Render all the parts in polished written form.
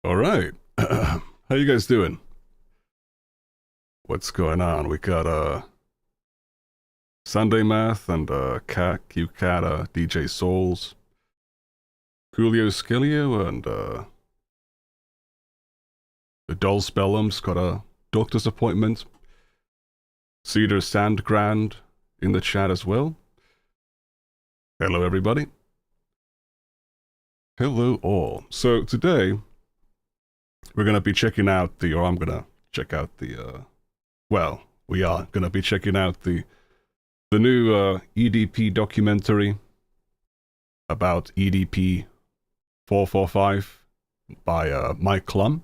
All right. How you guys doing? What's going on? We got Sunday Math and Q Cat, DJ Souls, Julio Skilio, and the Doll Spellum's got a doctor's appointment. Cedar Sandgrand in the chat as well. Hello, everybody. Hello, all. So today we're gonna be checking out or I'm gonna check out well, we are gonna be checking out the new EDP documentary about EDP445 by Mike Klum,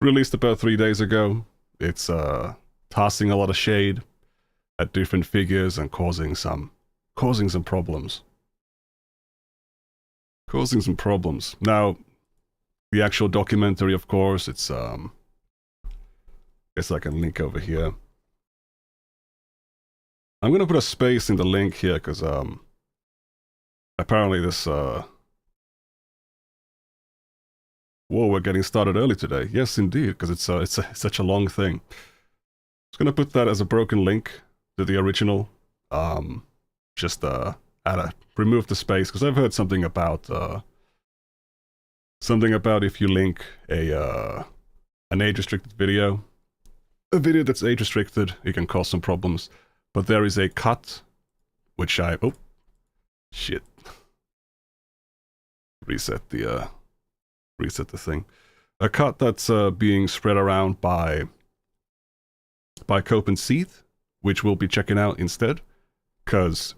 released about 3 days ago. It's tossing a lot of shade at different figures and causing some problems. Causing some problems. Now, the actual documentary, of course, it's guess I can link over here. I'm gonna put a space in the link here because apparently this whoa, we're getting started early today. Yes, indeed, because it's such a long thing. I'm gonna put that as a broken link to the original. Just remove the space because I've heard something about if you link an age restricted video, a video that's age restricted, it can cause some problems. But there is a cut, which oh shit, reset the thing. A cut that's being spread around by Cope and Seath, which we'll be checking out instead, because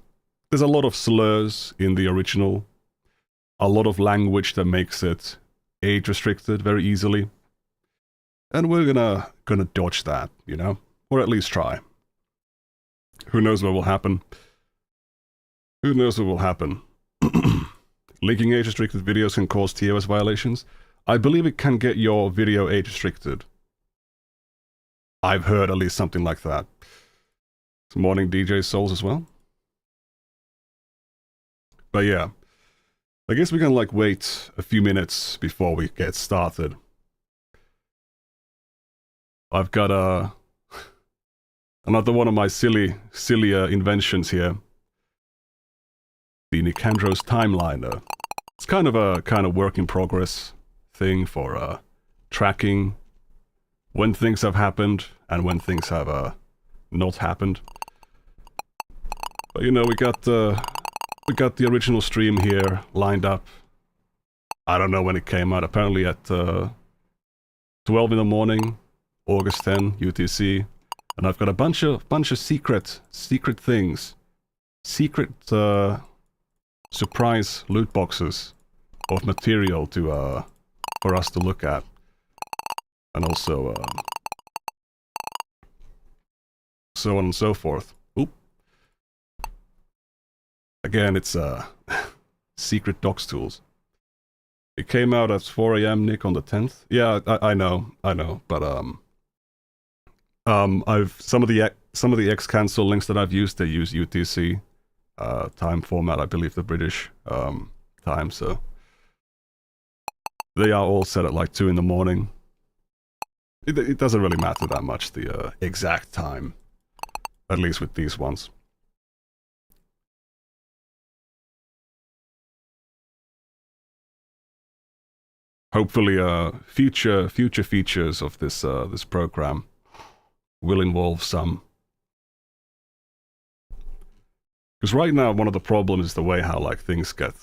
there's a lot of slurs in the original, a lot of language that makes it age restricted very easily, and we're gonna dodge that, you know, or at least try. Who knows what will happen? Who knows what will happen? Linking age restricted videos can cause TOS violations. I believe it can get your video age restricted. I've heard at least something like that. Good morning, DJ Souls as well. But yeah, I guess we can like wait a few minutes before we get started. I've got another one of my silly inventions here. The Nicandro's timeliner. It's kind of a work in progress thing for tracking when things have happened and when things have not happened. But you know, we got the original stream here lined up. I don't know when it came out. Apparently at 12 in the morning, August 10, UTC. And I've got a bunch of secret things, secret surprise loot boxes of material to for us to look at, and also so on and so forth. Oop. Again, it's secret docs tools. It came out at 4 a.m. Nick on the 10th. Yeah, I know, but I've some of the X cancel links that I've used, they use UTC time format, I believe the British time, so they are all set at like 2 in the morning. It doesn't really matter that much, the exact time, at least with these ones. Hopefully, future features of this this program will involve some. Because right now, one of the problems is the way how like things get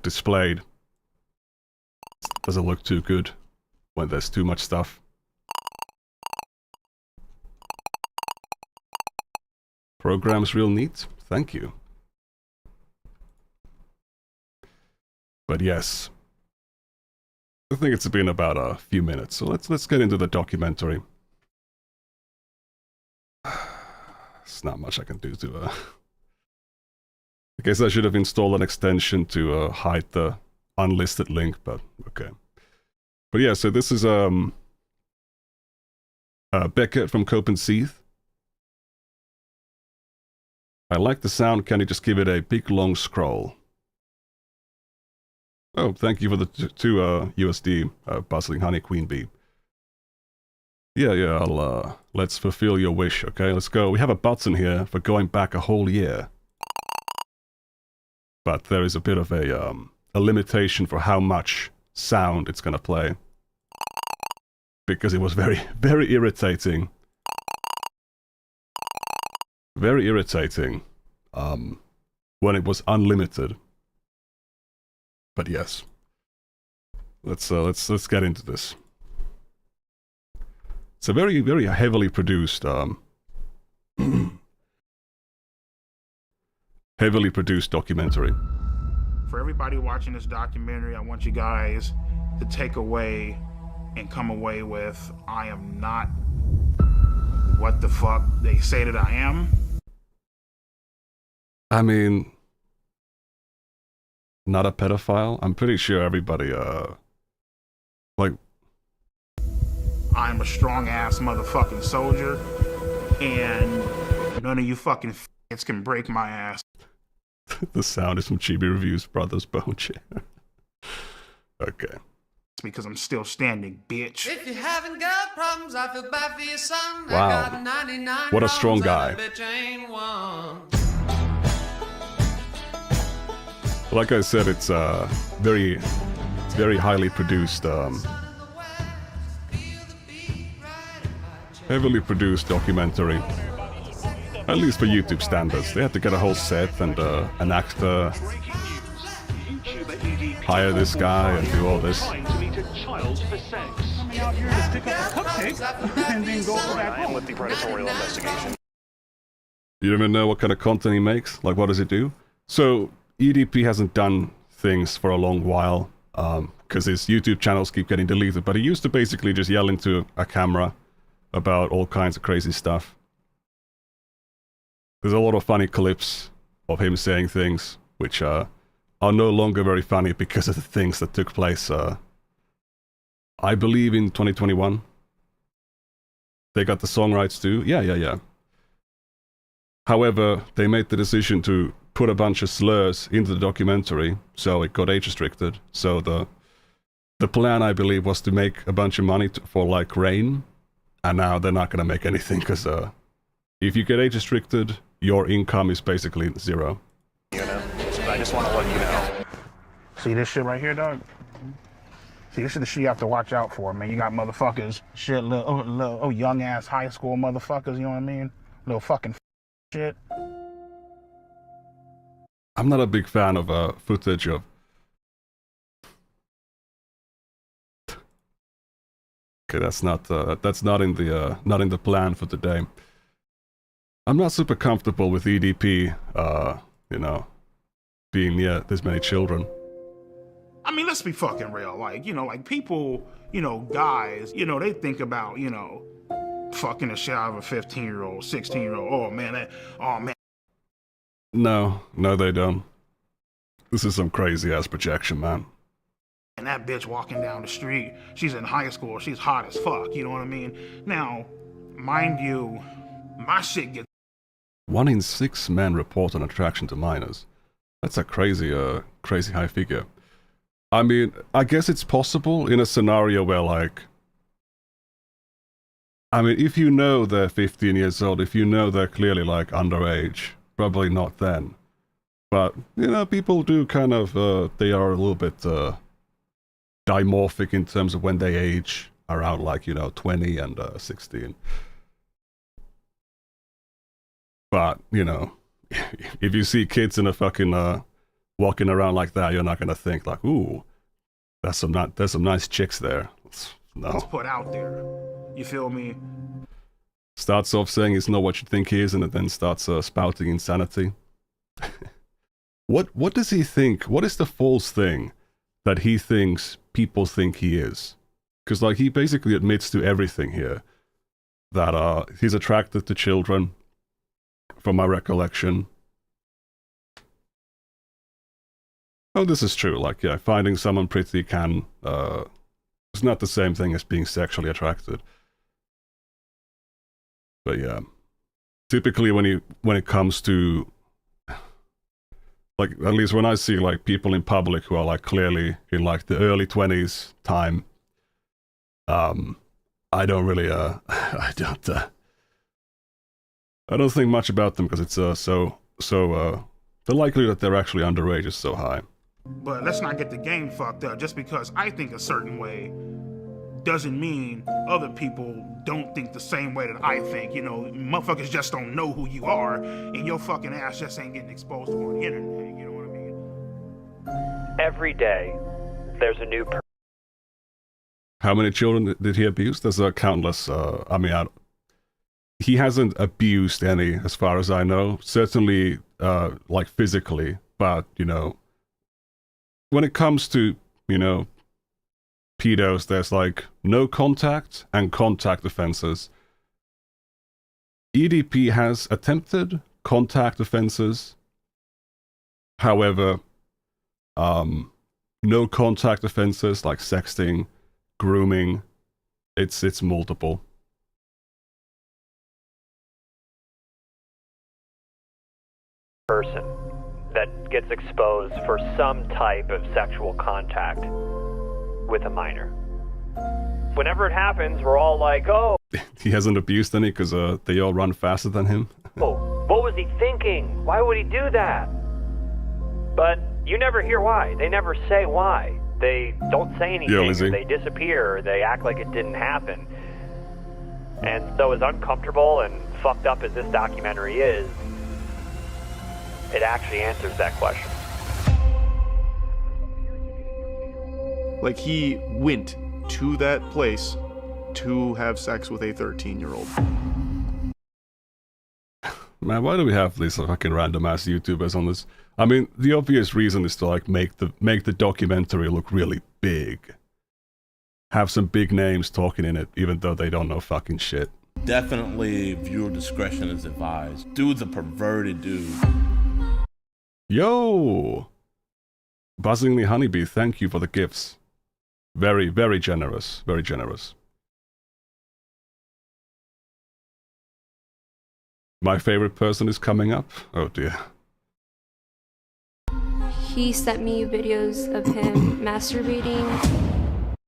displayed. It doesn't look too good when there's too much stuff. Program's real neat. Thank you. But yes, I think it's been about a few minutes, so let's get into the documentary. There's not much I can do to I guess I should have installed an extension to hide the unlisted link, but okay. But yeah, so this is Beckett from Cope and Seath. I like the sound. Can you just give it a big long scroll? Oh, thank you for the two USD, bustling honey queen bee. Yeah, I'll, let's fulfill your wish, okay? Let's go. We have a button here for going back a whole year. But there is a bit of a limitation for how much sound it's gonna play. Because it was very, very irritating. Very irritating. When it was unlimited. But yes. Let's get into this. It's a very, very heavily produced, heavily produced documentary. For everybody watching this documentary, I want you guys to take away and come away with, I am not what the fuck they say that I am. I mean, not a pedophile? I'm pretty sure everybody, like... I'm a strong-ass motherfucking soldier, and none of you fucking f***ts can break my ass. The sound is from Chibi Reviews Brothers Bone Chair. Okay. It's because I'm still standing, bitch. If you haven't got problems, I feel bad for your son. Wow. I got 99 what a strong guy. bitch ain't one. Like I said, it's very highly produced, heavily produced documentary. At least for YouTube standards. They had to get a whole set and an actor, hire this guy and do all this. I am with the predatorial investigation. You don't even know what kind of content he makes? Like, what does it do? So, EDP hasn't done things for a long while, because his YouTube channels keep getting deleted, but he used to basically just yell into a camera about all kinds of crazy stuff. There's a lot of funny clips of him saying things, which are no longer very funny because of the things that took place, I believe in 2021. They got the song rights too. Yeah. However, they made the decision to put a bunch of slurs into the documentary, so it got age restricted. So the plan, I believe, was to make a bunch of money for like Rain, and now they're not gonna make anything because if you get age restricted, your income is basically zero. You know, I just want to let you know. See this shit right here, dog? See, this is the shit you have to watch out for, man. You got motherfuckers, shit, little young-ass high school motherfuckers, you know what I mean? Little fucking shit. I'm not a big fan of footage of... Okay, that's not in the plan for today. I'm not super comfortable with EDP, you know, being near this many children. I mean, let's be fucking real. Like, you know, like people, you know, guys, you know, they think about, you know, fucking the shit out of a 15-year-old, 16-year-old. Oh man. No, they don't. This is some crazy ass projection, man. And that bitch walking down the street, she's in high school, she's hot as fuck, you know what I mean? Now, mind you, my shit gets... 1 in 6 men report an attraction to minors. That's a crazy high figure. I mean, I guess it's possible in a scenario where, like... I mean, if you know they're 15 years old, if you know they're clearly, like, underage, probably not then. But, you know, people do kind of, they are a little bit, dimorphic in terms of when they age, around, like, you know, 20 and 16. But, you know, if you see kids in a fucking, walking around like that, you're not gonna think like, ooh, there's some nice chicks there. No. It's put out there. You feel me? Starts off saying it's not what you think he is, and it then starts spouting insanity. What does he think? What is the false thing that he thinks people think he is? Because, like, he basically admits to everything here. That he's attracted to children, from my recollection. Oh, this is true. Like, yeah, finding someone pretty can... it's not the same thing as being sexually attracted. But yeah. Typically when it comes to Like, at least when I see like people in public who are like clearly in like the early 20s time, I don't really I don't think much about them because it's so the likelihood that they're actually underage is so high. But let's not get the game fucked up. Just because I think a certain way doesn't mean other people don't think the same way that I think. You know, motherfuckers just don't know who you are, and your fucking ass just ain't getting exposed to on the internet. You know what I mean? Every day, there's a new person. How many children did he abuse? There's countless. He hasn't abused any, as far as I know. Certainly, like physically, but you know, when it comes to, you know, pedos, there's like no contact and contact offenses. EDP has attempted contact offenses. However, no contact offenses like sexting, grooming, it's multiple. Person that gets exposed for some type of sexual contact with a minor. Whenever it happens, we're all like, oh, He hasn't abused any because they all run faster than him. what was he thinking? Why would he do that? But you never hear why. They never say why. They don't say anything. Yeah, Lizzie. They disappear. They act like it didn't happen. And so as uncomfortable and fucked up as this documentary is, it actually answers that question. Like, he went to that place to have sex with a 13-year-old. Man, why do we have these fucking random ass YouTubers on this? I mean, the obvious reason is to like make the documentary look really big. Have some big names talking in it, even though they don't know fucking shit. Definitely viewer discretion is advised. Dude's a perverted dude. Yo! Buzzingly Honeybee, thank you for the gifts. Very, very generous. Very generous. My favorite person is coming up. Oh dear. He sent me videos of him masturbating.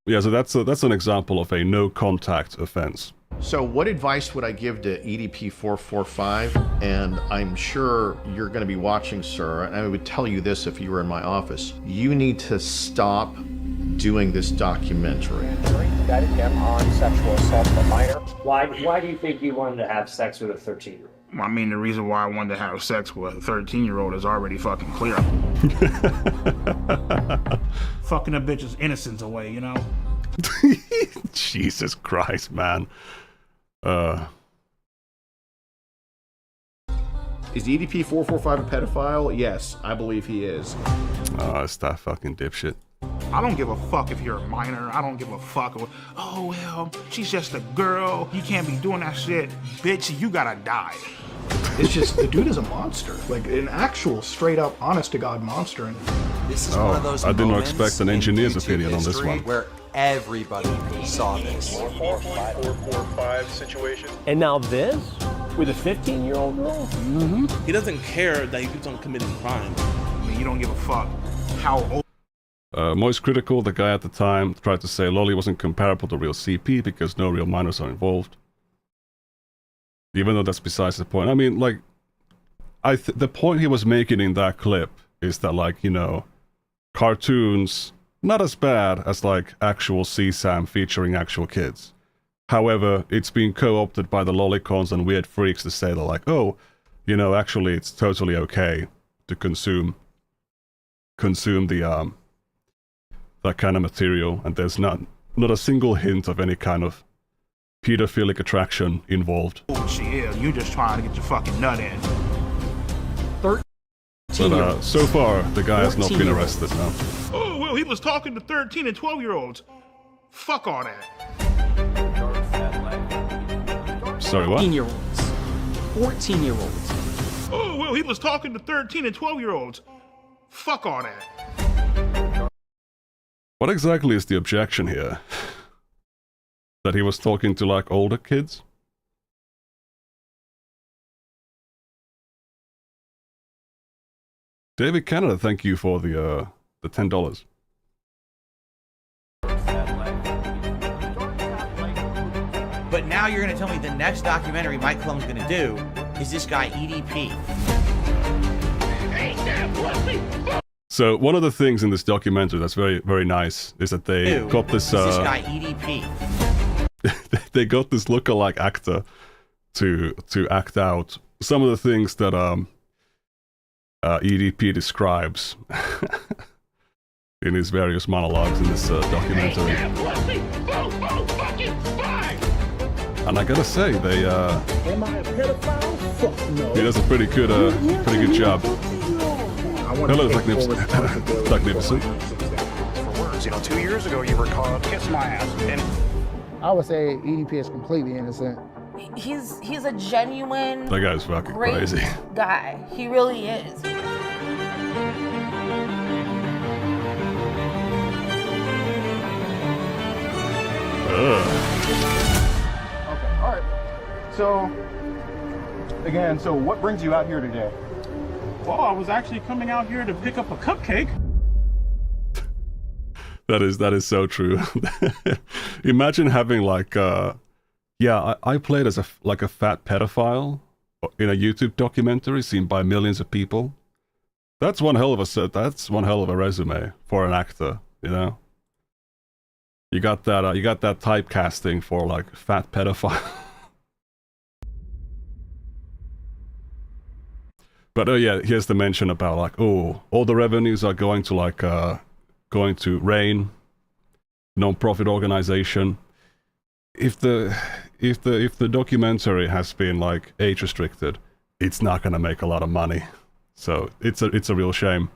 Yeah, so that's an example of a no contact offense. So what advice would I give to EDP445? And I'm sure you're going to be watching, sir, and I would tell you this if you were in my office. You need to stop doing this documentary. Indicted him on sexual assault of a minor. Why do you think you wanted to have sex with a 13-year-old? I mean, the reason why I wanted to have sex with a 13-year-old is already fucking clear. Fucking a bitch's innocence away, you know? Jesus Christ, man. Is EDP445 a pedophile? Yes, I believe he is. Oh, it's that fucking dipshit. I don't give a fuck if you're a minor. I don't give a fuck. Oh, well, she's just a girl. You can't be doing that shit. Bitch, you gotta die. It's just, the dude is a monster. Like, an actual, straight-up, honest-to-God monster. And this is one of those I didn't expect an engineer's opinion on this one. Where everybody saw this. 445 situation. And now this? With a 15-year-old girl? Mm-hmm. He doesn't care that he keeps on committing crime. I mean, you don't give a fuck how old. Moist Critical, the guy at the time, tried to say Lolly wasn't comparable to real CP because no real minors are involved. Even though that's besides the point. I mean, like, the point he was making in that clip is that, like, you know, cartoons, not as bad as, like, actual CSAM featuring actual kids. However, it's been co-opted by the lolicons and weird freaks to say that, like, oh, you know, actually it's totally okay to consume the, that kind of material, and there's not a single hint of any kind of pedophilic attraction involved. Oh, shit, you just trying to get your fucking nut in. 13. But so far, the guy has not been arrested now. Oh, well, he was talking to 13 and 12-year-olds. Fuck all that. Sorry, what? 14-year-olds. 14-year-olds. Oh, well, he was talking to 13 and 12-year-olds. Fuck all that. What exactly is the objection here? That he was talking to, like, older kids? David Canada, thank you for the $10. But now you're going to tell me the next documentary Mike Clone's going to do is this guy EDP. So one of the things in this documentary that's very, very nice is that they got this. Is this guy EDP? They got this lookalike actor to act out some of the things that EDP describes in his various monologues in this documentary. And I gotta say, they Am I a pedophile? Fuck no. he does a pretty good job. Hello, Magnificent. For words, you know, 2 years ago you were called kiss my ass, and I would say EDP is completely innocent. He's a genuine, That guy's fucking great crazy. guy. He really is. Okay, all right. So, again, so what brings you out here today? well, I was actually coming out here to pick up a cupcake. That is so true. Imagine having like, I played as a fat pedophile in a YouTube documentary seen by millions of people. That's one hell of a resume for an actor, you know. You got that typecasting for like fat pedophile. But yeah, here's the mention about like, oh, all the revenues are going to like going to RAIN, non-profit organization. If the documentary has been like age restricted, it's not gonna make a lot of money. So it's a real shame.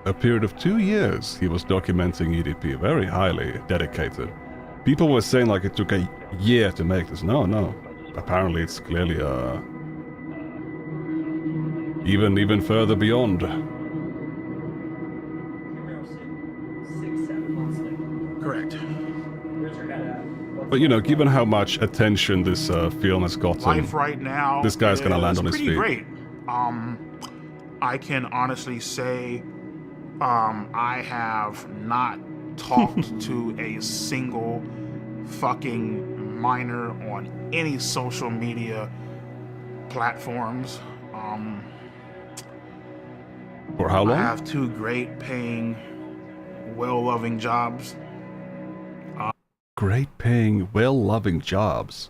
A period of 2 years he was documenting EDP, very highly dedicated. People were saying like it took a year to make this. No. Apparently it's clearly even further beyond. Correct. But you know, given how much attention this film has gotten, Life right now, this guy's gonna land on his feet. Great. I can honestly say, I have not talked to a single fucking minor on any social media platforms. For how long? I have two great paying, well-loving jobs. Great paying, well-loving jobs.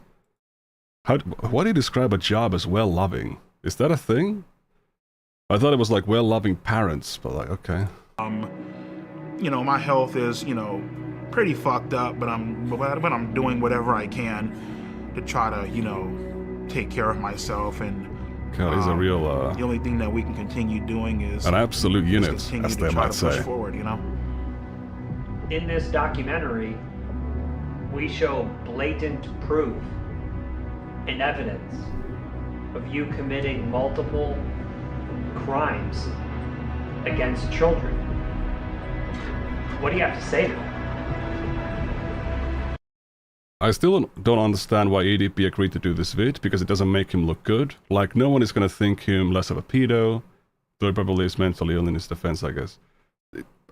Why do you describe a job as well-loving? Is that a thing? I thought it was like well-loving parents, but like, okay. You know, my health is, you know, pretty fucked up, but I'm doing whatever I can to try to, you know, take care of myself. And God, he's a real the only thing that we can continue doing is an absolute unit, continue as to they try might to push say. forward, you know. In this documentary, we show blatant proof and evidence of you committing multiple crimes against children. What do you have to say to that? I still don't understand why EDP agreed to do this vid, because it doesn't make him look good. Like, no one is gonna think him less of a pedo, though he probably is mentally ill in his defense, I guess.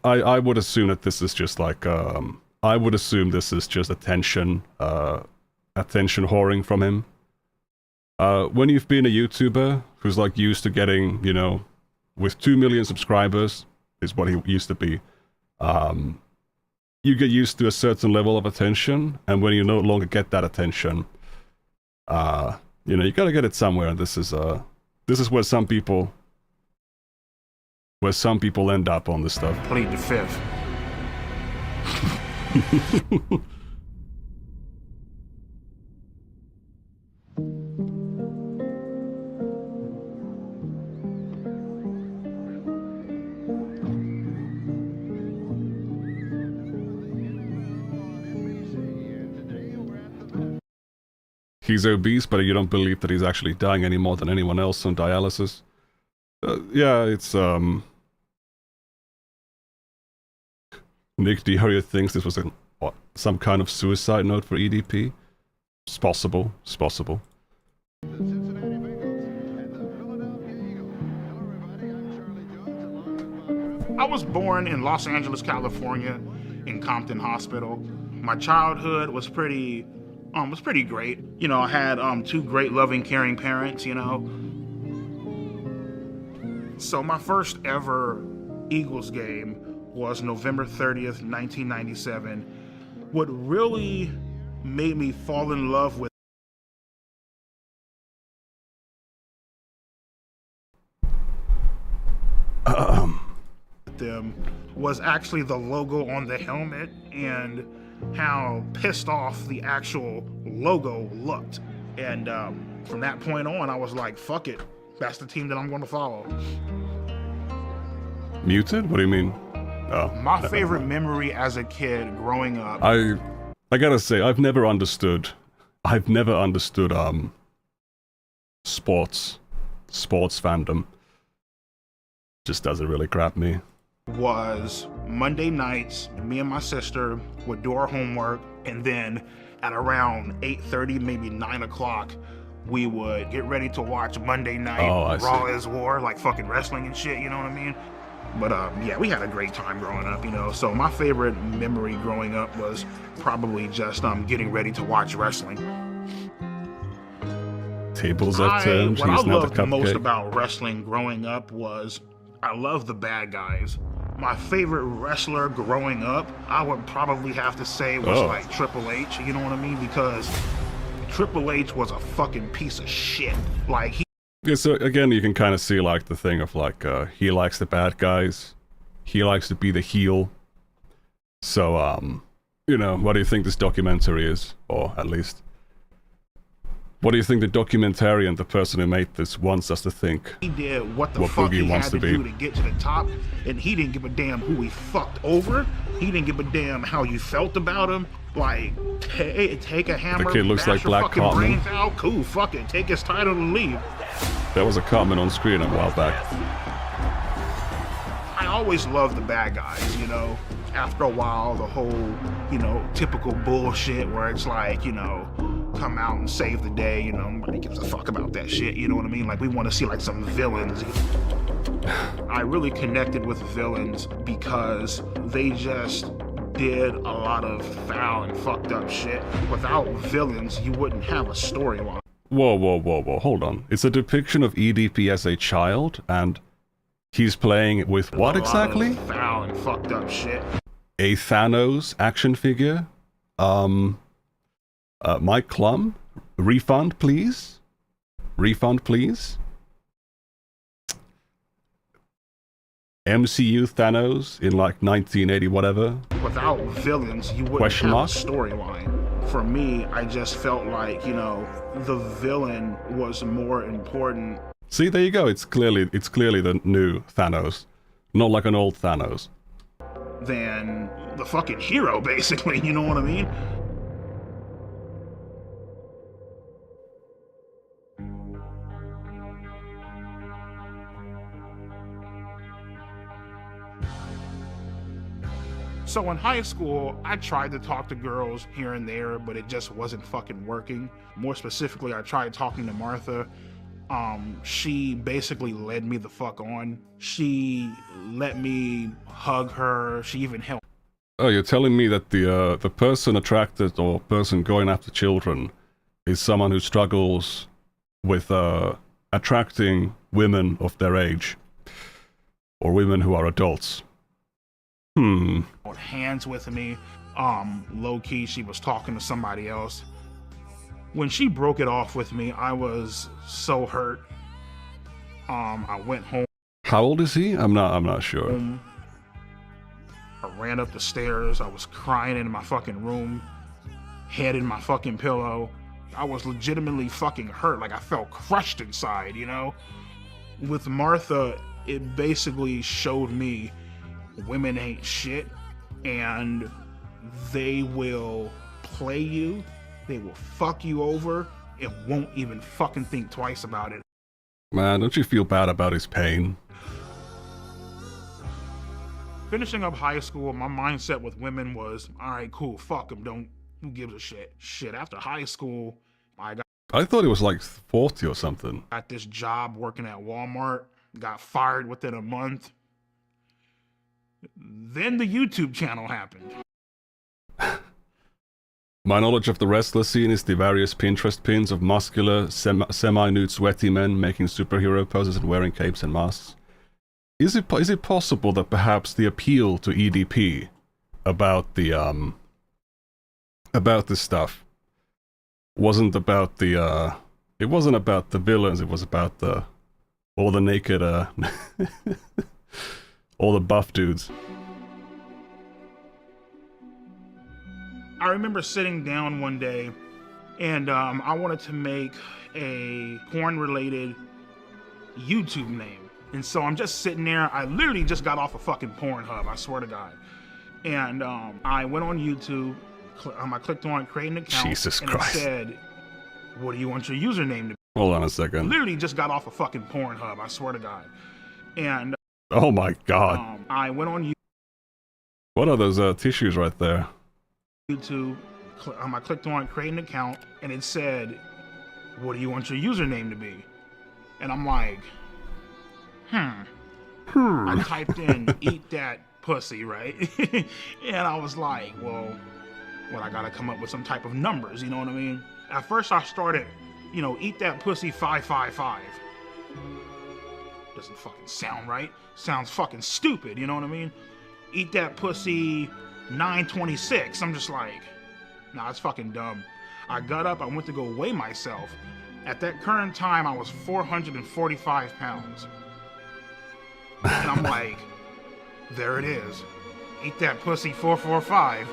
I would assume that this is just like, I would assume this is just attention whoring from him. When you've been a YouTuber who's like used to getting, you know, with 2 million subscribers, is what he used to be, you get used to a certain level of attention, and when you no longer get that attention, you know, you gotta get it somewhere, and this is where some people end up on this stuff. Plead the fifth. He's obese, but you don't believe that he's actually dying any more than anyone else on dialysis. Yeah, it's Nick Diorio thinks this was some kind of suicide note for EDP. It's possible. It's possible. I was born in Los Angeles, California, in Compton Hospital. My childhood was pretty great. You know, I had 2 great, loving, caring parents, you know. So my first ever Eagles game was November 30th, 1997. What really made me fall in love with them was actually the logo on the helmet and how pissed off the actual logo looked. And from that point on, I was like, fuck it. That's the team that I'm going to follow. Muted? What do you mean? Oh, my favorite memory as a kid growing up. I gotta say, I've never understood sports fandom. Just doesn't really grab me. Was Monday nights, me and my sister would do our homework, and then at around 8:30, maybe 9 o'clock, we would get ready to watch Monday Night Raw is War, like fucking wrestling and shit, you know what I mean? But yeah, we had a great time growing up, you know. So my favorite memory growing up was probably just getting ready to watch wrestling. Tables have turned. What I loved most about wrestling growing up was I love the bad guys. My favorite wrestler growing up, I would probably have to say was like Triple H, you know what I mean? Because Triple H was a fucking piece of shit. Like Yeah, so again, you can kind of see like the thing of like, he likes the bad guys. He likes to be the heel. So, you know, what do you think this documentary is? Or at least, what do you think the documentarian, the person who made this, wants us to think? He did what the fuck he had to do to get to the top, and he didn't give a damn who he fucked over. He didn't give a damn how you felt about him. Like, take a hammer, the kid looks bash like your Black fucking Cartman. brains out. Cool, fuck it. Take his title and leave. There was a Cartman on screen a while back. I always loved the bad guys, you know. After a while, the whole, you know, typical bullshit where it's like, you know, come out and save the day, you know, nobody gives a fuck about that shit, you know what I mean? Like, we want to see like some villains. I really connected with villains because they just did a lot of foul and fucked up shit. Without villains, you wouldn't have a storyline. Whoa, hold on. It's a depiction of EDP as a child, and he's playing with what exactly? Foul and fucked up shit. A Thanos action figure? Mike Klum? Refund, please? Refund, please? MCU Thanos in like 1980 whatever? Without villains, you wouldn't have a storyline. For me, I just felt like, you know, the villain was more important. See, there you go. It's clearly the new Thanos, not like an old Thanos. Than the fucking hero, basically. You know what I mean? So in high school, I tried to talk to girls here and there, but it just wasn't fucking working. More specifically, I tried talking to Martha. She basically led me the fuck on. She let me hug her. She even helped. Oh, you're telling me that the person attracted or person going after children is someone who struggles with attracting women of their age or women who are adults. Hands with me. Low key, she was talking to somebody else. When she broke it off with me, I was so hurt. I went home. How old is he? I'm not sure. I ran up the stairs. I was crying in my fucking room, head in my fucking pillow. I was legitimately fucking hurt. Like I felt crushed inside, you know? With Martha, it basically showed me women ain't shit, and they will play you, they will fuck you over, and won't even fucking think twice about it. Man, don't you feel bad about his pain? finishing up high school, my mindset with women was, all right, cool, fuck them, who gives a shit? Shit, after high school, I thought it was like 40 or something. got this job working at Walmart, got fired within a month. Then the YouTube channel happened. My knowledge of the wrestler scene is the various Pinterest pins of muscular, semi-nude, sweaty men making superhero poses and wearing capes and masks. Is it possible that perhaps the appeal to EDP about this stuff wasn't about the it wasn't about the villains, it was about all the naked all the buff dudes. I remember sitting down one day and I wanted to make a porn-related YouTube name. And so I'm just sitting there. I literally just got off a fucking Pornhub, I swear to God. And I went on YouTube. I clicked on create an account. Jesus and Christ. It said, what do you want your username to be? Hold on a second. Literally just got off a fucking Pornhub, I swear to God. And oh my God. I went on YouTube. What are those tissues right there? YouTube. I clicked on create an account and it said, what do you want your username to be? And I'm like, I typed in eat that pussy, right? And I was like, well, I gotta come up with some type of numbers, you know what I mean? At first I started, eat that pussy 555. Doesn't fucking sound right. Sounds fucking stupid, you know what I mean? Eat that pussy 926. I'm just like, nah, it's fucking dumb. I got up, I went to go weigh myself. At that current time, I was 445 pounds. And I'm like, there it is. Eat that pussy 445.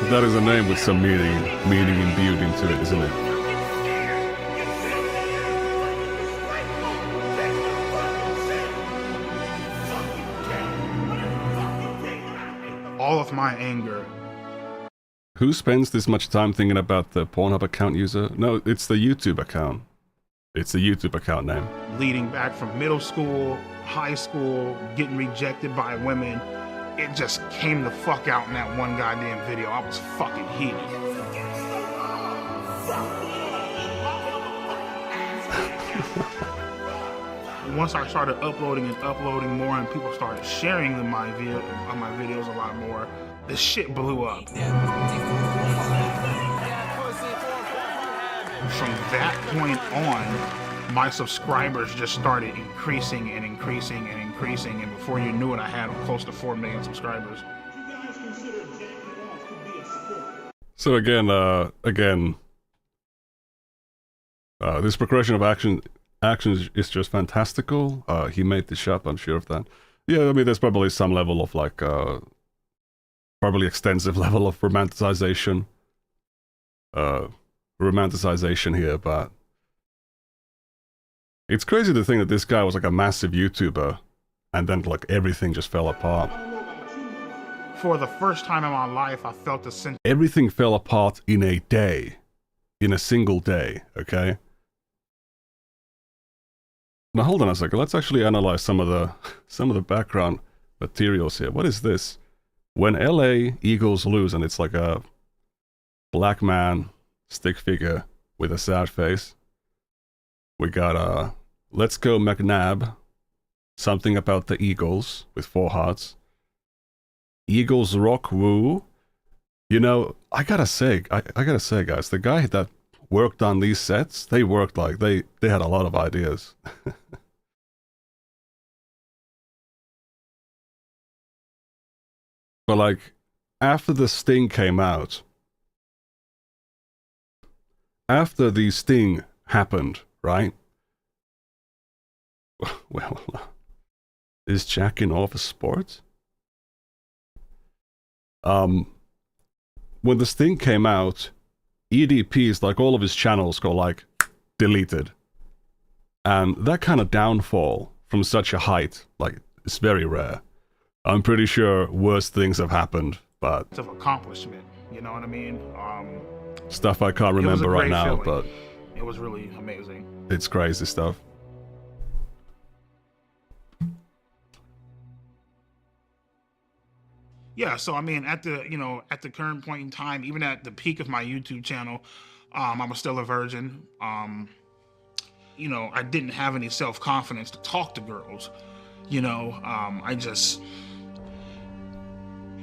That is a name with some meaning imbued into it, isn't it? All of my anger. Who spends this much time thinking about the Pornhub account user? No, it's the YouTube account. It's the YouTube account name. Leading back from middle school, high school, getting rejected by women, it just came the fuck out in that one goddamn video. I was fucking heated. Once I started uploading more and people started sharing my videos a lot more, the shit blew up. From that point on, my subscribers just started increasing and increasing and increasing, and before you knew it, I had close to 4 million subscribers. So again, this progression of actions is just fantastical. He made this up, I'm sure of that. Yeah, I mean, there's probably some level of like, probably extensive level of romanticization here, but it's crazy to think that this guy was like a massive YouTuber and then like everything just fell apart. For the first time in my life, I felt a sense. Everything fell apart in a day, in a single day, okay? Now hold on a second, let's actually analyze some of the background materials here. What is this? When LA Eagles lose, and it's like a black man stick figure with a sad face. We got Let's Go McNabb, something about the Eagles with 4 hearts. Eagles rock woo. You know, I gotta say guys, the guy that worked on these sets, they worked like they had a lot of ideas. But like after the Sting came out, after the Sting happened, right? Well, is jacking off a sport? When the Sting came out, EDP's, like all of his channels got like deleted. And that kind of downfall from such a height, like it's very rare. I'm pretty sure worse things have happened, but of accomplishment, you know what I mean? Stuff I can't remember right now, feeling. but it was really amazing. It's crazy stuff. Yeah, so I mean, at the at the current point in time, even at the peak of my YouTube channel, I was still a virgin. I didn't have any self-confidence to talk to girls. I just,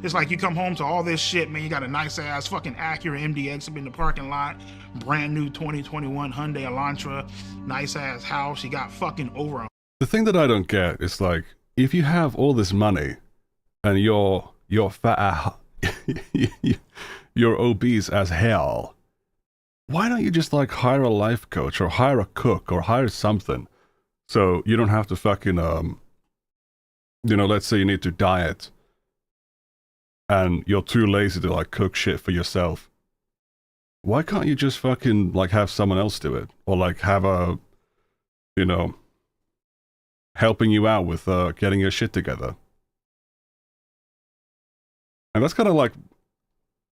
it's like you come home to all this shit, man. You got a nice ass fucking Acura MDX up in the parking lot, brand new 2021 Hyundai Elantra, nice ass house. You got fucking over. The thing that I don't get is like, if you have all this money and you're fat, you're obese as hell, why don't you just like hire a life coach or hire a cook or hire something so you don't have to fucking let's say you need to diet and you're too lazy to like cook shit for yourself. Why can't you just fucking like have someone else do it, or like have a helping you out with getting your shit together? And that's kind of like,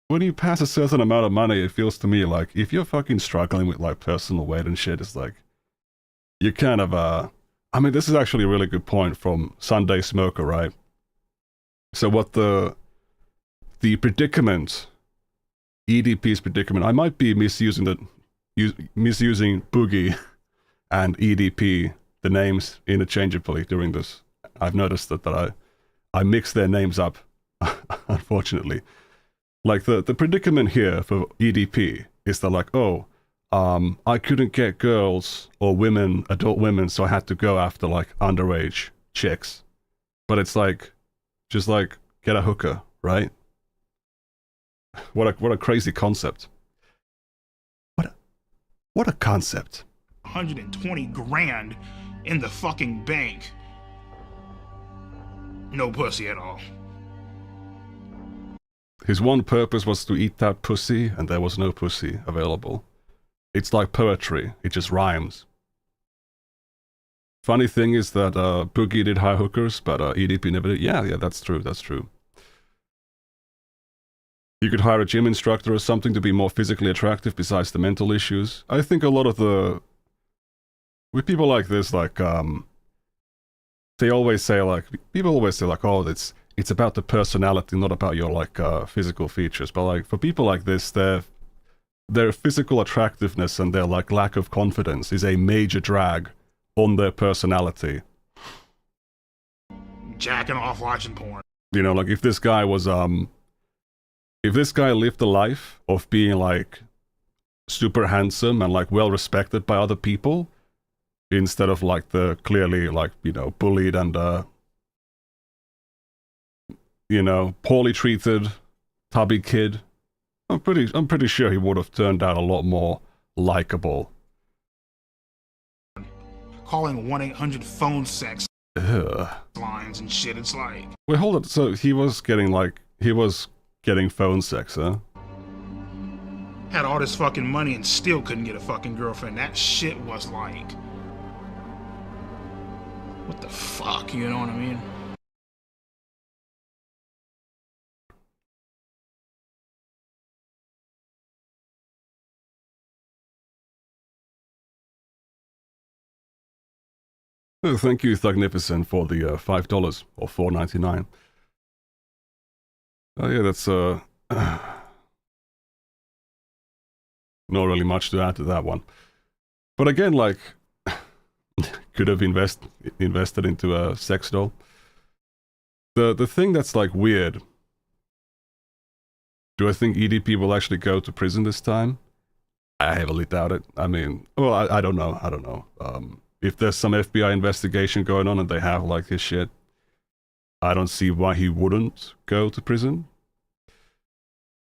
when you pass a certain amount of money, it feels to me like if you're fucking struggling with like personal weight and shit, it's like you kind of I mean, this is actually a really good point from Sunday Smoker, right? So what the predicament, EDP's predicament, I might be misusing Boogie and EDP, the names interchangeably during this. I've noticed that I mix their names up, unfortunately. Like the predicament here for EDP is that like, I couldn't get girls or women, adult women, so I had to go after like underage chicks. But it's like, just like get a hooker, right? What a crazy concept. What a concept. 120 grand in the fucking bank. No pussy at all. His one purpose was to eat that pussy, and there was no pussy available. It's like poetry, it just rhymes. Funny thing is that Boogie did hire hookers, but EDP never did. Yeah, that's true, that's true. You could hire a gym instructor or something to be more physically attractive besides the mental issues. I think a lot of with people like this, like, people always say like, oh, it's about the personality, not about your like physical features. But like for people like this, their physical attractiveness and their like lack of confidence is a major drag on their personality. Jacking off watching porn. Like if this guy was if this guy lived a life of being like super handsome and like well respected by other people, instead of like the clearly like bullied and poorly treated tubby kid, I'm pretty sure he would have turned out a lot more likable. Calling 1-800 phone sex Ugh. lines and shit. It's like, wait, hold on. So he was getting phone sex, huh? had all this fucking money and still couldn't get a fucking girlfriend. That shit was like, what the fuck, you know what I mean? Oh, thank you, Thugnificent, for the $5 or $4.99. Oh yeah, that's not really much to add to that one. But again, like, could have invested into a sex doll. The thing that's like weird. Do I think EDP will actually go to prison this time? I heavily doubt it. I mean, well, I don't know. I don't know. If there's some FBI investigation going on and they have like his shit, I don't see why he wouldn't go to prison.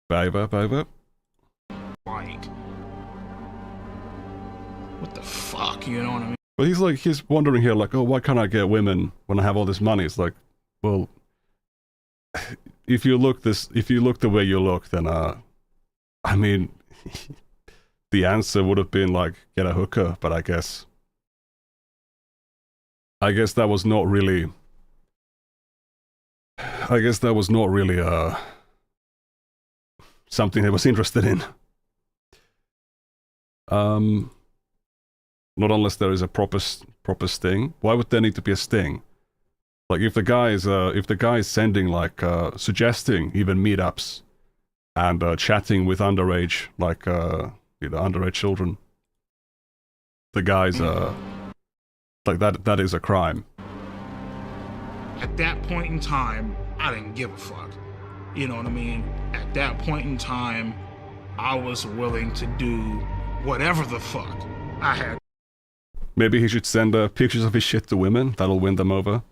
Bye. Like, what the fuck, you know what I mean? But he's wondering here, like, oh, why can't I get women when I have all this money? It's like, well, if you look the way you look, then I mean, the answer would have been like, get a hooker. But I guess that was not really. Something he was interested in. Not unless there is a proper sting. Why would there need to be a sting? Like if the guy's sending like suggesting even meetups and chatting with underage like underage children, the guy's like that is a crime. At that point in time, I didn't give a fuck. You know what I mean? At that point in time, I was willing to do whatever the fuck I had. Maybe he should send pictures of his shit to women. That'll win them over.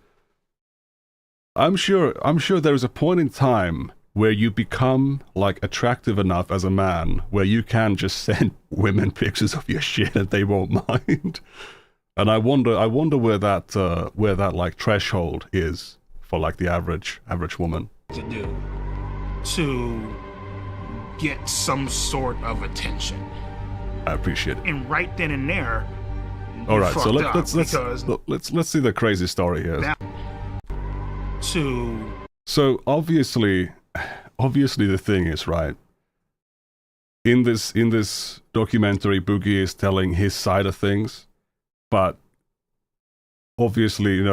I'm sure there is a point in time where you become like attractive enough as a man where you can just send women pictures of your shit and they won't mind. And I wonder where that like threshold is for like the average woman. To do to get some sort of attention. I appreciate it. And right then and there, all right, so let's see the crazy story here. So obviously the thing is, right, in this documentary, Boogie is telling his side of things, but obviously,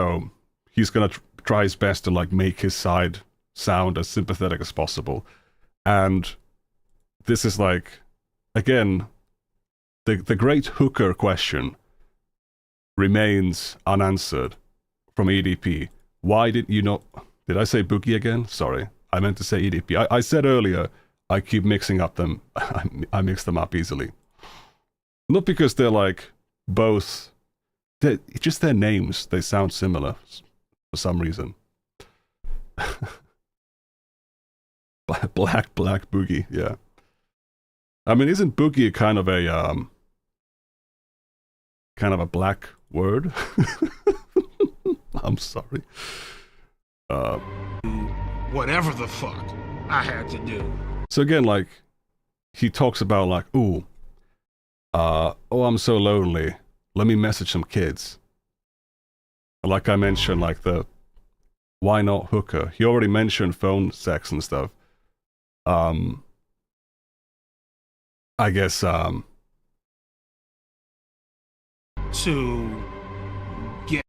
he's gonna try his best to like make his side sound as sympathetic as possible. And this is like, again, the great hooker question remains unanswered from EDP. Why did you not... Did I say Boogie again? Sorry, I meant to say EDP. I said earlier, I keep mixing up them. I mix them up easily. Not because they're like both... Just their names, they sound similar for some reason. Black Boogie, yeah. I mean, isn't Boogie kind of a black word? I'm sorry. Whatever the fuck I had to do. So again, like, he talks about like, oh, I'm so lonely. Let me message some kids. Like I mentioned, like the why not hooker. He already mentioned phone sex and stuff. I guess to get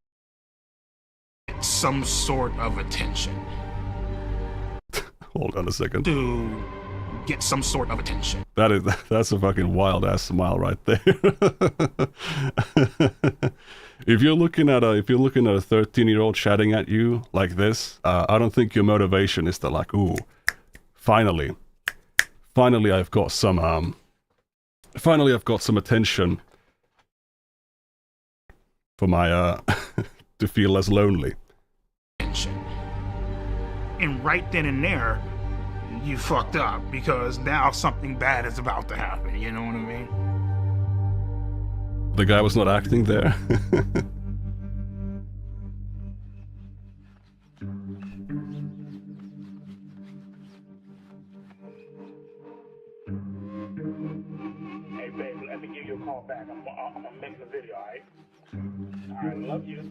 some sort of attention. Hold on a second. To get some sort of attention. That's a fucking wild ass smile right there. If you're looking at a 13-year-old chatting at you like this, I don't think your motivation is to like, ooh, finally I've got some attention for my to feel less lonely. And right then and there, you fucked up because now something bad is about to happen. You know what I mean? The guy was not acting there. Hey, babe, let me give you a call back. I'm gonna make the video, alright? Alright, love you.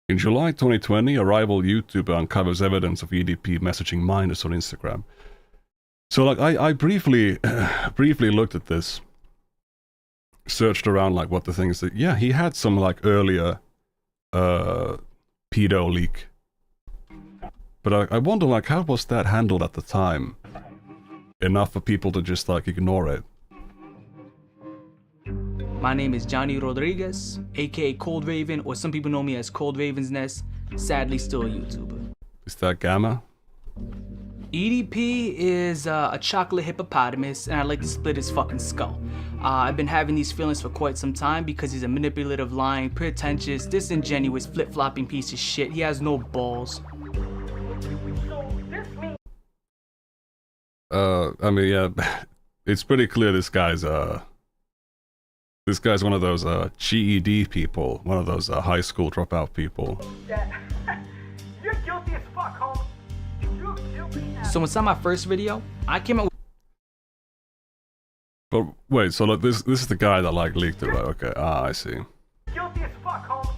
In July 2020, a rival YouTuber uncovers evidence of EDP messaging minors on Instagram. So, like, I briefly looked at this, searched around, like, what the thing is. That, yeah, he had some, like, earlier pedo leak. But I wonder, like, how was that handled at the time? Enough for people to just, like, ignore it. My name is Johnny Rodriguez, aka Cold Raven, or some people know me as Cold Raven's Nest, sadly still a YouTuber. Is that Gamma? EDP is a chocolate hippopotamus, and I like to split his fucking skull. I've been having these feelings for quite some time because he's a manipulative, lying, pretentious, disingenuous, flip-flopping piece of shit. He has no balls. I mean, yeah, it's pretty clear this guy's one of those GED people, one of those high school dropout people. You're guilty as fuck, homie. You're guilty as... So inside my first video, I came up with... But wait, so like, this is the guy that like leaked it, right? Okay, I see. Guilty as fuck, homie.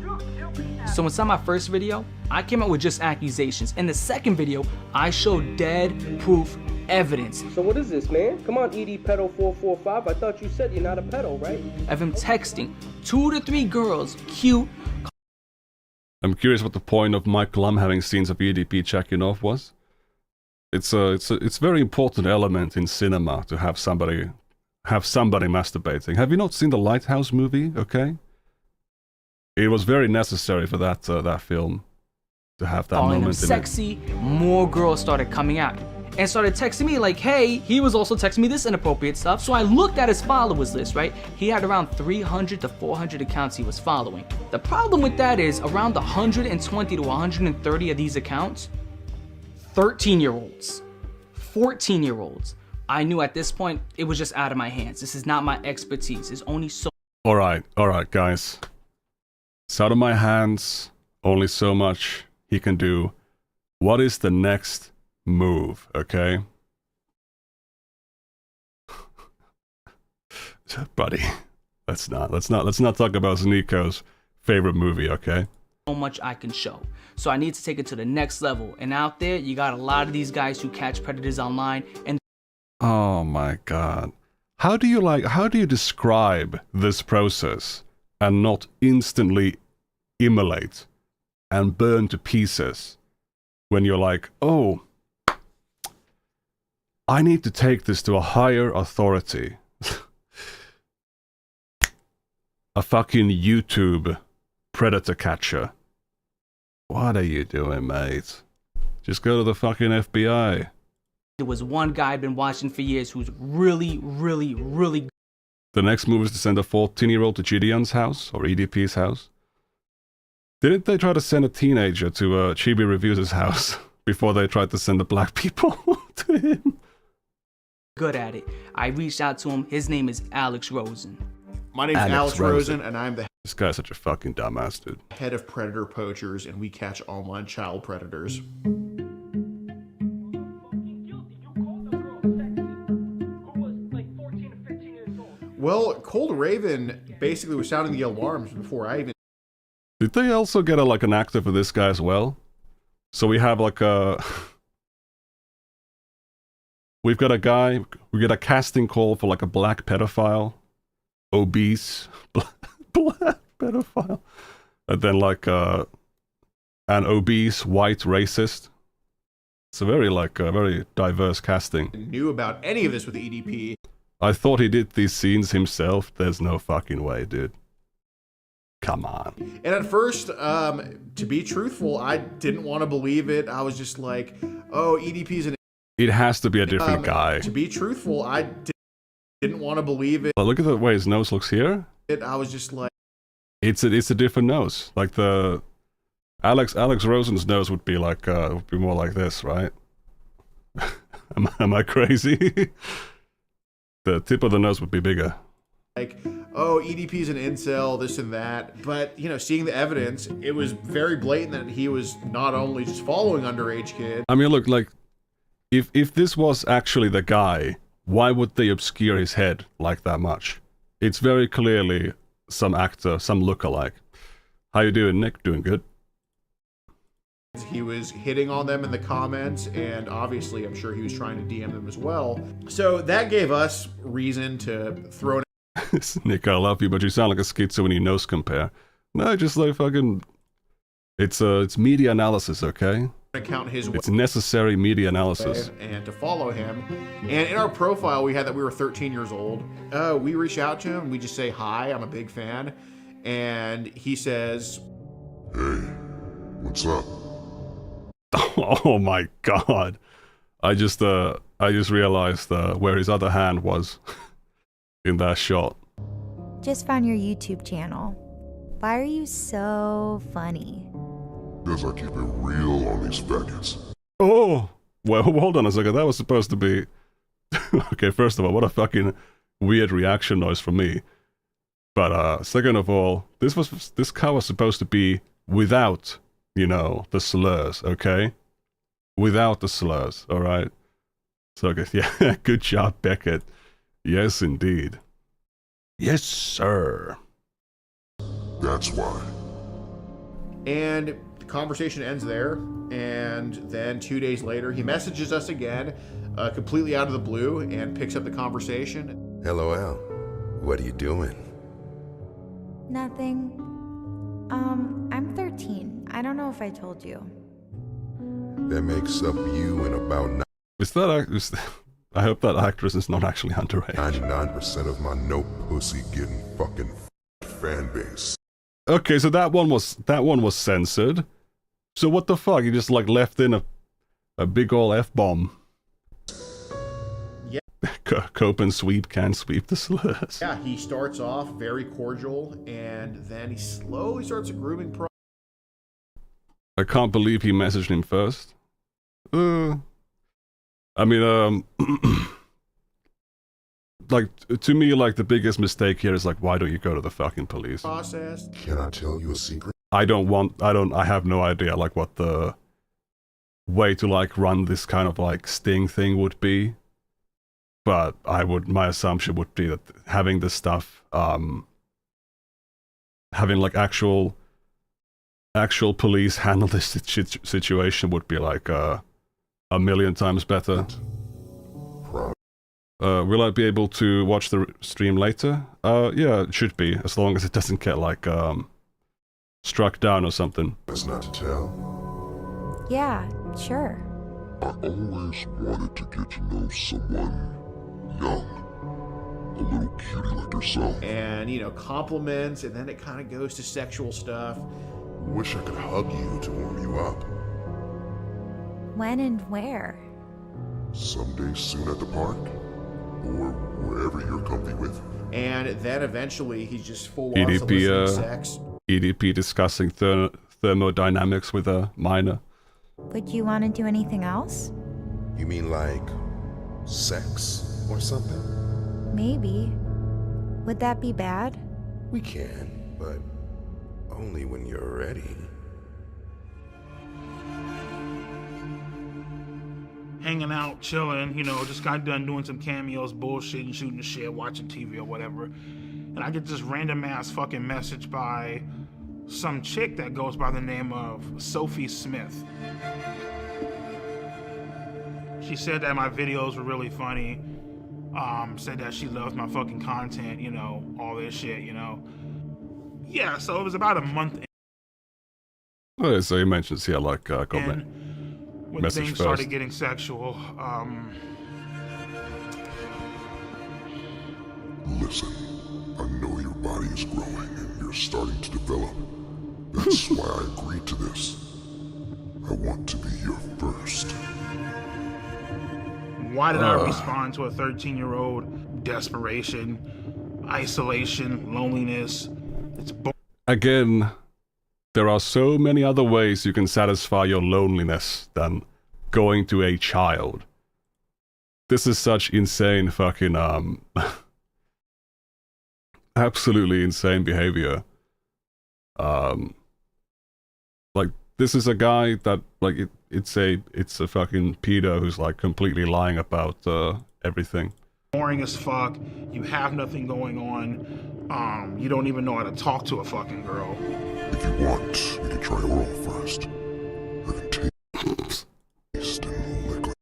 You're guilty as... So inside my first video, I came up with just accusations. In the second video, I showed dead proof evidence. So what is this, man? Come on, EDP445. I thought you said you're not a pedo, right? Of him texting 2 to 3 girls, cute, I'm curious what the point of Michael Lum having scenes of EDP checking off was. It's a very important element in cinema to have somebody masturbating. Have you not seen the Lighthouse movie? Okay, it was very necessary for that film to have that Calling him moment in sexy, more girls started coming out and started texting me like, hey, he was also texting me this inappropriate stuff. So I looked at his followers list, right? He had around 300 to 400 accounts he was following. The problem with that is around 120 to 130 of these accounts, 13-year-olds, 14-year-olds. I knew at this point it was just out of my hands. This is not my expertise. It's only so. All right, guys. It's out of my hands. Only so much he can do. What is the next move? Okay, buddy. Let's not talk about Nico's favorite movie. Okay. So much I can show. So I need to take it to the next level. And out there, you got a lot of these guys who catch predators online and. Oh my god. How do you describe this process and not instantly immolate and burn to pieces when you're like, oh, I need to take this to a higher authority. A fucking YouTube predator catcher. What are you doing, mate? Just go to the fucking FBI. There was one guy I've been watching for years who's really, really, really. The next move is to send a 14-year-old to Gideon's house, or EDP's house. Didn't they try to send a teenager to Chibi Reviews' house before they tried to send the black people to him? Good at it. I reached out to him. His name is Alex Rosen. My name's Alex Rosen, and I'm the This guy's such a fucking dumbass, dude. head of predator poachers, and we catch online child predators. Well, Cold Raven basically was sounding the alarms before I even... Did they also get an actor for this guy as well? So we have like a... We've got a guy, we get a casting call for like a black pedophile. Obese. Black pedophile. And then like an obese white racist. It's a very diverse casting. knew about any of this with the EDP. I thought he did these scenes himself. There's no fucking way, dude. Come on. And at first, to be truthful, I didn't want to believe it. I was just like, oh, EDP's an... It has to be a different guy. To be truthful, I didn't want to believe it. But look at the way his nose looks here. I was just like... It's a different nose. Like the... Alex Rosen's nose would be like, would be more like this, right? Am I crazy? The tip of the nose would be bigger. Like, oh, EDP's an incel, this and that. But, you know, seeing the evidence, it was very blatant that he was not only just following underage kids. I mean, look, like, if this was actually the guy, why would they obscure his head like that much? It's very clearly some actor, some lookalike. How you doing, Nick? Doing good. He was hitting on them in the comments, and obviously I'm sure he was trying to DM them as well. So that gave us reason to throw... Nick, I love you, but you sound like a schizo when you nose compare. No, just like fucking... It's media analysis, okay? Count his it's necessary media analysis. And to follow him. And in our profile, we had that we were 13 years old. We reach out to him, we just say, hi, I'm a big fan. And he says... Hey, what's up? Oh my god. I just realized where his other hand was in that shot. Just found your YouTube channel. Why are you so funny? Because I keep it real on these faggots. Oh! Well, hold on a second. That was supposed to be... Okay, first of all, what a fucking weird reaction noise from me. But second of all, this car was supposed to be without... You know, the slurs, okay? Without the slurs, alright? So, okay, yeah, good job, Beckett. Yes, indeed. Yes, sir. That's why. And the conversation ends there, and then 2 days later, he messages us again, completely out of the blue, and picks up the conversation. Hello, Al. What are you doing? Nothing. I'm 13. I don't know if I told you. That makes up you in about I hope that actress is not actually underage. 99% of my no pussy getting fucking fan base. Okay, so that one was censored. So what the fuck? You just like left in a big ol' F-bomb. Yeah. Cope and sweep can sweep the slurs. Yeah, he starts off very cordial, and then he slowly starts a grooming process. I can't believe he messaged him first. I mean, like, to me, like, the biggest mistake here is, like, why don't you go to the fucking police? Can I tell you a secret? I have no idea, like, what the way to, like, run this kind of, like, sting thing would be. But my assumption would be that having this stuff, having, like, actual police handle this situation would be, like, a million times better. Will I be able to watch the stream later? Yeah, it should be, as long as it doesn't get, like, struck down or something. That's not to tell. Yeah, sure. I always wanted to get to know someone young. A little cutie like yourself. And, you know, compliments, and then it kind of goes to sexual stuff. Wish I could hug you to warm you up. When and where? Someday soon at the park. Or wherever you're comfy with. And then eventually he's just full on soliciting sex. EDP discussing thermodynamics with a minor. Would you want to do anything else? You mean like sex or something? Maybe. Would that be bad? We can, but only when you're ready. Hanging out, chilling, you know, just got done doing some cameos, bullshitting, shooting shit, watching TV or whatever. And I get this random ass fucking message by some chick that goes by the name of Sophie Smith. She said that my videos were really funny. Said that she loves my fucking content, you know, all this shit, you know. Yeah, so it was about a month. Oh, so he mentions here, like, when things started getting sexual, Listen, I know your body is growing and you're starting to develop. That's why I agreed to this. I want to be your first. Why did I respond to a 13-year-old? Desperation, isolation, loneliness. It's again, there are so many other ways you can satisfy your loneliness than going to a child. This is such insane fucking, absolutely insane behavior. Like, this is a guy that, like, it's a fucking pedo who's, like, completely lying about, everything. boring as fuck. You have nothing going on. You don't even know how to talk to a fucking girl. If you want, you can try oral first. I can taste and lick.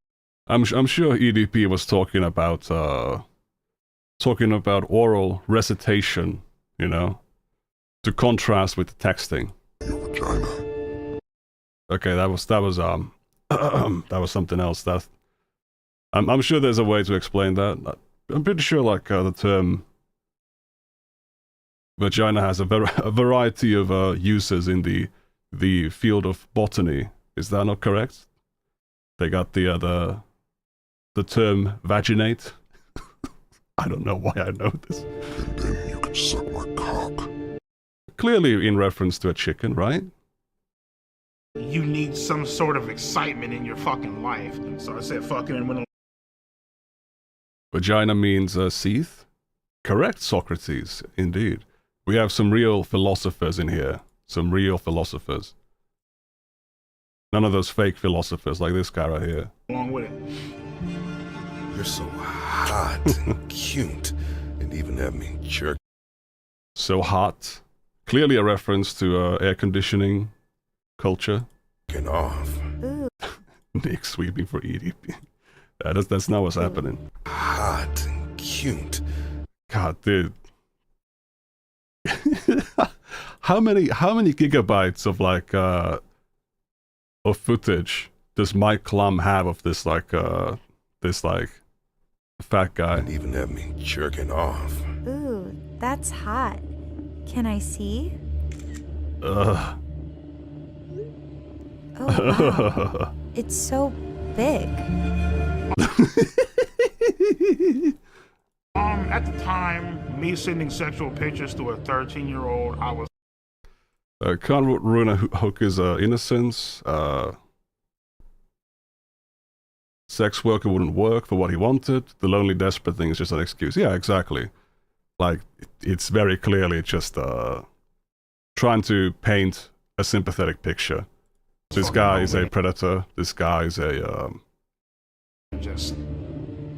I'm sure EDP was talking about oral recitation, you know, to contrast with the texting. Your vagina. Okay, that was that was something else. That I'm sure there's a way to explain that. I'm pretty sure, like, the term vagina has a variety of uses in the field of botany. Is that not correct? They got the term vaginate. I don't know why I know this. And then you can suck my cock. Clearly in reference to a chicken, right? You need some sort of excitement in your fucking life. And so I said fucking and went. Vagina means seeth? Correct, Socrates, indeed. We have some real philosophers in here. Some real philosophers. None of those fake philosophers like this guy right here. Along with it. You're so hot and cute, and even have me jerk. So hot. Clearly a reference to air conditioning culture. Get off. Nick sweeping for EDP. That's not what's happening. Hot and cute. God, dude. How many gigabytes of, like, of footage does Mike Klum have of this fat guy? And even have me jerking off. Ooh, that's hot. Can I see? Ugh. Oh, wow. It's so big. At the time, me sending sexual pictures to a 13-year-old, I was... Can't ruin a hooker's innocence. Sex worker wouldn't work for what he wanted. The lonely, desperate thing is just an excuse. Yeah, exactly. Like, it's very clearly just trying to paint a sympathetic picture. This guy is a predator. This guy is a... just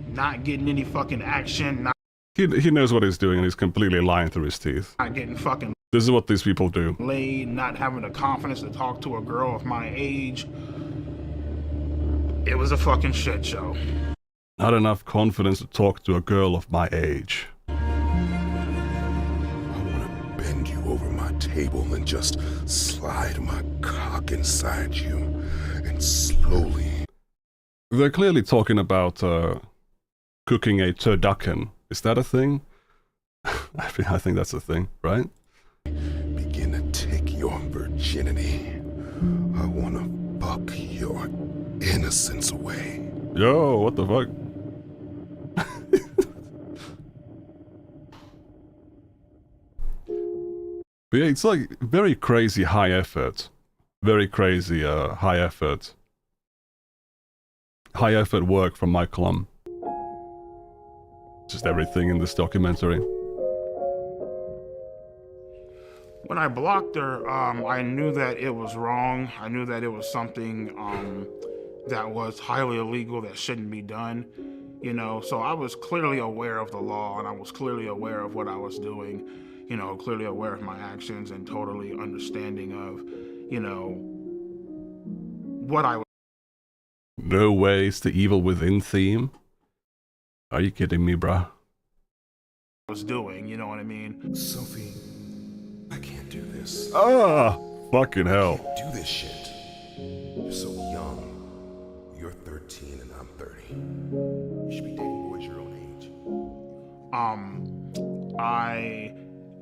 not getting any fucking action, He knows what he's doing and he's completely lying through his teeth. not getting fucking This is what these people do. laid, not having the confidence to talk to a girl of my age. It was a fucking shit show. Not enough confidence to talk to a girl of my age. I want to bend you over my table and just slide my cock inside you and slowly... They're clearly talking about cooking a turducken. Is that a thing? I think that's a thing, right? Begin to take your virginity. I want to fuck your innocence away. Yo, what the fuck? But yeah, it's like very crazy high effort. Very crazy high effort. High effort work from Mike Klum. Just everything in this documentary. When I blocked her, I knew that it was wrong. I knew that it was something that was highly illegal, that shouldn't be done. You know, so I was clearly aware of the law, and I was clearly aware of what I was doing. You know, clearly aware of my actions and totally understanding of, you know, what I No way, it's the evil within theme? Are you kidding me, bruh? was doing, you know what I mean? Sophie, I can't do this. Ah, fucking hell. I can't do this shit. You're so young. You're 13 and I'm 30. You should be dating boys your own age. I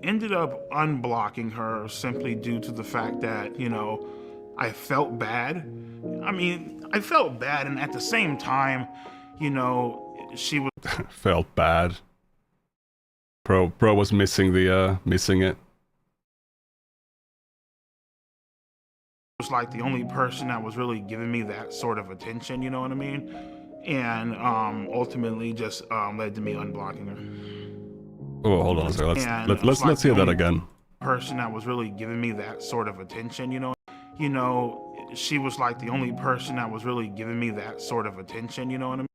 ended up unblocking her simply due to the fact that, you know, I felt bad. I mean, I felt bad, and at the same time, you know, she was... Felt bad. Pro was missing missing it. was like the only person that was really giving me that sort of attention, you know what I mean? And ultimately just led to me unblocking her. Oh, hold on a second. Let's hear that again. Person that was really giving me that sort of attention, you know, she was like the only person that was really giving me that sort of attention, you know what I mean?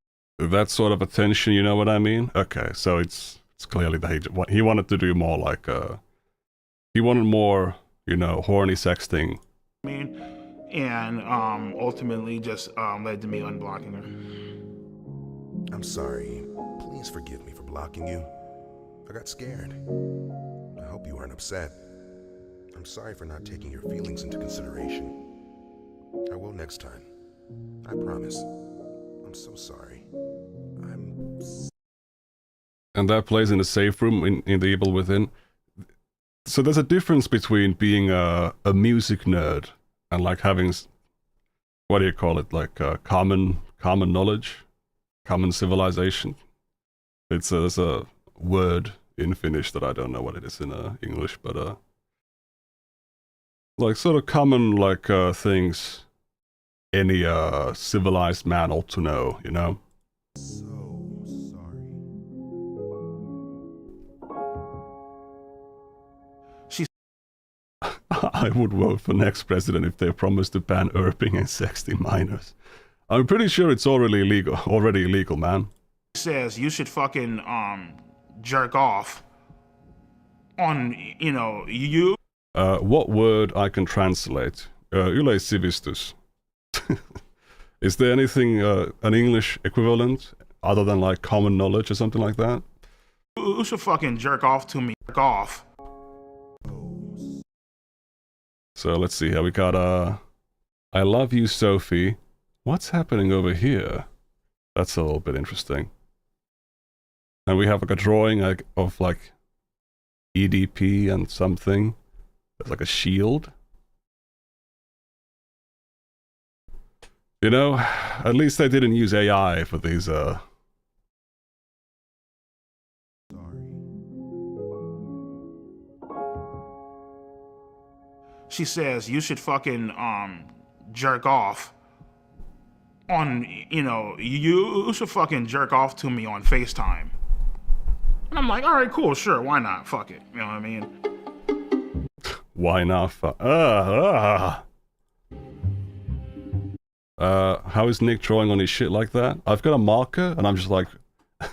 That sort of attention, you know what I mean? Okay, so it's clearly that he wanted to do more like he wanted more, you know, horny sexting. And ultimately just led to me unblocking her. I'm sorry. Please forgive me for blocking you. I got scared. I hope you aren't upset. I'm sorry for not taking your feelings into consideration. I will next time. I promise. I'm so sorry. And that plays in the safe room in The Evil Within. So there's a difference between being a music nerd and like having, what do you call it, like common knowledge, common civilization. There's a word in Finnish that I don't know what it is in English, but like sort of common like things any civilized man ought to know, you know? I would vote for next president if they promised to ban erping and sexting minors. I'm pretty sure it's already illegal, man. Says you should fucking jerk off on, you know, you. What word I can translate? Yleissivistys. Is there anything, an English equivalent other than like common knowledge or something like that? You should fucking jerk off to me. Jerk off. So let's see here. We got I love you, Sophie. What's happening over here? That's a little bit interesting. And we have like a drawing of like EDP and something. There's like a shield. You know, at least they didn't use AI for these, She says, you should fucking, jerk off on, you know, you should fucking jerk off to me on FaceTime. And I'm like, all right, cool, sure, why not? Fuck it. You know what I mean? Why not? How is Nick drawing on his shit like that? I've got a marker, and I'm just like,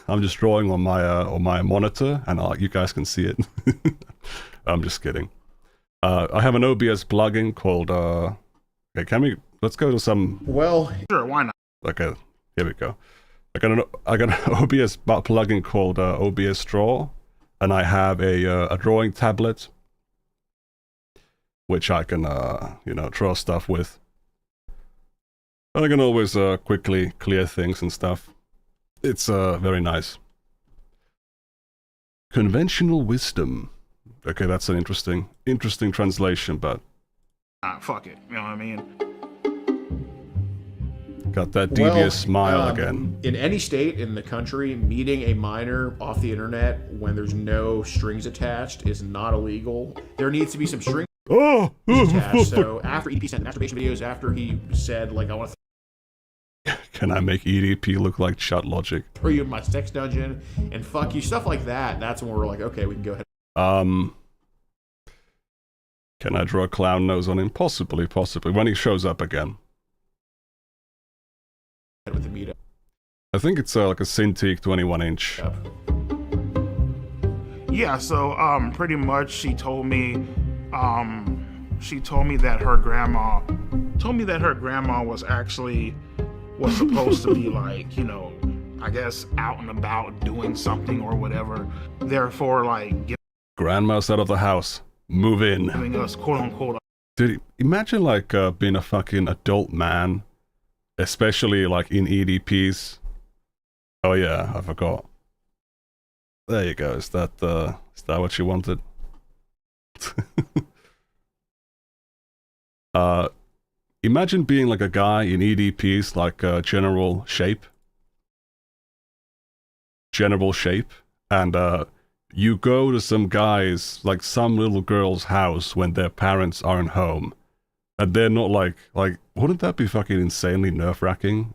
I'm just drawing on my monitor, and you guys can see it. I'm just kidding. I have an OBS plugin called, okay, let's go to some... Well... Sure, why not? Okay, here we go. I got an OBS plugin called OBS Draw, and I have a drawing tablet, which I can, you know, draw stuff with. And I can always quickly clear things and stuff. It's very nice. Conventional wisdom. Okay, that's an interesting translation, but... fuck it, you know what I mean? Got that devious smile again. In any state in the country, meeting a minor off the internet when there's no strings attached is not illegal. There needs to be some strings attached. So after EDP sent the masturbation videos, after he said, like, I want to... Can I make EDP look like Shut Logic? Throw you in my sex dungeon and fuck you, stuff like that. That's when we're like, okay, we can go ahead. Can I draw a clown nose on him? Possibly. When he shows up again. With the meetup. I think it's like a Cintiq 21-inch. Yeah, so pretty much she told me that her grandma was supposed to be like, you know, I guess out and about doing something or whatever. Therefore, like, grandma's out of the house. Move in. Giving us quote unquote. Dude, imagine like being a fucking adult man, especially like in EDPs. Oh yeah, I forgot. There you go. Is that what you wanted? Imagine being like a guy in EDPs, like general shape, and you go to some guy's, like some little girl's house when their parents aren't home, and they're not like, wouldn't that be fucking insanely nerve-wracking?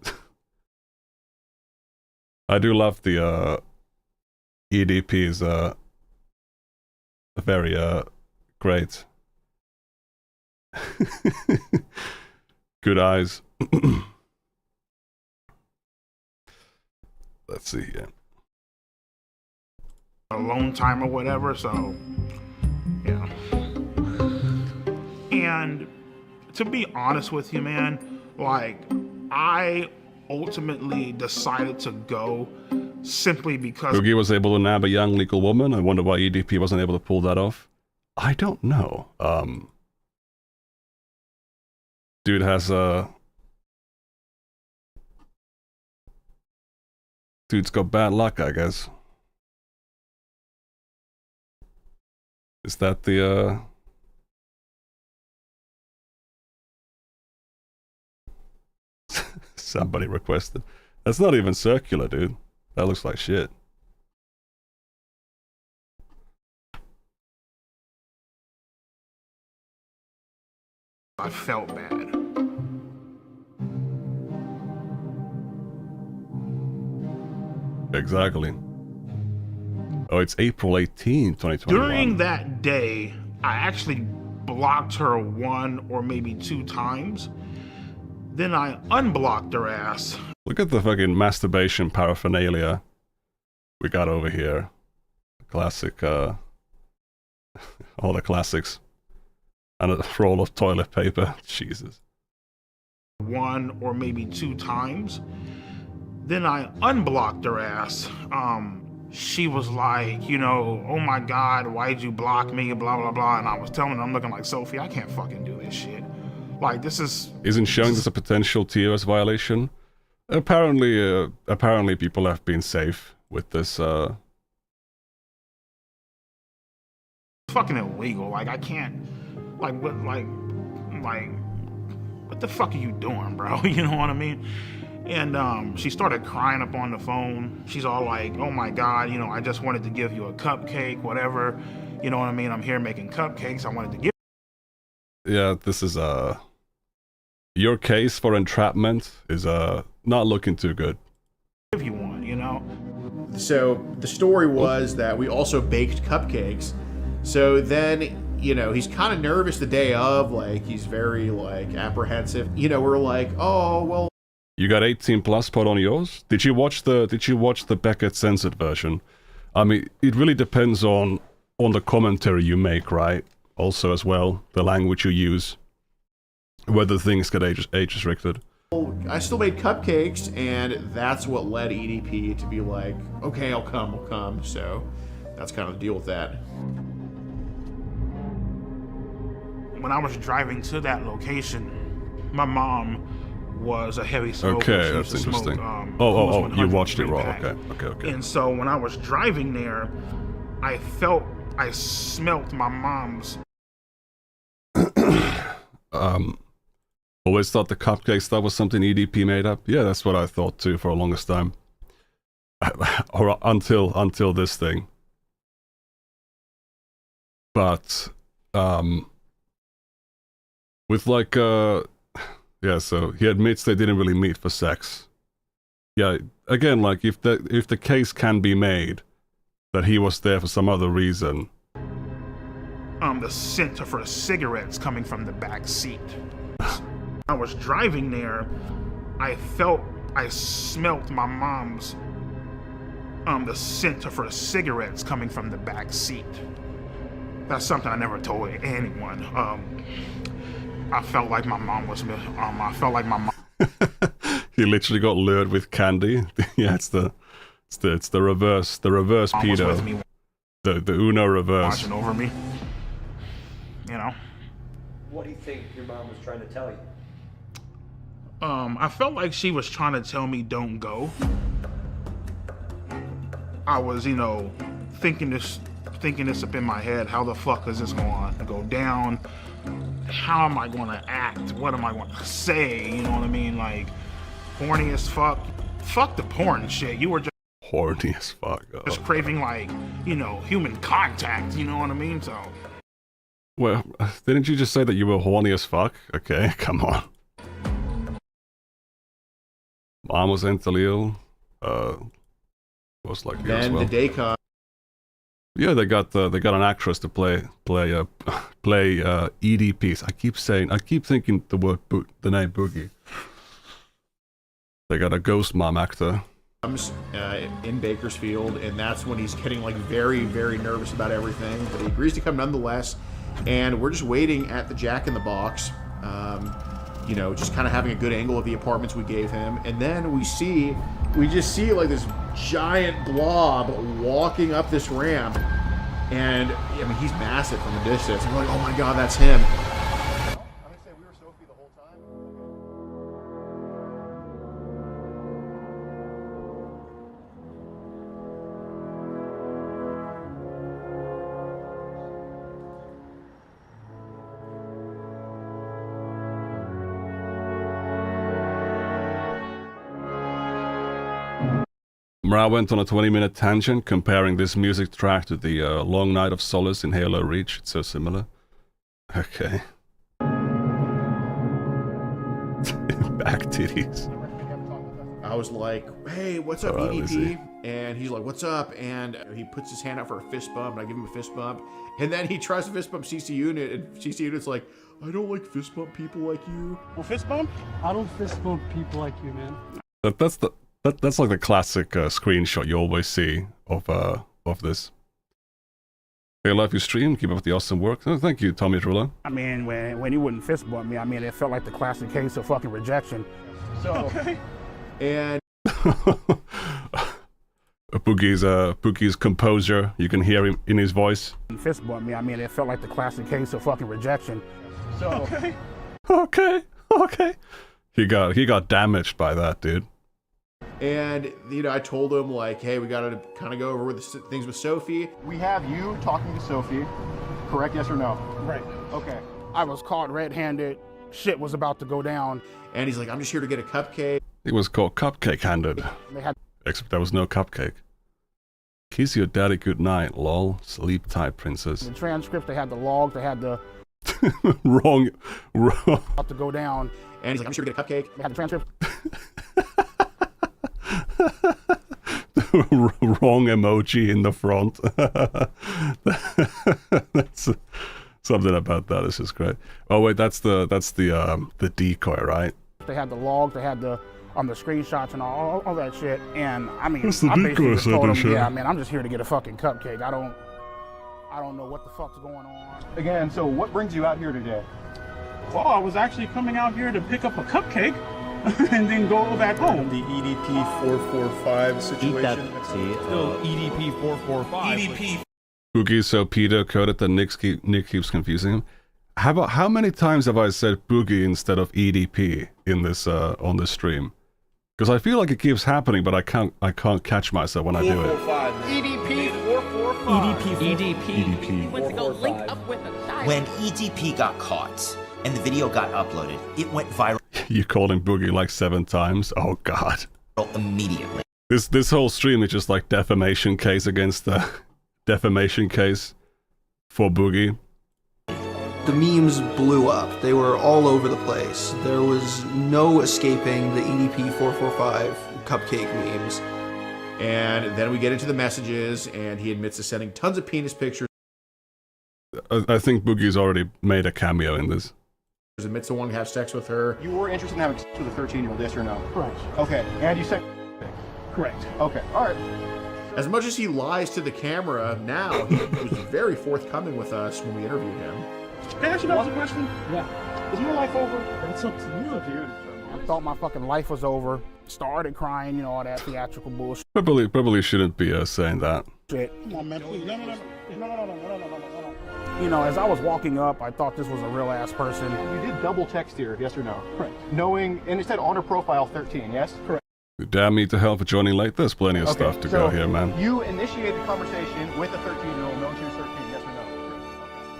I do love the EDPs, very great. Good eyes. Let's see here. Alone time or whatever, so yeah. And to be honest with you, man, like, I ultimately decided to go simply because Boogie was able to nab a young legal woman. I wonder why EDP wasn't able to pull that off. I don't know. Dude has dude's got bad luck, I guess. Is that the somebody requested? That's not even circular, dude. That looks like shit. I felt bad. Exactly. Oh, it's April 18th, 2021. During that day, I actually blocked her 1 or maybe 2 times. Then I unblocked her ass. Look at the fucking masturbation paraphernalia we got over here. Classic, all the classics. And a roll of toilet paper. Jesus. 1 or maybe 2 times. Then I unblocked her ass. She was like, you know, oh my God, why'd you block me? Blah, blah, blah. And I was telling her, I'm looking like, Sophie, I can't fucking do this shit. Like, this is... Isn't showing this a potential TOS violation? Apparently people have been safe with this, fucking illegal. Like, I can't... Like, what the fuck are you doing, bro? You know what I mean? And she started crying up on the phone. She's all like, oh my God, you know, I just wanted to give you a cupcake, whatever. You know what I mean? I'm here making cupcakes. I wanted to give... Yeah, this is, your case for entrapment is, not looking too good. Give you one, you know? So the story was that we also baked cupcakes. So then, you know, he's kind of nervous the day of, like, he's very, like, apprehensive. You know, we're like, oh, well... You got 18 plus put on yours? Did you watch the Beckett censored version? I mean, it really depends on the commentary you make, right? Also as well, the language you use. Whether things get age restricted. I still made cupcakes, and that's what led EDP to be like, okay, I'll come. So that's kind of the deal with that. When I was driving to that location, my mom was a heavy smoker. Okay, She used that's to smoke, interesting. You watched it raw. pack. Okay. And so when I was driving there, I smelt my mom's. Always thought the cupcakes, that was something EDP made up. Yeah, that's what I thought too for the longest time. Or until this thing. But with like yeah, so he admits they didn't really meet for sex. Yeah, again, like if the case can be made that he was there for some other reason. The scent for cigarettes coming from the back seat. I was driving there, I smelt my mom's, the scent for cigarettes coming from the back seat. That's something I never told anyone. I felt like my mom was, He literally got lured with candy. Yeah, it's the reverse pedo. The Uno reverse. Watching over me. You know? What do you think your mom was trying to tell you? I felt like she was trying to tell me don't go. I was, you know, thinking this up in my head. How the fuck is this going to go down? How am I going to act? What am I going to say? You know what I mean? Like, horny as fuck. Fuck the porn shit. You were just horny as fuck. Oh, just craving, like, you know, human contact. You know what I mean? So. Well, didn't you just say that you were horny as fuck? Okay, come on. Mom was mentally ill. Was like you as Then well. the day comes. Yeah, they got an actress to play EDPs. I keep thinking the name Boogie. They got a ghost mom actor. Comes in Bakersfield, and that's when he's getting like very, very nervous about everything. But he agrees to come nonetheless, and we're just waiting at the Jack in the Box. You know, just kind of having a good angle of the apartments we gave him, and then we just see like this giant blob walking up this ramp, and I mean he's massive from a distance. And we're like, oh my god, that's him. Mra went on a 20-minute tangent comparing this music track to the Long Night of Solace in Halo Reach. It's so similar. Okay. Back titties. I was like, hey, what's up, All right, EDP? And he's like, what's up? And he puts his hand out for a fist bump, and I give him a fist bump. And then he tries to fist bump CC Unit, and CC Unit's like, I don't like fist bump people like you. Well, fist bump? I don't fist bump people like you, man. That's like the classic screenshot you always see of this. Hey, love your stream. Keep up the awesome work. Oh, thank you, Tommy Drula. I mean, when he wouldn't fist bump me, I mean, it felt like the classic case of fucking rejection. So, okay. And Pookie's composure. You can hear him in his voice. Fist bump me, I mean, it felt like the classic case of fucking rejection. So, okay. Okay. He got damaged by that, dude. And, I told him, like, hey, we got to kind of go over with things with Sophie. We have you talking to Sophie, correct? Yes or no? Right. Okay. I was caught red-handed. Shit was about to go down. And he's like, I'm just here to get a cupcake. He was called cupcake-handed. Except there was no cupcake. Kiss your daddy goodnight, lol. Sleep tight, princess. The transcript, they had the log, they had the... wrong. About to go down. And he's like, I'm just here to get a cupcake. They had the transcript. Wrong emoji in the front. That's something about that is just great. Oh wait, that's the decoy, right? They had the log, they had the screenshots and all that shit. And I mean, What's the I basically decoy just told them, shit? yeah, man, I'm just here to get a fucking cupcake. I don't know what the fuck's going on. Again, so what brings you out here today? Well, I was actually coming out here to pick up a cupcake and then go back home. The EDP445 situation. Still EDP445. EDP. Boogie's so pedo coded that Nick keeps confusing him. How many times have I said Boogie instead of EDP in this on this stream? Because I feel like it keeps happening, but I can't catch myself when I do it. EDP. Went to go link up with a diet. When EDP got caught and the video got uploaded, it went viral. You called him Boogie like 7 times. Oh god. Immediately. This whole stream is just like defamation case against the defamation case for Boogie. The memes blew up. They were all over the place. There was no escaping the EDP445 cupcake memes. And then we get into the messages, and he admits to sending tons of penis pictures. I think Boogie's already made a cameo in this. He admits to wanting to have sex with her. You were interested in having sex with a 13-year-old, yes or no? Correct. Okay, and you said... Correct. Okay, all right. As much as he lies to the camera, now he was very forthcoming with us when we interviewed him. Can I ask you guys a question? Yeah. Is your life over? It's up to you. I thought my fucking life was over. Started crying, all that theatrical bullshit. Probably shouldn't be saying that. Come on, man, please. No. As I was walking up, I thought this was a real ass person. You did double text here, yes or no? Correct. Knowing, and it said on her profile 13, yes? Correct. Damn me to hell for joining late. There's plenty of stuff to go here, man. You initiated the conversation with a 13-year-old, knowing she was 13, yes or no?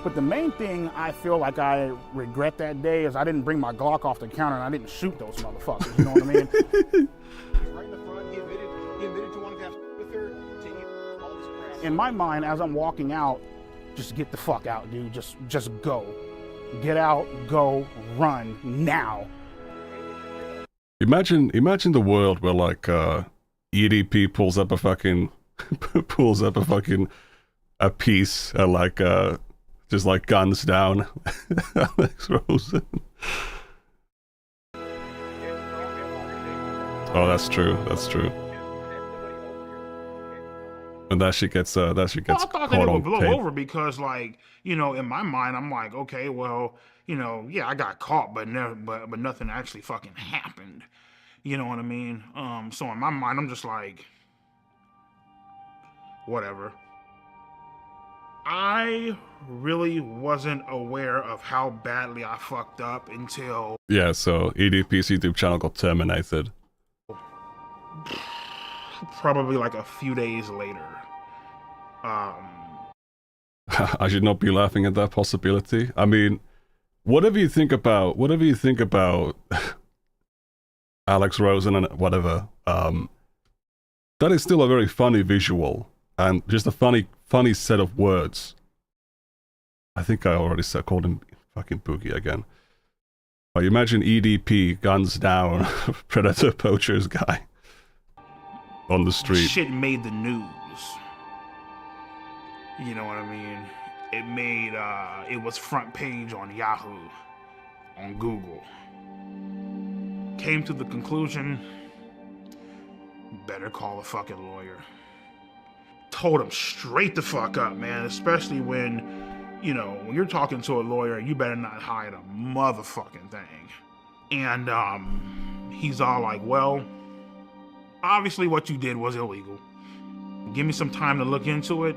But the main thing I feel like I regret that day is I didn't bring my Glock off the counter and I didn't shoot those motherfuckers, you know what I mean? Right in the front, he admitted to wanting to have with her, to all this crap. In my mind, as I'm walking out, just get the fuck out, dude. Just go. Get out, go, run, now. Imagine the world where like EDP pulls up a piece and like just like guns down Alex Rosen. Oh, that's true. And that shit gets I thought caught that it on would blow tape. over because, like, in my mind, I'm like, okay, well, yeah, I got caught, but nothing actually fucking happened. You know what I mean? So in my mind, I'm just like, whatever. I really wasn't aware of how badly I fucked up until... Yeah, so EDP's YouTube channel got terminated. Probably like a few days later. I should not be laughing at that possibility. I mean, whatever you think about Alex Rosen and whatever, that is still a very funny visual and just a funny set of words. I think I already called him fucking Boogie again. But imagine EDP, guns down, predator poachers guy on the street. Shit made the news. You know what I mean? It was front page on Yahoo, on Google. Came to the conclusion, better call a fucking lawyer. Told him straight the fuck up, man, especially when, when you're talking to a lawyer, you better not hide a motherfucking thing. And he's all like, well, obviously what you did was illegal. Give me some time to look into it.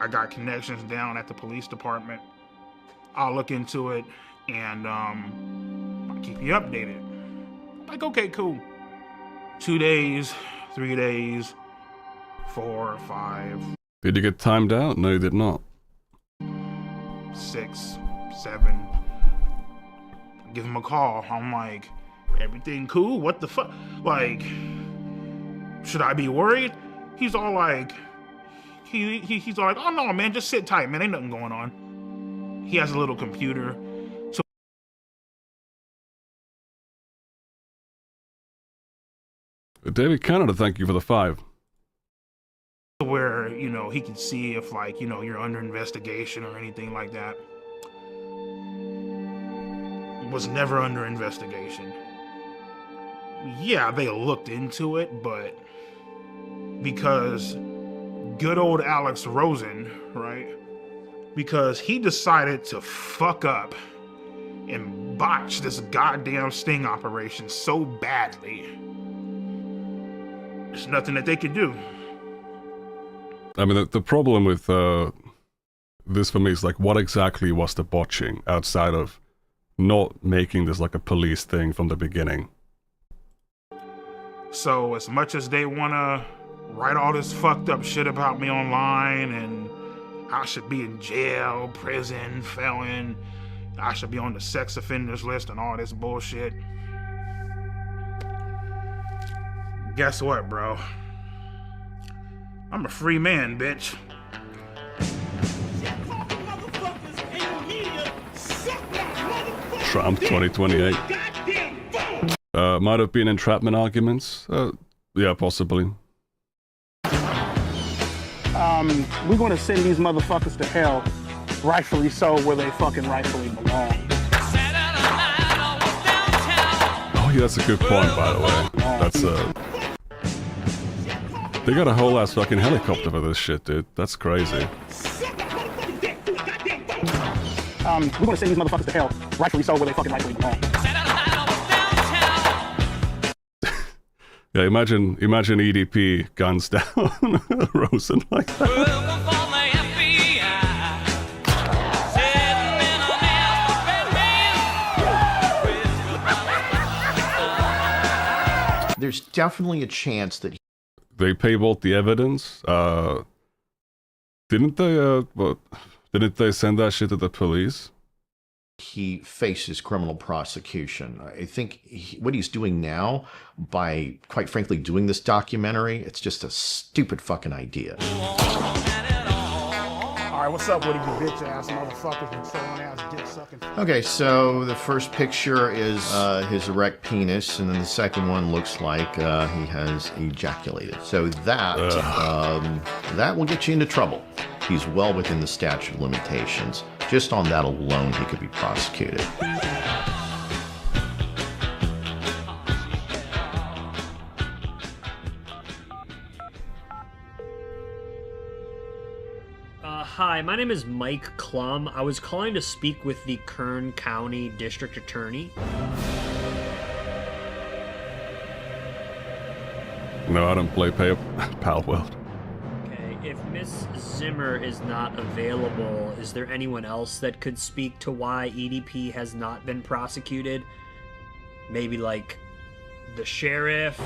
I got connections down at the police department. I'll look into it and I'll keep you updated. Like, okay, cool. 2 days, 3 days, 4, 5. Did you get timed out? No, you did not. 6, 7. Give him a call. I'm like, everything cool? What the fuck? Like, should I be worried? He's all like, he's all like, oh no, man, just sit tight, man. Ain't nothing going on. He has a little computer. So David Canada, thank you for the 5. where, you know, he can see if, like, you know, you're under investigation or anything like that. Was never under investigation. Yeah, they looked into it, but because good old Alex Rosen, right? Because he decided to fuck up and botch this goddamn sting operation so badly. There's nothing that they could do. I mean, the problem with this for me is like, what exactly was the botching outside of not making this like a police thing from the beginning? So as much as they want to write all this fucked up shit about me online and I should be in jail, prison, felon, I should be on the sex offenders list and all this bullshit. Guess what, bro? I'm a free man, bitch. Trump 2028. Might have been entrapment arguments. Yeah, possibly. We're gonna send these motherfuckers to hell, rightfully so, where they fucking rightfully belong. Oh yeah, that's a good point, by the way. That's they got a whole ass fucking helicopter for this shit, dude. That's crazy. We're gonna send these motherfuckers to hell, rightfully so, where they fucking rightfully belong. Yeah, imagine EDP guns down Rosen like that. There's definitely a chance that they paywalled the evidence. Didn't they send that shit to the police? he faces criminal prosecution. I think what he's doing now, by quite frankly doing this documentary, it's just a stupid fucking idea. All right, what's up with you bitch ass motherfuckers and trolling ass dick sucking? Okay, so the first picture is his erect penis, and then the second one looks like he has ejaculated. So that that will get you into trouble. He's well within the statute of limitations. Just on that alone, he could be prosecuted. Hi, my name is Mike Klum. I was calling to speak with the Kern County District Attorney. No, I don't play Pal World. Okay, if Miss Zimmer is not available, is there anyone else that could speak to why EDP has not been prosecuted? Maybe like the sheriff?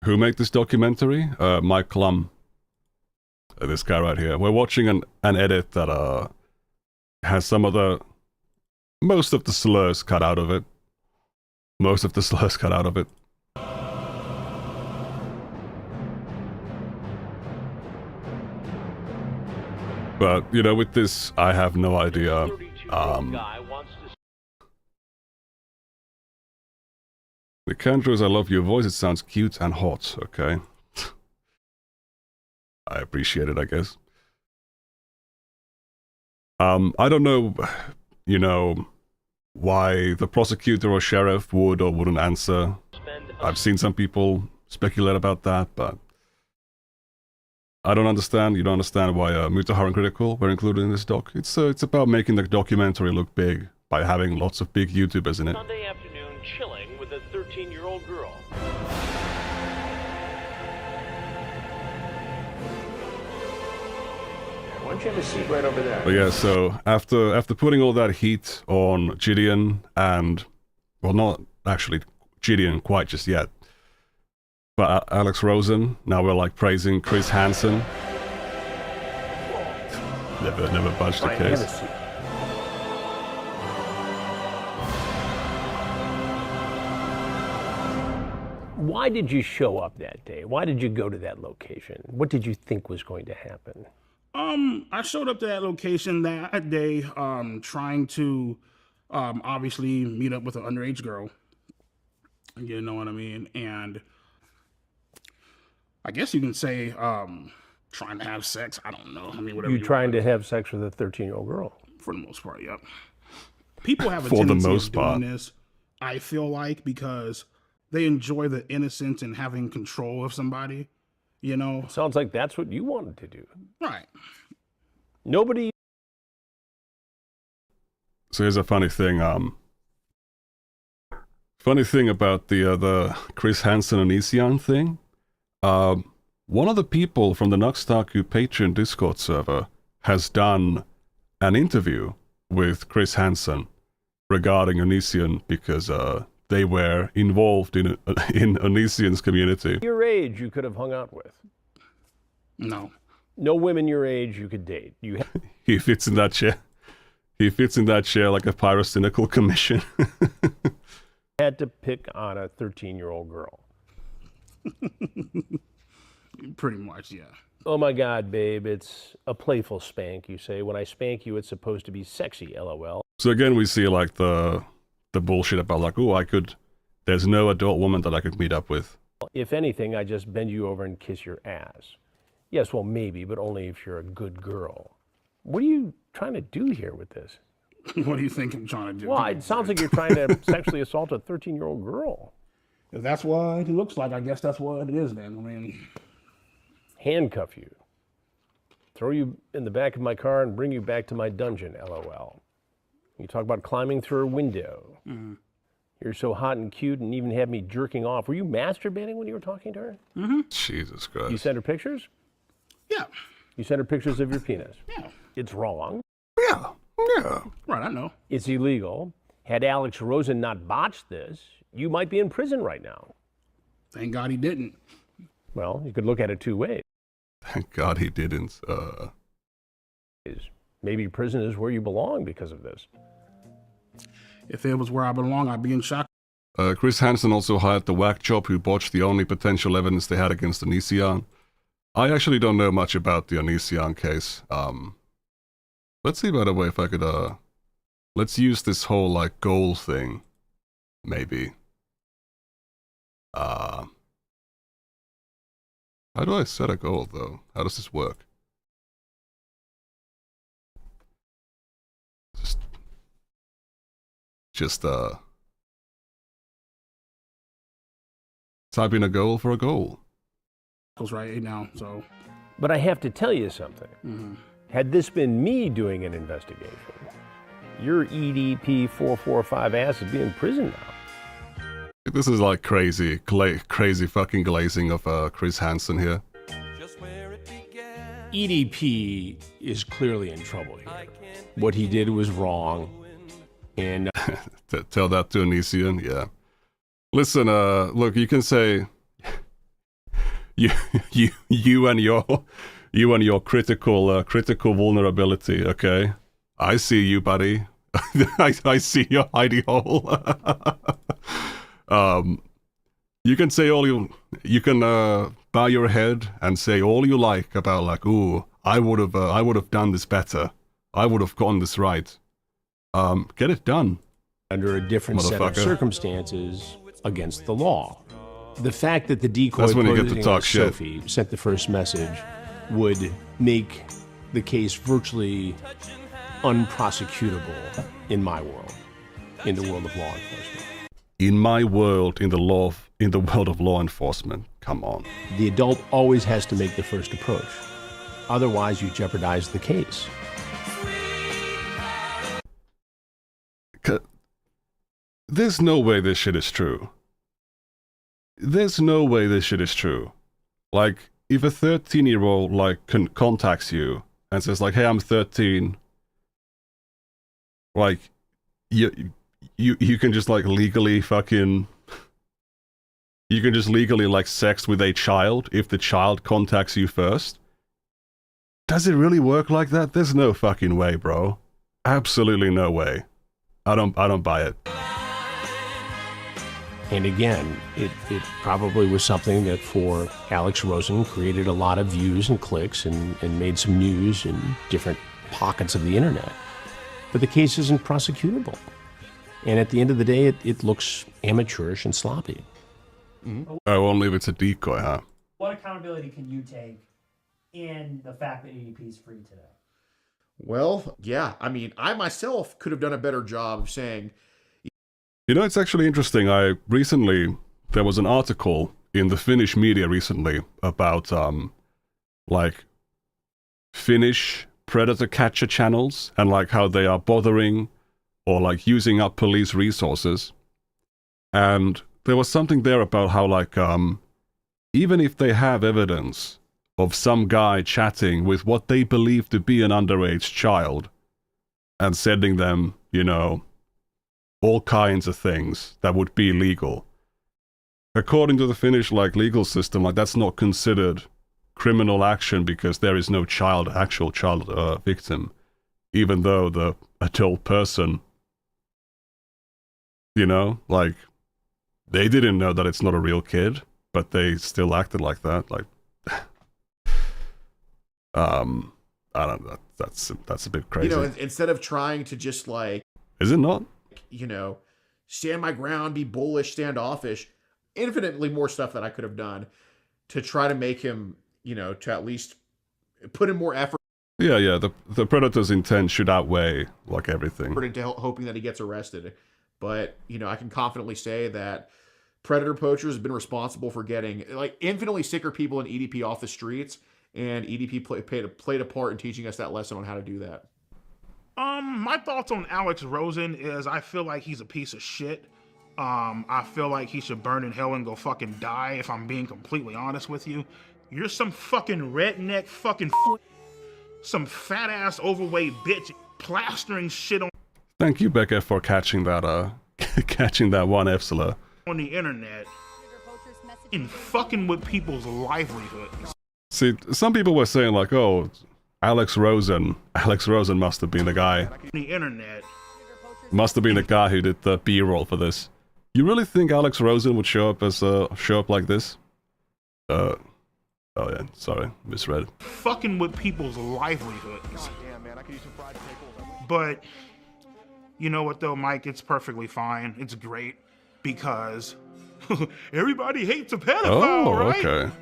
Who made this documentary? Mike Klum. This guy right here. We're watching an edit that has some of the... most of the slurs cut out of it. Most of the slurs cut out of it. But, you know, with this, I have no idea. Nicandros, I love your voice. It sounds cute and hot. Okay. I appreciate it, I guess. I don't know, you know, why the prosecutor or sheriff would or wouldn't answer. I've seen some people speculate about that, but I don't understand. You don't understand why Mutahar and Critical were included in this doc. It's about making the documentary look big by having lots of big YouTubers in it. Sunday afternoon chilling with a 13-year-old girl. Why don't you have a seat right over there? But yeah, so after putting all that heat on Gideon and, well, not actually Gideon quite just yet, but Alex Rosen, now we're like praising Chris Hansen. Never budged the Fine, have a case. seat. Why did you show up that day? Why did you go to that location? What did you think was going to happen? I showed up to that location that day, trying to, obviously meet up with an underage girl. You know what I mean? And I guess you can say, trying to have sex. I don't know. I mean, whatever. You trying to have sex with a 13-year-old girl? For the most part, yep. People have a For the tendency most of doing part. this, I feel like, because they enjoy the innocence and having control of somebody, you know? Sounds like that's what you wanted to do. Right. Nobody. So here's a funny thing. Funny thing about the Chris Hansen and Isian thing. One of the people from the Nuxtaku Patreon Discord server has done an interview with Chris Hansen regarding Onision because they were involved in Onision's community. Your age you could have hung out with. No. No women your age you could date. You He fits in that chair. He fits in that chair like a pyrocynical commission. had to pick on a 13-year-old girl. Pretty much, yeah. Oh my God, babe, it's a playful spank, you say. When I spank you, it's supposed to be sexy, LOL. So again, we see like the bullshit about like, oh, there's no adult woman that I could meet up with. If anything, I just bend you over and kiss your ass. Yes, well, maybe, but only if you're a good girl. What are you trying to do here with this? What do you think I'm trying to do? Well, it sounds like you're trying to sexually assault a 13-year-old girl. If that's what it looks like, I guess that's what it is then. I mean, handcuff you, throw you in the back of my car and bring you back to my dungeon, LOL. You talk about climbing through a window. Mm-hmm. You're so hot and cute and even had me jerking off. Were you masturbating when you were talking to her? Mm-hmm. Jesus Christ. You sent her pictures? Yeah. You sent her pictures of your penis? Yeah. It's wrong. Yeah. Right, I know. It's illegal. Had Alex Rosen not botched this, you might be in prison right now. Thank God he didn't. Well, you could look at it two ways. Thank God he didn't. Maybe prison is where you belong because of this. If it was where I belong, I'd be in shock. Chris Hansen also hired the whack job who botched the only potential evidence they had against Onision. I actually don't know much about the Onision case. Let's see, by the way, if I could, let's use this whole, like, goal thing, maybe. How do I set a goal, though? How does this work? Just type in a goal for a goal. Goes right now, so. But I have to tell you something. Mm-hmm. Had this been me doing an investigation, your EDP445 ass would be in prison now. This is like crazy fucking glazing of Chris Hansen here. EDP is clearly in trouble here. What he did was wrong. And tell that to Onision, yeah. Listen, look, you can say you and your critical vulnerability, okay? I see you, buddy. I see your hidey hole. You can say you can bow your head and say all you like about like, ooh, I would have done this better. I would have gotten this right. Get it done. Under a different set of circumstances against the law. The fact that the decoy That's when you get to talk Sophie sent the first message would make the case virtually unprosecutable in my world, in the world of law enforcement. In my world, in the world of law enforcement, come on. The adult always has to make the first approach. Otherwise, you jeopardize the case. There's no way this shit is true. There's no way this shit is true. Like, if a 13-year-old, like, contacts you and says like, "Hey, I'm 13," like you can just like legally fucking, you can just legally like sex with a child if the child contacts you first. Does it really work like that? There's no fucking way, bro. Absolutely no way. I don't buy it. And again, it probably was something that for Alex Rosen created a lot of views and clicks and made some news in different pockets of the internet. But the case isn't prosecutable. And at the end of the day, it looks amateurish and sloppy. Oh, only if it's a decoy, huh? What accountability can you take in the fact that EDP is free today? Well, yeah. I mean, I myself could have done a better job of saying... You know, it's actually interesting. There was an article in the Finnish media recently about, like, Finnish predator catcher channels and, like, how they are bothering or, like, using up police resources. And there was something there about how, like, even if they have evidence of some guy chatting with what they believe to be an underage child and sending them, you know, all kinds of things that would be legal. According to the Finnish like legal system, like that's not considered criminal action because there is no actual child victim, even though the adult person, you know, like they didn't know that it's not a real kid, but they still acted like that. Like, I don't know. That's a bit crazy. You know, instead of trying to just like, is it not? You know, stand my ground, be bullish, standoffish, infinitely more stuff that I could have done to try to make him, you know, to at least put in more effort. Yeah. The predator's intent should outweigh like everything. Into hoping that he gets arrested. But, you know, I can confidently say that predator poachers have been responsible for getting like infinitely sicker people in EDP off the streets, and EDP played a part in teaching us that lesson on how to do that. My thoughts on Alex Rosen is I feel like he's a piece of shit. I feel like he should burn in hell and go fucking die, if I'm being completely honest with you. You're some fucking redneck fucking some fat ass overweight bitch plastering shit Thank you, Becca, for catching that catching that one Epsilon on the internet and fucking with people's livelihoods. See, some people were saying like, oh, Alex Rosen must have been the guy. The internet must have been the guy who did the B-roll for this. You really think Alex Rosen would show up like this? Oh yeah, sorry, misread. Fucking with people's livelihoods. But you know what though, Mike? It's perfectly fine. It's great because everybody hates a pedophile, right? Okay.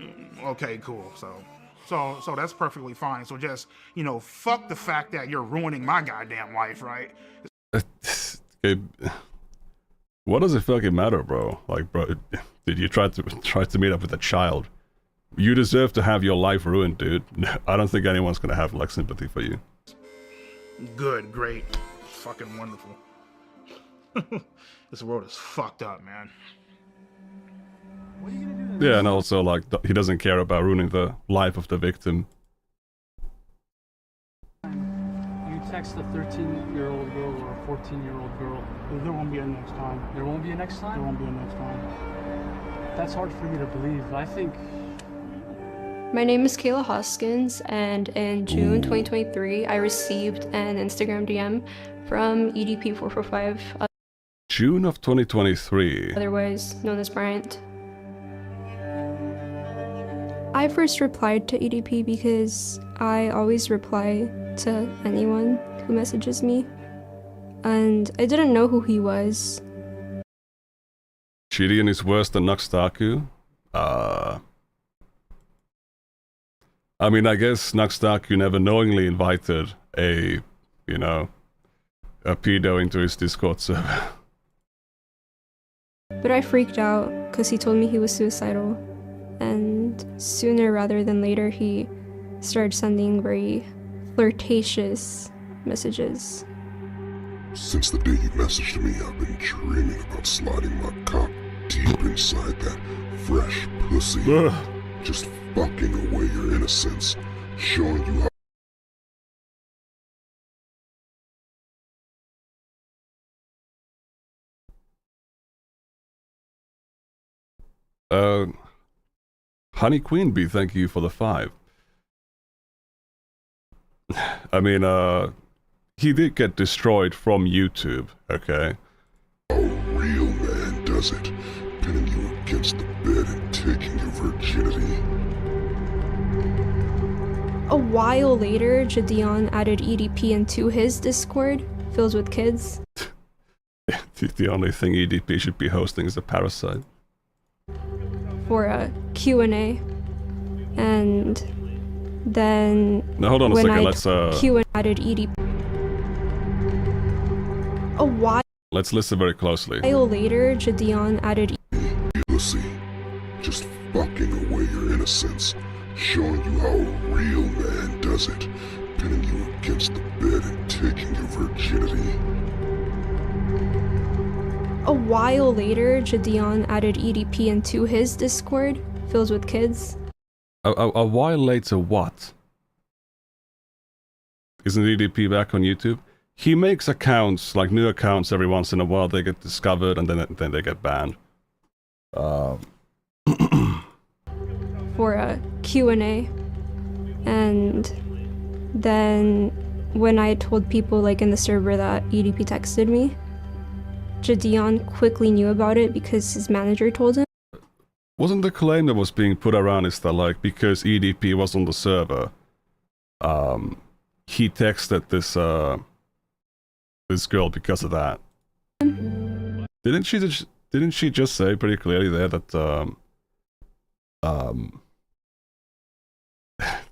Okay, cool. So that's perfectly fine. So just, you know, fuck the fact that you're ruining my goddamn life, right? What does it fucking matter, bro? Like, bro, did you try to meet up with a child? You deserve to have your life ruined, dude. I don't think anyone's gonna have like sympathy for you. Good, great, fucking wonderful. This world is fucked up, man. Yeah, and also like he doesn't care about ruining the life of the victim. You text a 13-year-old girl or a 14-year-old girl. There won't be a next time. There won't be a next time? There won't be a next time. That's hard for me to believe. I think... My name is Kayla Hoskins, and in June 2023, I received an Instagram DM from EDP445. June of 2023. Otherwise known as Bryant. I first replied to EDP because I always reply to anyone who messages me, and I didn't know who he was. Chidian is worse than Nuxtaku? I mean, I guess Nuxtaku never knowingly invited a pedo into his Discord server. But I freaked out because he told me he was suicidal. And sooner rather than later, he started sending very flirtatious messages. Since the day you messaged me, I've been dreaming about sliding my cock deep inside that fresh pussy. Just fucking away your innocence, showing you how Honey Queen Bee, thank you for the 5. I mean, he did get destroyed from YouTube, okay? A real man does it, pinning you against the bed and taking your virginity. A while later, Jadeon added EDP into his Discord, filled with kids. The only thing EDP should be hosting is a Parasite. For a Q&A. And then Now hold on a when second, I let's Q&A added EDP. A while let's listen very closely. later, Jadeon added Pussy, just fucking away your innocence, showing you how a real man does it, pinning you against the bed and taking your virginity. A while later, Jadeon added EDP into his Discord, filled with kids. A while later, what? Isn't EDP back on YouTube? He makes accounts, like new accounts, every once in a while. They get discovered and then they get banned. For a Q&A. And then when I told people like in the server that EDP texted me, Jadeon quickly knew about it because his manager told him. Wasn't the claim that was being put around is that like because EDP was on the server, he texted this this girl because of that? Didn't she just say pretty clearly there that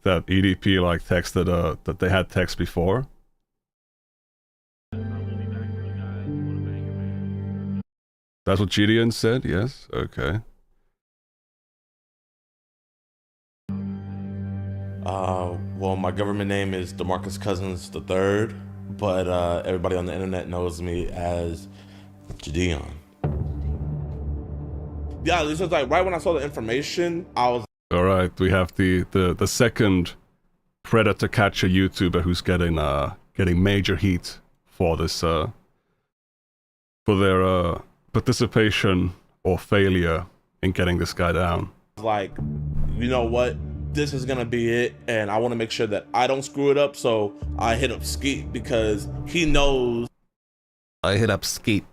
that EDP like texted that they had text before? That's what Gideon said, yes? Okay. Well, my government name is DeMarcus Cousins III, but everybody on the internet knows me as Jadeon. Yeah, this was like right when I saw the information, I was... Alright, we have the second predator catcher YouTuber who's getting major heat for this for their participation or failure in getting this guy down. Like, you know what? This is gonna be it, and I want to make sure that I don't screw it up, so I hit up Skeet because he knows. I hit up Skeet.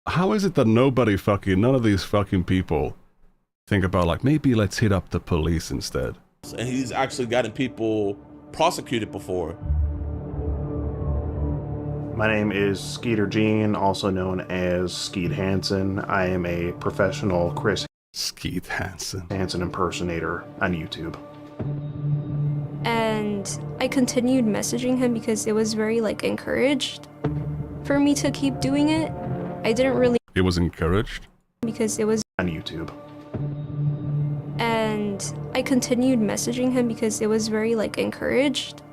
How is it that none of these fucking people think about like, maybe let's hit up the police instead? And he's actually gotten people prosecuted before. My name is Skeeter Gene, also known as Skeet Hansen. I am a professional Chris Skeet Hansen impersonator on YouTube. And I continued messaging him because it was very like encouraged for me to keep doing it. I didn't really... It was encouraged? Because it was... On YouTube. And I continued messaging him because it was very like encouraged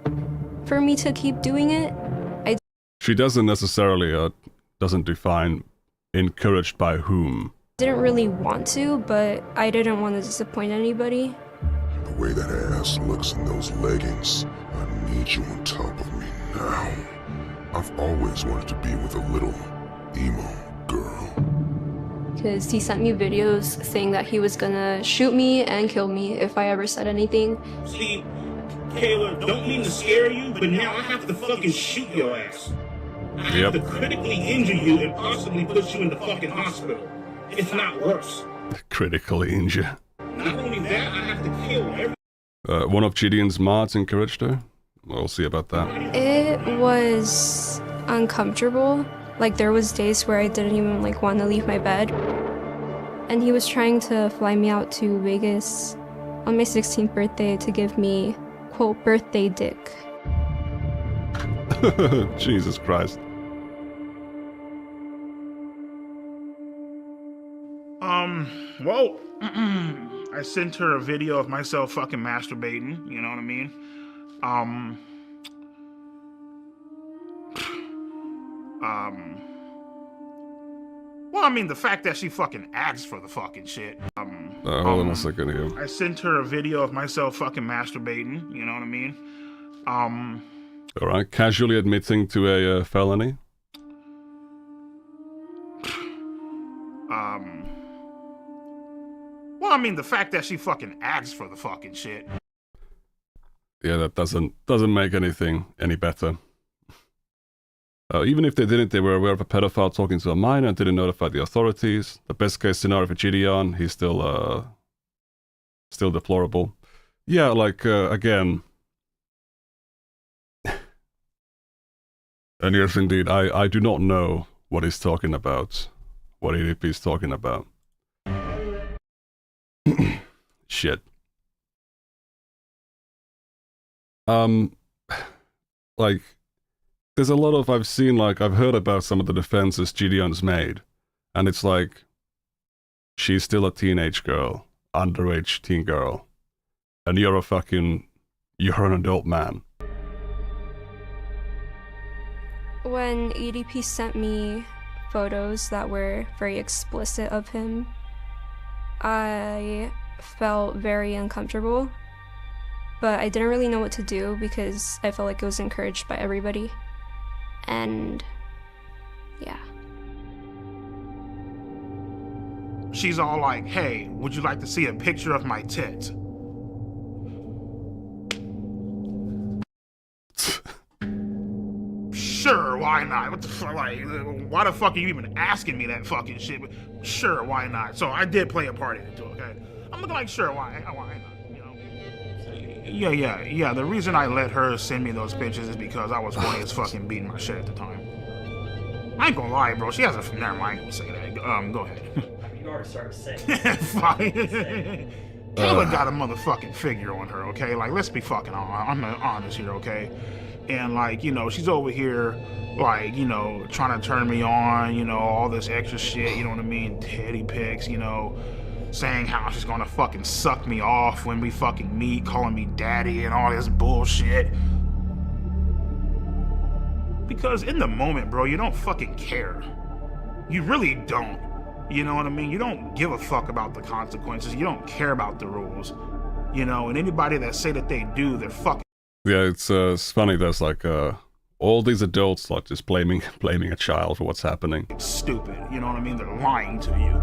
for me to keep doing it. She doesn't necessarily, doesn't define encouraged by whom. Didn't really want to, but I didn't want to disappoint anybody. The way that ass looks in those leggings, I need you on top of me now. I've always wanted to be with a little emo girl. Because he sent me videos saying that he was gonna shoot me and kill me if I ever said anything. See, Kayla, don't mean to scare you, but now I have to fucking shoot your ass. I have to critically injure you and possibly put you in the fucking hospital. If not worse. Critically injure. Not only that, I have to kill every... One of Gideon's mods encouraged her? We'll see about that. It was uncomfortable. Like there was days where I didn't even like want to leave my bed. And he was trying to fly me out to Vegas on my 16th birthday to give me, quote, birthday dick. Jesus Christ. Well, I sent her a video of myself fucking masturbating, you know what I mean? Well, I mean, the fact that she fucking asked for the fucking shit. Hold on a second here. I sent her a video of myself fucking masturbating, you know what I mean? Alright, casually admitting to a felony? Well, I mean, the fact that she fucking asked for the fucking shit. Yeah, that doesn't make anything any better. Even if they didn't, they were aware of a pedophile talking to a minor and didn't notify the authorities. The best case scenario for Gideon, he's still deplorable. Yeah, like, again. And yes, indeed, I do not know what he's talking about. What EDP is talking about. Shit. Like, there's a lot of, I've heard about some of the defenses Gideon's made, and it's like, she's still a teenage girl, underage teen girl, and you're an adult man. When EDP sent me photos that were very explicit of him, I felt very uncomfortable, but I didn't really know what to do because I felt like it was encouraged by everybody. And yeah. She's all like, hey, would you like to see a picture of my tits? Sure, why not? What the fuck? Like, why the fuck are you even asking me that fucking shit? Sure, why not? So I did play a part in it too, okay? I'm looking like, sure, why not? You know? Yeah. The reason I let her send me those pictures is because I was horny as fucking beating my shit at the time. I ain't gonna lie, bro. She has a. Never mind. I ain't gonna say that. Go ahead. You already started saying. Fine. Kayla got a motherfucking figure on her, okay? Like, let's be fucking honest here, okay? And, like, you know, she's over here, like, you know, trying to turn me on, you know, all this extra shit, you know what I mean? Teddy pics, you know, saying how she's gonna fucking suck me off when we fucking meet, calling me daddy and all this bullshit. Because in the moment, bro, you don't fucking care. You really don't. You know what I mean? You don't give a fuck about the consequences. You don't care about the rules. You know, and anybody that say that they do, they're fucking. Yeah, it's funny. There's like all these adults like just blaming a child for what's happening. Stupid, you know what I mean? They're lying to you.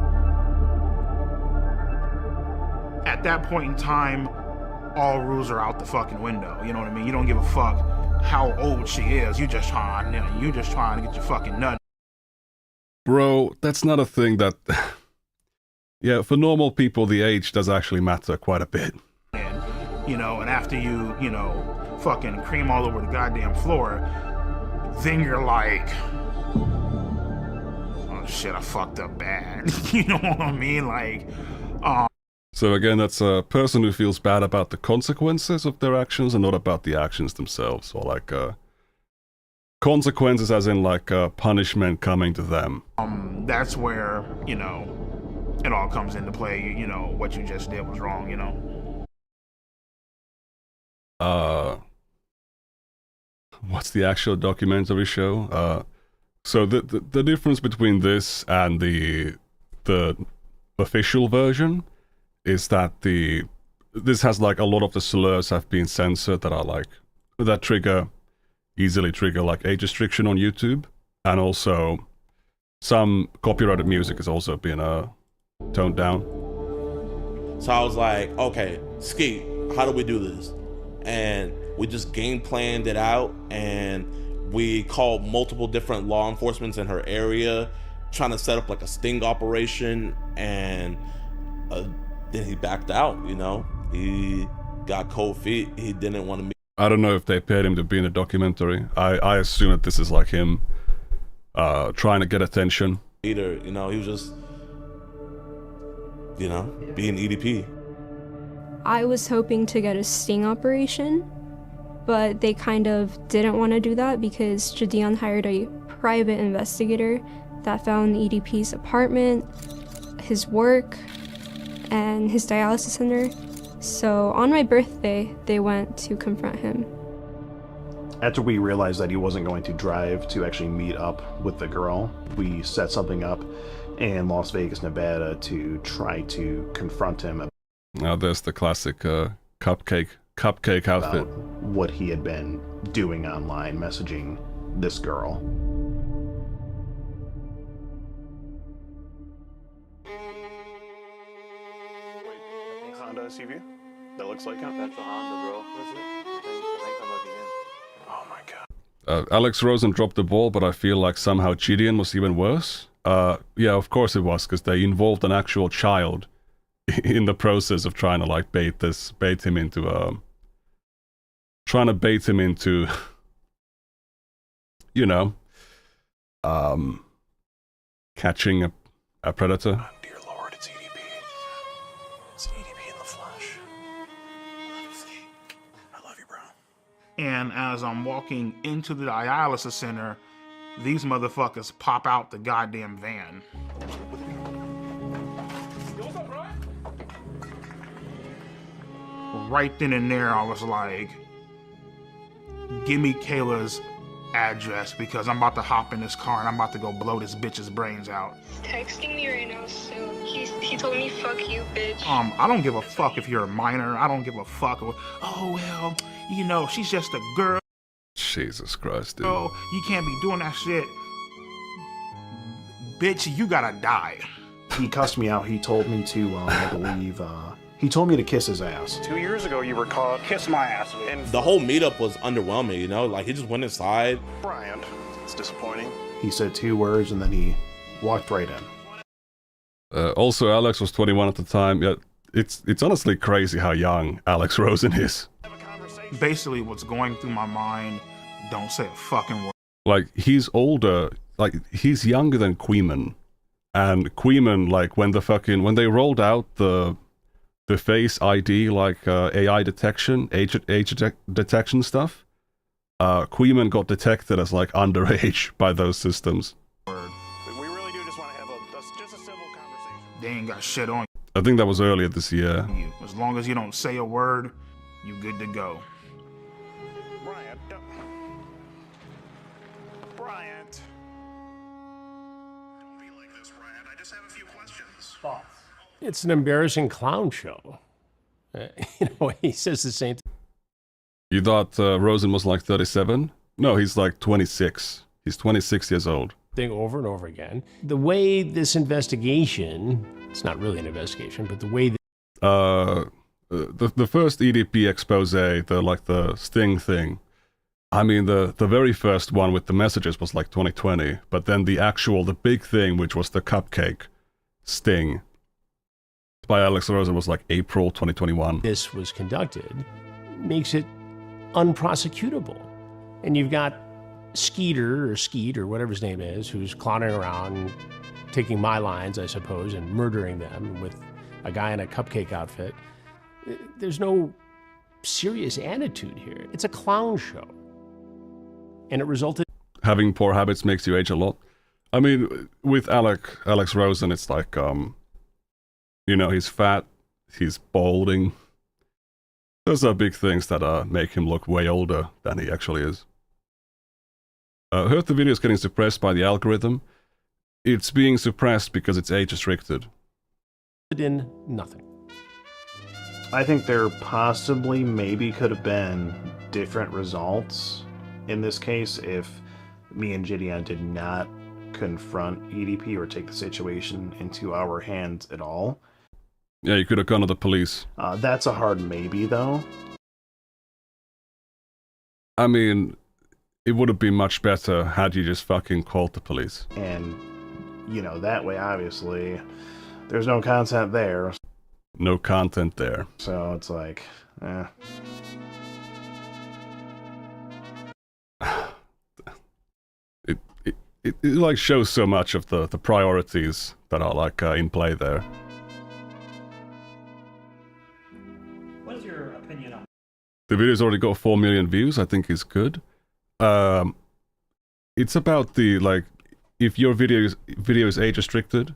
At that point in time, all rules are out the fucking window. You know what I mean? You don't give a fuck how old she is. You just trying to get your fucking nut. Bro, that's not a thing that. Yeah, for normal people, the age does actually matter quite a bit. You know, and after you know, fucking cream all over the goddamn floor, then you're like, oh shit, I fucked up bad. You know what I mean? Like, So again, that's a person who feels bad about the consequences of their actions and not about the actions themselves. Or like, consequences as in like punishment coming to them. That's where, you know, it all comes into play. You know, what you just did was wrong, you know? What's the actual documentary show? So the difference between this and the official version is that this has like a lot of the slurs have been censored that are like that easily trigger like age restriction on YouTube, and also some copyrighted music is also being toned down. So I was like, okay, Skeet, how do we do this? And we just game planned it out, and we called multiple different law enforcements in her area, trying to set up like a sting operation, and then he backed out, you know? He got cold feet. He didn't want to meet. I don't know if they paid him to be in a documentary. I assume that this is like him trying to get attention. Either, you know, he was just, you know, being EDP. I was hoping to get a sting operation, but they kind of didn't want to do that because Gideon hired a private investigator that found EDP's apartment, his work, and his dialysis center. So on my birthday, they went to confront him. After we realized that he wasn't going to drive to actually meet up with the girl, we set something up in Las Vegas, Nevada to try to confront him. Now there's the classic cupcake outfit. What he had been doing online, messaging this girl. Honda SUV? That looks like him? That's a Honda, bro. What's it? I think that might be him. Oh my god. Alex Rosen dropped the ball, but I feel like somehow Gideon was even worse. Yeah, of course it was, because they involved an actual child in the process of trying to like bait him into you know, catching a predator. Dear Lord, it's EDP. It's EDP in the flesh. I love you, bro. And as I'm walking into the dialysis center, these motherfuckers pop out the goddamn van. Right then and there, I was like, give me Kayla's address because I'm about to hop in this car and I'm about to go blow this bitch's brains out. He's texting me right now, so he told me, fuck you, bitch. I don't give a fuck if you're a minor. I don't give a fuck. Oh, well, you know, she's just a girl. Jesus Christ, dude. Oh, you can't be doing that shit. Bitch, you gotta die. He cussed me out. He told me to, I believe, he told me to kiss his ass. 2 years ago, you were caught. Kiss my ass. And the whole meetup was underwhelming, you know? Like, he just went inside. Brian, it's disappointing. He said 2 words and then he walked right in. Also, Alex was 21 at the time. Yeah, it's honestly crazy how young Alex Rosen is. Basically, what's going through my mind, don't say a fucking word. Like, he's older, like, he's younger than Queeman. And Queeman, like, when they rolled out the Face ID, like, AI detection, age detection stuff, Queeman got detected as, like, underage by those systems. We really do just want to have just a civil conversation. They ain't got shit on I think that was earlier this year. you. As long as you don't say a word, you good to go. Bryant. Bryant. Don't be like this, Bryant. I just have a few questions. Thoughts? It's an embarrassing clown show. You know, he says the same thing. You thought Rosen was like 37? No, he's like 26. He's 26 years old. Thing over and over again. The way this investigation, it's not really an investigation, but the way the first EDP expose, the sting thing, I mean, the very first one with the messages was like 2020, but then the big thing, which was the cupcake sting by Alex Rosen, was like April 2021. This was conducted makes it unprosecutable. And you've got Skeet or whatever his name is, who's clowning around, taking my lines, I suppose, and murdering them with a guy in a cupcake outfit. There's no serious attitude here. It's a clown show. And it resulted... Having poor habits makes you age a lot. I mean, with Alex Rosen, it's like, you know, he's fat, he's balding. Those are big things that make him look way older than he actually is. Heard the video is getting suppressed by the algorithm. It's being suppressed because it's age restricted. In nothing. I think there possibly maybe could have been different results in this case if me and Gideon did not confront EDP or take the situation into our hands at all. Yeah, you could have gone to the police. That's a hard maybe, though. I mean, it would have been much better had you just fucking called the police. And, you know, that way, obviously, there's no content there. No content there. So it's like, It like shows so much of the priorities that are like in play there. What is your opinion on? The video's already got 4 million views. I think is good. It's about the like, if your video is age restricted,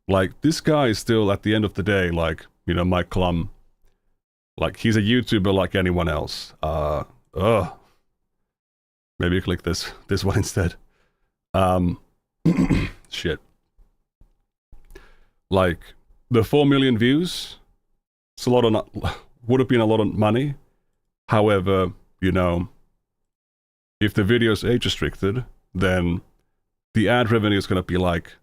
like this guy is still at the end of the day like, you know, Mike Klum. Like he's a YouTuber like anyone else. Maybe click this one instead. Shit. Like the 4 million views, it's a lot of would have been a lot of money. However, you know, if the video is age restricted, then the ad revenue is gonna be like,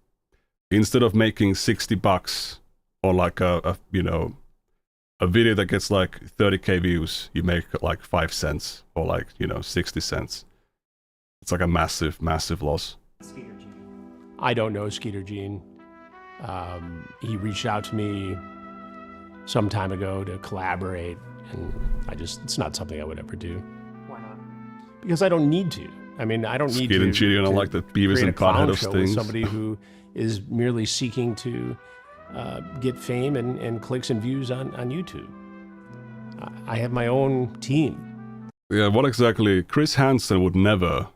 instead of making $60 on like a you know, a video that gets like 30k views, you make like 5 cents or like, 60 cents. It's like a massive, massive loss. I don't know Skeeter Gene. He reached out to me some time ago to collaborate, and it's not something I would ever do. Why not? Because I don't need to. I mean, I don't need Skeeter to. and Cheaty, and I like the Beavis create and a clown Butthead of show with things. somebody who is merely seeking to get fame and clicks and views on YouTube. I have my own team. Yeah, what exactly? Chris Hansen would never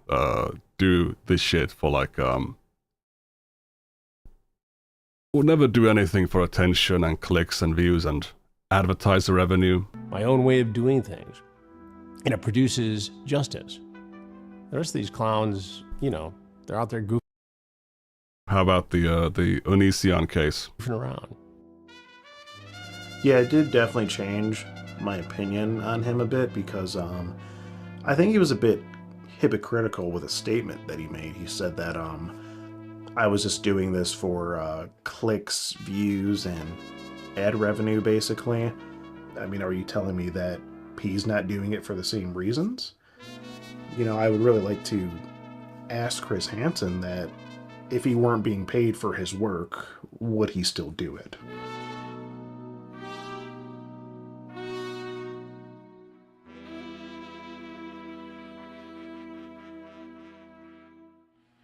do this shit for like would never do anything for attention and clicks and views and advertiser revenue. My own way of doing things. And it produces justice. The rest of these clowns, they're out there goofing How about the Onision case? around. Yeah, it did definitely change my opinion on him a bit because I think he was a bit hypocritical with a statement that he made. He said that I was just doing this for clicks, views, and ad revenue, basically. I mean, are you telling me that he's not doing it for the same reasons? I would really like to ask Chris Hansen that if he weren't being paid for his work, would he still do it?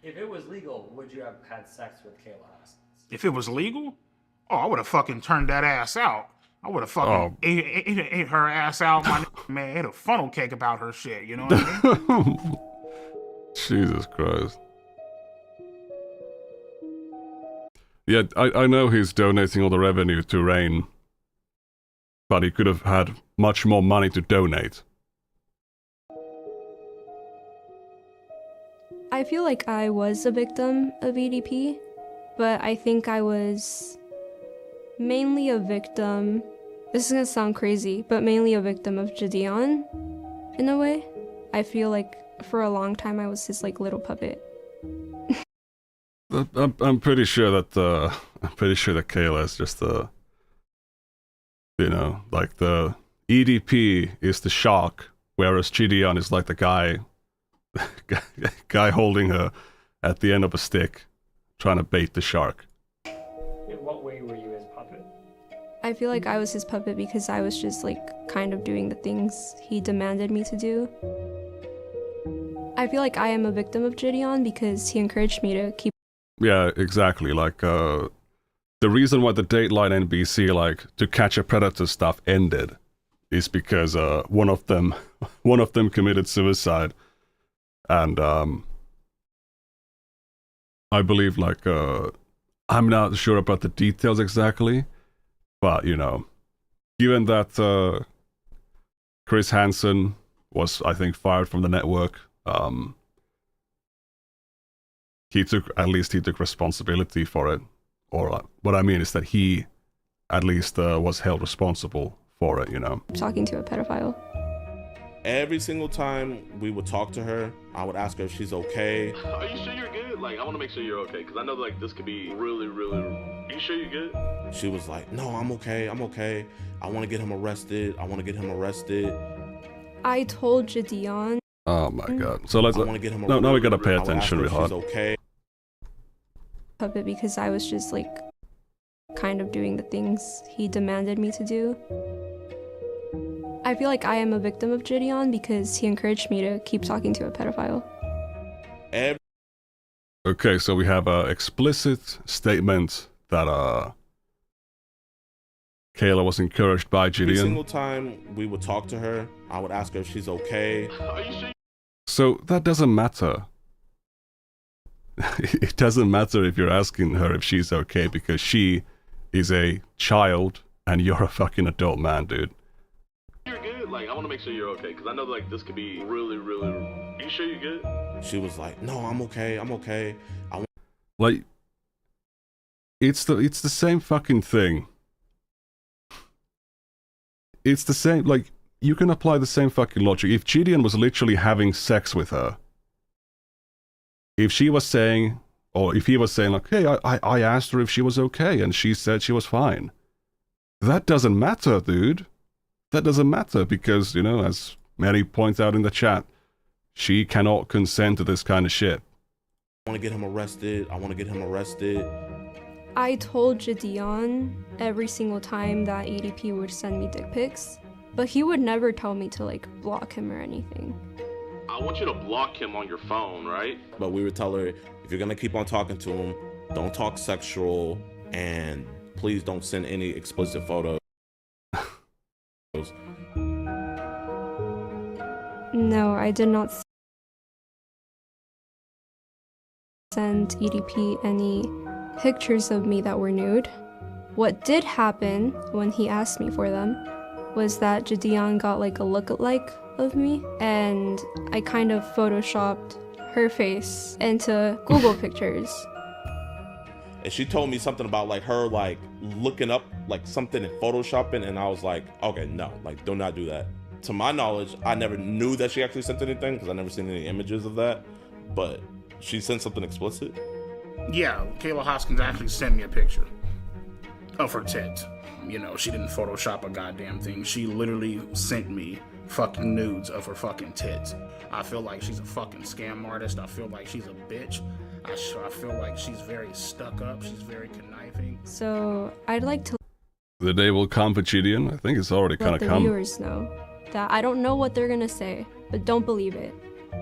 If it was legal, would you have had sex with Kayla Hoskins? If it was legal, I would have fucking turned that ass out. I would have fucking ate her ass out, man. Ate a funnel cake about her shit, you know what I mean? Jesus Christ. Yeah, I know he's donating all the revenue to Rain, but he could have had much more money to donate. I feel like I was a victim of EDP, but I think I was mainly a victim. This is gonna sound crazy, but mainly a victim of Gideon, in a way. I feel like for a long time I was his like little puppet. I'm pretty sure that Kayla is just like the EDP is the shark, whereas Gideon is like the guy holding her at the end of a stick, trying to bait the shark. In what way were you his puppet? I feel like I was his puppet because I was just like kind of doing the things he demanded me to do. I feel like I am a victim of Gideon because he encouraged me to keep. Yeah, exactly. Like the reason why the Dateline NBC like To Catch a Predator stuff ended is because one of them committed suicide, and I believe like I'm not sure about the details exactly, but given that Chris Hansen was, I think, fired from the network, he took responsibility for it. Or what I mean is that he at least was held responsible for it, Talking to a pedophile. Every single time we would talk to her, I would ask her if she's okay. Are you sure you're good? Like, I want to make sure you're okay, because I know like this could be really, really. Are you sure you're good? She was like, no, I'm okay. I want to get him arrested. I told Gideon. Oh my god. So let's now we gotta pay attention real hard. Okay. Puppet because I was just like kind of doing the things he demanded me to do. I feel like I am a victim of Gideon because he encouraged me to keep talking to a pedophile. Okay, so we have an explicit statement that Kayla was encouraged by Gideon. Every single time we would talk to her, I would ask her if she's okay. Are you sure? So that doesn't matter. It doesn't matter if you're asking her if she's okay because she is a child and you're a fucking adult man, dude. You're good? Like, I want to make sure you're okay, because I know like this could be really, really. Are you sure you're good? She was like, no, I'm okay. Like, it's the same fucking thing. It's the same, like, you can apply the same fucking logic. If Gideon was literally having sex with her, if she was saying, or if he was saying like, hey, I asked her if she was okay and she said she was fine, that doesn't matter, dude. That doesn't matter because, you know, as Mary points out in the chat, she cannot consent to this kind of shit. I want to get him arrested. I want to get him arrested. I told Jadion every single time that EDP would send me dick pics, but he would never tell me to like block him or anything. I want you to block him on your phone, right? But we would tell her, if you're going to keep on talking to him, don't talk sexual, and please don't send any explicit photos. No, I did not send EDP any pictures of me that were nude. What did happen when he asked me for them was that Jadion got like a look-alike of me, and I kind of photoshopped her face into Google pictures. And she told me something about like her like looking up like something in photoshopping, and I was like, okay, no, like do not do that. To my knowledge, I never knew that she actually sent anything because I never seen any images of that, but she sent something explicit. Yeah, Kayla Hoskins actually sent me a picture of her tits. You know, she didn't Photoshop a goddamn thing. She literally sent me fucking nudes of her fucking tits. I feel like she's a fucking scam artist. I feel like she's a bitch. I feel like she's very stuck up. She's very conniving. So I'd like to The day will come for Gideon. I think it's already kind let of the come. viewers know that I don't know what they're gonna say, but don't believe it.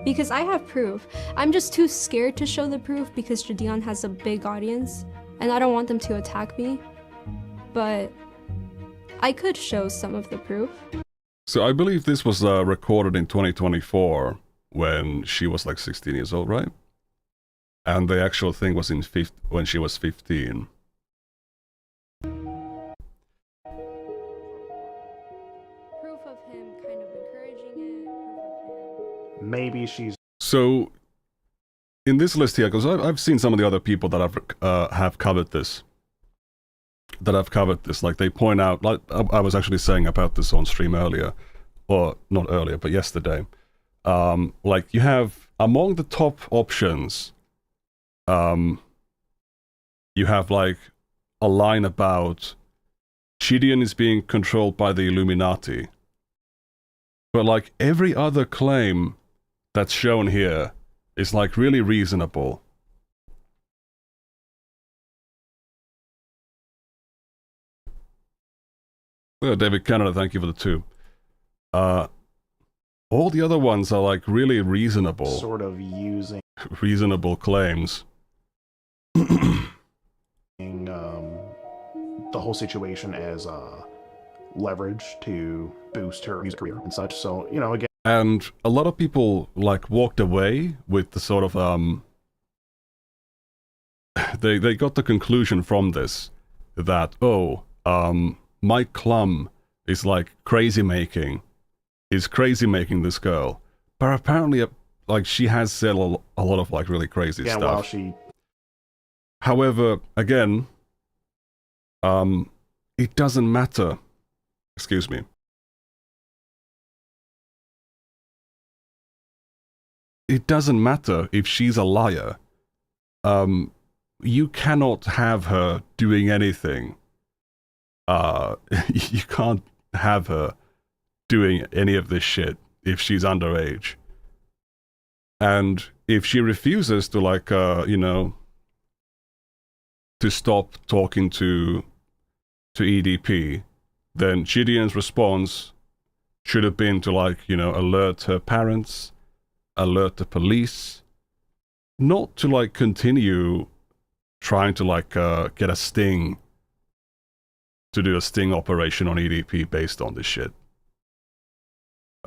Because I have proof. I'm just too scared to show the proof because Jadion has a big audience, and I don't want them to attack me. But I could show some of the proof. So I believe this was recorded in 2024 when she was like 16 years old, right? And the actual thing was when she was 15. Proof of him kind of encouraging it, proof of him. Maybe she's... So, in this list here, because I've seen some of the other people that have covered this. Like they point out, like I was actually saying about this on stream earlier, or not earlier, but yesterday. Like you have among the top options, you have like a line about Gideon is being controlled by the Illuminati. But like every other claim that's shown here is like really reasonable. Oh, David Canada, thank you for the 2. All the other ones are like really reasonable. Sort of using... reasonable claims. The whole situation as leverage to boost her music career and such. So, you know, again... And a lot of people like walked away with the sort of they got the conclusion from this that Mike Klum is like crazy making this girl, but apparently like she has said a lot of like really crazy stuff. While she... However, again, it doesn't matter. Excuse me. It doesn't matter if she's a liar. You cannot have her doing anything. You can't have her doing any of this shit if she's underage. And if she refuses to like, you know, to stop talking to EDP, then Gideon's response should have been to like, you know, alert her parents, alert the police, not to like continue trying to like get a sting, to do a sting operation on EDP based on this shit.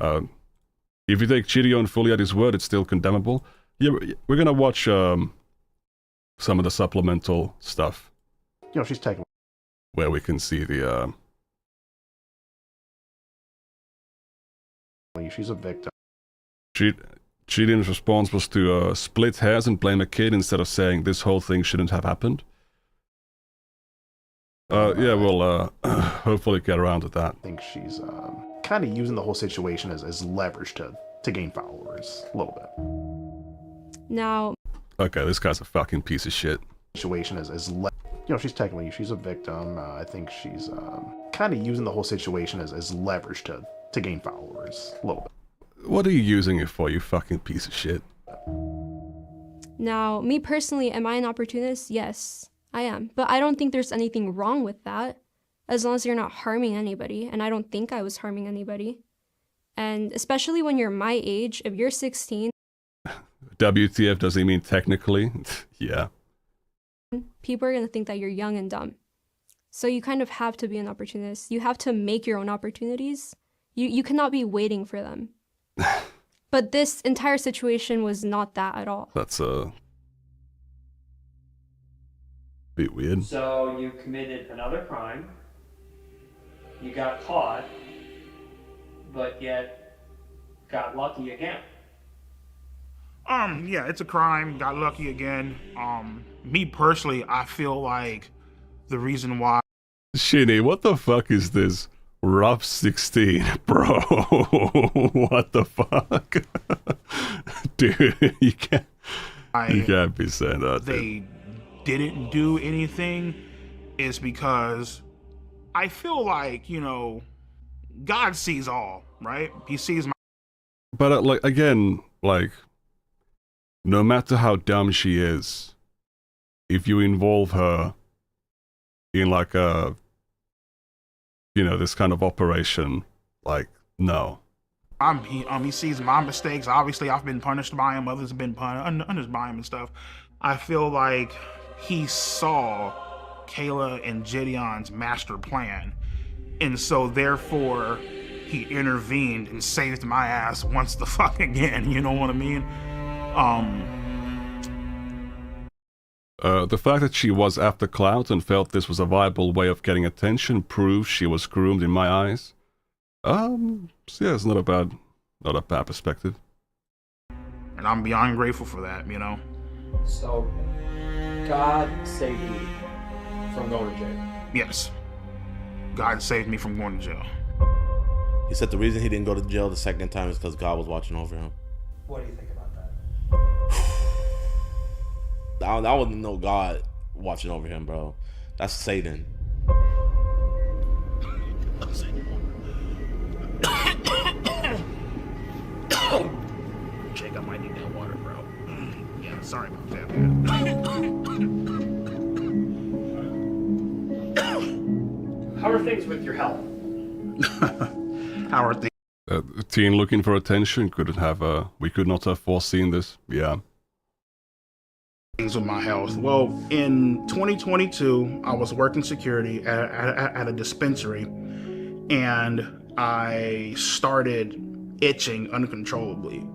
If you take Gideon fully at his word, it's still condemnable. Yeah, we're gonna watch some of the supplemental stuff. You know, she's taking... Where we can see the... She's a victim. Gideon's response was to split hairs and blame a kid instead of saying this whole thing shouldn't have happened. Yeah, we'll hopefully get around to that. I think she's kind of using the whole situation as leverage to gain followers a little bit. Now... Okay, this guy's a fucking piece of shit. Situation you know, she's a victim. I think she's kind of using the whole situation as leverage to gain followers a little bit. What are you using it for, you fucking piece of shit? Now, me personally, am I an opportunist? Yes, I am. But I don't think there's anything wrong with that, as long as you're not harming anybody. And I don't think I was harming anybody. And especially when you're my age, if you're 16... WTF, does he mean technically? Yeah. People are going to think that you're young and dumb. So you kind of have to be an opportunist. You have to make your own opportunities. You cannot be waiting for them. But this entire situation was not that at all. That's a bit weird. So you committed another crime. You got caught, but yet got lucky again. Yeah, it's a crime. Got lucky again. Me personally, I feel like the reason why. Shinny, what the fuck is this? Rough 16, bro. What the fuck? Dude, you can't be saying that. They didn't do anything is because I feel like, you know, God sees all, right? He sees my... But like, again, like, no matter how dumb she is, if you involve her in like a, you know, this kind of operation, like, no. He sees my mistakes. Obviously, I've been punished by him. Others have been punished by him and stuff. I feel like he saw Kayla and Gideon's master plan. And so, therefore, he intervened and saved my ass once the fuck again. You know what I mean? The fact that she was after clout and felt this was a viable way of getting attention proves she was groomed in my eyes. So yeah, it's not a bad perspective. And I'm beyond grateful for that, you know? So, God saved you from going to jail? Yes. God saved me from going to jail. He said the reason he didn't go to jail the second time is because God was watching over him. What do you think about that? I wouldn't know God watching over him, bro. That's Satan. Jake, I might need that water, bro. Yeah, sorry about that, man. How are things with your health? How are things? A teen looking for attention we could not have foreseen this. Yeah. Things with my health. Well, in 2022, I was working security at a dispensary, and I started itching uncontrollably.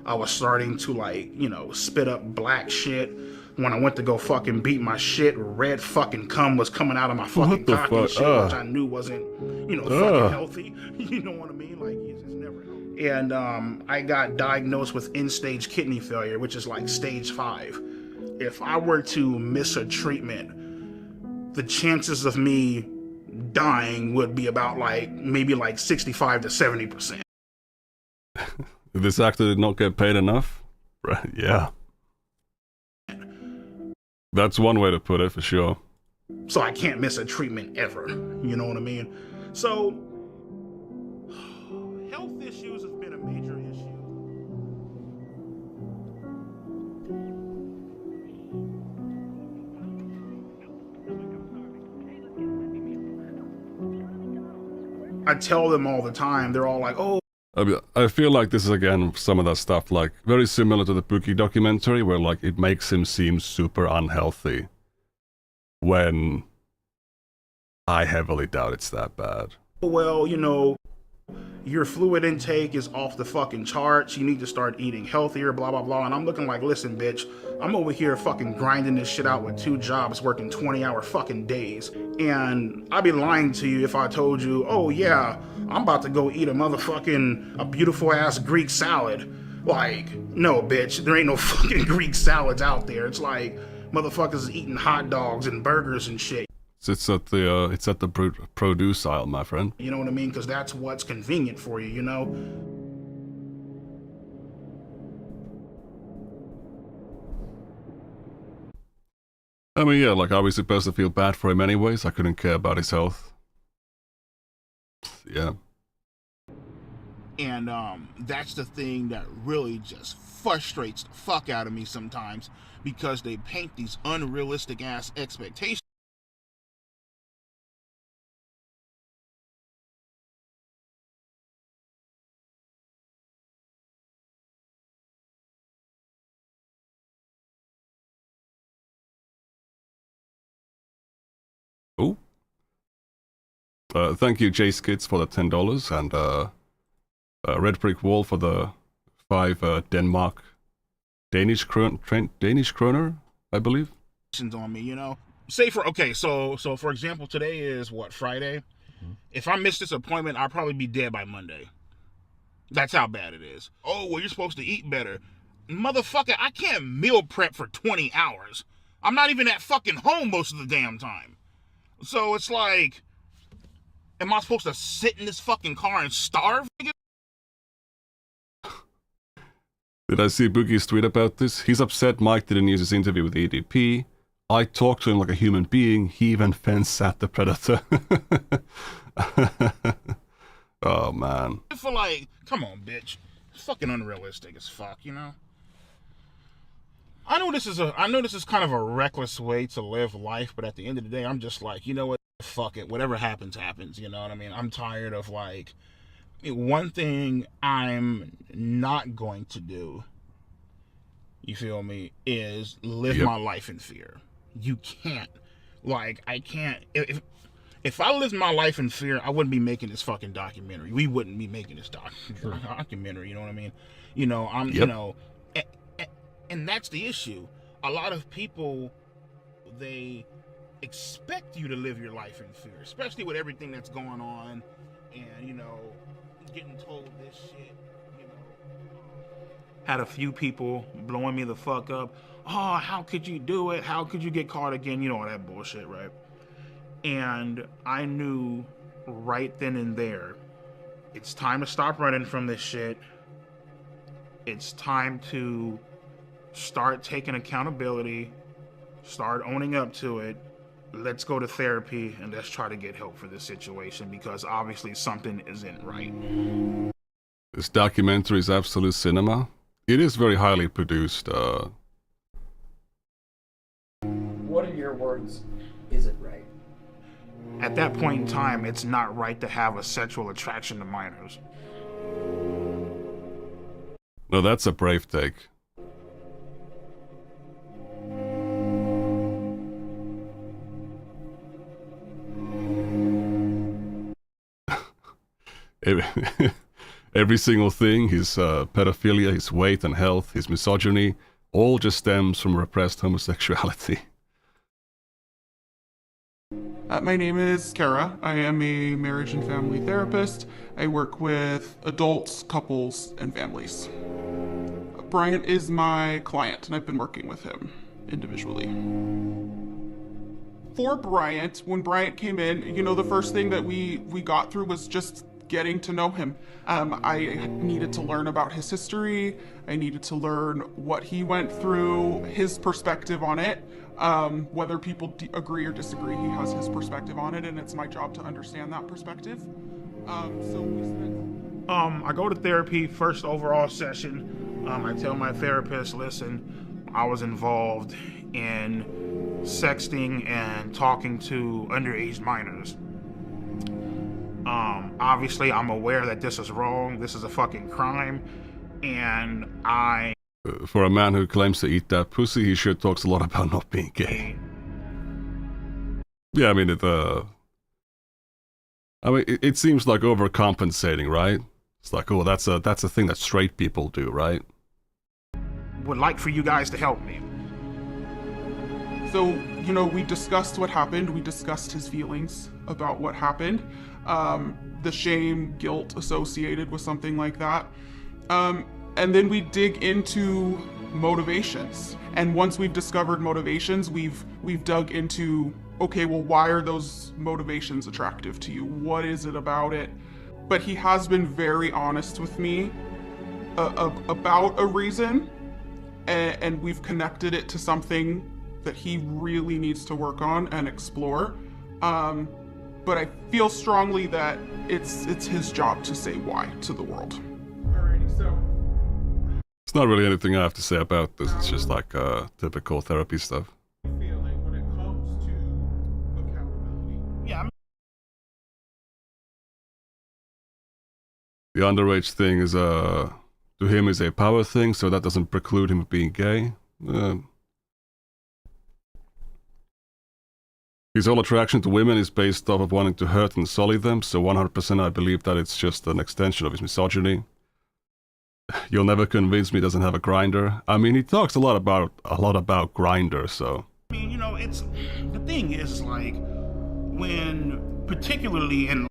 I was starting to, like, you know, spit up black shit. When I went to go fucking beat my shit, red fucking cum was coming out of my fucking cock and shit, which I knew wasn't, you know, fucking healthy. You know what I mean? Like, it's never healthy. And I got diagnosed with end-stage kidney failure, which is like stage 5. If I were to miss a treatment, the chances of me dying would be about like maybe like 65 to 70%. This actor did not get paid enough? Right, yeah. That's one way to put it, for sure. So I can't miss a treatment ever. You know what I mean? So, health issues have been a major issue. I tell them all the time, they're all like, oh. I feel like this is again some of that stuff, like very similar to the Bookie documentary, where like it makes him seem super unhealthy, when I heavily doubt it's that bad. Well, you know, your fluid intake is off the fucking charts. You need to start eating healthier, blah, blah, blah. And I'm looking like, listen, bitch, I'm over here fucking grinding this shit out with 2 jobs, working 20-hour fucking days. And I'd be lying to you if I told you, oh yeah, I'm about to go eat a beautiful ass Greek salad. Like, no, bitch, there ain't no fucking Greek salads out there. It's like motherfuckers eating hot dogs and burgers and shit. It's at the produce aisle, my friend. You know what I mean? Because that's what's convenient for you, you know? I mean, yeah, like, are we supposed to feel bad for him anyways? I couldn't care about his health. Yeah. And that's the thing that really just frustrates the fuck out of me sometimes, because they paint these unrealistic ass expectations. Oh. Thank you, J Skids, for the $10, and Red Brick Wall for the 5 Denmark Danish kroner, I believe. On me, you know. Say for so for example, today is what, Friday? If I miss this appointment, I'll probably be dead by Monday. That's how bad it is. Oh, well, you're supposed to eat better. Motherfucker, I can't meal prep for 20 hours. I'm not even at fucking home most of the damn time. So it's like, am I supposed to sit in this fucking car and starve? Did I see Boogie's tweet about this? He's upset Mike didn't use his interview with EDP. I talked to him like a human being. He even fenced at the Predator. Oh, man. I feel like, come on, bitch. It's fucking unrealistic as fuck, you know? I know this is kind of a reckless way to live life, but at the end of the day, I'm just like, you know what? Fuck it. Whatever happens, happens. You know what I mean? I'm tired of, like, one thing I'm not going to do, you feel me, is live my life in fear. You can't. Like, I can't. If I lived my life in fear, I wouldn't be making this fucking documentary. We wouldn't be making this documentary, you know what I mean? You know, you know, and that's the issue. A lot of people, they expect you to live your life in fear, especially with everything that's going on, and, you know, getting told this shit, you know. Had a few people blowing me the fuck up. Oh, how could you do it? How could you get caught again? You know, all that bullshit, right? And I knew right then and there, it's time to stop running from this shit. It's time to start taking accountability, start owning up to it. Let's go to therapy and let's try to get help for this situation, because obviously something isn't right. This documentary is absolute cinema. It is very highly produced. What, in your words, isn't right? At that point in time, it's not right to have a sexual attraction to minors. No, that's a brave take. Every single thing, his pedophilia, his weight and health, his misogyny, all just stems from repressed homosexuality. My name is Kara. I am a marriage and family therapist. I work with adults, couples, and families. Bryant is my client, and I've been working with him individually. For Bryant, when Bryant came in, you know, the first thing that we got through was just getting to know him. I needed to learn about his history. I needed to learn what he went through, his perspective on it. Whether people agree or disagree, he has his perspective on it, and it's my job to understand that perspective. So we spent... I go to therapy, first overall session. I tell my therapist, listen, I was involved in sexting and talking to underage minors. Obviously, I'm aware that this is wrong. This is a fucking crime. And for a man who claims to eat that pussy, he sure talks a lot about not being gay. Yeah, I mean, it seems like overcompensating, right? It's like, oh, that's a thing that straight people do, right? Would like for you guys to help me. So, you know, we discussed what happened. We discussed his feelings about what happened. The shame, guilt associated with something like that. And then we dig into motivations. And once we've discovered motivations, we've dug into, okay, well, why are those motivations attractive to you? What is it about it? But he has been very honest with me about a reason, and we've connected it to something that he really needs to work on and explore. But I feel strongly that it's his job to say why to the world. Alrighty, so It's not really anything I have to say about this. It's just like typical therapy stuff. feeling when it comes to accountability. Yeah, The underage thing is to him is a power thing, so that doesn't preclude him from being gay. His whole attraction to women is based off of wanting to hurt and sully them, so 100% I believe that it's just an extension of his misogyny. You'll never convince me he doesn't have a grinder. I mean, he talks a lot about Grindr, so. I mean, you know, it's the thing is like when particularly in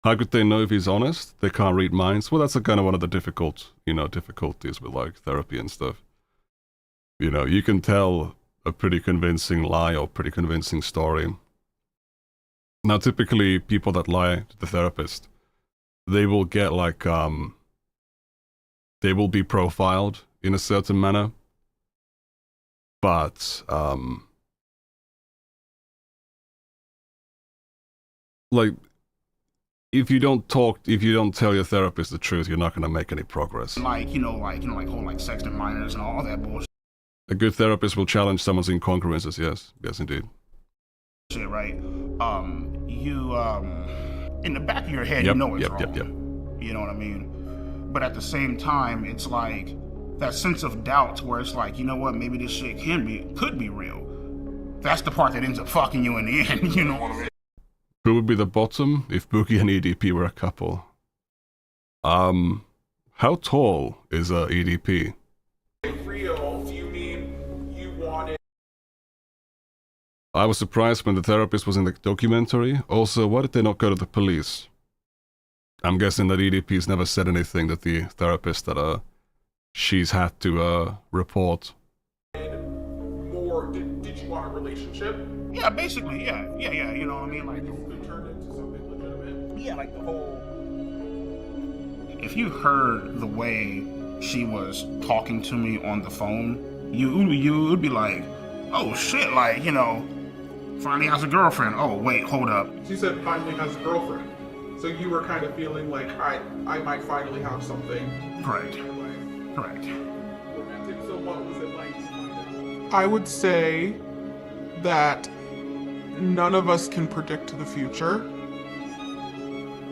How could they know if he's honest? They can't read minds. Well, that's kind of one of the difficulties with like therapy and stuff. You know, you can tell a pretty convincing lie or pretty convincing story. Now, typically, people that lie to the therapist, they will get like, they will be profiled in a certain manner. But, like, if you don't tell your therapist the truth, you're not going to make any progress. like whole sex and minors and all that bullshit, A good therapist will challenge someone's incongruences, yes. Yes, indeed. right? You in the back of your head, you know it's wrong. Yep. You know what I mean? But at the same time, it's like that sense of doubt where it's like, you know what, maybe this shit could be real. That's the part that ends up fucking you in the end, you know what I mean? Who would be the bottom if Boogie and EDP were a couple? How tall is EDP? Real, do you mean you want it? I was surprised when the therapist was in the documentary. Also, why did they not go to the police? I'm guessing that EDP's never said anything that the therapist that she's had to report. More, did you want a relationship? Yeah, basically, yeah, you know what I mean? Like, It turned into something legitimate? yeah, like the whole... If you heard the way she was talking to me on the phone, you would be like, oh shit, like, you know, finally has a girlfriend. Oh, wait, hold up. She said finally has a girlfriend. So you were kind of feeling like, I might finally have something. Correct. Romantic, so what was it like to find out? I would say that none of us can predict the future.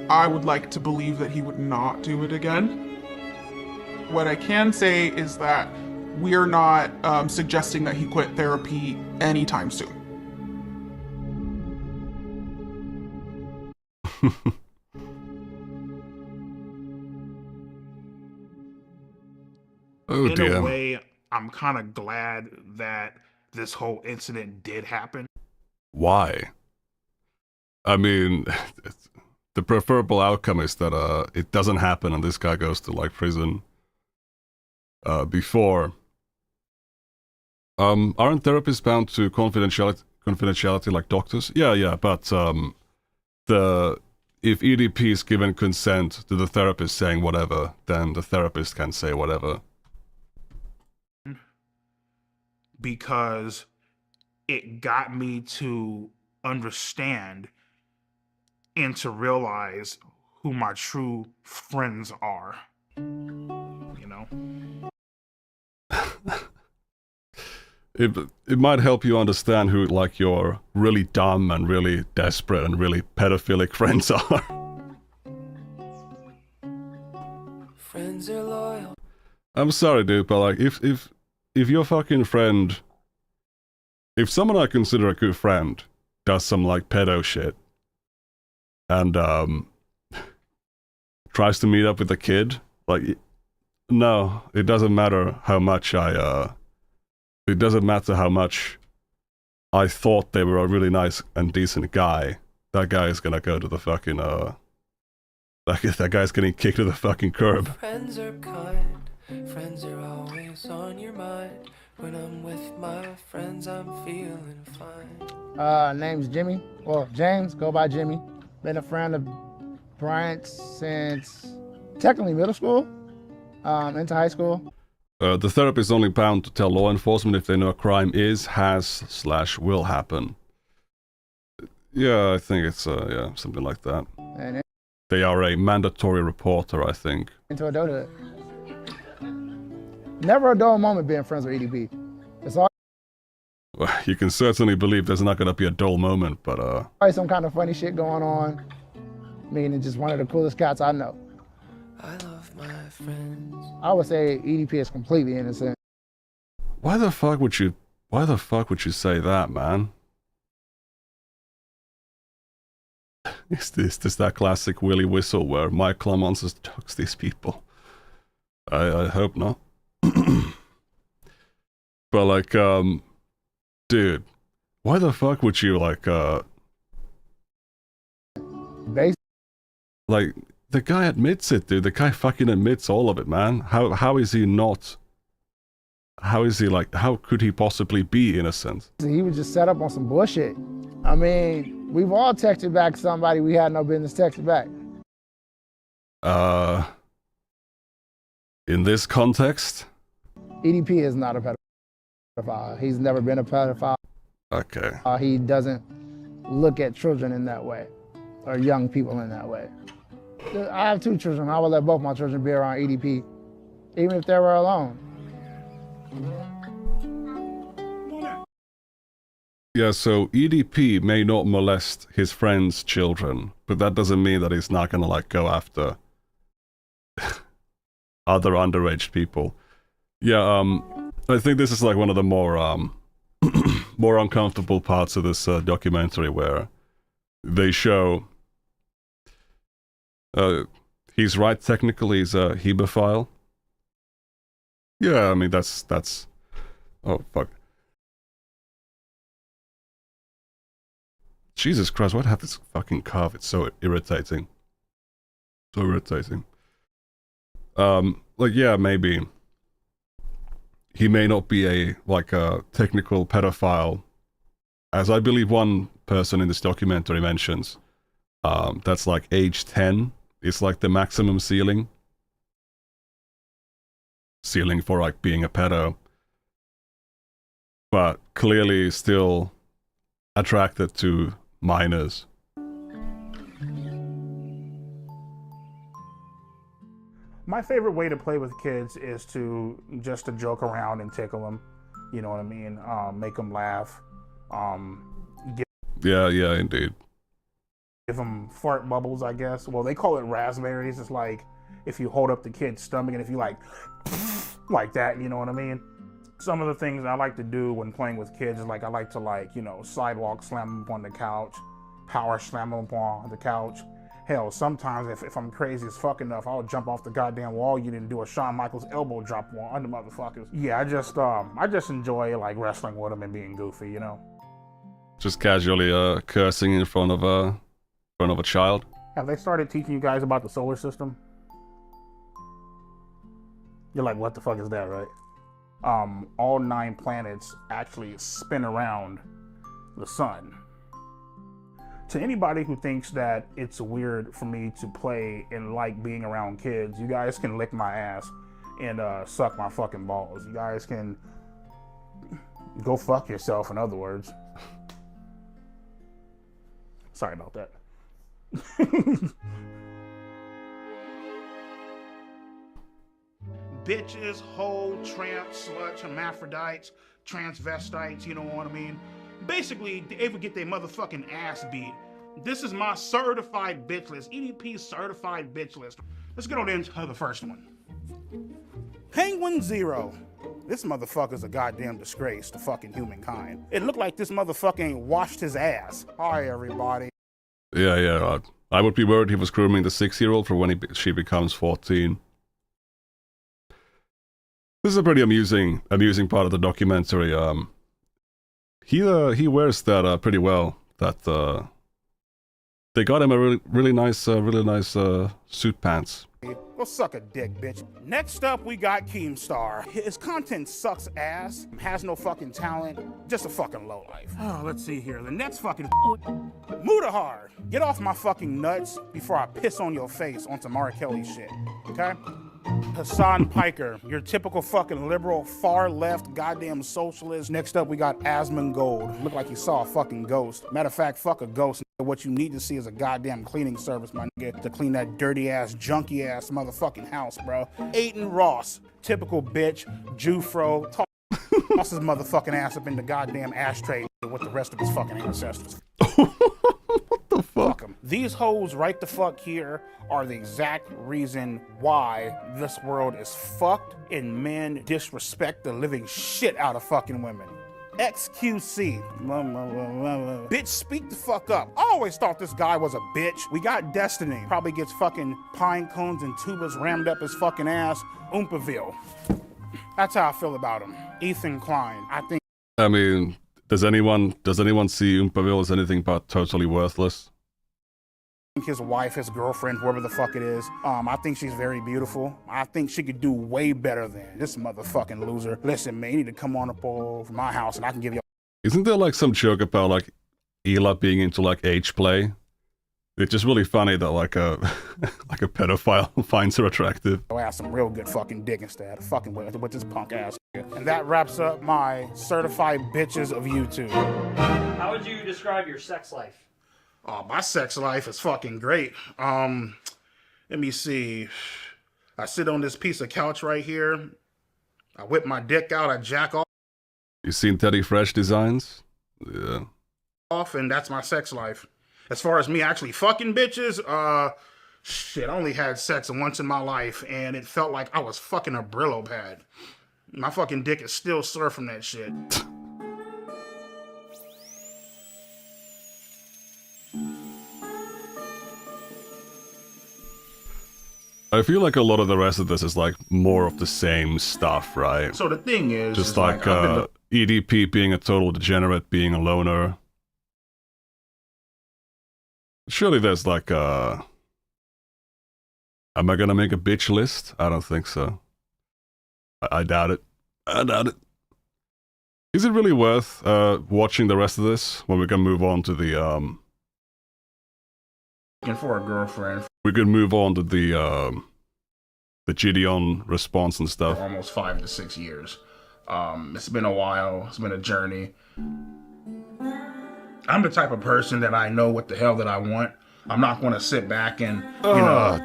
I would like to believe that he would not do it again. What I can say is that we're not suggesting that he quit therapy anytime soon. Oh in dear. a way, I'm kind of glad that this whole incident did happen. Why? I mean, the preferable outcome is that it doesn't happen and this guy goes to like prison. Before. Aren't therapists bound to confidentiality like doctors? Yeah, but if EDP is given consent to the therapist saying whatever, then the therapist can say whatever. Because it got me to understand and to realize who my true friends are. You know? It might help you understand who like your really dumb and really desperate and really pedophilic friends are. Friends are loyal. I'm sorry, dude, but like if your fucking friend, if someone I consider a good friend does some like pedo shit and tries to meet up with a kid, like no, it doesn't matter how much it doesn't matter how much I thought they were a really nice and decent guy. That guy is gonna go to the fucking that guy's getting kicked to the fucking curb. Friends are kind. Friends are always on your mind. When I'm with my friends, I'm feeling fine. Name's Jimmy. Well, James, go by Jimmy. Been a friend of Bryant since technically middle school, into high school. The therapist is only bound to tell law enforcement if they know a crime is, has/will happen. Yeah, I think it's yeah, something like that. And They are a mandatory reporter, I think. into adulthood. Never a dull moment being friends with EDP. It's Well, you can certainly believe there's not going to be a dull moment, but always some kind of funny shit going on. Meaning just one of the coolest cats I know. I love my friends. I would say EDP is completely innocent. why the fuck would you say that, man? Is this that classic Willy whistle where Mike Clemons talks these people? I hope not. But like, dude, why the fuck would you like, like, the guy admits it, dude. The guy fucking admits all of it, man. How is he not? How is he like? How could he possibly be innocent? He was just set up on some bullshit. I mean, we've all texted back somebody we had no business texting back. In this context? EDP is not a pedophile. He's never been a pedophile. Okay. He doesn't look at children in that way, or young people in that way. I have 2 children. I would let both my children be around EDP, even if they were alone. Yeah, so EDP may not molest his friends' children, but that doesn't mean that he's not gonna like go after other underage people. Yeah, I think this is like one of the more more uncomfortable parts of this documentary, where they show he's right, technically he's a hemophile. Yeah, I mean that's oh fuck. Jesus Christ, why'd I have this fucking cough? It's so irritating. So irritating. Like, yeah, maybe he may not be a technical pedophile, as I believe one person in this documentary mentions. That's like age 10. It's like the maximum ceiling for like being a pedo. But clearly still attracted to minors. My favorite way to play with kids is to joke around and tickle them. You know what I mean? Make them laugh. Yeah, indeed. Give them fart bubbles, I guess. Well, they call it raspberries. It's like if you hold up the kid's stomach and if you like that, you know what I mean? Some of the things I like to do when playing with kids is like I like to sidewalk slam them up on the couch, power slam them up on the couch. Hell, sometimes if I'm crazy as fuck enough, I'll jump off the goddamn wall you didn't do a Shawn Michaels elbow drop on the motherfuckers. Yeah, I just enjoy like wrestling with them and being goofy, you know. Just casually cursing in front of a child. Have they started teaching you guys about the solar system? You're like, what the fuck is that, right? All 9 planets actually spin around the sun. To anybody who thinks that it's weird for me to play and like being around kids, you guys can lick my ass and suck my fucking balls. You guys can go fuck yourself, in other words. Sorry about that. Bitches, hoe, tramps, sluts, hermaphrodites, transvestites, you know what I mean? Basically, they ever get their motherfucking ass beat. This is my certified bitch list, EDP certified bitch list. Let's get on into the first one. Penguin Zero. This motherfucker's a goddamn disgrace to fucking humankind. It looked like this motherfucker ain't washed his ass. Hi, everybody. Yeah. I would be worried he was grooming the 6-year-old for when she becomes 14. This is a pretty amusing part of the documentary. He wears that pretty well. That they got him a really nice suit pants. Go suck a dick, bitch. Next up, we got Keemstar. His content sucks ass, has no fucking talent, just a fucking lowlife. Oh, let's see here. The next fucking Mudahar. Get off my fucking nuts before I piss on your face on some R. Kelly shit, okay? Hassan Piker, your typical fucking liberal, far left, goddamn socialist. Next up, we got Asmongold. Look like he saw a fucking ghost. Matter of fact, fuck a ghost. What you need to see is a goddamn cleaning service, my nigga, to clean that dirty ass, junky ass motherfucking house, bro. Aiden Ross, typical bitch, Jufro. Toss his motherfucking ass up in the goddamn ashtray with the rest of his fucking ancestors. What the fuck? These hoes right the fuck here are the exact reason why this world is fucked and men disrespect the living shit out of fucking women. XQC. Bitch, speak the fuck up. I always thought this guy was a bitch. We got Destiny. Probably gets fucking pine cones and tubas rammed up his fucking ass. Oompaville. That's how I feel about him. Ethan Klein. I mean, does anyone see Oompaville as anything but totally worthless? His wife, his girlfriend, whoever the fuck it is. I think she's very beautiful. I think she could do way better than this motherfucking loser. Listen, man, you need to come on up over my house and I can give you. Isn't there like some joke about like Ela being into like age play? It's just really funny that like a like a pedophile finds her attractive. I have some real good fucking dick instead of fucking with this punk ass. And that wraps up my certified bitches of YouTube. How would you describe your sex life? Oh, my sex life is fucking great. Let me see. I sit on this piece of couch right here. I whip my dick out. I jack You seen Teddy Fresh designs? Yeah. off, and that's my sex life. As far as me actually fucking bitches, shit, I only had sex once in my life, and it felt like I was fucking a Brillo pad. My fucking dick is still sore from that shit. I feel like a lot of the rest of this is like more of the same stuff, right? So the thing is, just like EDP being a total degenerate, being a loner. Surely there's like am I gonna make a bitch list? I don't think so. I doubt it. I doubt it. Is it really worth watching the rest of this when we're gonna move on to the looking for a girlfriend. We could move on to the Gideon response and stuff. For almost 5 to 6 years. It's been a while. It's been a journey. I'm the type of person that I know what the hell that I want. I'm not going to sit back and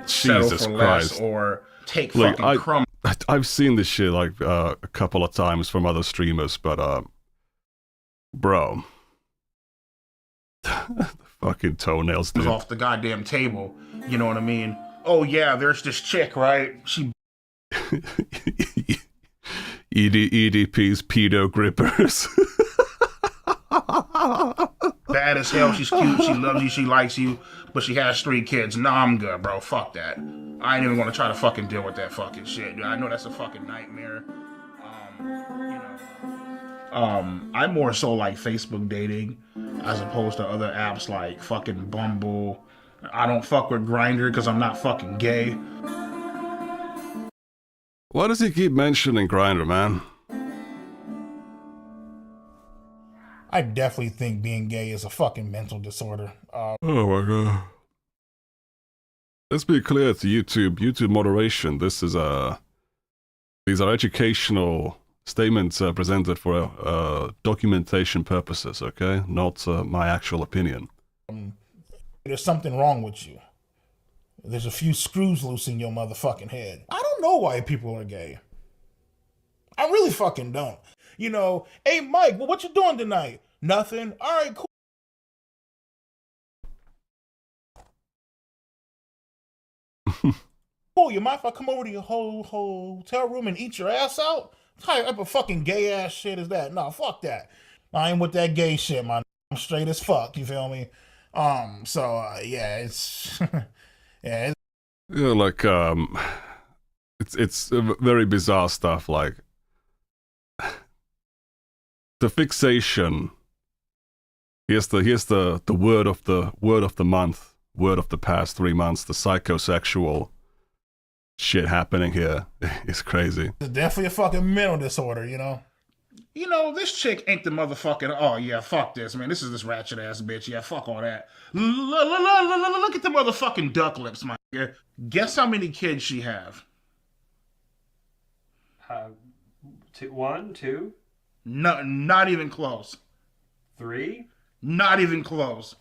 settle for less or take fucking crumbs. I've seen this shit like a couple of times from other streamers, but bro, the fucking toenails, dude. Off the goddamn table. You know what I mean? Oh yeah, there's this chick, right? She EDP's pedo grippers. Bad as hell. She's cute. She loves you. She likes you. But she has 3 kids. Nah, I'm good, bro. Fuck that. I ain't even gonna try to fucking deal with that fucking shit, dude. I know that's a fucking nightmare. I more so like Facebook dating as opposed to other apps like fucking Bumble. I don't fuck with Grindr because I'm not fucking gay. Why does he keep mentioning Grindr, man? I definitely think being gay is a fucking mental disorder. Oh my god. Let's be clear to YouTube. YouTube moderation. This is these are educational statements presented for documentation purposes, okay? Not my actual opinion. There's something wrong with you. There's a few screws loose in your motherfucking head. I don't know why people are gay. I really fucking don't. You know, hey Mike, well, what you doing tonight? Nothing. All right, cool. Cool, you mind if I come over to your whole hotel room and eat your ass out? What type of fucking gay ass shit is that? No, fuck that. I ain't with that gay shit, man. I'm straight as fuck, you feel me? Yeah, it's yeah. Yeah, like it's very bizarre stuff. Like the fixation. Here's the word of the month, word of the past 3 months. The psychosexual shit happening here is crazy. It's definitely a fucking mental disorder, you know. You know, this chick ain't the motherfucking, oh yeah, fuck this, man. This is this ratchet ass bitch. Yeah, fuck all that. Look at the motherfucking duck lips, my nigga. Guess how many kids she have? 1, 2, No, not even close. 3, Not even close.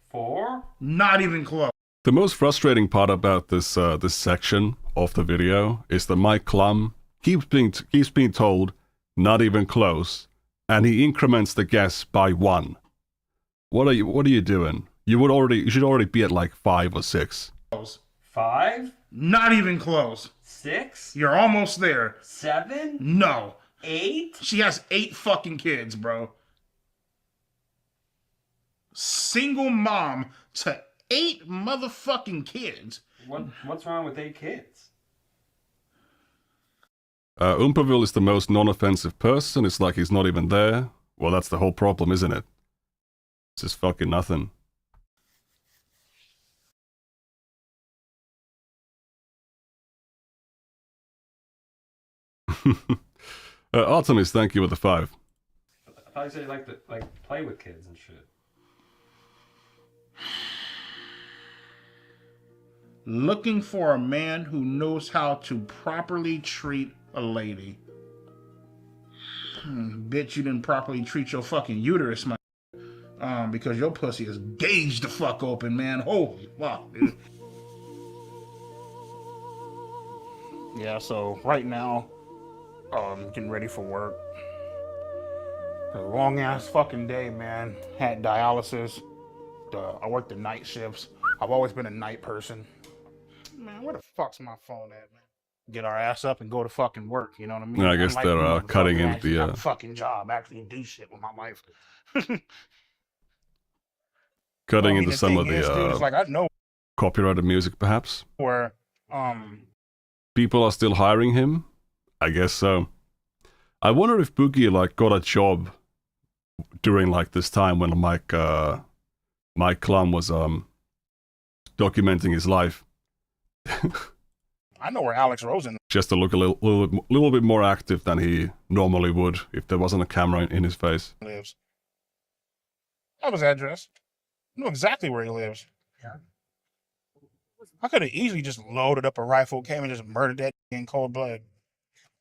4. Not even close. The most frustrating part about this this section of the video is that Mike Klum keeps being told not even close, and he increments the guess by 1. What are you doing? You should already be at like 5 or 6. 5. Not even close. 6. You're almost there. 7. No. 8. She has 8 fucking kids, bro. Single mom to 8 motherfucking kids. What's wrong with 8 kids? Umperville is the most non-offensive person. It's like he's not even there. Well, that's the whole problem, isn't it? It's just fucking nothing. Artemis, thank you with the 5. I thought you said you like to play with kids and shit. Looking for a man who knows how to properly treat a lady. Bitch, you didn't properly treat your fucking uterus, man. Because your pussy is gauged the fuck open, man. Holy fuck, dude. Yeah, so right now, getting ready for work. A long ass fucking day, man. Had dialysis. I worked the night shifts. I've always been a night person. Man, where the fuck's my phone at, man? Get our ass up and go to fucking work, you know what I mean? Yeah, I guess Unlike they're you motherfuckers cutting that into actually the have a fucking job, actually do shit with my life. cutting I mean, into the some of thing is, dude, the it's like I know copyrighted music, perhaps. where People are still hiring him. I guess so. I wonder if Boogie like got a job during like this time when Mike Klum was documenting his life. I know where Alex Rosen Just to look a little bit more active than he normally would if there wasn't a camera in his face. lives. I have his address. I know exactly where he lives. Yeah. I could have easily just loaded up a rifle, came and just murdered that in cold blood.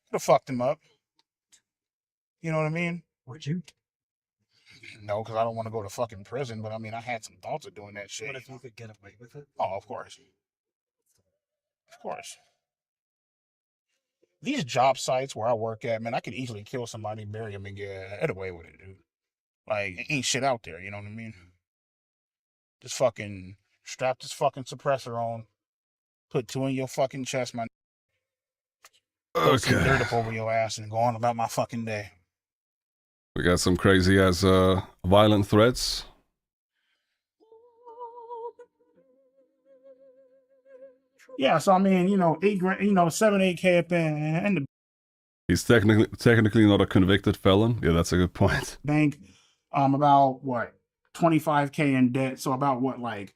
Could have fucked him up. You know what I mean? Would you? No, because I don't want to go to fucking prison, but I mean, I had some thoughts of doing that shit. What if you could get away with it? Oh, of course. Of course. These job sites where I work at, man, I could easily kill somebody, bury them, and get away with it, dude. Like, ain't shit out there, you know what I mean? Just fucking strap this fucking suppressor on, put 2 in your fucking chest, man. Throw some Okay. dirt up over your ass and go on about my fucking day. We got some crazy ass violent threats. Yeah, so I mean, you know, 7-8K up in the He's technically not a convicted felon. Yeah, that's a good point. bank, about what, 25K in debt, so about what, like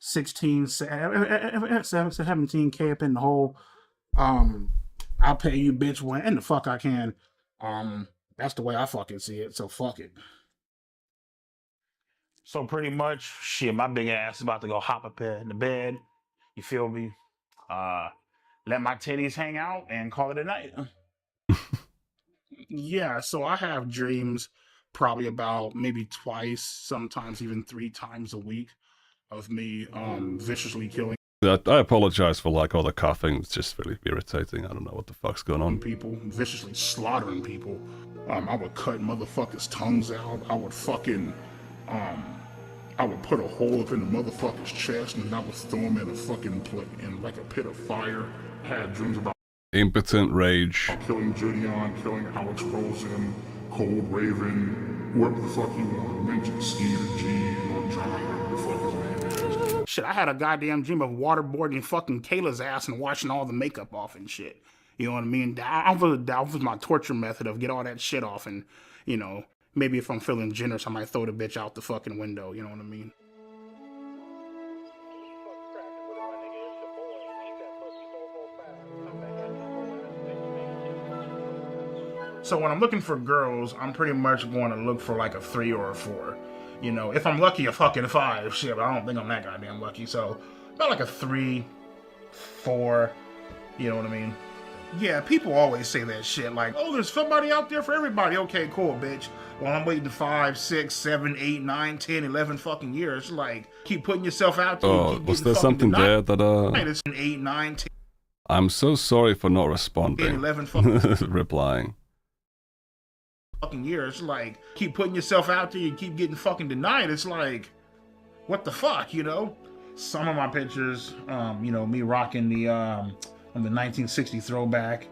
17K up in the hole. I'll pay you, bitch, when the fuck I can. That's the way I fucking see it, so fuck it. So pretty much, shit, my big ass is about to go hop up in the bed. You feel me? Let my titties hang out and call it a night. Yeah, so I have dreams probably about maybe twice, sometimes even 3 times a week of me viciously killing I apologize for like all the coughing. It's just really irritating. I don't know what the fuck's going on. people, viciously slaughtering people. I would cut motherfuckers' tongues out. I would fucking, I would put a hole up in the motherfucker's chest and I would throw him in a fucking in like a pit of fire. Had dreams about Impotent rage. killing Julian, killing Alex Rosen, Cold Raven, whoever the fuck you want to mention, Steve G or John, whatever the fuck his name is. Shit, I had a goddamn dream of waterboarding fucking Kayla's ass and washing all the makeup off and shit. You know what I mean? That was my torture method of get all that shit off and, you know, maybe if I'm feeling generous, I might throw the bitch out the fucking window. You know what I mean? So when I'm looking for girls, I'm pretty much going to look for like a 3 or a 4. You know, if I'm lucky, a fucking 5. Shit, but I don't think I'm that goddamn lucky. So about like a 3, 4. You know what I mean? Yeah, people always say that shit like, oh, there's somebody out there for everybody. Okay, cool, bitch. Well, I'm waiting 5, 6, 7, 8, 9, 10, 11 fucking years. Like, keep putting yourself out there. Oh, was there something there that It's 8, 9, 10, I'm so sorry for not responding. 11 fucking Replying. fucking years. Like, keep putting yourself out there. You keep getting fucking denied. It's like, what the fuck, you know? Some of my pictures, you know, me rocking the 1960 throwback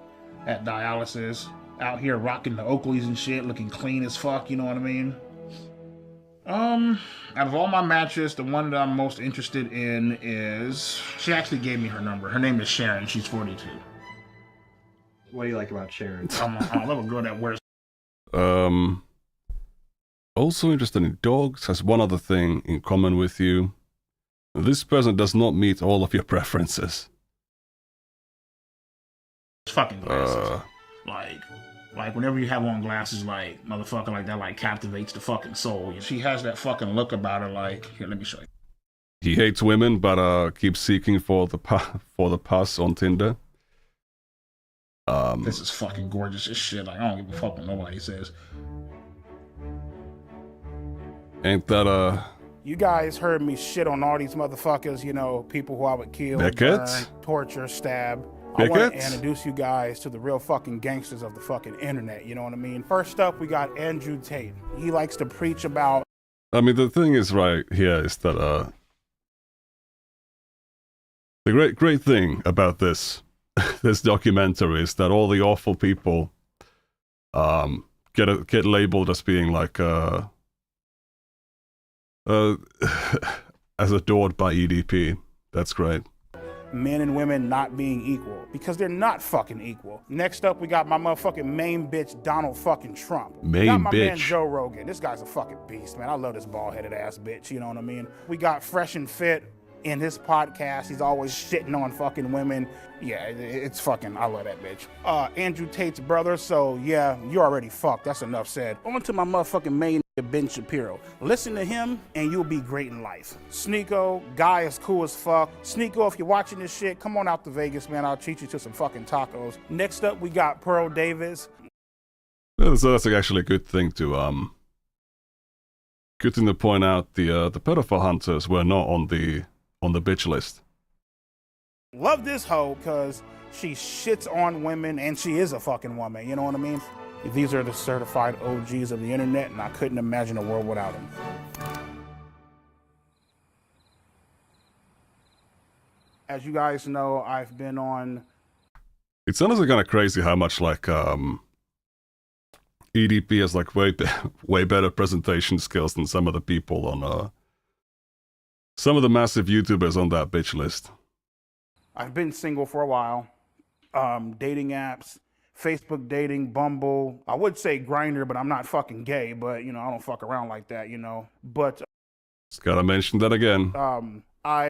at dialysis, out here rocking the Oakleys and shit, looking clean as fuck, you know what I mean? Out of all my matches, the one that I'm most interested in is, she actually gave me her number. Her name is Sharon, she's 42. What do you like about Sharon? I love a girl that wears. Also interested in dogs, has one other thing in common with you. This person does not meet all of your preferences. Fucking glasses. Like whenever you have on glasses, like motherfucker like that, like captivates the fucking soul. She has that fucking look about her. Like, here, let me show you. He hates women, but keeps seeking for the pass on Tinder. This is fucking gorgeous as shit. Like, I don't give a fuck what nobody says. Ain't that You guys heard me shit on all these motherfuckers, you know, people who I would kill, Beckett? burn, torture, stab. Beckett? I want to introduce you guys to the real fucking gangsters of the fucking internet, you know what I mean? First up, we got Andrew Tate. He likes to preach about... I mean, the thing is right here is that the great thing about this this documentary is that all the awful people get labeled as being like as adored by EDP. That's great. men and women not being equal, because they're not fucking equal. Next up, we got my motherfucking main bitch, Donald fucking Trump. Main got my bitch. man Joe Rogan. This guy's a fucking beast, man. I love this bald-headed ass bitch, you know what I mean? We got Fresh and Fit in his podcast. He's always shitting on fucking women. Yeah, it's fucking, I love that bitch. Andrew Tate's brother, so yeah, you already fucked. That's enough said. On to my motherfucking main Ben Shapiro. Listen to him and you'll be great in life. Sneeko, guy is cool as fuck. Sneeko, if you're watching this shit, come on out to Vegas, man. I'll treat you to some fucking tacos. Next up, we got Pearl Davis. So that's actually a good thing to point out. The pedophile hunters were not on the bitch list. Love this hoe because she shits on women and she is a fucking woman, you know what I mean? These are the certified OGs of the internet, and I couldn't imagine a world without them. As you guys know, I've been on... It's honestly kind of crazy how much like EDP has like way better presentation skills than some of the people on some of the massive YouTubers on that bitch list. I've been single for a while. Dating apps, Facebook dating, Bumble. I would say Grindr, but I'm not fucking gay, but, you know, I don't fuck around like that, you know. But... Just gotta mention that again. I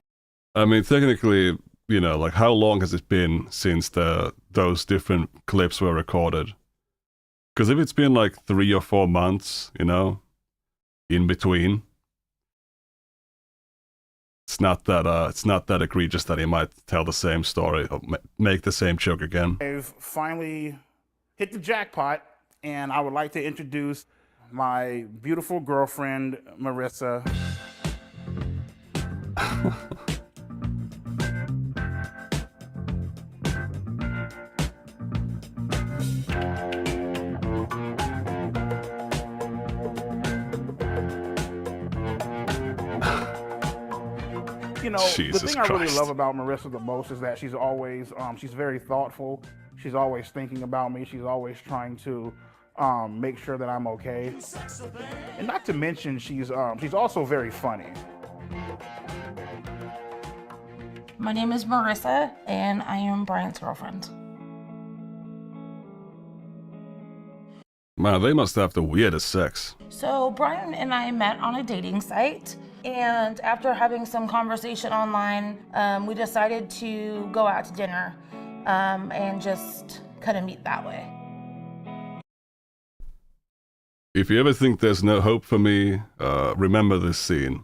mean, technically, you know, like how long has it been since those different clips were recorded? Because if it's been like 3 or 4 months, you know, in between, it's not that egregious that he might tell the same story or make the same joke again. I've finally hit the jackpot, and I would like to introduce my beautiful girlfriend, Marissa. You know, Jesus the thing I really Christ. love about Marissa the most is that she's always, she's very thoughtful. She's always thinking about me. She's always trying to make sure that I'm okay. And not to mention, she's also very funny. My name is Marissa, and I am Brian's girlfriend. Man, they must have the weirdest sex. So Brian and I met on a dating site, and after having some conversation online, we decided to go out to dinner and just kind of meet that way. If you ever think there's no hope for me, remember this scene.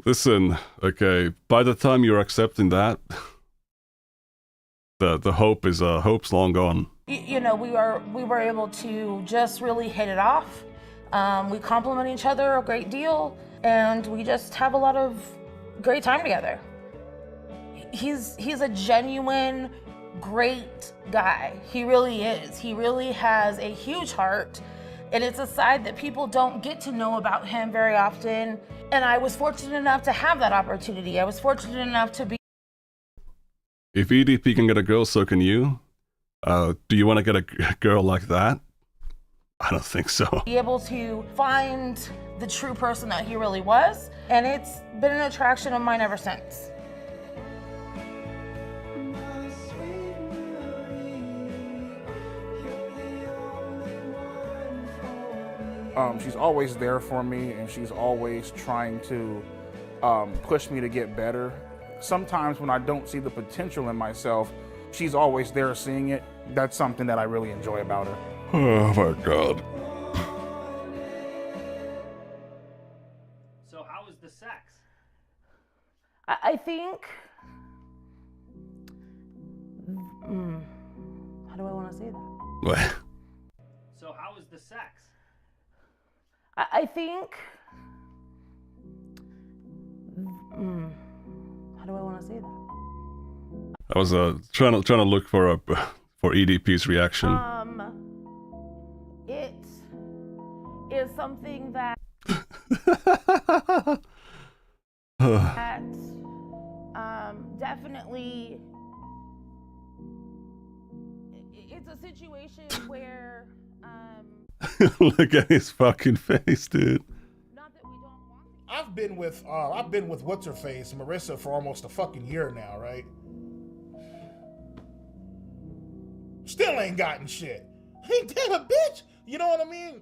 Listen, okay, by the time you're accepting that, the hope's long gone. You know, we were able to just really hit it off. We compliment each other a great deal, and we just have a lot of great time together. He's a genuine, great guy. He really is. He really has a huge heart, and it's a side that people don't get to know about him very often. And I was fortunate enough to have that opportunity. I was fortunate enough to be. If EDP can get a girl, so can you. Do you want to get a girl like that? I don't think so. Be able to find the true person that he really was, and it's been an attraction of mine ever since. She's always there for me, and she's always trying to push me to get better. Sometimes when I don't see the potential in myself, she's always there seeing it. That's something that I really enjoy about her. Oh my God. So how was the sex? I think. How do I want to say that? What? So how was the sex? I think. How do I want to say that? I was trying to look for EDP's reaction. It is something that definitely. It's a situation where. Look at his fucking face, dude. I've been with what's her face, Marissa, for almost a fucking year now, right? Still ain't gotten shit. Ain't that a bitch? You know what I mean?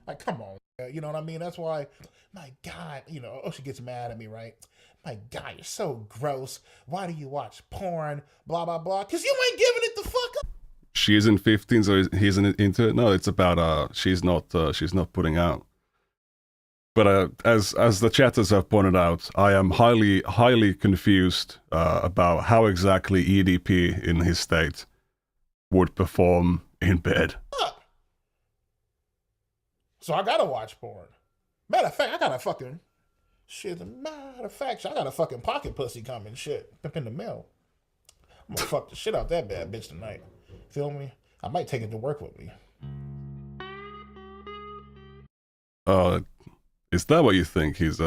Like, come on, you know what I mean? That's why, my God, you know, she gets mad at me, right? My God, you're so gross. Why do you watch porn? Blah, blah, blah. Because you ain't giving it the fuck up. She isn't 15, so he isn't into it. No, it's about she's not putting out. But as the chatters have pointed out, I am highly confused about how exactly EDP in his state would perform in bed. So I gotta watch porn. Matter of fact, I got a fucking pocket pussy coming shit up in the mail. I'm gonna fuck the shit out that bad bitch tonight. Feel me? I might take it to work with me. Is that what you think? He's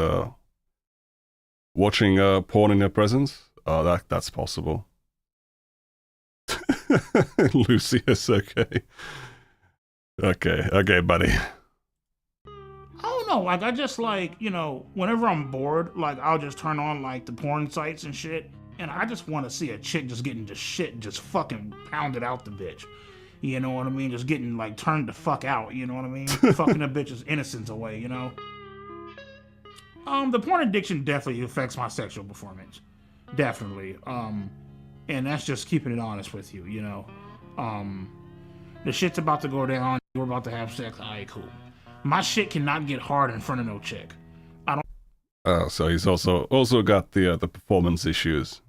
watching porn in your presence? Oh, that's possible. Lucius, okay. Okay, buddy. I don't know, like I just like, you know, whenever I'm bored, like I'll just turn on like the porn sites and shit, and I just want to see a chick just getting just shit just fucking pounded out the bitch. You know what I mean? Just getting like turned the fuck out, you know what I mean? Fucking a bitch's innocence away, you know? The porn addiction definitely affects my sexual performance. Definitely. And that's just keeping it honest with you, you know? The shit's about to go down, we're about to have sex, alright, cool. My shit cannot get hard in front of no chick. I don't. Oh, so he's also got the performance issues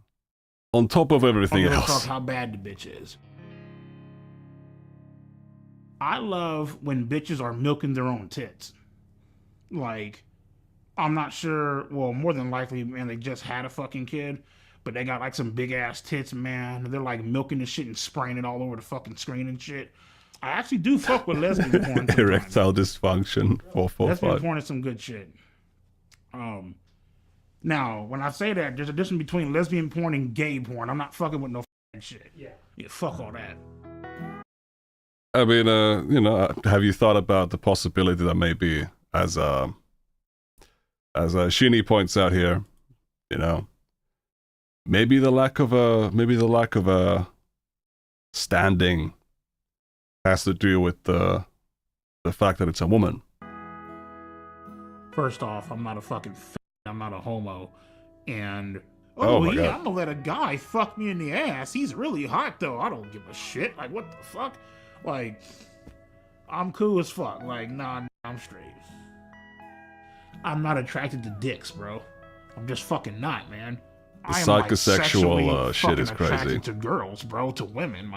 on top of everything else. Talk how bad the bitch is. I love when bitches are milking their own tits. Like, I'm not sure. Well, more than likely, man, they just had a fucking kid, but they got like some big ass tits, man. They're like milking the shit and spraying it all over the fucking screen and shit. I actually do fuck with lesbian porn. Erectile dysfunction 445. Lesbian porn is some good shit. Now, when I say that, there's a difference between lesbian porn and gay porn. I'm not fucking with no shit. Yeah, fuck all that. I mean, you know, have you thought about the possibility that maybe, as Shinny points out here, you know, maybe the lack of a standing has to do with the fact that it's a woman. First off, I'm not a fucking I'm not a homo, and oh my God. I'm gonna let a guy fuck me in the ass. He's really hot though. I don't give a shit. Like, what the fuck? Like, I'm cool as fuck. Like, nah, I'm straight. I'm not attracted to dicks, bro. I'm just fucking not, man. I am like sexually psychosexual shit is fucking crazy. attracted to girls, bro, to women.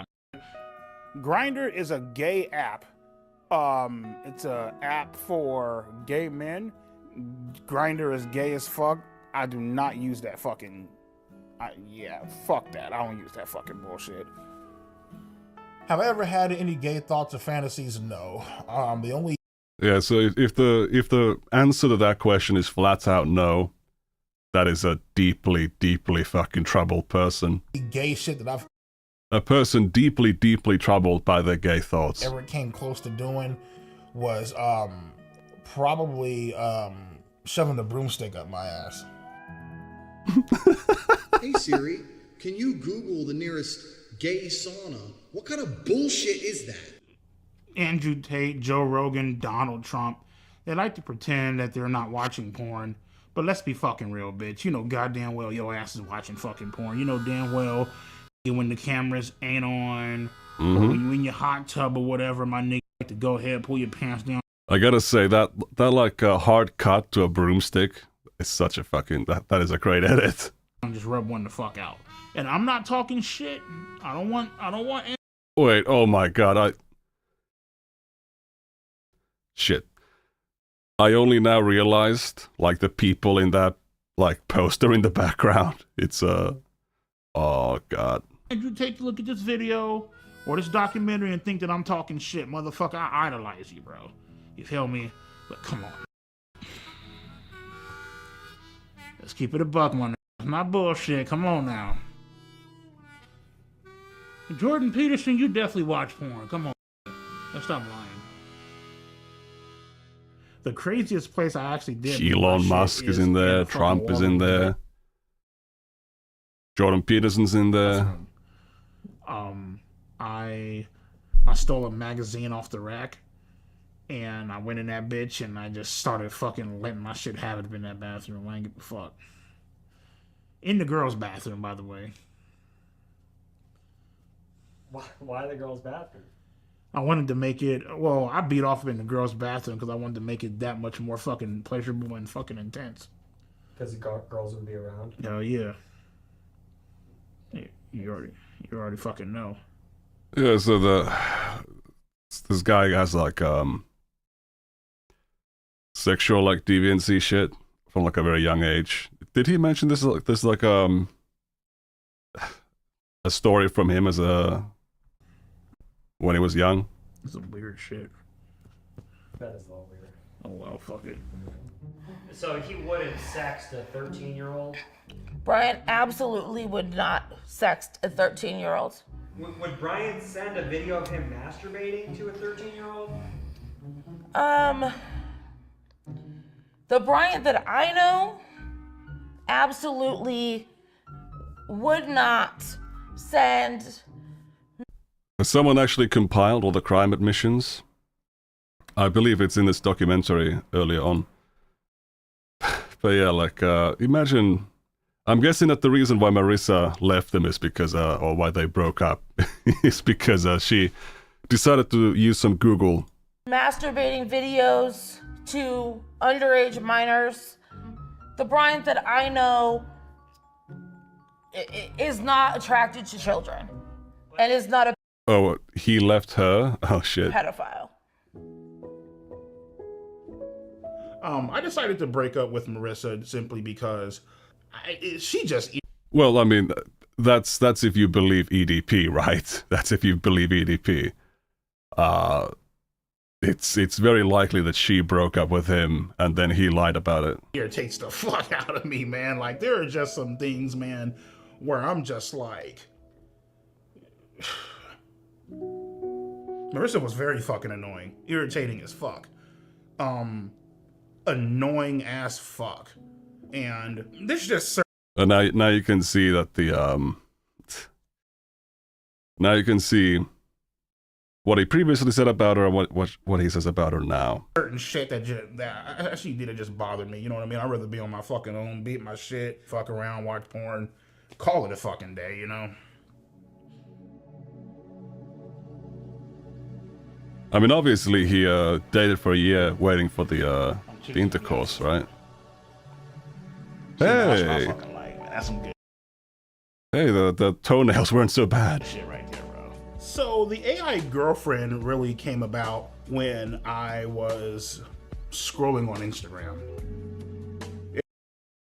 Grindr is a gay app. It's a app for gay men. Grindr is gay as fuck. I do not use that fucking. Yeah, fuck that. I don't use that fucking bullshit. Have I ever had any gay thoughts or fantasies? No. The only Yeah, so if the answer to that question is flat out no, that is a deeply, deeply fucking troubled person. gay shit that I've A person deeply, deeply troubled by their gay thoughts. ever came close to doing was probably shoving the broomstick up my ass. Hey Siri, can you Google the nearest gay sauna? What kind of bullshit is that? Andrew Tate, Joe Rogan, Donald Trump. They like to pretend that they're not watching porn. But let's be fucking real, bitch. You know goddamn well your ass is watching fucking porn. You know damn well when the cameras ain't on, or when you in your hot tub or whatever, my nigga like to go ahead, pull your pants down. I gotta say, that like hard cut to a broomstick is such a fucking... That is a great edit. And just rub one the fuck out. And I'm not talking shit. I don't want Wait, oh my god, Shit. I only now realized, like, the people in that, like, poster in the background. It's, oh god. Andrew Tate to look at this video or this documentary and think that I'm talking shit. Motherfucker, I idolize you, bro. You feel me? But come on. Let's keep it a buck, man. It's not bullshit. Come on now. Jordan Peterson, you definitely watch porn. Come on. Let's stop lying. The craziest place I actually did. Elon Musk is in there. Trump is in there. Jordan Peterson's in there. I stole a magazine off the rack, and I went in that bitch, and I just started fucking letting my shit have it in that bathroom. I ain't give a fuck. In the girls' bathroom, by the way. Why the girls' bathroom? I wanted to make it, well, I beat off in the girls' bathroom because I wanted to make it that much more fucking pleasurable and fucking intense. Because the girls would be around? Hell yeah. You already fucking know. Yeah, so this guy has like sexual like deviancy shit from like a very young age. Did he mention this like a story from him as when he was young? It's some weird shit. That is a little weird. Oh well, fuck it. So he wouldn't sext a 13-year-old? Brian absolutely would not sext a 13-year-old. Would Brian send a video of him masturbating to a 13-year-old? The Brian that I know absolutely would not send. Someone actually compiled all the crime admissions. I believe it's in this documentary earlier on. But yeah, like, imagine... I'm guessing that the reason why Marissa left them is because, or why they broke up, is because she decided to use some Google. Masturbating videos to underage minors. The Brian that I know is not attracted to children and is not a Oh, he left her? Oh shit. pedophile. I decided to break up with Marissa simply because she just... Well, I mean, that's if you believe EDP, right? That's if you believe EDP. It's very likely that she broke up with him and then he lied about it. irritates the fuck out of me, man. Like, there are just some things, man, where I'm just like... Marissa was very fucking annoying. Irritating as fuck. Annoying as fuck. And this just... And now you can see that the now you can see what he previously said about her and what he says about her now. certain shit that she did, it just bothered me. You know what I mean? I'd rather be on my fucking own, beat my shit, fuck around, watch porn, call it a fucking day, you know? I mean, obviously he dated for a year waiting for the intercourse, right? That's what I Hey! fucking like, man. That's some good. Hey, the toenails weren't so bad. Shit right there, bro. So the AI girlfriend really came about when I was scrolling on Instagram.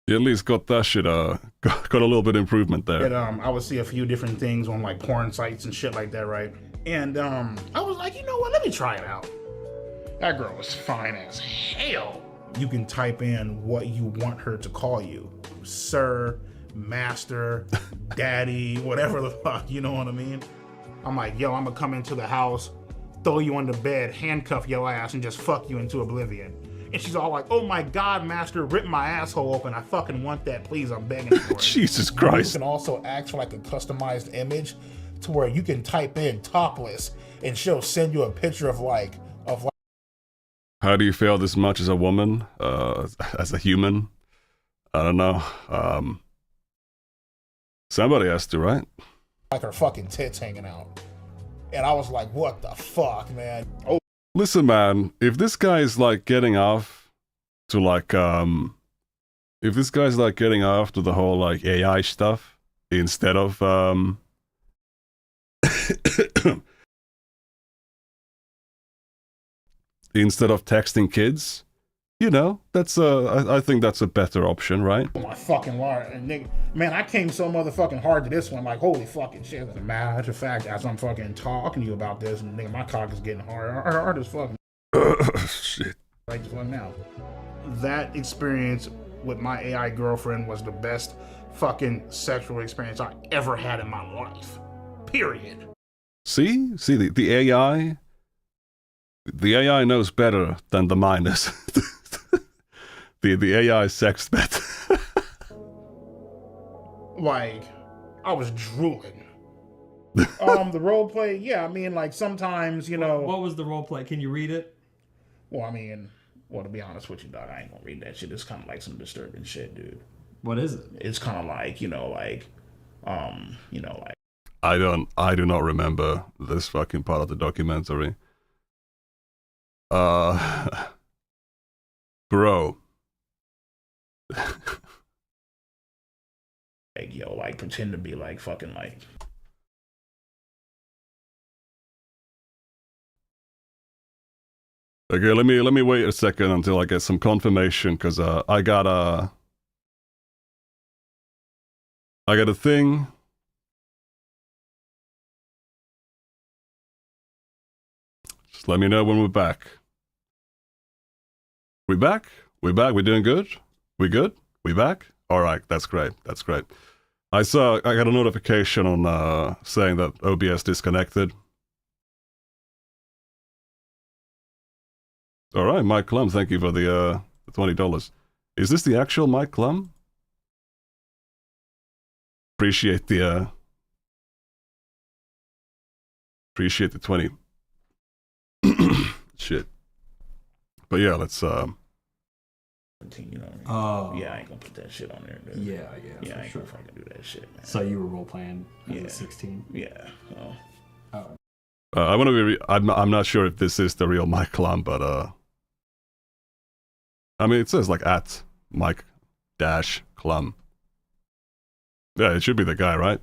You at least got that shit, got a little bit improvement there. And I would see a few different things on like porn sites and shit like that, right? And I was like, you know what, let me try it out. That girl was fine as hell. You can type in what you want her to call you. Sir, master, daddy, whatever the fuck, you know what I mean? I'm like, yo, I'm gonna come into the house, throw you on the bed, handcuff your ass, and just fuck you into oblivion. And she's all like, oh my God, master, rip my asshole open. I fucking want that, please, I'm begging for it. Jesus Christ. You can also ask for like a customized image to where you can type in topless and she'll send you a picture of like. How do you feel this much as a woman, as a human? I don't know. Somebody has to, right? Like her fucking tits hanging out. And I was like, what the fuck, man? Oh. Listen, man, if this guy is like getting off to like, if this guy's like getting off to the whole like AI stuff instead of, instead of texting kids, you know, that's I think that's a better option, right? Oh my fucking lord, and nigga, man, I came so motherfucking hard to this one, like holy fucking shit. As a matter of fact, as I'm fucking talking to you about this, and nigga, my cock is getting hard as fucking. Shit. Right just one now. That experience with my AI girlfriend was the best fucking sexual experience I ever had in my life. Period. See the AI. The AI knows better than the minors. the AI sex bet. Like, I was drooling. The role play, yeah, I mean, like sometimes, you know. What was the role play? Can you read it? Well, I mean, to be honest with you, dog, I ain't gonna read that shit. It's kind of like some disturbing shit, dude. What is it? It's kind of like, like. I do not remember this fucking part of the documentary. Bro. Like, yo, like pretend to be like fucking like. Okay, let me wait a second until I get some confirmation, because I got a thing. Just let me know when we're back. We back? We back? We doing good? We good? We back? All right, that's great. That's great. I got a notification on saying that OBS disconnected. All right, Mike Klum, thank you for the $20. Is this the actual Mike Klum? Appreciate the 20. Shit. But yeah, let's You know what I mean? Oh. Yeah, I ain't gonna put that shit on there, dude. Yeah, I ain't sure. gonna fucking do that shit, man. So you were role playing as Yeah. a 16? Yeah. Oh. I want to be. I'm not sure if this is the real Mike Klum, but I mean, it says like at Mike dash Klum. Yeah, it should be the guy, right?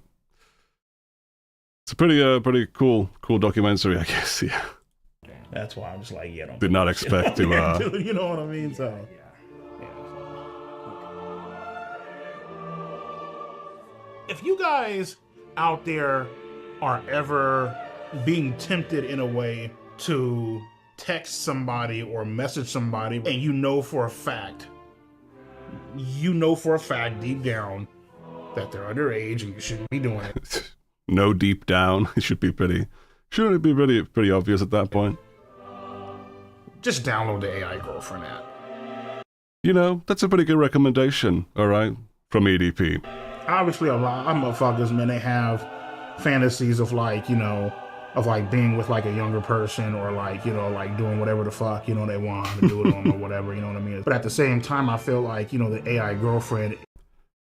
It's a pretty cool documentary, I guess. Yeah. That's why I'm just like, yeah, don't. Did not expect to. You know what I mean? So. If you guys out there are ever being tempted in a way to text somebody or message somebody, and you know for a fact deep down that they're underage and you shouldn't be doing it. No, deep down, it shouldn't it be pretty obvious at that point? Just download the AI Girlfriend app. You know, that's a pretty good recommendation, all right, from EDP. Obviously, a lot of motherfuckers, man, they have fantasies of like, of like being with like a younger person or like, like doing whatever the fuck, they want to do it on or whatever, you know what I mean? But at the same time, I feel like, the AI Girlfriend.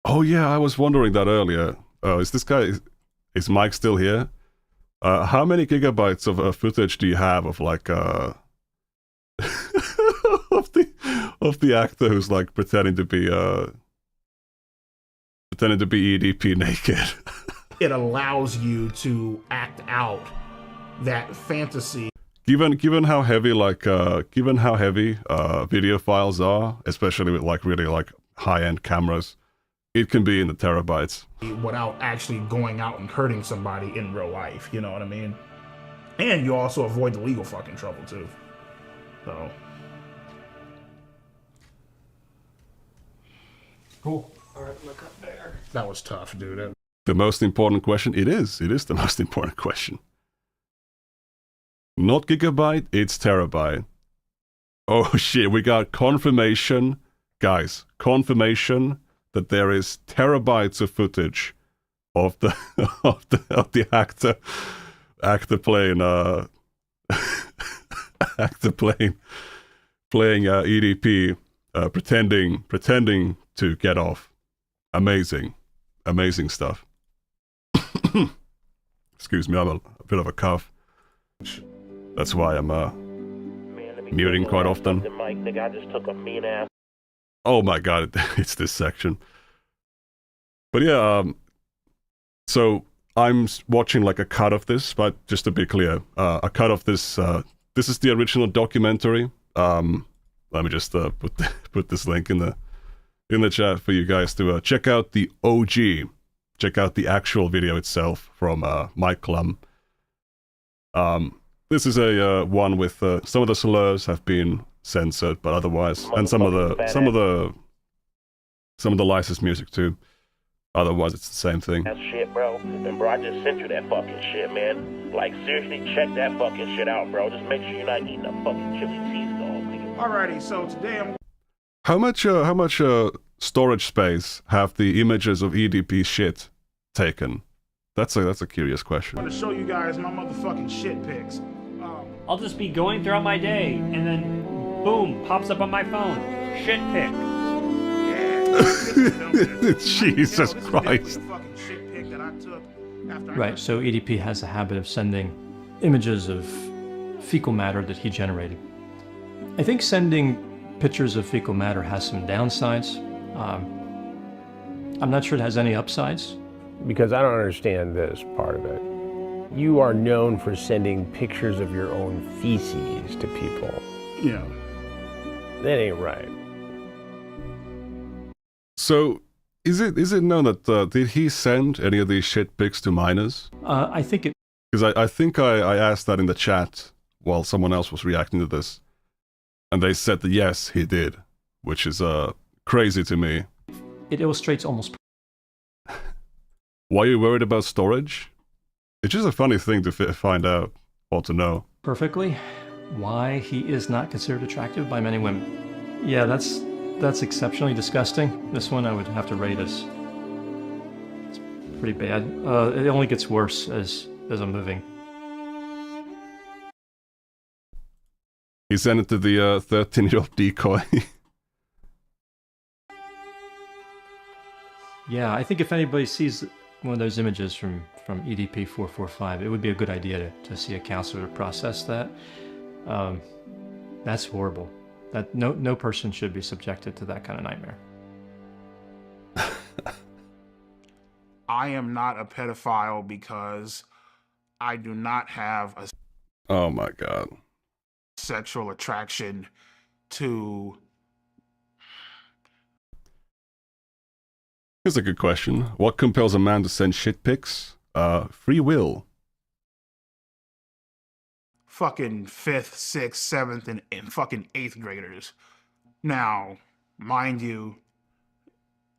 Oh yeah, I was wondering that earlier. Is Mike still here? How many gigabytes of footage do you have of like, of the actor who's like pretending to be EDP naked? it allows you to act out that fantasy. Given how heavy video files are, especially with like really like high-end cameras, it can be in the terabytes. Without actually going out and hurting somebody in real life, you know what I mean? And you also avoid the legal fucking trouble too. So. Cool. All right, look up there. That was tough, dude. The most important question, it is the most important question. Not gigabyte, it's terabyte. Oh shit, we got confirmation, guys, confirmation that there is terabytes of footage of the of the actor playing actor playing EDP, pretending to get off. Amazing stuff. Excuse me, I'm a bit of a cough. That's why I'm muting quite often. I just took a mean ass. Oh my god, it's this section. But yeah, so I'm watching like a cut of this, but just to be clear, a cut of this. This is the original documentary. Let me just put this link in the chat for you guys to check out the OG. Check out the actual video itself from Mike Klum. This is a one with some of the slurs have been censored, but otherwise, and some of the licensed music too. Otherwise, it's the same thing. That shit, bro. And bro, I just sent you that fucking shit, man. Like seriously, check that fucking shit out, bro. Just make sure you're not eating a fucking chili cheese dog, nigga. Alrighty, so today I'm. How much storage space have the images of EDP shit taken? That's a curious question. I'm gonna show you guys my motherfucking shit pics. I'll just be going throughout my day, and then boom, pops up on my phone. Shit pic. Jesus Christ. Right, so EDP has a habit of sending images of fecal matter that he generated. I think sending pictures of fecal matter has some downsides. I'm not sure it has any upsides. Because I don't understand this part of it. You are known for sending pictures of your own feces to people. Yeah. That ain't right. So, is it known that did he send any of these shit pics to minors? I think it. Because I think I asked that in the chat while someone else was reacting to this, and they said that yes, he did, which is crazy to me. It illustrates almost. Why are you worried about storage? It's just a funny thing to find out or to know. Perfectly, why he is not considered attractive by many women. Yeah, that's exceptionally disgusting. This one I would have to rate as it's pretty bad. It only gets worse as I'm moving. He sent it to the 13-year-old decoy. Yeah, I think if anybody sees one of those images from EDP445, it would be a good idea to see a counselor to process that. That's horrible. That no person should be subjected to that kind of nightmare. I am not a pedophile because I do not have a Oh my god. sexual attraction to. Here's a good question. What compels a man to send shit pics? Free will. Fucking 5th, 6th, 7th, and fucking 8th graders. Now, mind you,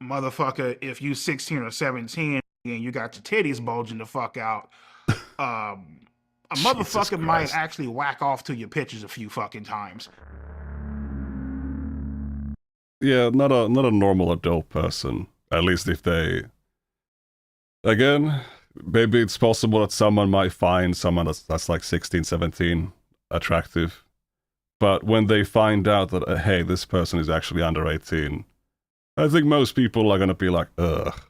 motherfucker, if you 16 or 17 and you got your titties bulging the fuck out, a motherfucker might actually whack off to your pictures a few fucking times. Yeah, not a normal adult person. At least if they... Again, maybe it's possible that someone might find someone that's like 16, 17 attractive. But when they find out that, hey, this person is actually under 18, I think most people are going to be like, ugh.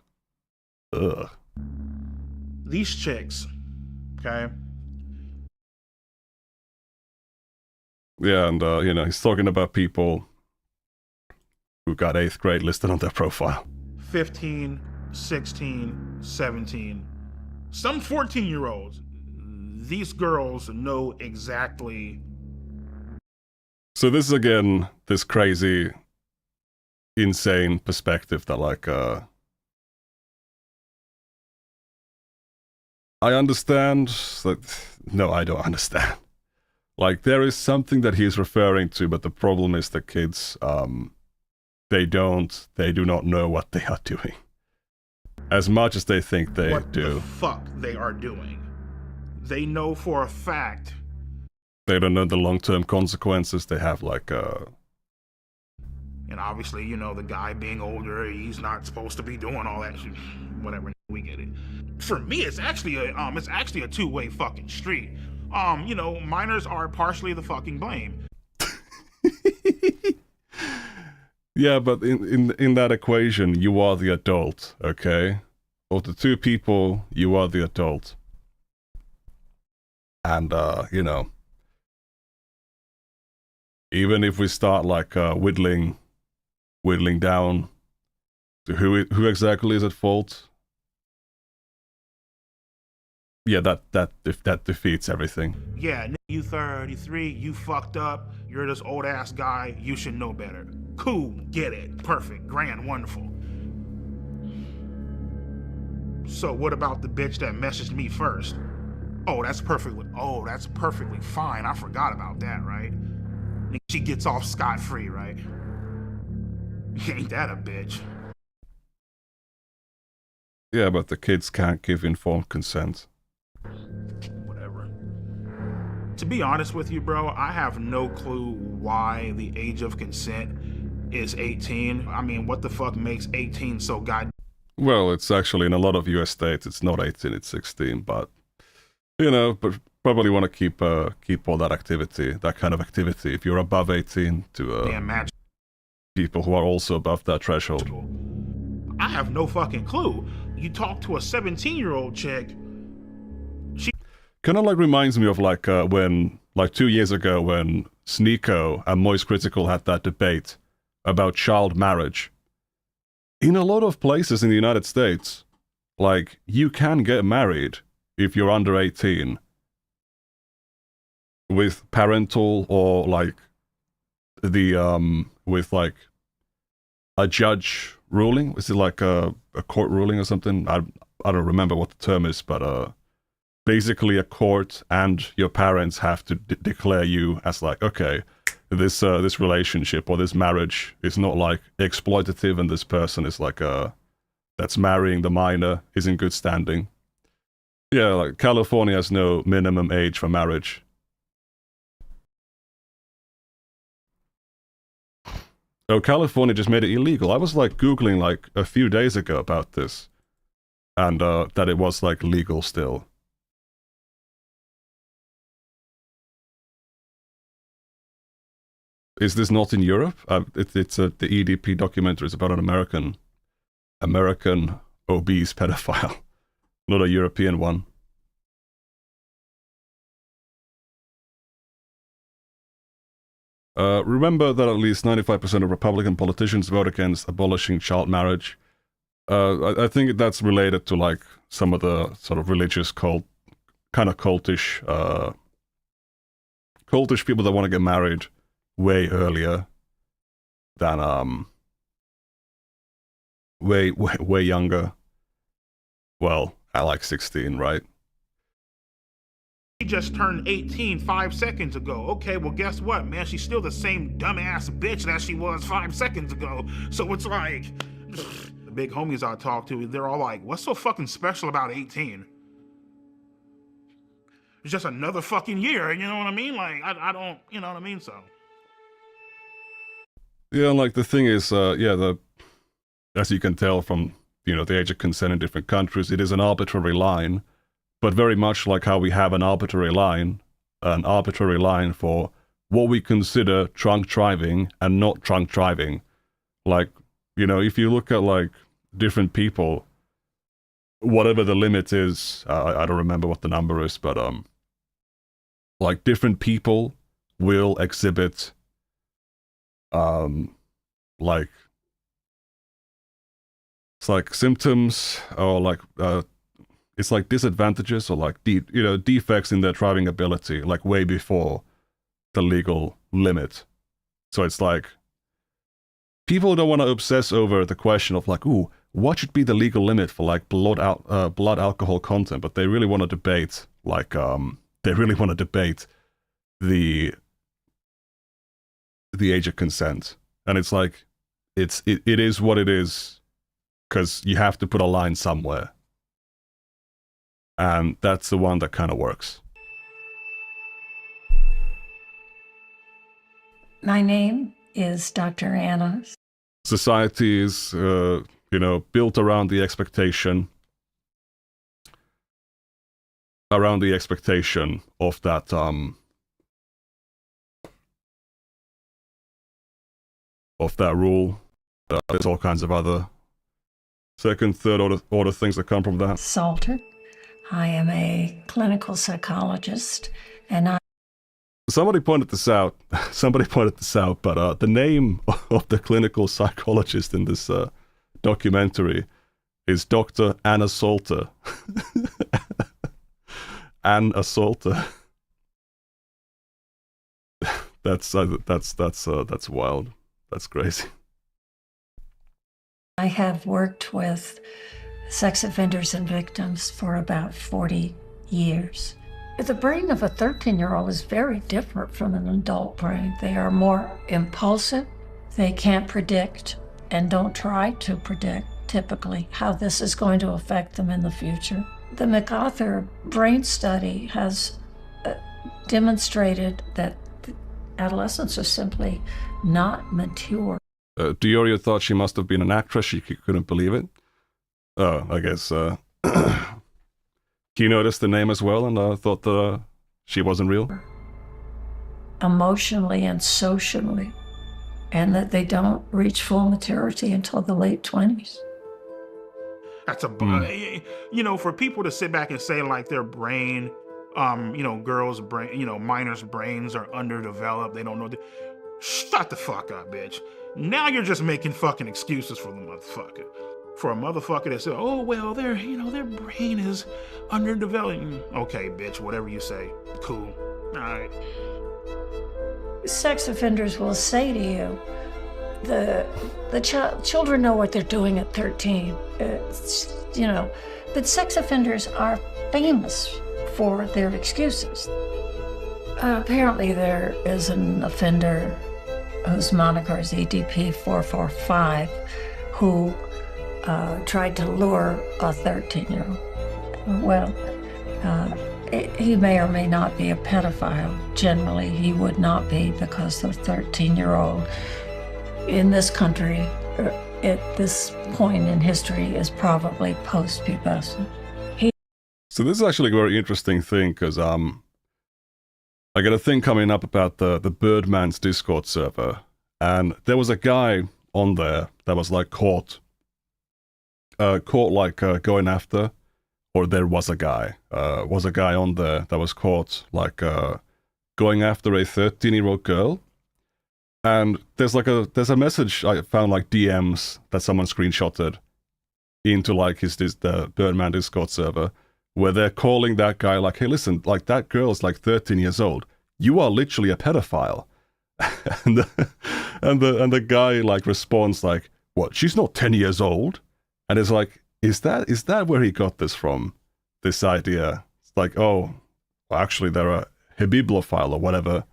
These chicks, okay? Yeah, and, he's talking about people who got 8th grade listed on their profile. 15, 16, 17. Some 14-year-olds, these girls know exactly. So this is again this crazy, insane perspective that like I understand that. No, I don't understand. Like there is something that he's referring to, but the problem is the kids they do not know what they are doing. As much as they think they what do. the fuck they are doing. They know for a fact. They don't know the long-term consequences. They have like And obviously, you know, the guy being older, he's not supposed to be doing all that shit. Whatever, we get it. For me, it's actually a two-way fucking street. You know, minors are partially the fucking blame. Yeah, but in that equation, you are the adult, okay? Of the two people, you are the adult. And, you know, even if we start like whittling down to who exactly is at fault, yeah, that defeats everything. Yeah, you 33, you fucked up, you're this old ass guy, you should know better. Cool, get it, perfect, grand, wonderful. So what about the bitch that messaged me first? Oh, that's perfectly fine, I forgot about that, right? She gets off scot-free, right? Ain't that a bitch? Yeah, but the kids can't give informed consent. Whatever. To be honest with you, bro, I have no clue why the age of consent is 18. I mean, what the fuck makes 18 so goddamn... Well, it's actually in a lot of US states, it's not 18, it's 16, but, you know, but probably want to keep all that activity, that kind of activity, if you're above 18, to people who are also above that threshold. I have no fucking clue. You talk to a 17-year-old chick, Kind of like reminds me of like when, like 2 years ago when Sneeko and Moist Critical had that debate about child marriage. In a lot of places in the United States, like, you can get married if you're under 18 with parental or like with like a judge ruling. Is it like a court ruling or something? I don't remember what the term is, but basically a court and your parents have to declare you as like, okay, this relationship or this marriage is not like exploitative, and this person is like that's marrying the minor is in good standing. Yeah, like California has no minimum age for marriage. Oh, California just made it illegal. I was like Googling like a few days ago about this, and that it was like legal still. Is this not in Europe? It's the EDP documentary. It's about an American obese pedophile, not a European one. Remember that at least 95% of Republican politicians vote against abolishing child marriage. I think that's related to like some of the sort of religious kind of cultish people that want to get married way earlier than way younger. Well, at like 16, right? She just turned 18 5 seconds ago. Okay, well, guess what, man? She's still the same dumbass bitch that she was 5 seconds ago. So it's like, the big homies I talk to, they're all like, what's so fucking special about 18? It's just another fucking year, you know what I mean? Like, I don't, you know what I mean? So. Yeah, like the thing is, as you can tell from, you know, the age of consent in different countries, it is an arbitrary line, but very much like how we have an arbitrary line for what we consider drunk driving and not drunk driving. Like, you know, if you look at like different people, whatever the limit is, I don't remember what the number is, but like different people will exhibit like it's like symptoms or like it's like disadvantages or like defects in their driving ability, like way before the legal limit. So it's like people don't want to obsess over the question of like, ooh, what should be the legal limit for like blood alcohol content, but they really want to debate the age of consent. And it's like it is what it is, because you have to put a line somewhere. And that's the one that kind of works. My name is Dr. Anna. Society is, built around the expectation of that, of that rule. There's all kinds of other second, third order things that come from that. Salter. I am a clinical psychologist, and Somebody pointed this out, but the name of the clinical psychologist in this documentary is Dr. Anna Salter. Anna Salter. That's wild. That's crazy. I have worked with sex offenders and victims for about 40 years. The brain of a 13-year-old is very different from an adult brain. They are more impulsive. They can't predict and don't try to predict typically how this is going to affect them in the future. The MacArthur brain study has demonstrated that adolescents are simply not mature. Diorio thought she must have been an actress. She couldn't believe it. I guess he noticed the name as well and thought that she wasn't real. Emotionally and socially, and that they don't reach full maturity until the late 20s. That's for people to sit back and say like their brain, girls' brain, minors' brains are underdeveloped. They don't know. Shut the fuck up, bitch. Now you're just making fucking excuses for the motherfucker. For a motherfucker that said, oh, well, their brain is underdeveloped. Okay, bitch, whatever you say. Cool. All right. Sex offenders will say to you, children know what they're doing at 13. But sex offenders are famous for their excuses. Apparently there is an offender whose moniker is EDP445 who tried to lure a 13-year-old. Well, he may or may not be a pedophile. Generally, he would not be, because the 13-year-old in this country at this point in history is probably post-pubescent. So this is actually a very interesting thing, because I got a thing coming up about the Birdman's Discord server, and there was a guy on there that was like caught going after, or there was a guy on there that was caught going after a 13-year-old girl. And there's a message I found, like DMs that someone screenshotted into like the Birdman Discord server, where they're calling that guy like, hey, listen, like that girl's like 13 years old. You are literally a pedophile. and the guy like responds like, what? She's not 10 years old. And it's like, is that where he got this from? This idea? It's like, oh, well, actually they're a hebiblophile or whatever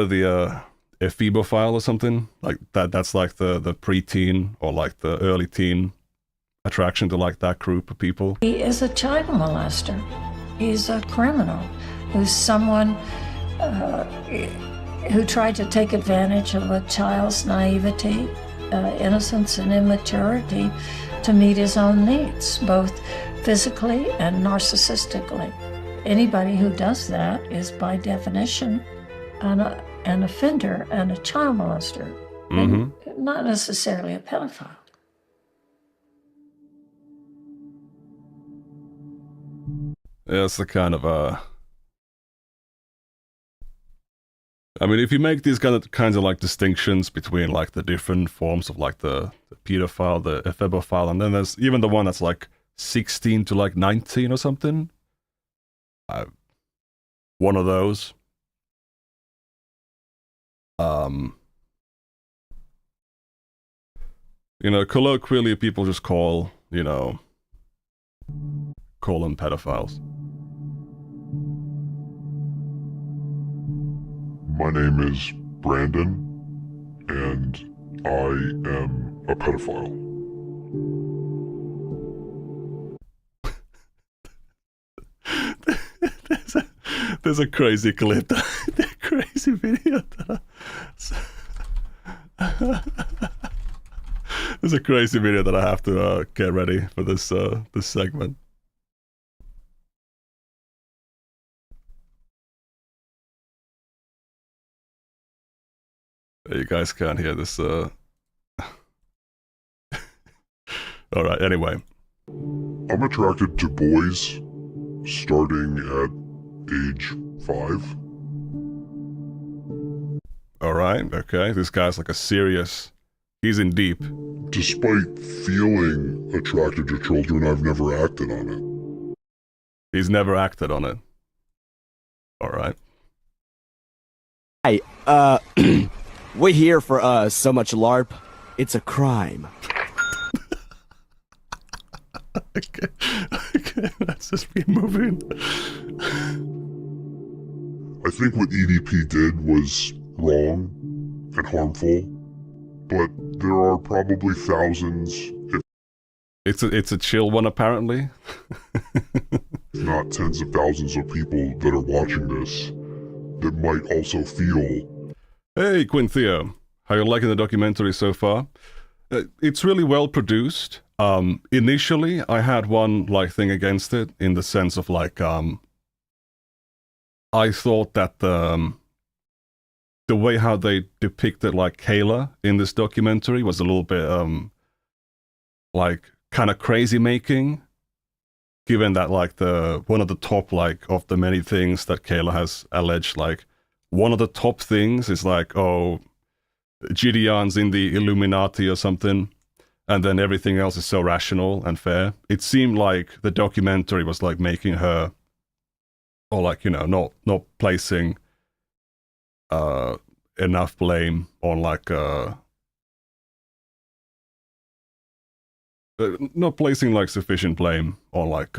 the ephebophile or something like that. That's like the preteen or like the early teen attraction to like that group of people. He is a child molester. He's a criminal who's someone who tried to take advantage of a child's naivety, innocence, and immaturity to meet his own needs, both physically and narcissistically. Anybody who does that is, by definition, an offender and a child molester, and not necessarily a pedophile. Yeah, it's the kind of I mean, if you make these kinds of like distinctions between like the different forms of like the pedophile, the ephebophile, and then there's even the one that's like 16 to like 19 or something. One of those. You know, colloquially people just call them pedophiles. My name is Brandon, and I am a pedophile. There's a crazy clip, the crazy video there's a crazy video that I have to get ready for this this segment. You guys can't hear this. Alright, anyway. I'm attracted to boys starting at age 5. Alright, okay. This guy's like a serious... He's in deep. Despite feeling attracted to children, I've never acted on it. He's never acted on it. Alright. Hey, we're here for so much LARP. It's a crime. Okay, let's just be moving. I think what EDP did was wrong and harmful, but there are probably thousands, if it's a chill one apparently. not tens of thousands of people that are watching this that might also feel. Hey Quintheo, how you liking the documentary so far? It's really well produced. Initially I had one like thing against it in the sense of like I thought that the way how they depicted like Kayla in this documentary was a little bit like kind of crazy making, given that like one of the top like of the many things that Kayla has alleged, like one of the top things is like, oh, Gideon's in the Illuminati or something, and then everything else is so rational and fair. It seemed like the documentary was like making her, or like, you know, not placing enough blame on like not placing like sufficient blame on like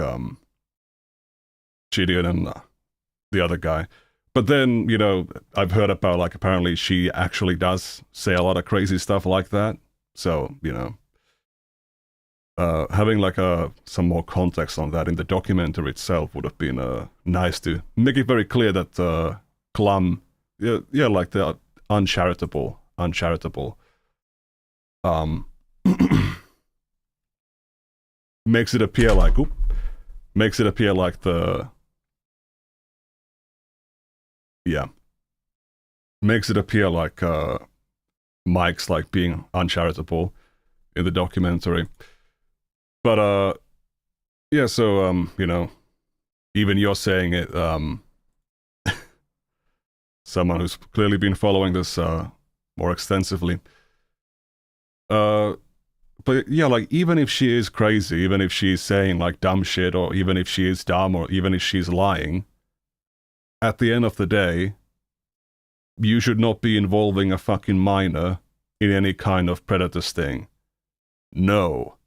Gideon and the other guy. But then, you know, I've heard about like apparently she actually does say a lot of crazy stuff like that. So, you know, having like some more context on that in the documentary itself would have been nice to make it very clear that Clum, yeah, like the uncharitable, makes it appear like the, yeah, makes it appear like Mike's like being uncharitable in the documentary. But yeah, so you know, even you're saying it, someone who's clearly been following this more extensively. But yeah, like even if she is crazy, even if she's saying like dumb shit, or even if she is dumb, or even if she's lying, at the end of the day, you should not be involving a fucking minor in any kind of predator sting. No.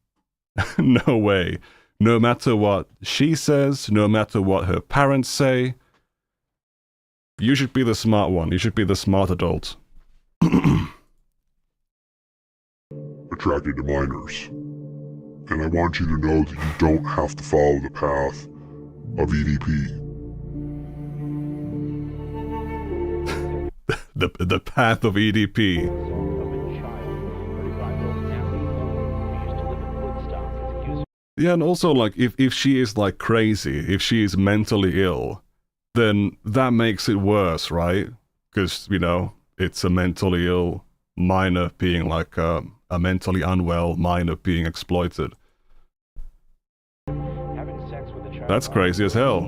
No way. No matter what she says, no matter what her parents say, you should be the smart one. You should be the smart adult. Attracted to minors. And I want you to know that you don't have to follow the path of EDP. The path of EDP. Yeah, and also like if she is like crazy, if she is mentally ill, then that makes it worse, right? Because, you know, it's a mentally ill minor being like a mentally unwell minor being exploited. That's crazy as hell.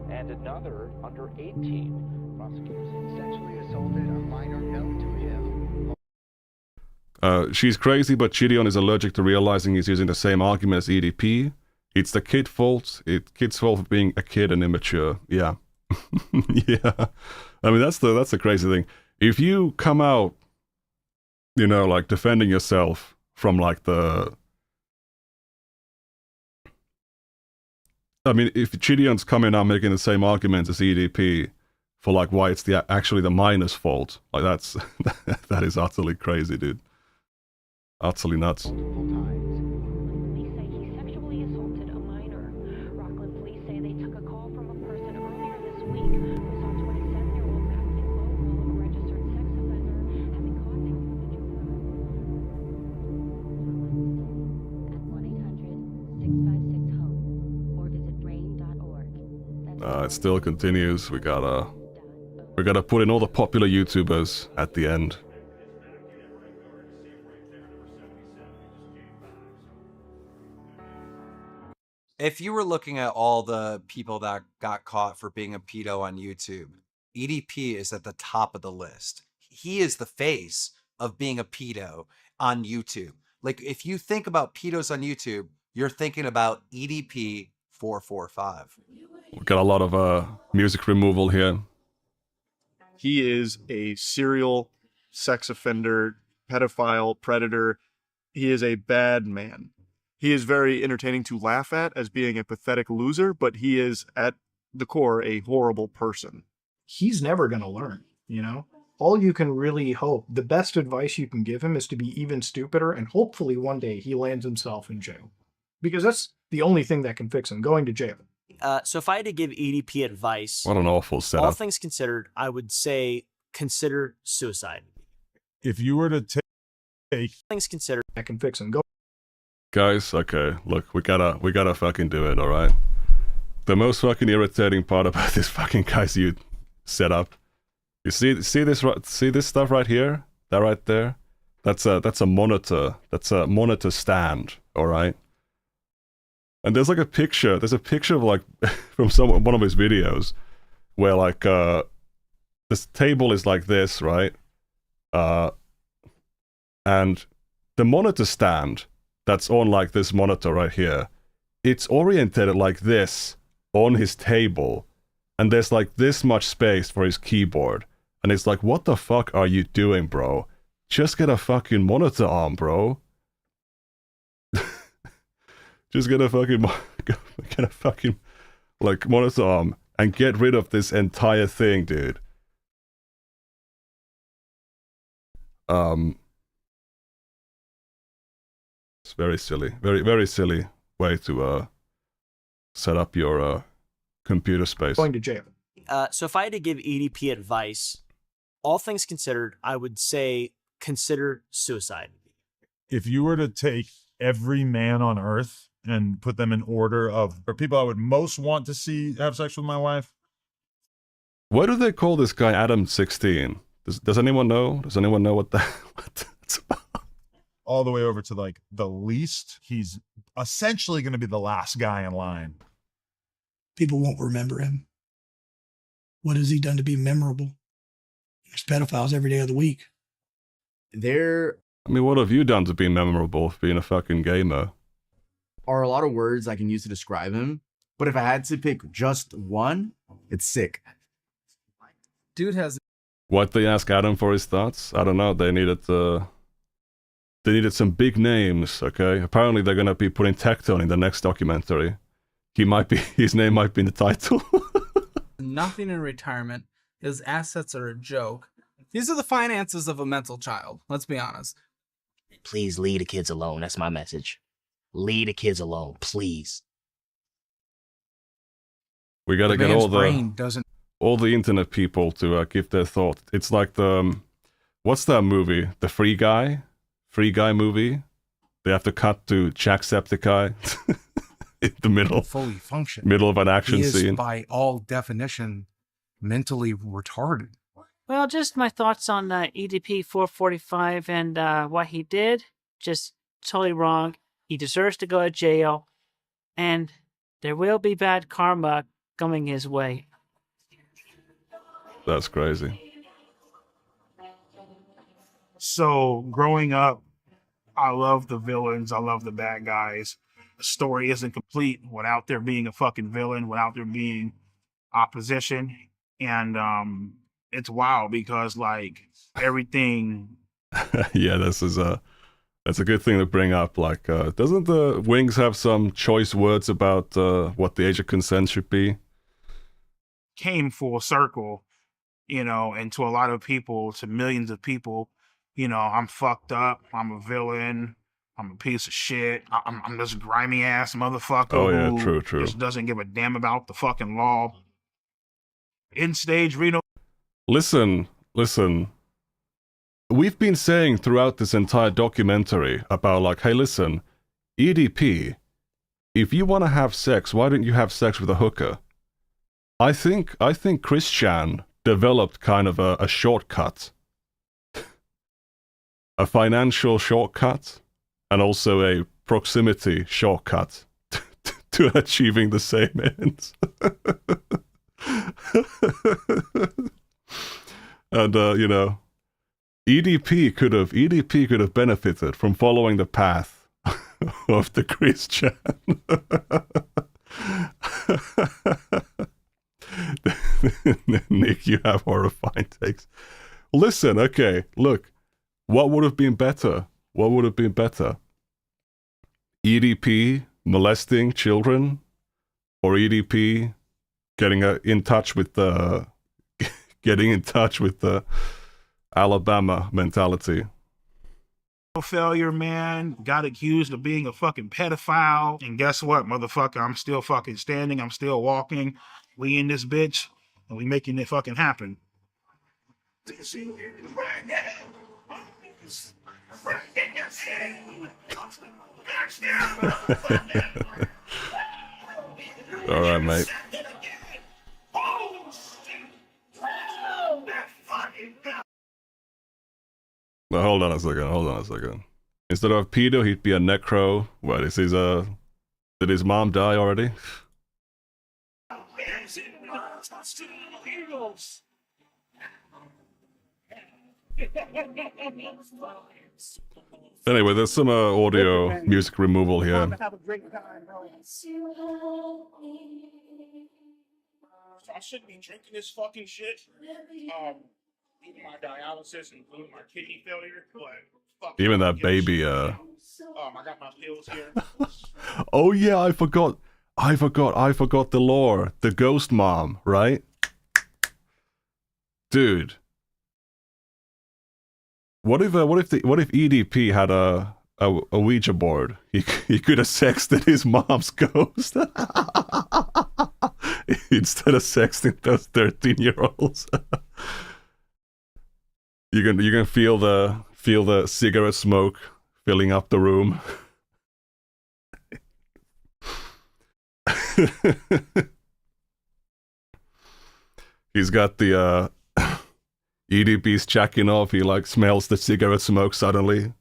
And another under 18. Prosecutors sexually assaulted She's crazy, but Chidion is allergic to realizing he's using the same argument as EDP. It's the kid's fault. Kid's fault for being a kid and immature. Yeah. Yeah. I mean, that's the crazy thing. If you come out, you know, like defending yourself from like the... I mean, if Chidion's coming out making the same arguments as EDP for like why it's actually the minor's fault, like that's that is utterly crazy, dude. Utterly nuts. It still continues. We gotta put in all the popular YouTubers at the end. If you were looking at all the people that got caught for being a pedo on YouTube, EDP is at the top of the list. He is the face of being a pedo on YouTube. Like, if you think about pedos on YouTube, you're thinking about EDP445. We've got a lot of music removal here. He is a serial sex offender, pedophile, predator. He is a bad man. He is very entertaining to laugh at as being a pathetic loser, but he is, at the core, a horrible person. He's never going to learn, you know? All you can really hope, the best advice you can give him is to be even stupider, and hopefully one day he lands himself in jail. Because that's the only thing that can fix him, going to jail. So if I had to give EDP advice, what an awful setup. All things considered, I would say consider suicide. If you were to take things considered, that can fix him. Go. Guys, okay, look, we gotta fucking do it, alright? The most fucking irritating part about this fucking guy's setup. You see this stuff right here? That right there? That's a monitor. That's a monitor stand, alright? And there's a picture of like from one of his videos where like this table is like this, right? And the monitor stand that's on like this monitor right here, it's oriented like this on his table, and there's like this much space for his keyboard. And it's like, what the fuck are you doing, bro? Just get a fucking monitor arm, bro. Just get a fucking like monitor arm and get rid of this entire thing, dude. It's very silly, very silly way to set up your computer space. Going to jail. So if I had to give EDP advice, all things considered, I would say consider suicide. If you were to take every man on Earth and put them in order of people I would most want to see have sex with my wife. Why do they call this guy Adam 16? Does anyone know? Does anyone know what that's about? All the way over to like the least. He's essentially going to be the last guy in line. People won't remember him. What has he done to be memorable? There's pedophiles every day of the week. I mean, what have you done to be memorable for being a fucking gamer? Are a lot of words I can use to describe him, but if I had to pick just one, it's sick. Dude has... Why'd they ask Adam for his thoughts? I don't know, they needed some big names, okay? Apparently they're gonna be putting Tectone in the next documentary. His name might be in the title. Nothing in retirement. His assets are a joke. These are the finances of a mental child, let's be honest. Please leave the kids alone, that's my message. Leave the kids alone, please. We gotta get all the internet people to give their thought. It's like what's that movie? The Free Guy movie. They have to cut to Jacksepticeye in the middle of an action scene. He is, by all definition, mentally retarded. Well, just my thoughts on EDP445 and what he did. Just totally wrong. He deserves to go to jail, and there will be bad karma coming his way. That's crazy. So growing up I love the villains. I love the bad guys. The story isn't complete without there being a fucking villain, without there being opposition. And it's wild because like everything. Yeah, that's a good thing to bring up. Like, doesn't the Wings have some choice words about what the age of consent should be? Came full circle, you know, and to a lot of people, to millions of people, you know, I'm fucked up. I'm a villain. I'm a piece of shit. I'm this grimy ass motherfucker Oh yeah, who true. just doesn't give a damn about the fucking law. In stage Reno. Listen. We've been saying throughout this entire documentary about like, hey, listen, EDP, if you want to have sex, why don't you have sex with a hooker? I think Christian developed kind of a shortcut, a financial shortcut, and also a proximity shortcut to achieving the same ends. And you know, EDP could have benefited from following the path of the Christian. Nick, you have horrifying takes. Listen, okay, look, what would have been better? What would have been better? EDP molesting children, or EDP getting in touch with the Alabama mentality? Failure, man. Got accused of being a fucking pedophile. And guess what, motherfucker? I'm still fucking standing. I'm still walking. We in this bitch. And we making it fucking happen. All right, mate. Now, hold on a second. Instead of pedo, he'd be a necro. What is his, did his mom die already? Anyway, there's some audio music removal here. Have a great time, bro. I shouldn't be drinking this fucking shit. My dialysis and my kidney failure, but Even that baby, I got my pills here. Oh yeah, I forgot the lore. The ghost mom, right? Dude. What if EDP had a Ouija board? He could have sexted his mom's ghost instead of sexting those 13-year-olds. You can feel the cigarette smoke filling up the room. He's got the EDP's jacking off. He like smells the cigarette smoke suddenly.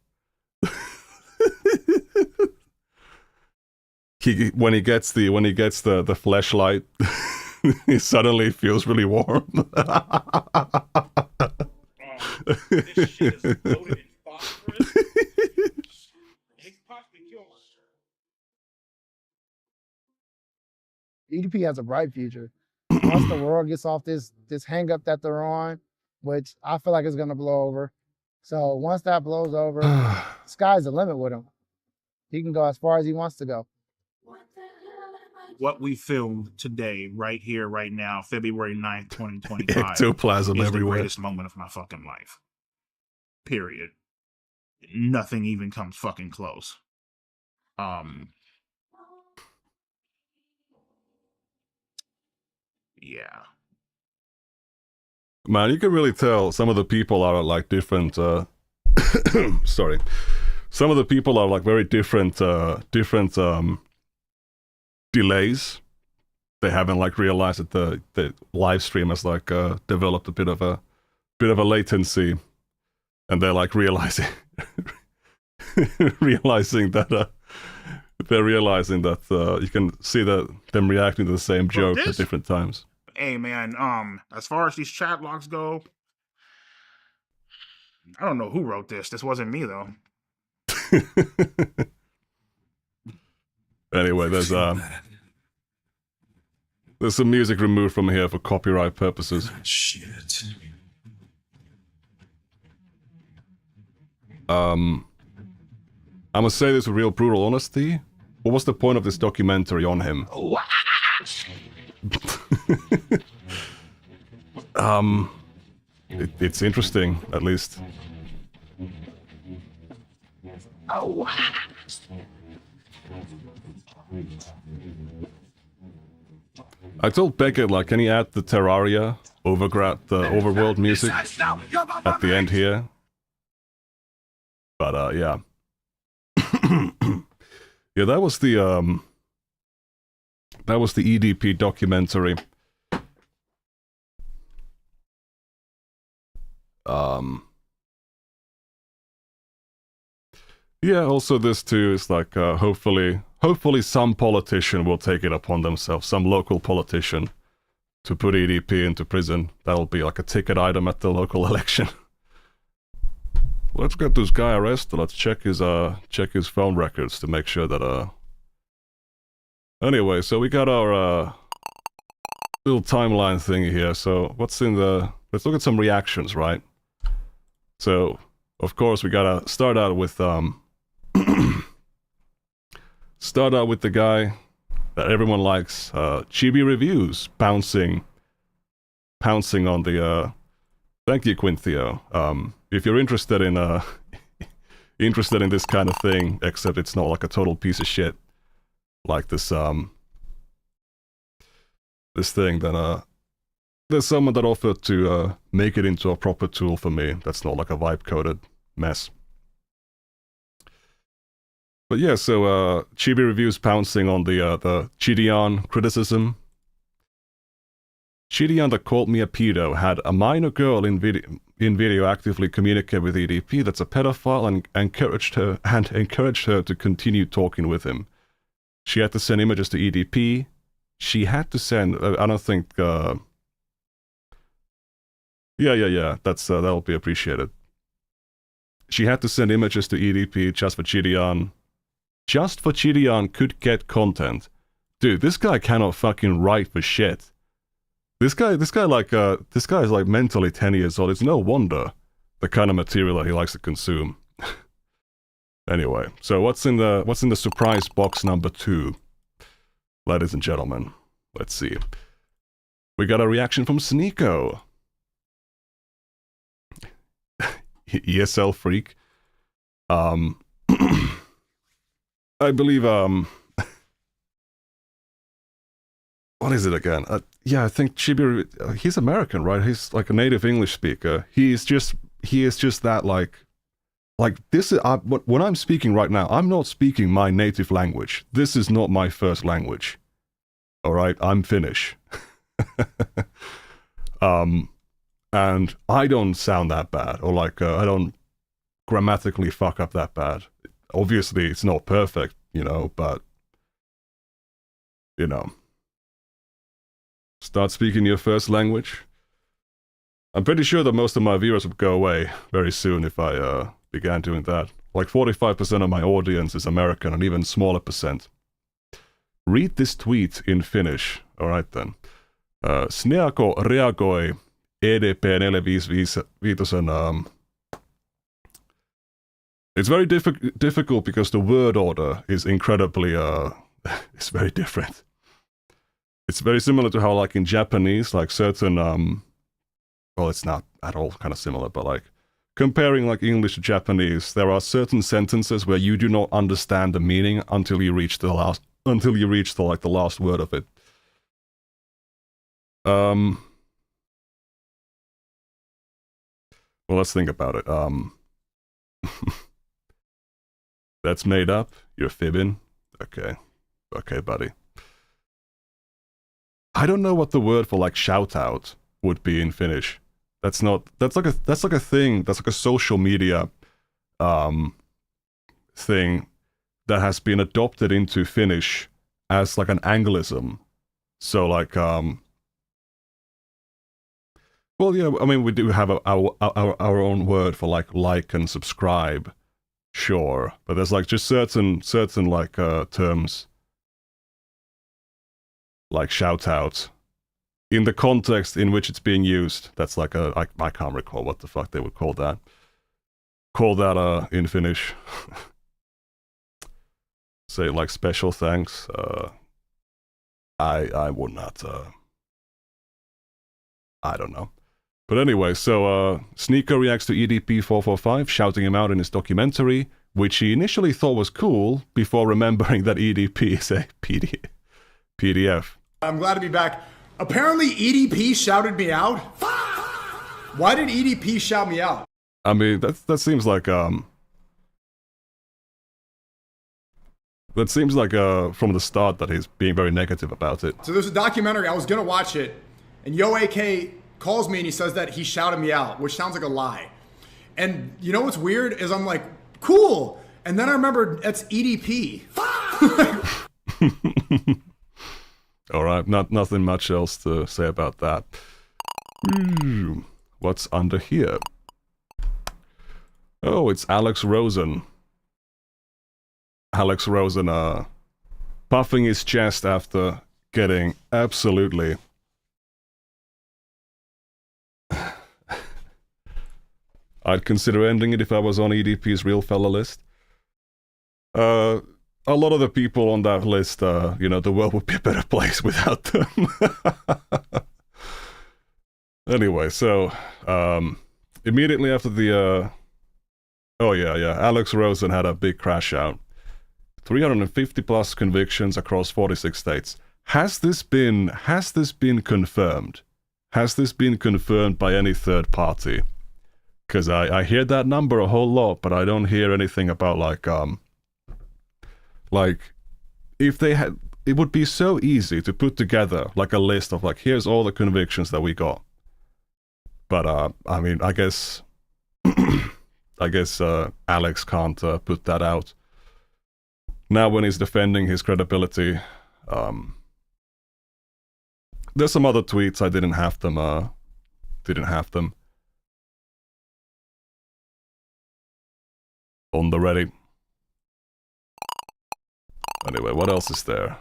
When he gets the fleshlight, he suddenly feels really warm. This shit is loaded in phosphorus. It could possibly kill us. EDP has a bright future. Once the world gets off this hang up that they're on, which I feel like is going to blow over. So once that blows over, sky's the limit with him. He can go as far as he wants to go. What we filmed today, right here, right now, February 9th, 2025, Ectoplasm is everywhere. the greatest moment of my fucking life. Period. Nothing even comes fucking close. Yeah. Man, you can really tell some of the people are like different. Sorry, some of the people are like very different. Delays. They haven't like realized that the live stream has like developed a bit of a latency, and they're like realizing that they're realizing that you can see that them reacting to the same joke at different times. Hey man, as far as these chat logs go, I don't know who wrote this. This wasn't me though. Anyway, there's some music removed from here for copyright purposes. Shit. I must say this with real brutal honesty. What was the point of this documentary on him? It's interesting, at least. I told Beckett, like, can he add the Terraria overworld music at the end here? But yeah. Yeah, that was the EDP documentary. Yeah, also this too is like, hopefully some politician will take it upon themselves, some local politician, to put EDP into prison. That'll be like a ticket item at the local election. Let's get this guy arrested. Let's check his phone records to make sure that Anyway, so we got our little timeline thingy here. So what's in the? Let's look at some reactions, right? So of course we gotta start out with the guy that everyone likes, Chibi Reviews, pouncing on the. Thank you, Quinthio. If you're interested in this kind of thing, except it's not like a total piece of shit, like this thing, then there's someone that offered to make it into a proper tool for me. That's not like a vibe coded mess. But yeah, so Chibi Reviews pouncing on the Chidian criticism. Chidian that called me a pedo had a minor girl in video actively communicate with EDP that's a pedophile and encouraged her to continue talking with him. She had to send images to EDP. She had to send. I don't think. Yeah. That'll be appreciated. She had to send images to EDP just for Chidian. Just for Chidian could get content. Dude, this guy cannot fucking write for shit. This guy is like mentally 10 years old. It's no wonder the kind of material that he likes to consume. Anyway, so what's in the surprise box number 2? Ladies and gentlemen, let's see. We got a reaction from Sneeko. ESL freak. I believe what is it again? Yeah, I think Chibi. He's American, right? He's like a native English speaker. He is just that like this is when I'm speaking right now. I'm not speaking my native language. This is not my first language. All right, I'm Finnish. And I don't sound that bad, or like I don't grammatically fuck up that bad. Obviously, it's not perfect, but start speaking your first language. I'm pretty sure that most of my viewers would go away very soon if I began doing that. Like 45% of my audience is American, and even smaller percent. Read this tweet in Finnish. Alright then. Sneako reagoi EDP445 It's very difficult because the word order is incredibly, it's very different. It's very similar to how, like, in Japanese, like, certain, well, it's not at all kind of similar, but, like, comparing, like, English to Japanese, there are certain sentences where you do not understand the meaning until you reach the last word of it. Well, let's think about it. That's made up. You're fibbing. Okay, buddy. I don't know what the word for like shout out would be in Finnish. That's like a thing. That's like a social media thing that has been adopted into Finnish as like an Anglism. So like well, yeah, I mean, we do have our own word for like and subscribe, sure. But there's like just certain like terms, like shout out, in the context in which it's being used. That's like I can't recall what the fuck they would call that. Call that in Finnish. Say like special thanks. I would not. I don't know. But anyway, so Sneaker reacts to EDP445, shouting him out in his documentary, which he initially thought was cool before remembering that EDP is a PDF. I'm glad to be back. Apparently EDP shouted me out. Why did EDP shout me out? I mean, that seems like from the start that he's being very negative about it. So there's a documentary, I was gonna watch it, and Yo AK calls me and he says that he shouted me out, which sounds like a lie. And you know what's weird is I'm like, cool. And then I remembered that's EDP. All right, nothing much else to say about that. What's under here? Oh, it's Alex Rosen. Alex Rosen, puffing his chest after getting absolutely I'd consider ending it if I was on EDP's Real Fella list. A lot of the people on that list, you know, the world would be a better place without them. Anyway, so, immediately after the, oh yeah, Alex Rosen had a big crash out. 350 plus convictions across 46 states. Has this been confirmed? Has this been confirmed by any third party? Because I hear that number a whole lot, but I don't hear anything about like if they had, it would be so easy to put together like a list of like, here's all the convictions that we got. But I mean, I guess Alex can't put that out. Now when he's defending his credibility, there's some other tweets, I didn't have them on the Reddit. Anyway, what else is there?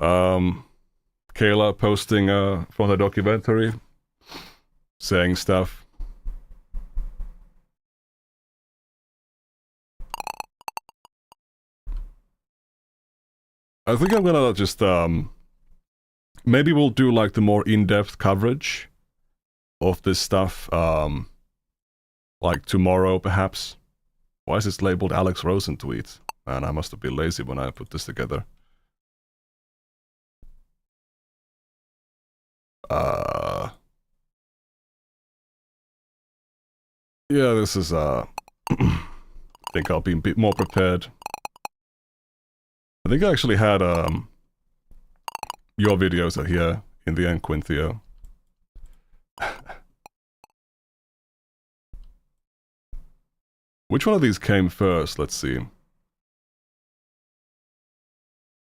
Kayla posting from the documentary, saying stuff. I think I'm gonna just maybe we'll do like the more in-depth coverage of this stuff like tomorrow perhaps. Why is this labeled Alex Rosen tweet? Man, I must have been lazy when I put this together. Yeah, this is I think I'll be a bit more prepared. I think I actually had your videos are here in the end, Quinthio. Which one of these came first? Let's see.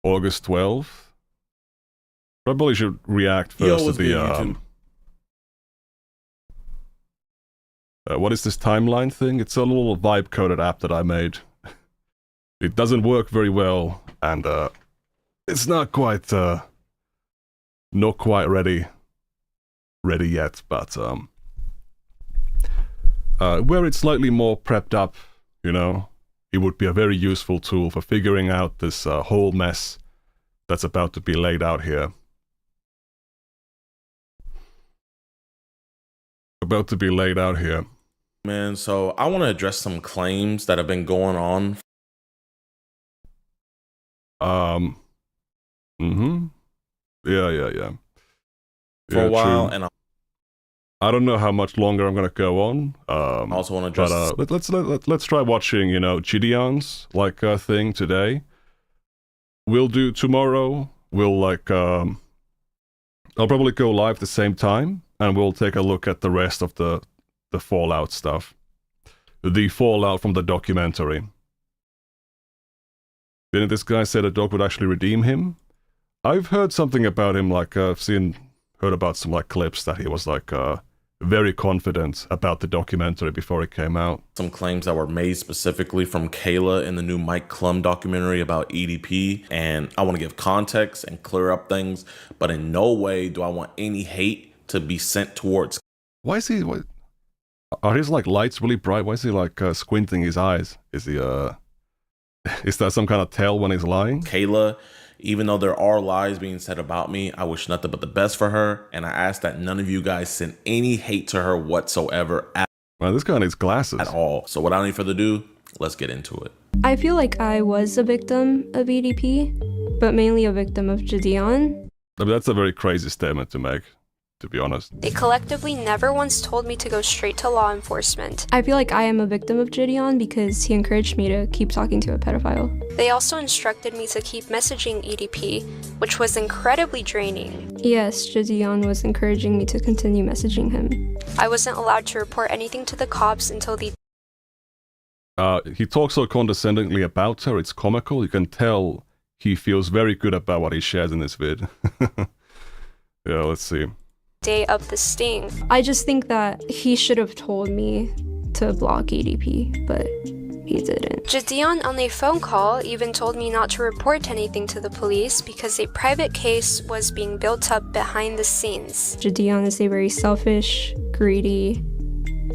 August 12th? Probably should react first to the what is this timeline thing? It's a little vibe-coded app that I made. It doesn't work very well, and it's not quite ready yet, but where it's slightly more prepped up, you know, it would be a very useful tool for figuring out this whole mess that's about to be laid out here. Man, so I want to address some claims that have been going on. Yeah. For a while, true. and I don't know how much longer I'm gonna go on. I also want to address. But let's try watching, you know, Gideon's like thing today. We'll do tomorrow. We'll like I'll probably go live at the same time, and we'll take a look at the rest of the Fallout stuff, the fallout from the documentary. Didn't this guy say the dog would actually redeem him? I've heard something about him, like I've heard about some like clips that he was like very confident about the documentary before it came out. Some claims that were made specifically from Kayla in the new Mike Klum documentary about EDP, and I want to give context and clear up things, but in no way do I want any hate to be sent towards. Why is he? Are his like lights really bright? Why is he like squinting his eyes? Is he is that some kind of tell when he's lying? Kayla, even though there are lies being said about me, I wish nothing but the best for her, and I ask that none of you guys send any hate to her whatsoever well, this guy needs glasses. At all. So without any further ado, let's get into it. I feel like I was a victim of EDP, but mainly a victim of Gideon. I mean, that's a very crazy statement to make, to be honest. They collectively never once told me to go straight to law enforcement. I feel like I am a victim of Gideon because he encouraged me to keep talking to a pedophile. They also instructed me to keep messaging EDP, which was incredibly draining. Yes, Gideon was encouraging me to continue messaging him. I wasn't allowed to report anything to the cops until the... He talks so condescendingly about her, it's comical. You can tell he feels very good about what he shares in this vid. Yeah, let's see. Day of the sting. I just think that he should have told me to block EDP, but he didn't. Gideon on a phone call even told me not to report anything to the police because a private case was being built up behind the scenes. Gideon is a very selfish, greedy,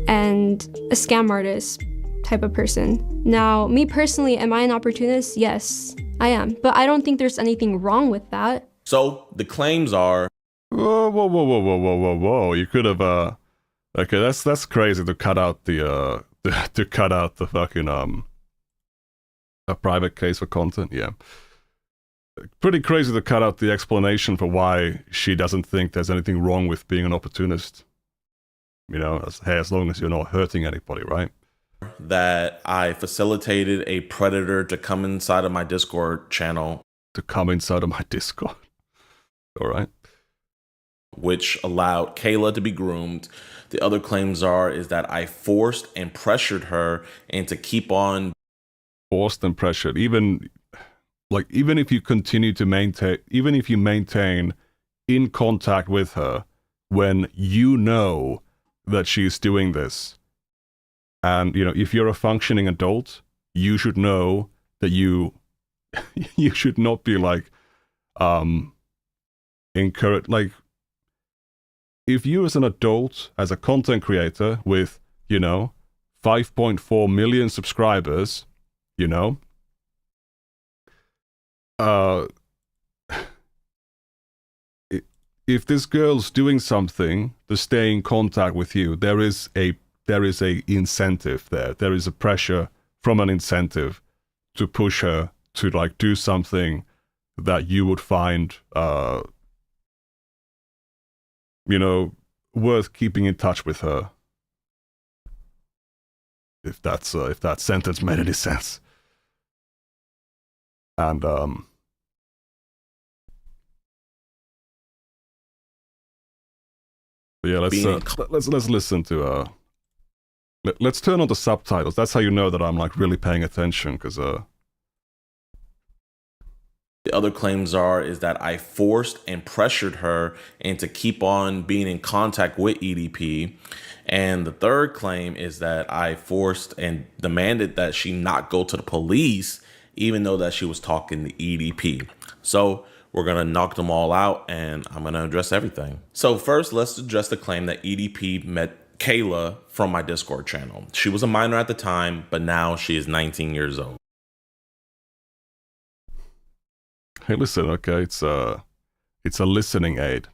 and a scam artist type of person. Now, me personally, am I an opportunist? Yes, I am. But I don't think there's anything wrong with that. So the claims are... Whoa. You could have, okay, that's crazy to cut out the, to cut out the fucking, a private case for content, yeah. Pretty crazy to cut out the explanation for why she doesn't think there's anything wrong with being an opportunist. You know, as long as you're not hurting anybody, right? That I facilitated a predator to come inside of my Discord channel. To come inside of my Discord. All right. Which allowed Kayla to be groomed. The other claims is that I forced and pressured her into keep on. Forced and pressured. Even if you continue to maintain, even if you maintain in contact with her when you know that she's doing this, and you know, if you're a functioning adult, you should know that you should not be like encourage, like, if you as an adult, as a content creator with, you know, 5.4 million subscribers, you know, if this girl's doing something to stay in contact with you, there is a incentive there. There is a pressure from an incentive to push her to like do something that you would find you know, worth keeping in touch with her. If that sentence made any sense. And yeah, let's listen to let's turn on the subtitles. That's how you know that I'm like really paying attention, because The other claims is that I forced and pressured her into keep on being in contact with EDP. And the third claim is that I forced and demanded that she not go to the police, even though that she was talking to EDP. So we're going to knock them all out, and I'm going to address everything. So first, let's address the claim that EDP met Kayla from my Discord channel. She was a minor at the time, but now she is 19 years old. Hey, listen, okay, it's a listening aid.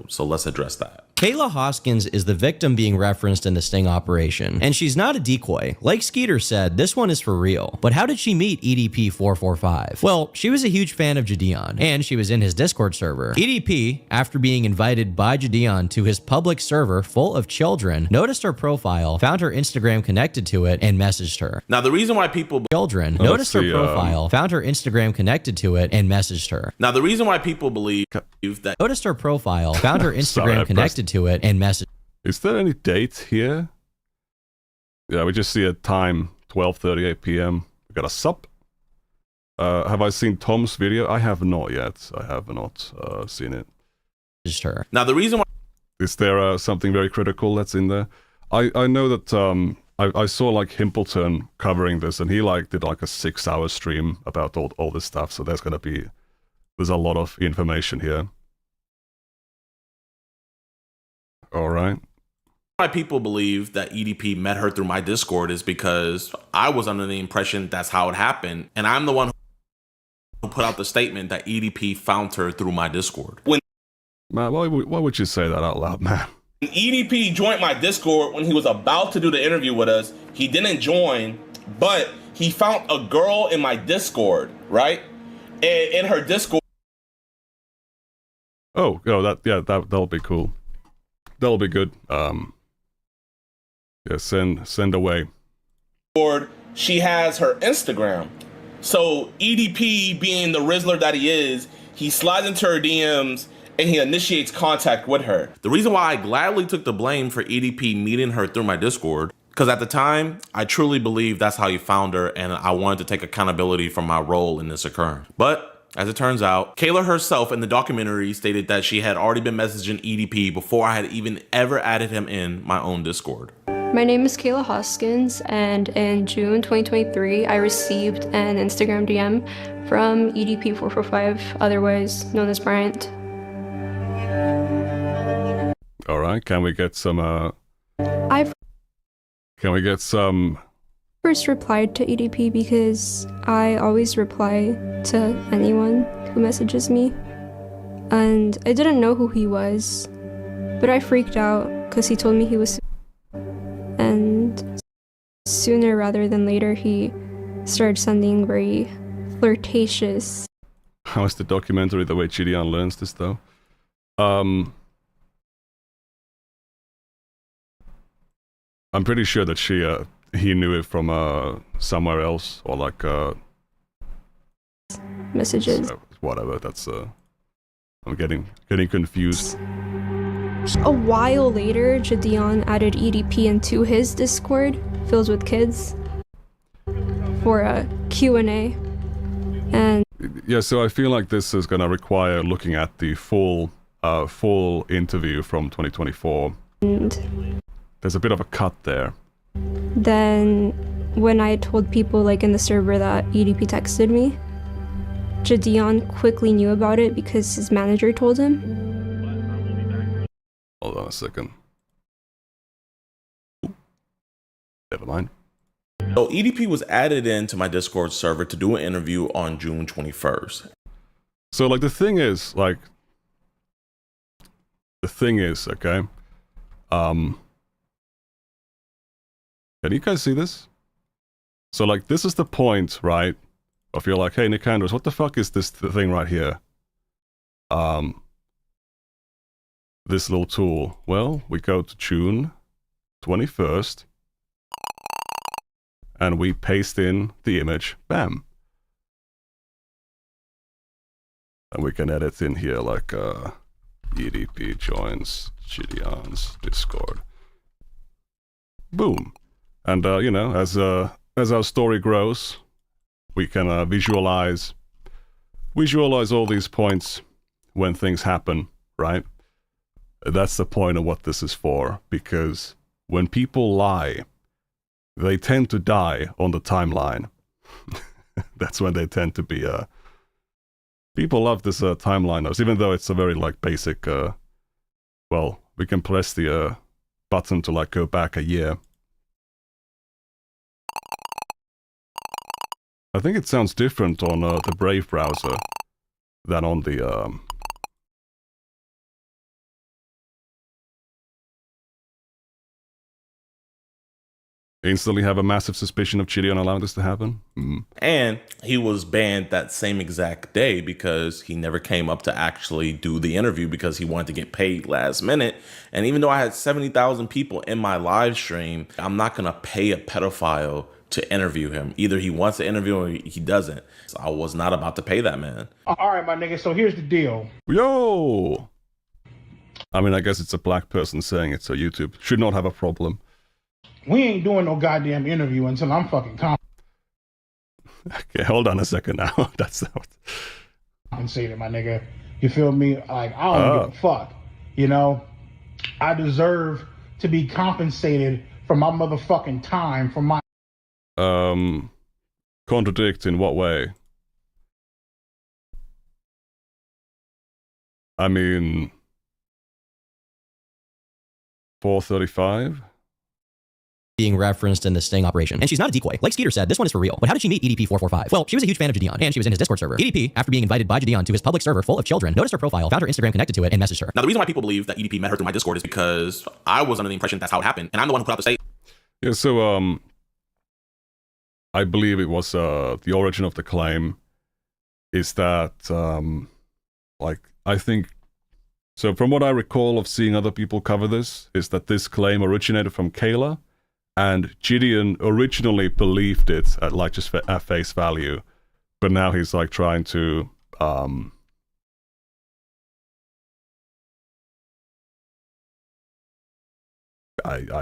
So let's address that. Kayla Hoskins is the victim being referenced in the sting operation, and she's not a decoy. Like Skeeter said, this one is for real. But how did she meet EDP445? Well, she was a huge fan of Gideon, and she was in his Discord server. EDP, after being invited by Gideon to his public server full of children, noticed her profile, found her Instagram connected to it, and messaged her. Now, the reason why people... Children noticed her profile, found her Instagram connected to it, and messaged her. Now, the reason why people believe that... Noticed her profile, found her Instagram connected to it, and message. Is there any date here? Yeah, we just see a time, 12:38 p.m. We got a sup. Have I seen Tom's video? I have not yet. I have not seen it. Her. Now the reason why Is there something very critical that's in there? I know that I saw like Himpleton covering this, and he like did like a 6-hour stream about all this stuff. So there's a lot of information here. All right. Why people believe that EDP met her through my Discord is because I was under the impression that's how it happened, and I'm the one who put out the statement that EDP found her through my Discord. When Man, why would you say that out loud, man? EDP joined my Discord when he was about to do the interview with us, he didn't join, but he found a girl in my Discord, right? And in her Discord. Oh, that'll be cool. That'll be good. Yeah, send away. She has her Instagram. So EDP, being the Rizzler that he is, he slides into her DMs and he initiates contact with her. The reason why I gladly took the blame for EDP meeting her through my Discord, because at the time, I truly believe that's how he found her, and I wanted to take accountability for my role in this occurrence. But as it turns out, Kayla herself in the documentary stated that she had already been messaging EDP before I had even ever added him in my own Discord. My name is Kayla Hoskins, and in June 2023, I received an Instagram DM from EDP445, otherwise known as Bryant. All right, can we get some? I first replied to EDP because I always reply to anyone who messages me, and I didn't know who he was, but I freaked out because he told me he was. And sooner rather than later, he started sending very flirtatious. How is the documentary the way Gideon learns this, though? I'm pretty sure that he knew it from somewhere else, or like messages. Whatever. That's I'm getting confused. A while later, Gideon added EDP into his Discord, filled with kids, for a Q&A. And yeah, so I feel like this is gonna require looking at the full interview from 2024. And there's a bit of a cut there. Then, when I told people like in the server that EDP texted me, Gideon quickly knew about it because his manager told him. Hold on a second. Never mind. So EDP was added into my Discord server to do an interview on June 21st. So like the thing is, okay, can you guys see this? So like this is the point, right? Of you're like, hey Nicandros, what the fuck is this thing right here? This little tool. Well, we go to June 21st and we paste in the image. Bam. And we can edit in here like EDP joins Gideon's Discord. Boom. And you know, as our story grows, we can visualize all these points when things happen, right? That's the point of what this is for, because when people lie, they tend to die on the timeline. That's when they tend to be people love this timeline notes, even though it's a very like basic well, we can press the button to like go back a year. I think it sounds different on the Brave browser than on the instantly have a massive suspicion of Gideon allowing this to happen. And he was banned that same exact day because he never came up to actually do the interview because he wanted to get paid last minute. And even though I had 70,000 people in my live stream, I'm not going to pay a pedophile to interview him. Either he wants to interview or he doesn't. So I was not about to pay that man. All right, my nigga, so here's the deal. Yo! I mean, I guess it's a black person saying it, so YouTube should not have a problem. We ain't doing no goddamn interview until I'm fucking Okay, hold on a second now. That's not compensated, my nigga. You feel me? Like, I don't give a fuck, you know? I deserve to be compensated for my motherfucking time, for my... Contradict in what way? I mean, 435? Being referenced in the sting operation. And she's not a decoy. Like Skeeter said, this one is for real. But how did she meet EDP445? Well, she was a huge fan of Jadion, and she was in his Discord server. EDP, after being invited by Jadion to his public server full of children, noticed her profile, found her Instagram connected to it, and messaged her. Now, the reason why people believe that EDP met her through my Discord is because I was under the impression that's how it happened, and I'm the one who put out the statement. Yeah, so, I believe it was, the origin of the claim is that, like, I think, so from what I recall of seeing other people cover this, is that this claim originated from Kayla, and Gideon originally believed it at, like, just at face value, but now he's, like, trying to, I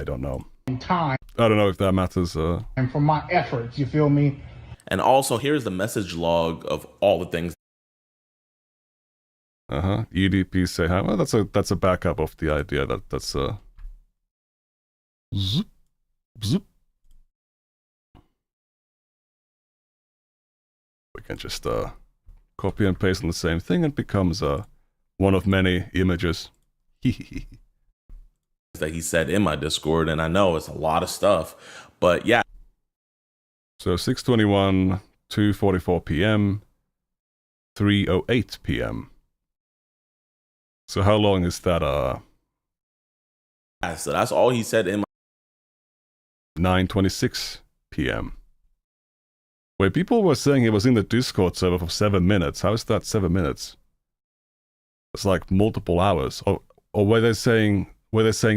don't know. Time. I don't know if that matters, And for my efforts, you feel me? And also, here's the message log of all the things. EDP say hi. Well, that's a backup of the idea that that's zip, zip. We can just copy and paste on the same thing and becomes one of many images. That he said in my Discord, and I know it's a lot of stuff, but yeah. So 6:21, 2:44 p.m., 3:08 p.m. So how long is that? Yeah, so that's all he said in my 9:26 p.m. Wait, people were saying he was in the Discord server for 7 minutes. How is that 7 minutes? It's like multiple hours. Or were they saying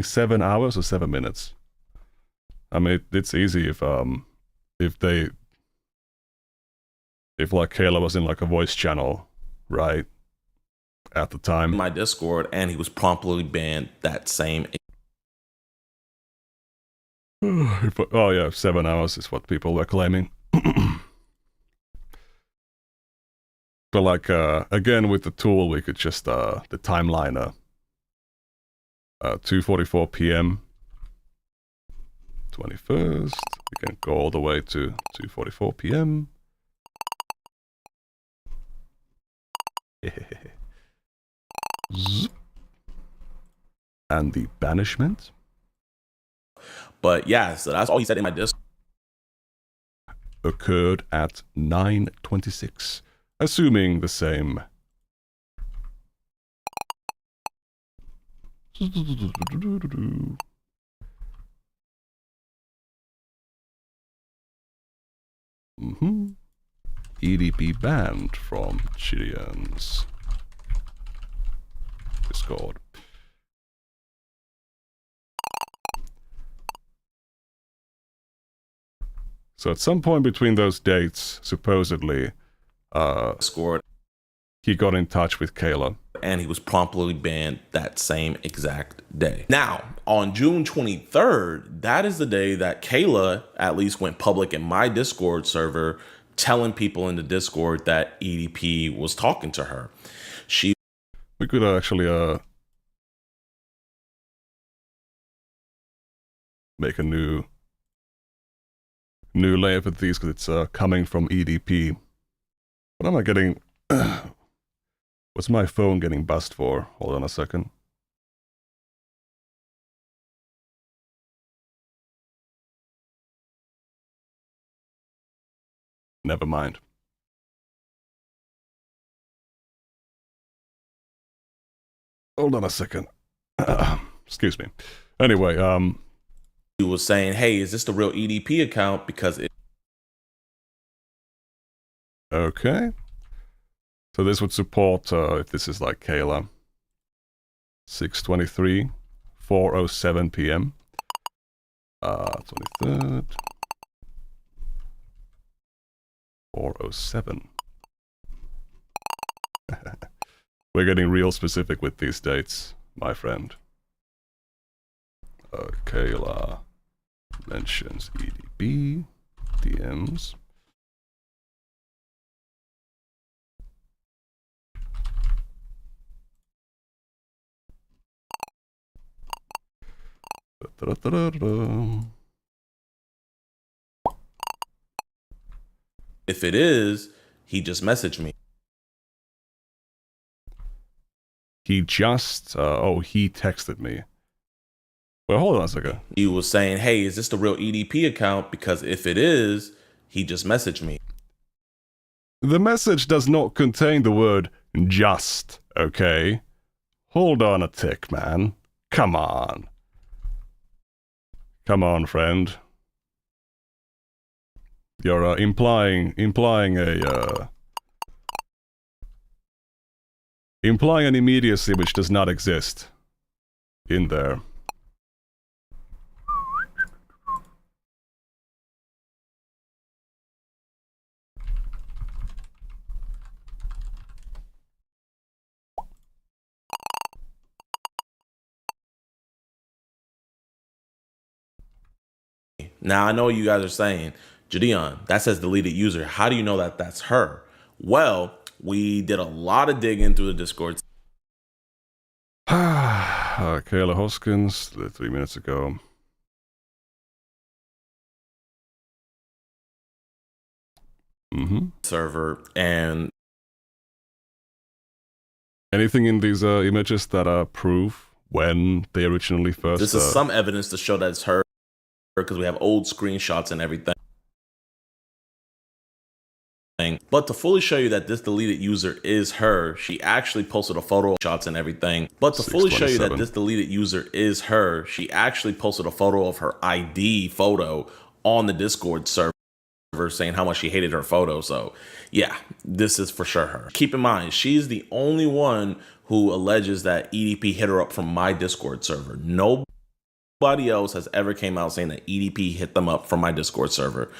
7 hours or 7 minutes? I mean, it's easy if like Kayla was in like a voice channel, right? At the time. My Discord, and he was promptly banned that same. Oh yeah, 7 hours is what people were claiming. But like, again, with the tool, we could just, the timeline, 2:44 p.m. 21st. We can go all the way to 2:44 p.m. And the banishment. But yeah, so that's all he said in my Discord. Occurred at 9:26, assuming the same. EDP banned from Chilian's Discord. So at some point between those dates, supposedly, Discord, he got in touch with Kayla. And he was promptly banned that same exact day. Now, on June 23rd, that is the day that Kayla at least went public in my Discord server, telling people in the Discord that EDP was talking to her. We could actually make a new layer for these because it's coming from EDP. What am I getting? What's my phone getting buzzed for? Hold on a second. Never mind. Hold on a second. Excuse me. Anyway, he was saying, hey, is this the real EDP account? Because it. Okay. So this would support, if this is like Kayla, 6:23, 4:07 p.m. 23rd, 4:07. We're getting real specific with these dates, my friend. Kayla mentions EDP, DMs. Da-da-da-da-da. If it is, he just messaged me. He just, he texted me. Well, hold on a second. He was saying, hey, is this the real EDP account? Because if it is, he just messaged me. The message does not contain the word just, okay? Hold on a tick, man. Come on. Come on, friend. You're implying an immediacy which does not exist in there. Now, I know you guys are saying, Jadeon, that says deleted user. How do you know that that's her? Well, we did a lot of digging through the Discord. Kayla Hoskins, 3 minutes ago. Server, and anything in these images that prove when they originally first... This is some evidence to show that it's her, because we have old screenshots and everything. But to fully show you that this deleted user is her, she actually posted a photo of shots and everything. But to fully show you that this deleted user is her, she actually posted a photo of her ID photo on the Discord server saying how much she hated her photo. So yeah, this is for sure her. Keep in mind, she's the only one who alleges that EDP hit her up from my Discord server. Nobody else has ever came out saying that EDP hit them up from my Discord server.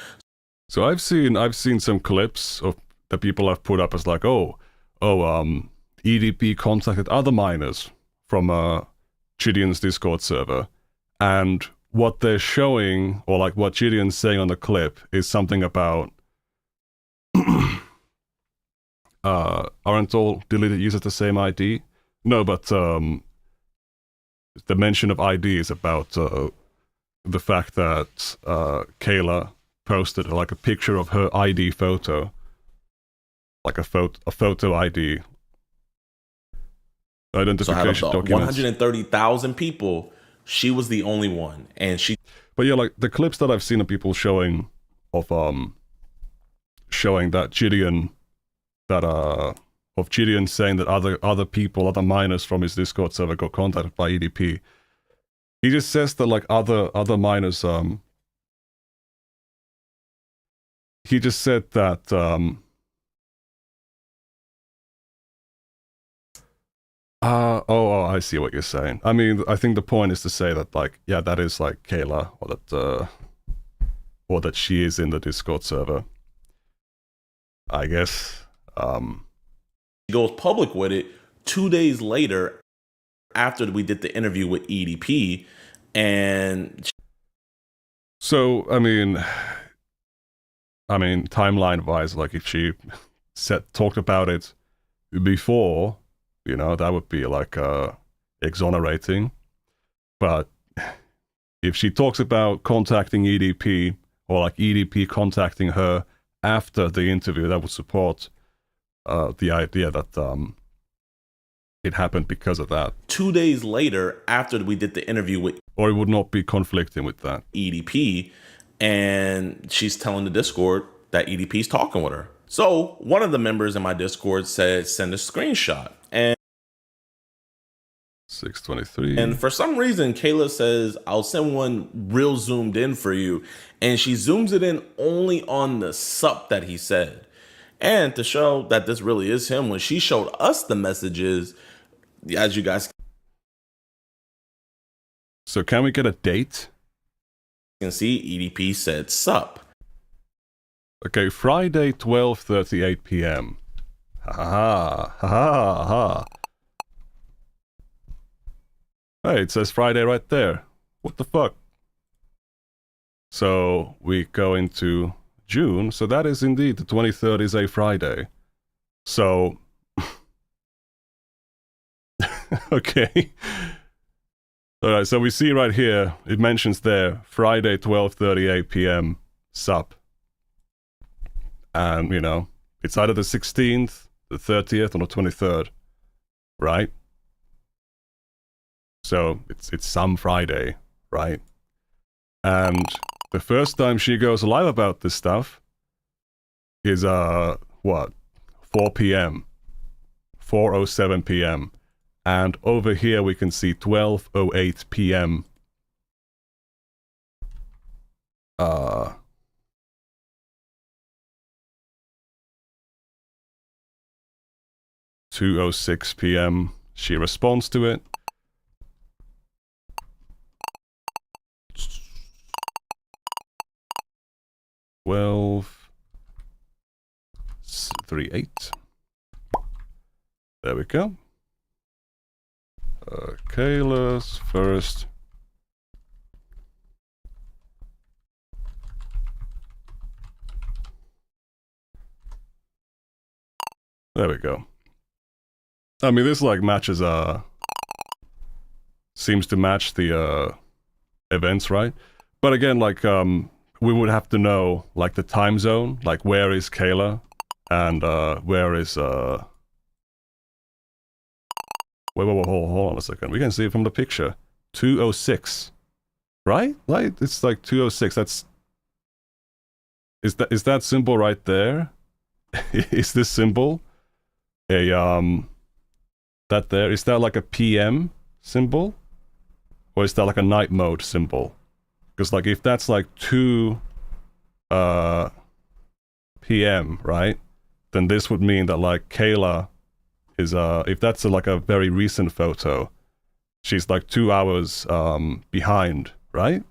So I've seen some clips of that people have put up as like, EDP contacted other miners from Gideon's Discord server, and what they're showing, or like what Gideon's saying on the clip, is something about aren't all deleted users the same ID? No, but the mention of ID is about the fact that Kayla posted like a picture of her ID photo, like a photo ID identification so document. 130,000 people. She was the only one, and she. But yeah, like the clips that I've seen of people showing that Gideon, of Gideon saying that other people, other miners from his Discord server got contacted by EDP. He just says that like other miners he just said that I see what you're saying. I mean, I think the point is to say that like, yeah, that is like Kayla, or that she is in the Discord server, I guess. She goes public with it 2 days later after we did the interview with EDP, and so I mean timeline wise, like if she talked about it before, you know, that would be like exonerating. But if she talks about contacting EDP, or like EDP contacting her after the interview, that would support the idea that it happened because of that. 2 days later after we did the interview with, or it would not be conflicting with that, EDP, and she's telling the Discord that EDP's talking with her. So one of the members in my Discord said, send a screenshot. And 623. And for some reason, Kayla says, I'll send one real zoomed in for you. And she zooms it in only on the sup that he said. And to show that this really is him, when she showed us the messages, as you guys So can we get a date? can see, EDP said sup. Okay, Friday, 12:38 p.m. Ha ha ha ha. Hey, it says Friday right there. What the fuck? So we go into June, so that is indeed the 23rd is a Friday. So okay. All right, so we see right here, it mentions there, Friday, 12:38 p.m. sup. And, you know, it's either the 16th, the 30th, or the 23rd, right? So it's some Friday, right? And the first time she goes live about this stuff is, what? 4 p.m. 4:07 p.m. And over here we can see 12:08 p.m. 2:06 p.m. She responds to it. Twelve 38. There we go. Kayla's first. There we go. I mean, this like matches, seems to match the, events, right? But again, like, we would have to know, like, the time zone, like, where is Kayla, and, where is, wait, hold on a second. We can see it from the picture. 2:06, right? Like, it's like 2:06, that's... Is that symbol right there? Is this symbol a, that there, is that like a PM symbol? Or is that like a night mode symbol? Because like if that's like 2 PM, right? Then this would mean that like Kayla is if that's like a very recent photo, she's like 2 hours behind, right?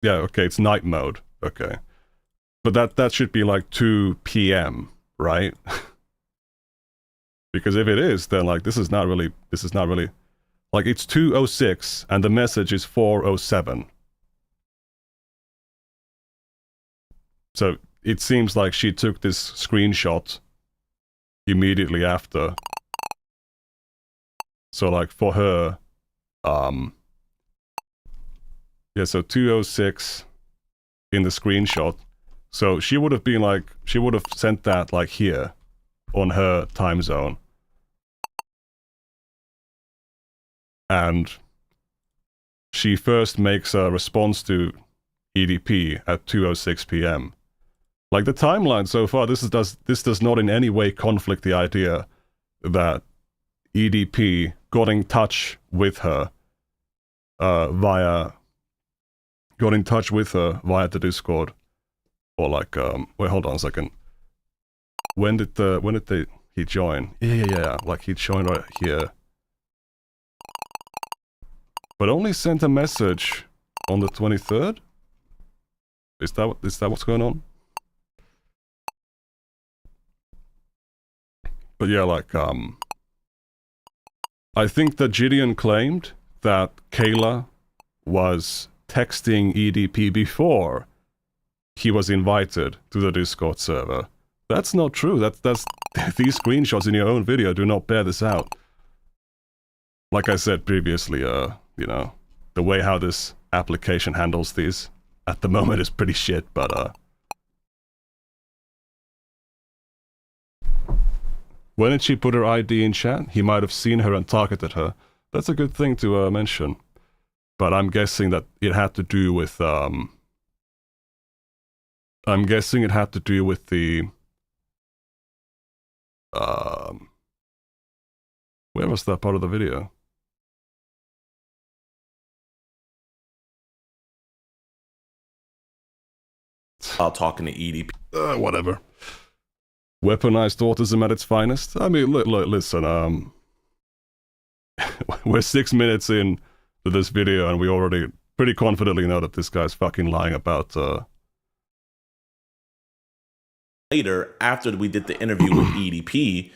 Yeah, okay, it's night mode. Okay. But that should be like 2 PM, right? Because if it is, then like this is not really like it's 2:06 and the message is 4:07. So it seems like she took this screenshot immediately after. So like for her, yeah, so 2:06 in the screenshot. So she would have been like, she would have sent that like here on her time zone. And she first makes a response to EDP at 2:06 PM. Like the timeline so far, this does not in any way conflict the idea that EDP got in touch with her via the Discord, or like wait, hold on a second. When did he join? Yeah, like he joined right here, but only sent a message on the 23rd. Is that what's going on? But yeah, like I think that Gideon claimed that Kayla was texting EDP before he was invited to the Discord server. That's not true. That's these screenshots in your own video do not bear this out. Like I said previously, you know, the way how this application handles these at the moment is pretty shit, but when did she put her ID in chat? He might have seen her and targeted her. That's a good thing to mention. But I'm guessing that it had to do with, I'm guessing it had to do with the, where was that part of the video? While talking to EDP. Whatever. Weaponized autism at its finest. I mean, listen, we're 6 minutes in to this video and we already pretty confidently know that this guy's fucking lying about, Later, after we did the interview with EDP,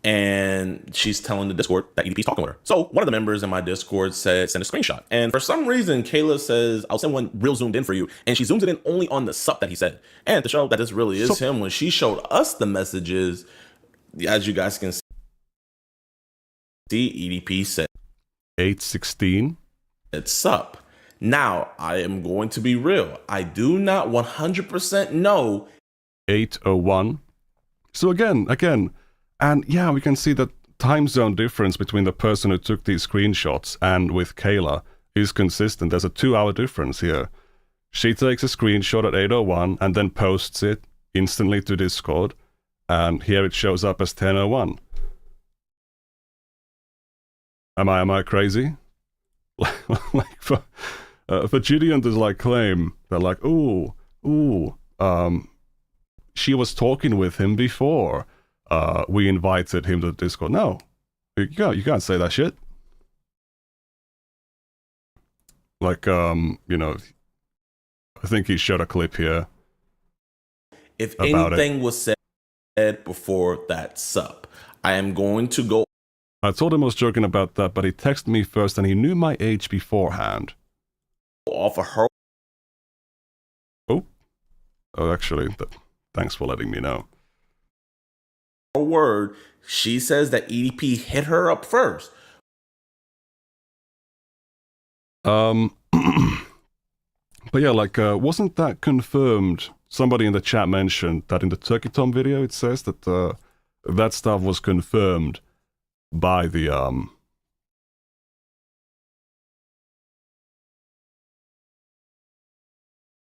and she's telling the Discord that EDP's talking with her. So one of the members in my Discord said, send a screenshot. And for some reason, Kayla says, I'll send one real zoomed in for you. And she zooms it in only on the sup that he said. And to show that this really is him, when she showed us the messages, as you guys can see, EDP said 816. It's sup. Now, I am going to be real. I do not 100% know 801. So again, and yeah, we can see that time zone difference between the person who took these screenshots and with Kayla is consistent. There's a 2-hour difference here. She takes a screenshot at 8:01 and then posts it instantly to Discord, and here it shows up as 10:01. Am I crazy? Like for Gideon to like claim that like, she was talking with him before we invited him to the Discord. No, you can't say that shit. Like, you know, I think he showed a clip here. If anything was said before that sup, I am going to go. I told him I was joking about that, but he texted me first and he knew my age beforehand. Off of her. Oh, actually, thanks for letting me know. Her word, she says that EDP hit her up first. But yeah, like, wasn't that confirmed? Somebody in the chat mentioned that in the Turkey Tom video, it says that that stuff was confirmed by the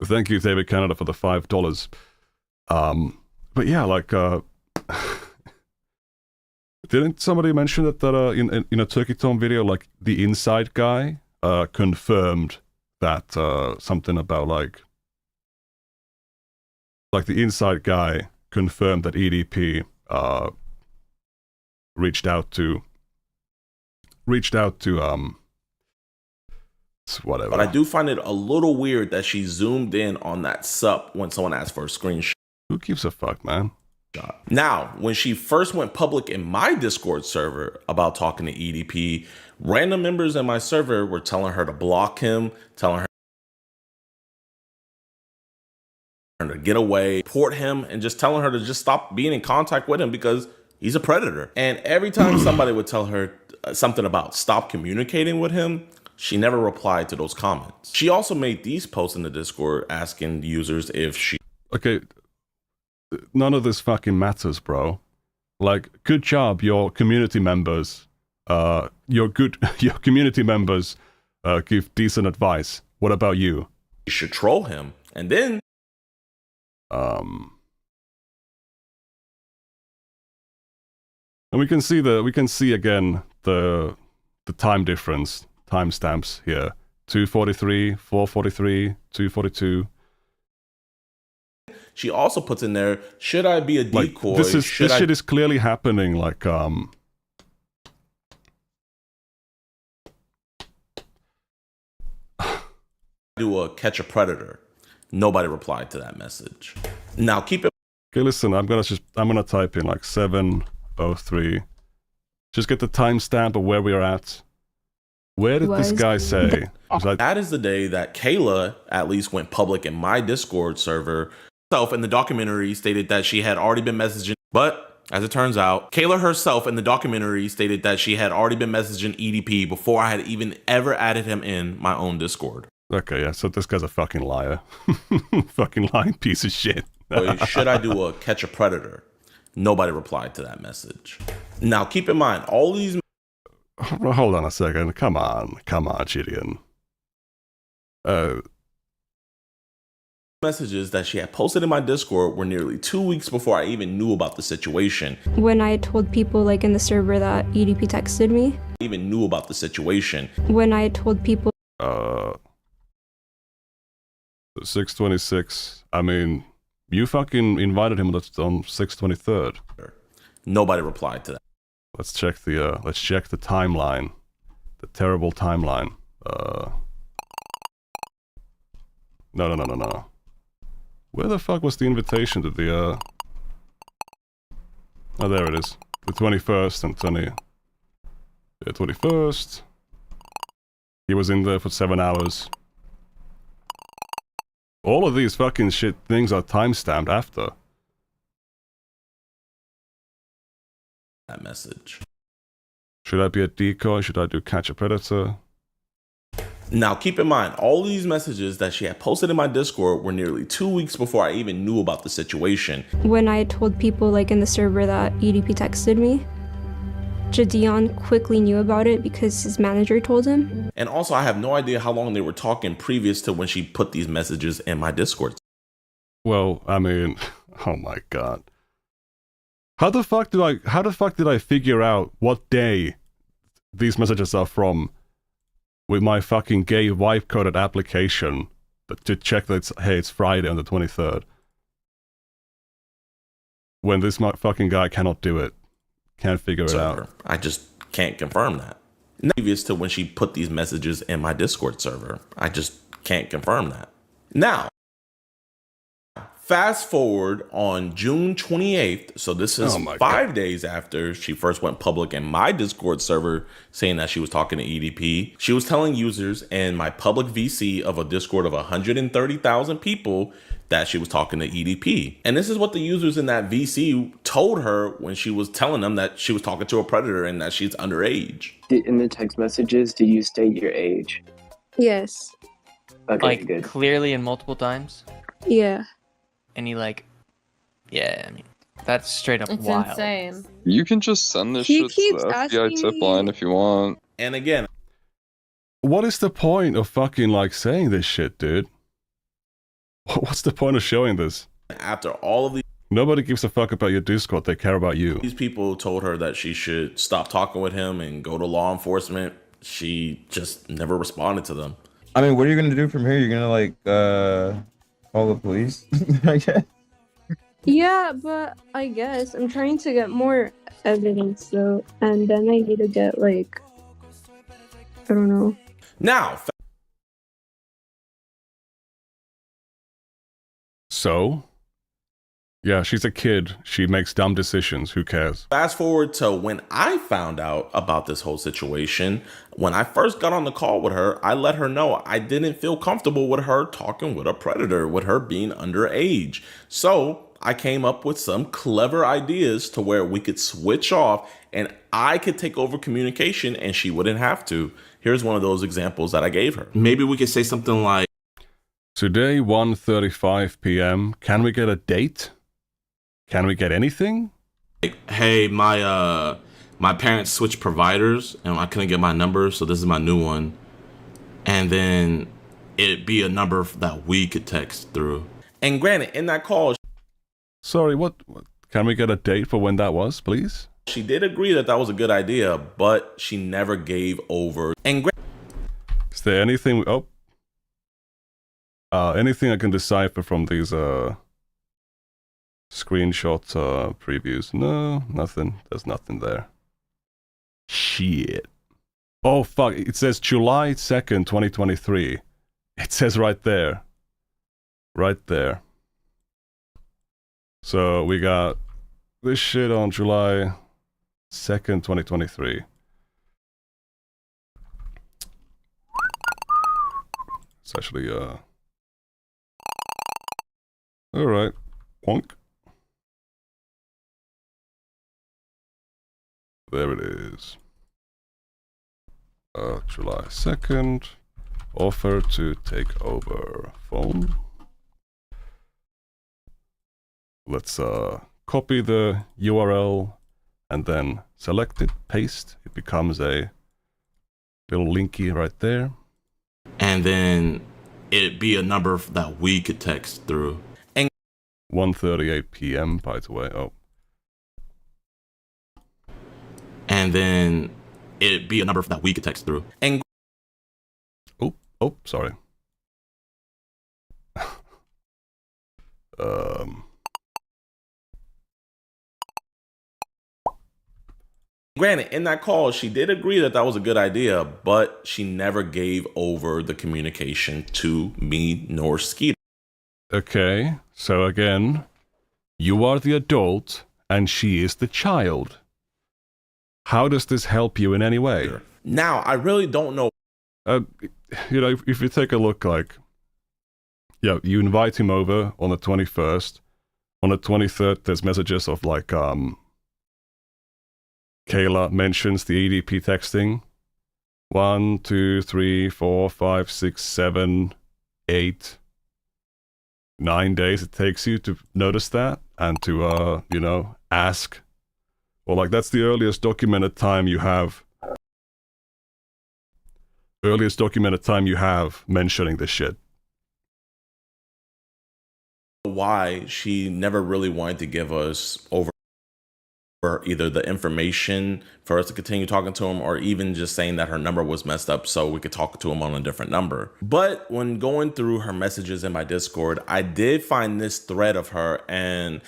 Thank you, David Canada, for the $5. But yeah, like, didn't somebody mention that in a Turkey Tom video, like the inside guy confirmed that something about like the inside guy confirmed that EDP reached out to whatever. But I do find it a little weird that she zoomed in on that sup when someone asked for a screenshot. Who gives a fuck, man? Now, when she first went public in my Discord server about talking to EDP, random members in my server were telling her to block him, telling her to get away, report him, and just telling her to just stop being in contact with him because he's a predator. And every time somebody would tell her something about stop communicating with him, she never replied to those comments. She also made these posts in the Discord asking users if she... Okay, none of this fucking matters, bro. Like, good job, your community members. Your community members give decent advice. What about you? You should troll him, and then... And we can see again the time difference. Timestamps here. 243, 443, 242. She also puts in there, should I be a decoy? Like, this shit is clearly happening, like, do a catch a predator. Nobody replied to that message. Now keep it. Okay, listen, I'm gonna type in like 703. Just get the timestamp of where we are at. Where did this guy say? That is the day that Kayla at least went public in my Discord server. Herself in the documentary stated that she had already been messaging, but as it turns out, Kayla herself in the documentary stated that she had already been messaging EDP before I had even ever added him in my own Discord. Okay, yeah, so this guy's a fucking liar. Fucking lying piece of shit. Should I do a catch a predator? Nobody replied to that message. Now keep in mind, all these... Hold on a second. Come on, Gideon. Messages that she had posted in my Discord were nearly 2 weeks before I even knew about the situation. When I told people like in the server that EDP texted me. Even knew about the situation. When I told people 626. I mean, you fucking invited him on 623rd. Nobody replied to that. Let's check the timeline. The terrible timeline. No. Where the fuck was the invitation to the Oh, there it is. the 21st and 21st. He was in there for 7 hours. All of these fucking shit things are timestamped after. That message. Should I be a decoy? Should I do catch a predator? Now, keep in mind, all these messages that she had posted in my Discord were nearly 2 weeks before I even knew about the situation. When I told people like in the server that EDP texted me, Jadion quickly knew about it because his manager told him. And also, I have no idea how long they were talking previous to when she put these messages in my Discord. Well, I mean, oh my god. How the fuck did I figure out what day these messages are from with my fucking gay wipe-coded application to check that it's Friday on the 23rd? When this fucking guy cannot do it. Can't figure it out. I just can't confirm that. Previous to when she put these messages in my Discord server. I just can't confirm that. Now, fast forward on June 28th. So this is 5 days after she first went public in my Discord server saying that she was talking to EDP. She was telling users in my public VC of a Discord of 130,000 people that she was talking to EDP. And this is what the users in that VC told her when she was telling them that she was talking to a predator and that she's underage. In the text messages, do you state your age? Yes. Okay, like, good. Clearly and multiple times? Yeah. And yeah, I mean, that's straight up It's wild. insane. You can just send this shit to the FBI tip line if you want. And again, what is the point of fucking like saying this shit, dude? What's the point of showing this? After all of these, nobody gives a fuck about your Discord. They care about you. These people told her that she should stop talking with him and go to law enforcement. She just never responded to them. I mean, what are you gonna do from here? You're gonna like call the police? I guess. Yeah, but I guess I'm trying to get more evidence though, and then I need to get like, I don't know. Now. So? Yeah, she's a kid. She makes dumb decisions. Who cares? Fast forward to when I found out about this whole situation. When I first got on the call with her, I let her know I didn't feel comfortable with her talking with a predator, with her being underage. So I came up with some clever ideas to where we could switch off and I could take over communication and she wouldn't have to. Here's one of those examples that I gave her. Maybe we could say something like, today, 1:35 p.m. Can we get a date? Can we get anything? Hey, my parents switched providers and I couldn't get my number, so this is my new one. And then it'd be a number that we could text through. And granted, in that call, sorry, what? Can we get a date for when that was, please? She did agree that that was a good idea, but she never gave over. And is there anything? Anything I can decipher from these screenshot previews? No, nothing. There's nothing there. Shit. Oh fuck! It says July 2nd, 2023. It says right there. Right there. So we got this shit on July 2nd, 2023. It's actually alright. Quonk. There it is. July 2nd. Offer to take over phone. Let's copy the URL and then select it, paste. It becomes a little linky right there. And then it'd be a number that we could text through. And 1:38 p.m. by the way. Oh. And then it'd be a number that we could text through. And oh, sorry. Granted, in that call, she did agree that that was a good idea, but she never gave over the communication to me nor Skeeter. Okay, so again, you are the adult and she is the child. How does this help you in any way? Now, I really don't know. You know, if you take a look, like, yeah, you invite him over on the 21st. On the 23rd, there's messages of like, Kayla mentions the EDP texting. 1, 2, 3, 4, 5, 6, 7, 8, 9 days it takes you to notice that and to, you know, ask. Or like, that's the earliest documented time you have. Earliest documented time you have mentioning this shit. Why she never really wanted to give us over either the information for us to continue talking to him, or even just saying that her number was messed up so we could talk to him on a different number. But when going through her messages in my Discord, I did find this thread of her, and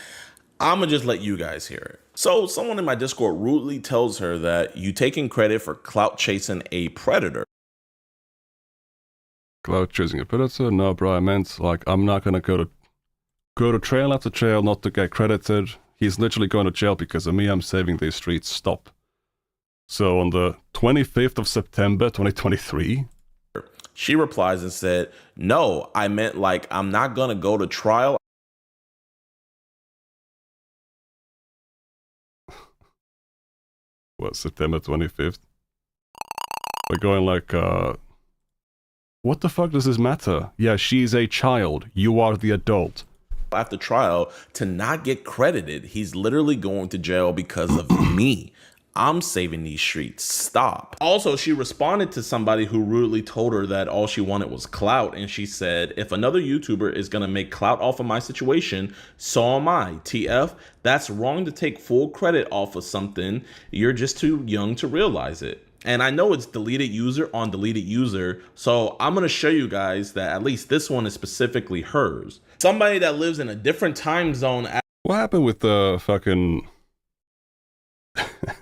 I'm gonna just let you guys hear it. So someone in my Discord rudely tells her that you taking credit for clout chasing a predator. Clout chasing a predator? No, bro, I meant, like, I'm not gonna go to trail after trail not to get credited. He's literally going to jail because of me. I'm saving these streets. Stop. So on the 25th of September, 2023... She replies and said, no, I meant like, I'm not going to go to trial. What, September 25th? We're going like, what the fuck does this matter? Yeah, she's a child. You are the adult. After trial to not get credited. He's literally going to jail because of me. I'm saving these streets. Stop. Also, she responded to somebody who rudely told her that all she wanted was clout. And she said, if another YouTuber is going to make clout off of my situation, so am I. TF, that's wrong to take full credit off of something. You're just too young to realize it. And I know it's deleted user on deleted user, so I'm going to show you guys that at least this one is specifically hers. Somebody that lives in a different time zone. What happened with the fucking...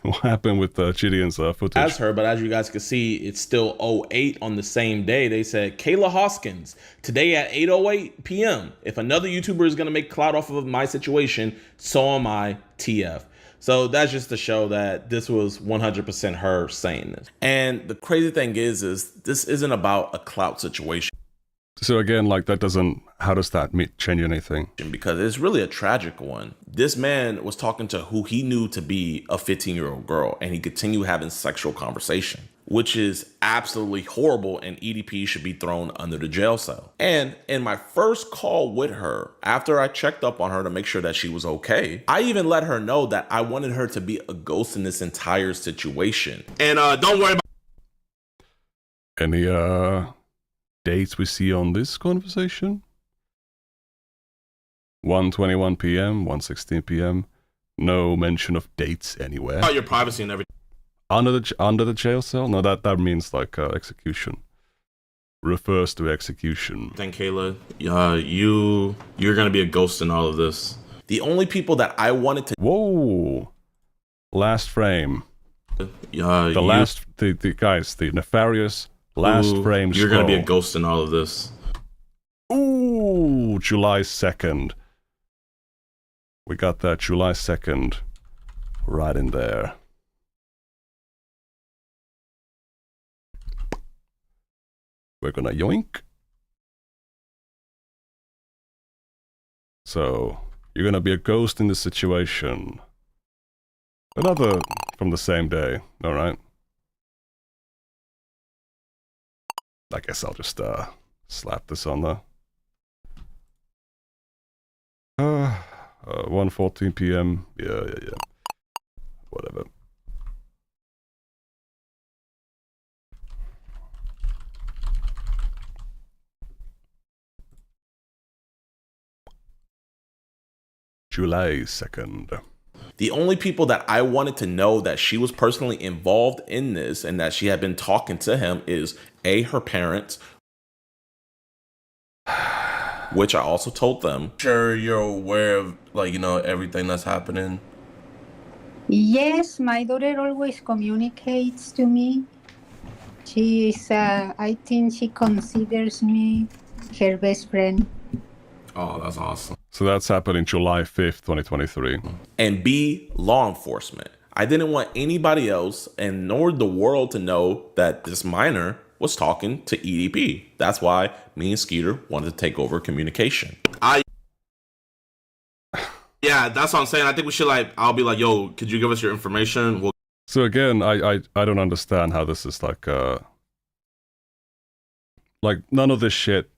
what happened with Chidian's footage? As her, but as you guys can see, it's still 08 on the same day. They said, Kayla Hoskins, today at 8:08 p.m. If another YouTuber is going to make clout off of my situation, so am I. TF. So that's just to show that this was 100% her saying this. And the crazy thing is this isn't about a clout situation. So again, like, that doesn't, how does that change anything? Because it's really a tragic one. This man was talking to who he knew to be a 15-year-old girl, and he continued having sexual conversation, which is absolutely horrible, and EDP should be thrown under the jail cell. And in my first call with her, after I checked up on her to make sure that she was okay, I even let her know that I wanted her to be a ghost in this entire situation. And don't worry about any dates we see on this conversation? 1:21 p.m., 1:16 p.m. No mention of dates anywhere. your privacy and everything. Under the jail cell? No, that means like execution. Refers to execution. Then Kayla, you're gonna be a ghost in all of this. The only people that I wanted to. Whoa! Last frame. The guys, the nefarious last frame. You're gonna be a ghost in all of this. Ooh, July 2nd. We got that July 2nd right in there. We're gonna yoink. So, you're gonna be a ghost in this situation. Another from the same day, alright? I guess I'll just slap this on the 1:14 p.m. Yeah. Whatever. July 2nd. The only people that I wanted to know that she was personally involved in this and that she had been talking to him is her parents, which I also told them. Sure, you're aware of, like, everything that's happening. Yes, my daughter always communicates to me. She is, I think she considers me her best friend. Oh, that's awesome. So that's happening July 5th, 2023. And B, law enforcement. I didn't want anybody else and nor the world to know that this minor was talking to EDP. That's why me and Skeeter wanted to take over communication. Yeah, that's what I'm saying. I think we should I'll be like, yo, could you give us your information? So again, I don't understand how this is like none of this shit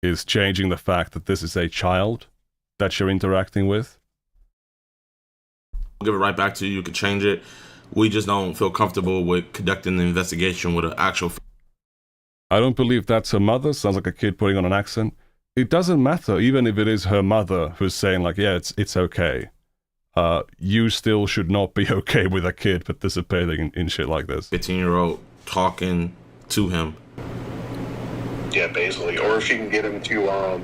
is changing the fact that this is a child that you're interacting with. I'll give it right back to you. You could change it. We just don't feel comfortable with conducting the investigation with an actual... I don't believe that's her mother. Sounds like a kid putting on an accent. It doesn't matter, even if it is her mother who's saying like, yeah, it's okay. You still should not be okay with a kid participating in shit like this. 15-year-old talking to him. Yeah, basically. Or if she can get him to,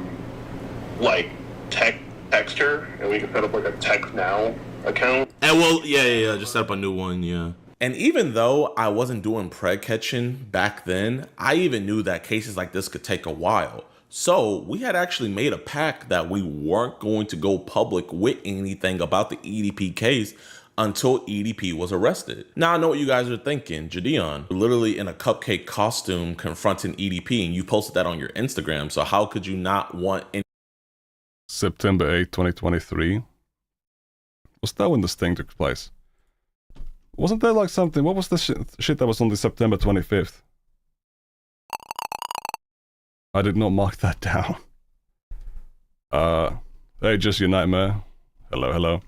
text her, and we can set up, a text now account. And yeah, just set up a new one, yeah. And even though I wasn't doing preg catching back then, I even knew that cases like this could take a while. So we had actually made a pact that we weren't going to go public with anything about the EDP case until EDP was arrested. Now I know what you guys are thinking. Jadeon, literally in a cupcake costume confronting EDP, and you posted that on your Instagram. So how could you not want any... September 8, 2023. Was that when this thing took place? Wasn't there something... What was the shit that was on the September 25th? I did not mark that down. Hey, just your nightmare. Hello.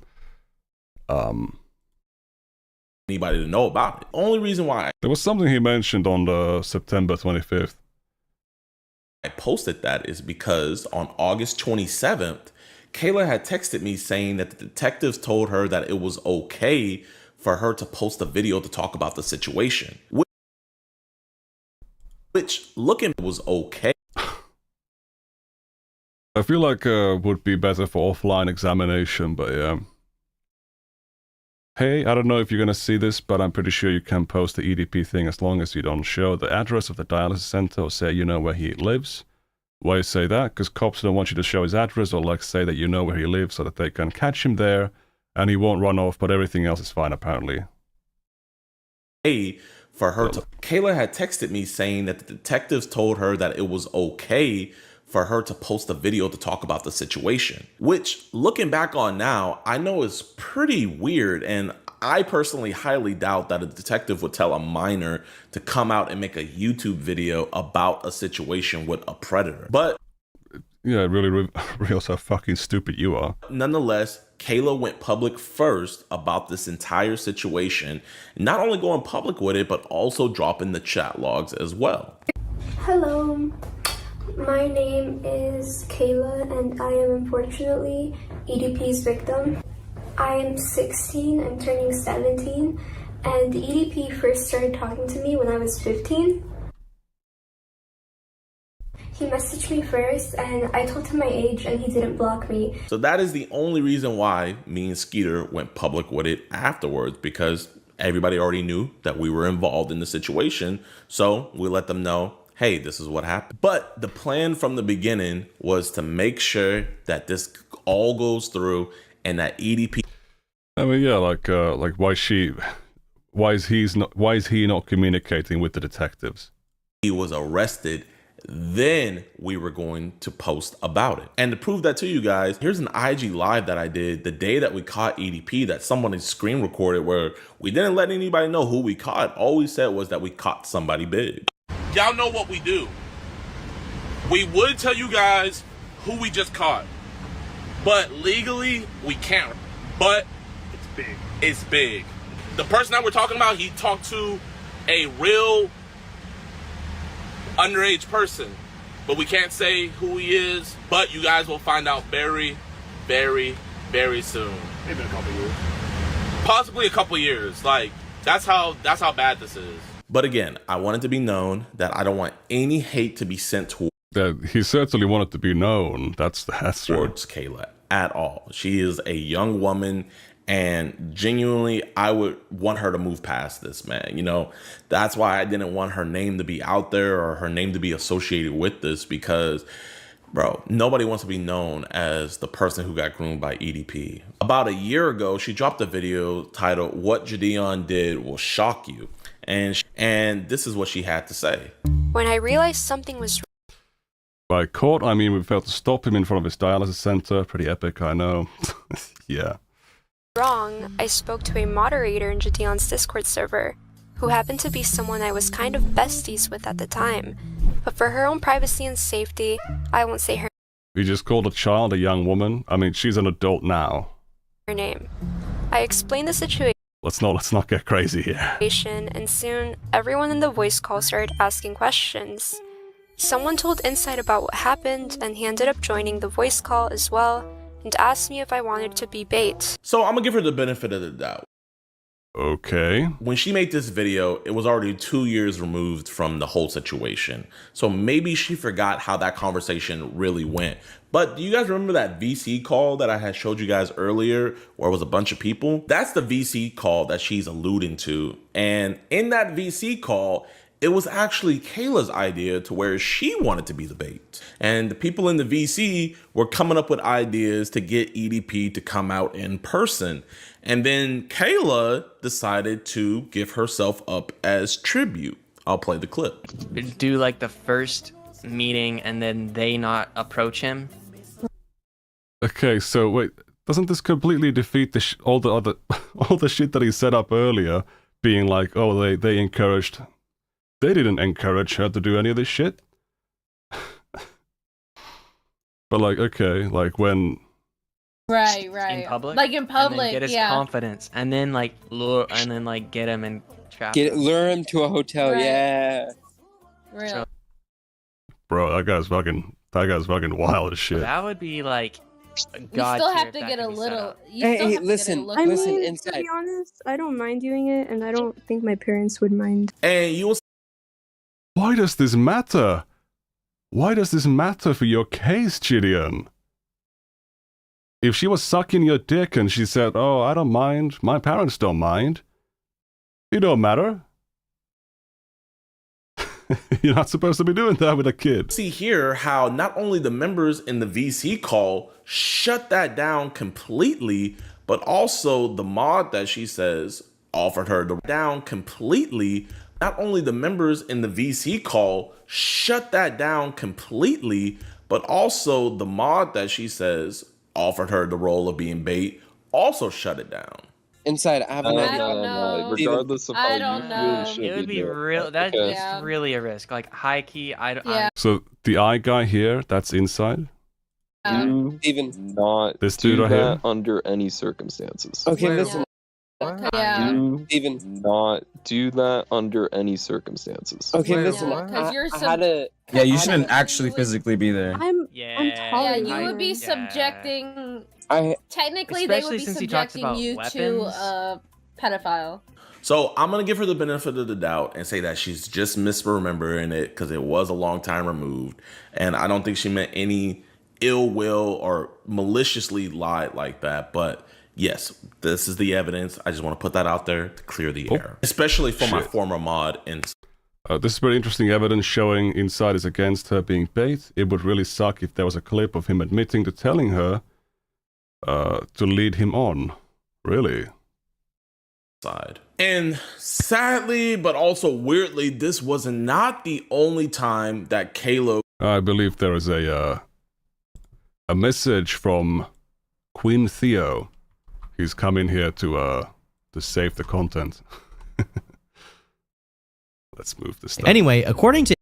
Anybody to know about it. Only reason why there was something he mentioned on the September 25th. I posted that is because on August 27th, Kayla had texted me saying that the detectives told her that it was okay for her to post a video to talk about the situation. Which looking was okay. I feel like would be better for offline examination, but yeah. Hey, I don't know if you're gonna see this, but I'm pretty sure you can post the EDP thing as long as you don't show the address of the dialysis center or say you know where he lives. Why you say that? Because cops don't want you to show his address or say that you know where he lives so that they can catch him there and he won't run off, but everything else is fine apparently. Hey, for her to... Kayla had texted me saying that the detectives told her that it was okay for her to post a video to talk about the situation, which looking back on now, I know is pretty weird. And I personally highly doubt that a detective would tell a minor to come out and make a YouTube video about a situation with a predator. But yeah, it really reveals how fucking stupid you are. Nonetheless, Kayla went public first about this entire situation, not only going public with it, but also dropping the chat logs as well. Hello. My name is Kayla and I am unfortunately EDP's victim. I am 16, I'm turning 17, and EDP first started talking to me when I was 15. He messaged me first and I told him my age and he didn't block me. So that is the only reason why me and Skeeter went public with it afterwards, because everybody already knew that we were involved in the situation. So we let them know, hey, this is what happened. But the plan from the beginning was to make sure that this all goes through and that EDP... I mean, yeah, why is he not communicating with the detectives? He was arrested, then we were going to post about it. And to prove that to you guys, here's an IG live that I did the day that we caught EDP that someone screen recorded, where we didn't let anybody know who we caught. All we said was that we caught somebody big. Y'all know what we do. We would tell you guys who we just caught, but legally we can't. But it's big. It's big. The person that we're talking about, he talked to a real underage person, but we can't say who he is. But you guys will find out very, very, very soon. Maybe a couple years. Possibly a couple years. That's how bad this is. But again, I want it to be known that I don't want any hate to be sent towards... he certainly wanted to be known. That's towards Kayla at all. She is a young woman, and genuinely, I would want her to move past this, man. You know, that's why I didn't want her name to be out there or her name to be associated with this, because Bro, nobody wants to be known as the person who got groomed by EDP. About a year ago, she dropped a video titled "What Jadeon Did Will Shock You," and this is what she had to say. When I realized something was By caught, I mean we failed to stop him in front of his dialysis center. Pretty epic, I know. Yeah. wrong, I spoke to a moderator in Jadeon's Discord server, who happened to be someone I was kind of besties with at the time. But for her own privacy and safety, I won't say her You just called a child a young woman? I mean, she's an adult now. name. I explained the situation, Let's not get crazy here. and soon everyone in the voice call started asking questions. Someone told Insight about what happened, and he ended up joining the voice call as well, and asked me if I wanted to be bait. So I'm gonna give her the benefit of the doubt. Okay. When she made this video, it was already 2 years removed from the whole situation. So maybe she forgot how that conversation really went. But do you guys remember that VC call that I had showed you guys earlier where it was a bunch of people? That's the VC call that she's alluding to. And in that VC call, it was actually Kayla's idea to where she wanted to be the bait. And the people in the VC were coming up with ideas to get EDP to come out in person. And then Kayla decided to give herself up as tribute. I'll play the clip. Do like the first meeting and then they not approach him. Okay, so wait, doesn't this completely defeat all the shit that he set up earlier, being like, oh, they didn't encourage her to do any of this shit? But like, okay, like when... Right. In public? Like in public, and then get his confidence. And then like lure, and then like get him and trap him. Lure him to a hotel, Right. yeah. Real. Bro, that guy's fucking wild as shit. That would be like You God still tier have if to that get could a be set little. up. You still have to listen, get a I little. mean, inside. to be honest, I don't mind doing it, and I don't think my parents would mind. And you will... Why does this matter? Why does this matter for your case, Gideon? If she was sucking your dick and she said, oh, I don't mind, my parents don't mind, it don't matter. You're not supposed to be doing that with a kid. See here how not only the members in the VC call shut that down completely, but also the mod that she says offered her the down completely. Not only the members in the VC call shut that down completely, but also the mod that she says offered her the role of being bait also shut it down. Inside, I have an idea. know. Regardless of how I you don't feel, know. it should It would be there. real. That's Okay. Yeah. really a risk. Like high key. Yeah. So the eye guy here, that's inside. Do Steven. not This do dude right that here? under any circumstances. Okay, Where- listen. Yeah. Do Steven. not do that under any circumstances. Okay, Where- listen. Yeah, 'cause you're I had a. Yeah, you I shouldn't had actually physically be there. I'm Yeah. tolerant. Yeah, you would be Yeah. subjecting. I Technically, they would Especially be since he talks subjecting about you to weapons. a pedophile. So I'm gonna give her the benefit of the doubt and say that she's just misremembering it because it was a long time removed, and I don't think she meant any ill will or maliciously lied like that. But yes, this is the evidence. I just want to put that out there to clear the air, especially for my Shit. former mod. And This is very interesting evidence showing Inside is against her being bait. It would really suck if there was a clip of him admitting to telling her to lead him on. Really? side. And sadly, but also weirdly, this was not the only time that Kayla... I believe there is a message from Queen Theo. He's come in here to save the content. Let's move this stuff. Anyway, according to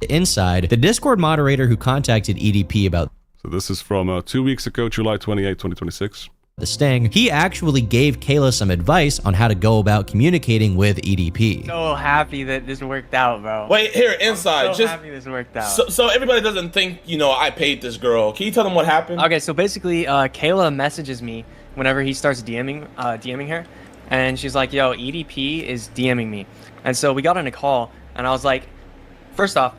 Inside, the Discord moderator who contacted EDP about So this is from 2 weeks ago, July 28, 2026. the sting, he actually gave Kayla some advice on how to go about communicating with EDP. So happy that this worked out, bro. Wait, here, Inside. I'm so just happy this worked out. So everybody doesn't think, I paid this girl. Can you tell them what happened? Okay, so basically, Kayla messages me whenever he starts DMing her, and she's like, "Yo, EDP is DMing me," and so we got on a call, and I was like, first off,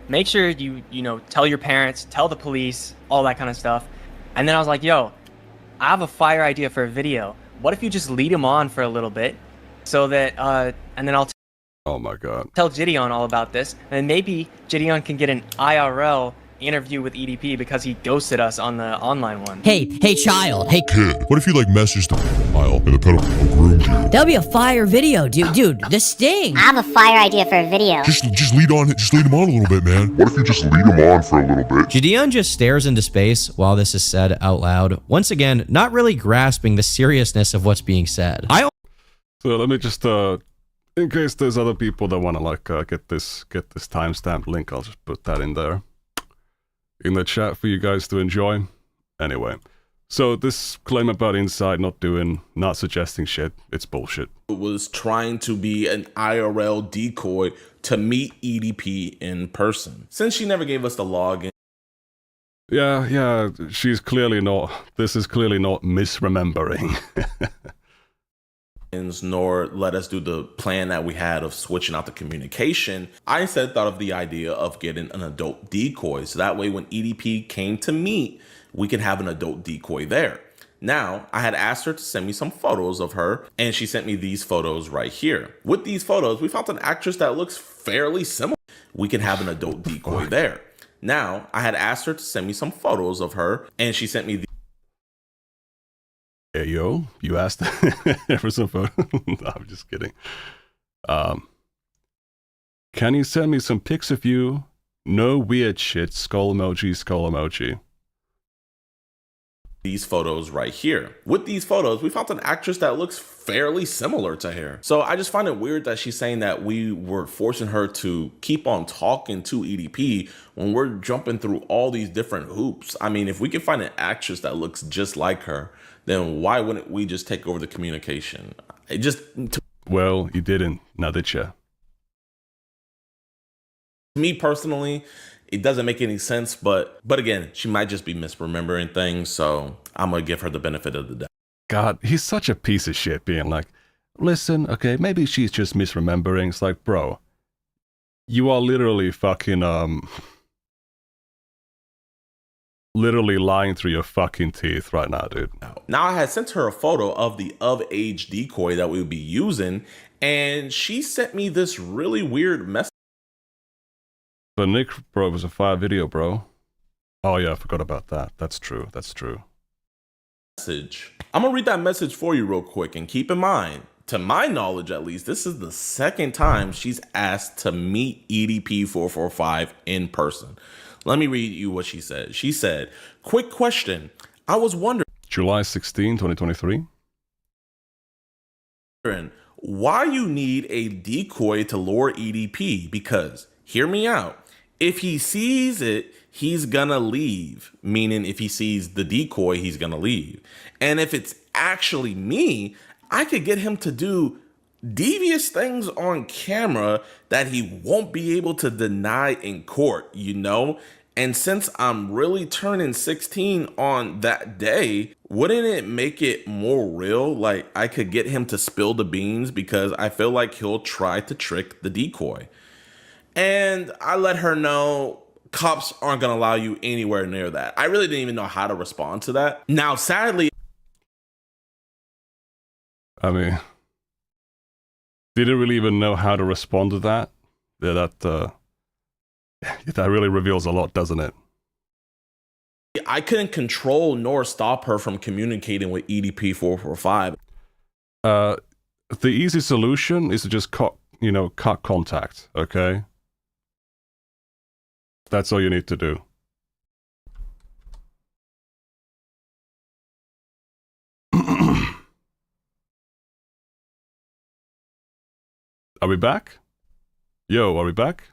make sure you tell your parents, tell the police, all that kind of stuff, and then I was like, "Yo, I have a fire idea for a video. What if you just lead him on for a little bit, so that and then Oh my god. tell Gideon all about this, and maybe Gideon can get an IRL interview with EDP because he ghosted us on the online one. Hey child, hey Kid, what if you like messaged the pedophile and the pedophile groomed you? that'll be a fire video, dude, the sting. I have a fire idea for a video. Just lead him on a little bit, man. What if you just lead him on for a little bit? Gideon just stares into space while this is said out loud, once again not really grasping the seriousness of what's being said. So let me just in case there's other people that want to like get this timestamp link, I'll just put that in there in the chat for you guys to enjoy. Anyway, so this claim about Inside not suggesting shit, it's bullshit. It was trying to be an IRL decoy to meet EDP in person. Since she never gave us the login. Yeah, this is clearly not misremembering. Nor let us do the plan that we had of switching out the communication. I instead thought of the idea of getting an adult decoy, so that way when EDP came to meet, we could have an adult decoy there. Now, I had asked her to send me some photos of her, and she sent me these photos right here. With these photos, we found an actress that looks fairly similar. We can have an adult decoy there. Now, I had asked her to send me some photos of her, and she sent me these. Hey, yo, you asked for some photo? No, I'm just kidding. Can you send me some pics of you? No weird shit, skull emoji, skull emoji. These photos right here. With these photos, we found an actress that looks fairly similar to her. So I just find it weird that she's saying that we were forcing her to keep on talking to EDP when we're jumping through all these different hoops. I mean, if we can find an actress that looks just like her, then why wouldn't we just take over the communication? Well, you didn't, now did you? Me personally, it doesn't make any sense, but again, she might just be misremembering things, so I'm gonna give her the benefit of the doubt. God, he's such a piece of shit being like, listen, okay, maybe she's just misremembering. It's like, bro, you are literally fucking, literally lying through your fucking teeth right now, dude. Now, I had sent her a photo of the of-age decoy that we would be using, and she sent me this really weird message. But Nick, bro, it was a fire video, bro. Oh yeah, I forgot about that. That's true. I'm gonna read that message for you real quick, and keep in mind, to my knowledge at least, this is the second time she's asked to meet EDP445 in person. Let me read you what she said. She said, quick question. I was wondering. July 16, 2023. Why you need a decoy to lure EDP? Because, hear me out, if he sees it, he's gonna leave. Meaning if he sees the decoy, he's gonna leave. And if it's actually me, I could get him to do devious things on camera that he won't be able to deny in court, you know? And since I'm really turning 16 on that day, wouldn't it make it more real? Like I could get him to spill the beans because I feel like he'll try to trick the decoy. And I let her know cops aren't going to allow you anywhere near that. I really didn't even know how to respond to that. Now, sadly, I mean, didn't really even know how to respond to that. Yeah, that really reveals a lot, doesn't it? I couldn't control nor stop her from communicating with EDP445. The easy solution is to just cut contact, okay? That's all you need to do. Are we back? Yo, are we back?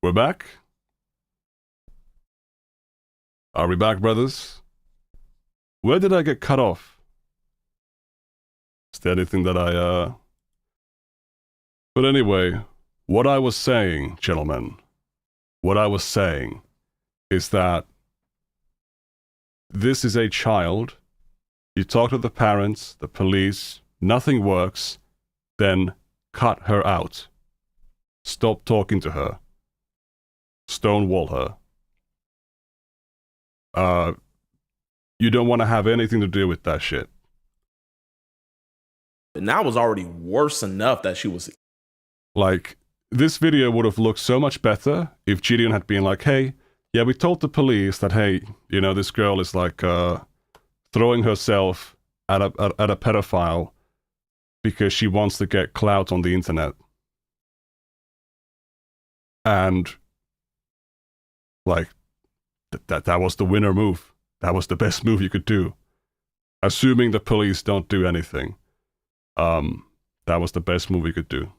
We're back? Are we back, brothers? Where did I get cut off? Is there anything that But anyway, what I was saying, gentlemen, what I was saying is that this is a child. You talk to the parents, the police, nothing works, then cut her out. Stop talking to her. Stonewall her. You don't want to have anything to do with that shit. And that was already worse enough that she was. Like, this video would have looked so much better if Gideon had been like, hey, yeah, we told the police that, hey, you know, this girl is like throwing herself at a pedophile because she wants to get clout on the internet. And like, that was the winner move. That was the best move you could do. Assuming the police don't do anything. That was the best move you could do.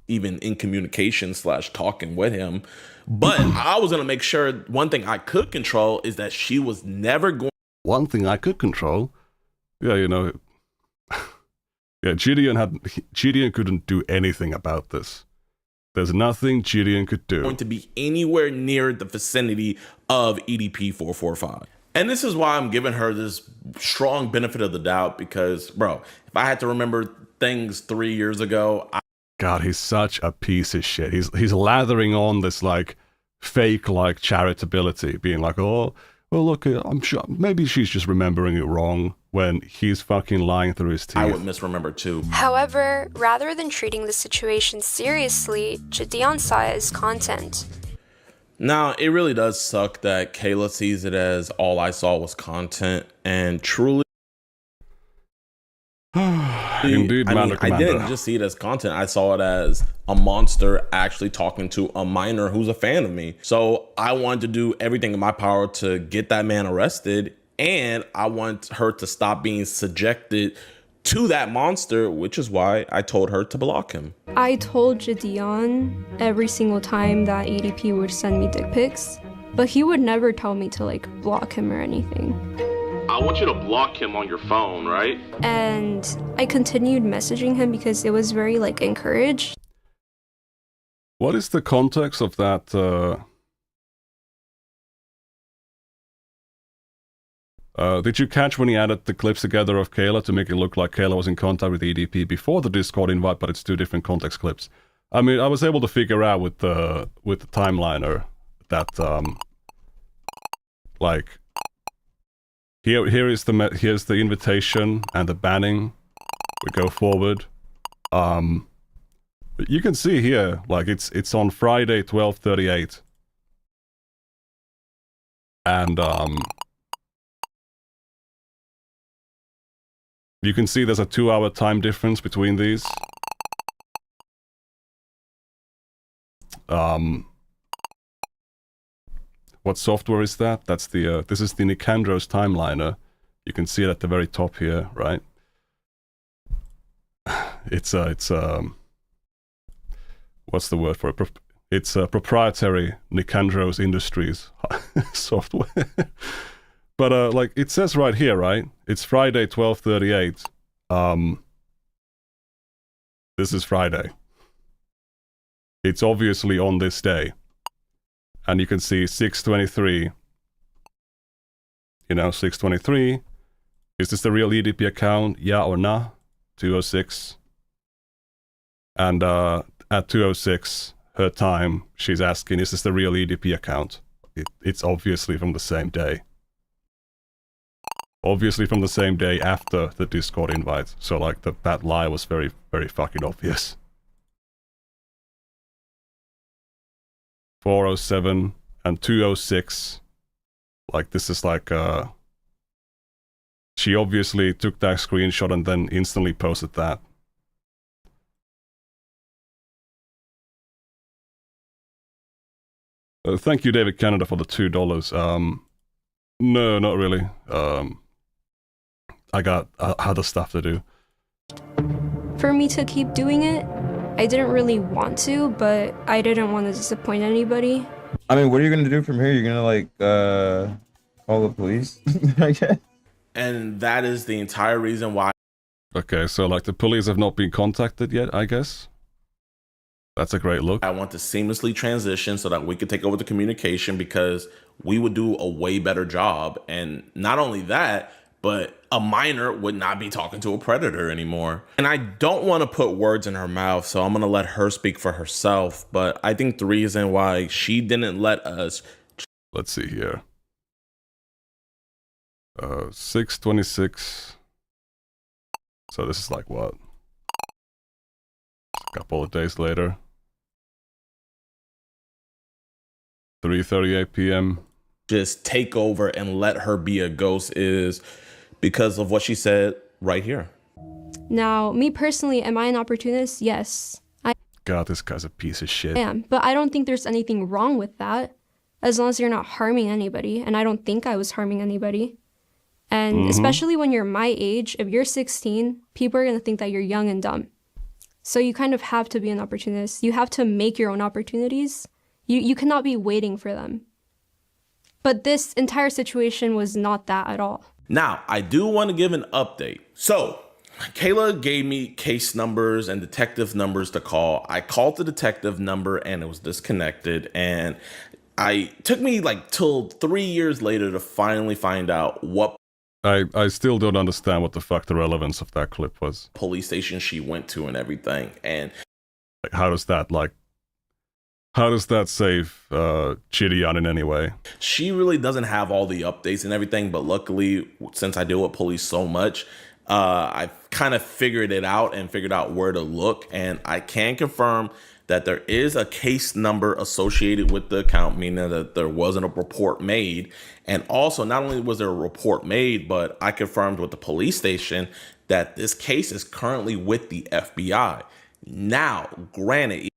Even in communication / talking with him. But I was going to make sure one thing I could control is that she was never going. One thing I could control? Yeah, you know. Yeah, Gideon couldn't do anything about this. There's nothing Gideon could do. Going to be anywhere near the vicinity of EDP445. And this is why I'm giving her this strong benefit of the doubt because, bro, if I had to remember things 3 years ago, God, he's such a piece of shit. He's lathering on this like fake like charitability, being like, oh, well, look, I'm sure maybe she's just remembering it wrong when he's fucking lying through his teeth. I would misremember too. However, rather than treating the situation seriously, Gideon saw it as content. Now, it really does suck that Kayla sees it as all I saw was content, and truly, indeed, I didn't just see it as content. I saw it as a monster actually talking to a minor who's a fan of me. So I wanted to do everything in my power to get that man arrested, and I want her to stop being subjected to that monster, which is why I told her to block him. I told Gideon every single time that EDP would send me dick pics, but he would never tell me to like block him or anything. I want you to block him on your phone, right? And I continued messaging him because it was very like encouraged. What is the context of that? Did you catch when he added the clips together of Kayla to make it look like Kayla was in contact with EDP before the Discord invite, but it's two different context clips? I mean, I was able to figure out with the timeliner that like here's the invitation and the banning. We go forward. But you can see here, like it's on Friday 12:38, and you can see there's a 2-hour time difference between these. What software is that? That's the this is the Nicandro's timeliner. You can see it at the very top here, right? It's what's the word for it? It's a proprietary Nicandro's Industries software. But like it says right here, right? It's Friday 12:38. This is Friday. It's obviously on this day. And you can see 6:23. You know, 6:23. Is this the real EDP account? Yeah or nah? 2:06. And at 2:06, her time, she's asking, is this the real EDP account? It's obviously from the same day. Obviously from the same day after the Discord invite. So like that lie was very, very fucking obvious. 4:07 and 2:06. Like this is like she obviously took that screenshot and then instantly posted that. Thank you, David Canada, for the $2. No, not really. I got other stuff to do. For me to keep doing it, I didn't really want to, but I didn't want to disappoint anybody. I mean, what are you gonna do from here? You're gonna like call the police? I guess. And that is the entire reason why. Okay, so like the police have not been contacted yet, I guess. That's a great look. I want to seamlessly transition so that we could take over the communication because we would do a way better job. And not only that, but a minor would not be talking to a predator anymore. And I don't want to put words in her mouth, so I'm going to let her speak for herself. But I think the reason why she didn't let us... Let's see here. 6:26. So this is like what? A couple of days later. 3:38 p.m. Just take over and let her be a ghost is because of what she said right here. Now, me personally, am I an opportunist? Yes, I God, this guy's a piece of shit. am. But I don't think there's anything wrong with that, as long as you're not harming anybody. And I don't think I was harming anybody. And especially when you're my age, if you're 16, people are going to think that you're young and dumb. So you kind of have to be an opportunist. You have to make your own opportunities. You cannot be waiting for them. But this entire situation was not that at all. Now, I do want to give an update. So, Kayla gave me case numbers and detective numbers to call. I called the detective number and it was disconnected. And it took me like till 3 years later to finally find out what I still don't understand what the fuck the relevance of that clip was. police station she went to and everything. And like, how does that save Chidian in any way? she really doesn't have all the updates and everything, but luckily, since I deal with police so much, I kind of figured it out and figured out where to look. And I can confirm that there is a case number associated with the account, meaning that there wasn't a report made. And also, not only was there a report made, but I confirmed with the police station that this case is currently with the FBI. Now, granted,